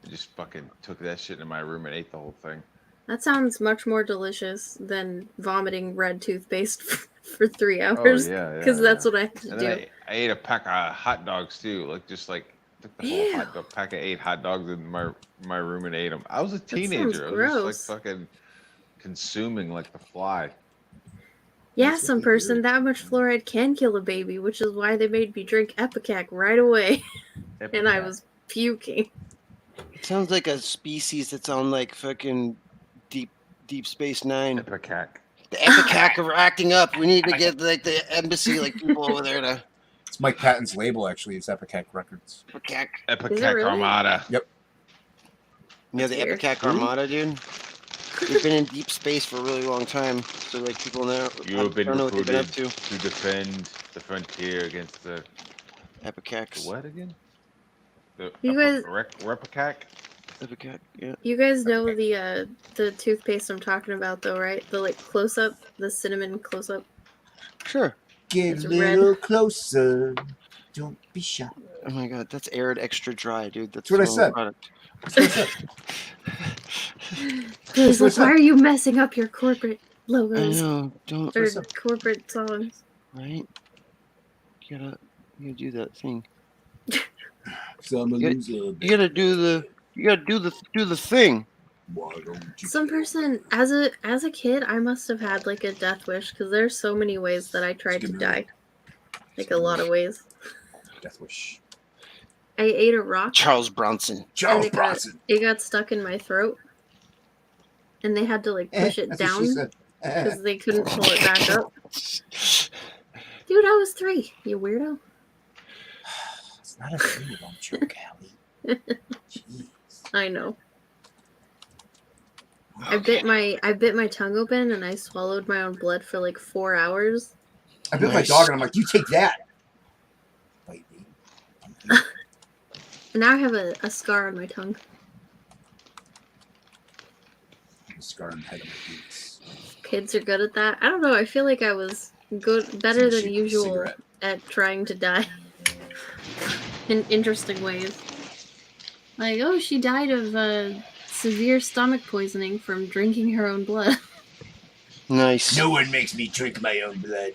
S6: I just fucking took that shit in my room and ate the whole thing.
S8: That sounds much more delicious than vomiting red toothpaste for 3 hours.
S6: Oh yeah,
S8: Because that's what I have to
S6: And
S8: do.
S6: then I ate a pack of hot dogs too. Like just like took the whole
S8: Ew.
S6: hot dog pack of 8 hot dogs in my room and ate them. I was a
S8: sounds
S6: teenager. I was
S8: gross.
S6: just like fucking consuming like the fly.
S8: Yeah,
S11: That's what
S8: some
S11: they
S8: person
S11: do.
S8: that much fluoride can kill a baby, which is why they made me drink Epicac right away. And I
S6: Epicac.
S8: was puking.
S1: sounds like a species that's on like fucking Deep Space Nine.
S6: Epicac.
S1: The Epicac are acting up. We need to get like the embassy, like people over there to
S11: It's Mike Patton's label, actually. It's Epicac Records.
S1: Epicac.
S6: Epicac
S8: really?
S6: Armada.
S1: Yeah, the
S8: That's weird.
S1: Epicac Armada, dude. They've been in deep space for a really long time, so like people know.
S6: You have been
S1: I don't know what they've been up
S6: recruited
S1: to.
S6: to defend the frontier against the
S1: Epicacs.
S6: what again? The
S8: You guys-
S6: Repicac?
S1: Epicac. Yeah.
S8: You guys know the toothpaste I'm talking about though, right? The like close up, the cinnamon close up.
S1: Sure.
S11: Get
S8: It's
S11: a
S8: red.
S11: little closer. Don't be shy.
S1: Oh my god, that's arid extra dry, dude. That's
S11: That's what I
S1: the wrong
S11: said.
S1: product.
S11: That's what I said.
S8: He's like,
S11: what I
S8: why are you messing up your corporate
S1: I
S8: logos
S1: know. Don't.
S8: or
S11: What's up?
S8: corporate songs?
S1: Right. You gotta do that thing.
S11: So I'm a
S1: You-
S11: loser.
S1: You gotta do the. You gotta do the thing.
S11: Why don't you?
S8: Some person as a kid, I must have had like a death wish because there's so many ways that I tried to
S11: Skip it.
S8: die. Like a lot of ways.
S11: Death wish.
S8: I ate a rock.
S1: Charles Bronson.
S11: Charles
S8: it got,
S11: Bronson.
S8: it got stuck in my throat, and they had to like push it
S11: That's what
S8: down
S11: she said.
S8: because they couldn't pull it back up. Dude, I was 3. You weirdo.
S9: It's not a thing, don't joke, Allie. Jeez.
S8: I know. I bit my tongue open and I swallowed my own blood for like 4 hours.
S9: I bit my dog and I'm like, you take that. Bite me.
S8: And now I have a scar on my tongue.
S9: A scar on the head of my penis.
S8: Kids are good at that. I don't know. I feel like I was better than usual
S9: Cigarette.
S8: at trying to die in interesting ways. Like, oh, she died of severe stomach poisoning from drinking her own blood.
S1: Nice.
S9: No one makes me drink my own blood.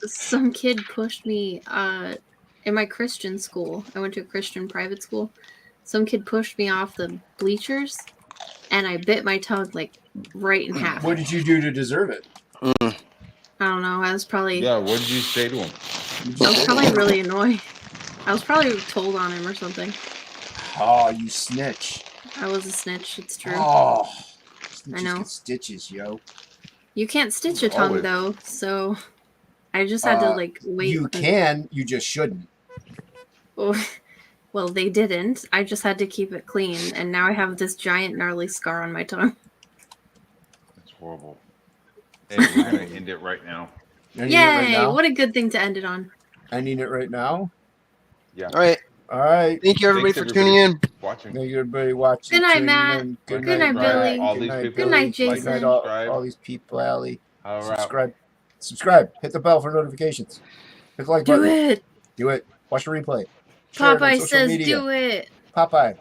S8: Some kid pushed me in my Christian school. I went to a Christian private school. Some kid pushed me off the bleachers, and I bit my tongue like right in half.
S9: What did you do to deserve it?
S8: I don't know. I was probably
S6: Yeah, what did you say to him?
S8: I was probably really annoyed. I was probably told on him or something.
S9: Oh, you snitch.
S8: I was a snitch. It's true.
S9: Oh,
S8: I know.
S9: get stitches, yo.
S8: You can't stitch a tongue
S2: Always.
S8: though, so I just had to like wait.
S9: You can, you just shouldn't.
S8: Well, they didn't. I just had to keep it clean, and now I have this giant gnarly scar on my tongue.
S6: That's horrible. Hey, we're gonna end it right now.
S9: Ending it right
S8: Yay!
S9: now?
S8: What a good thing to end it on.
S9: Ending it right now?
S6: Yeah.
S1: All right.
S9: All right.
S1: Thank you, everybody,
S6: Thanks,
S1: for tuning in.
S6: Watching.
S9: Thank you, everybody, watching.
S8: Good night,
S9: tuning
S8: Matt.
S9: in.
S8: Good night,
S6: Brian.
S8: Billy.
S6: All
S9: Good
S6: these
S9: night,
S6: people.
S8: Good night,
S9: Billy.
S8: Jason.
S9: Good night, all these people, Allie.
S6: All right.
S9: Subscribe. Hit the bell for notifications. Hit the like
S8: Do
S9: button.
S8: it.
S9: Do it. Watch the replay. Share it on
S8: Popeye
S9: social
S8: says
S9: media.
S8: do it.
S9: Popeye.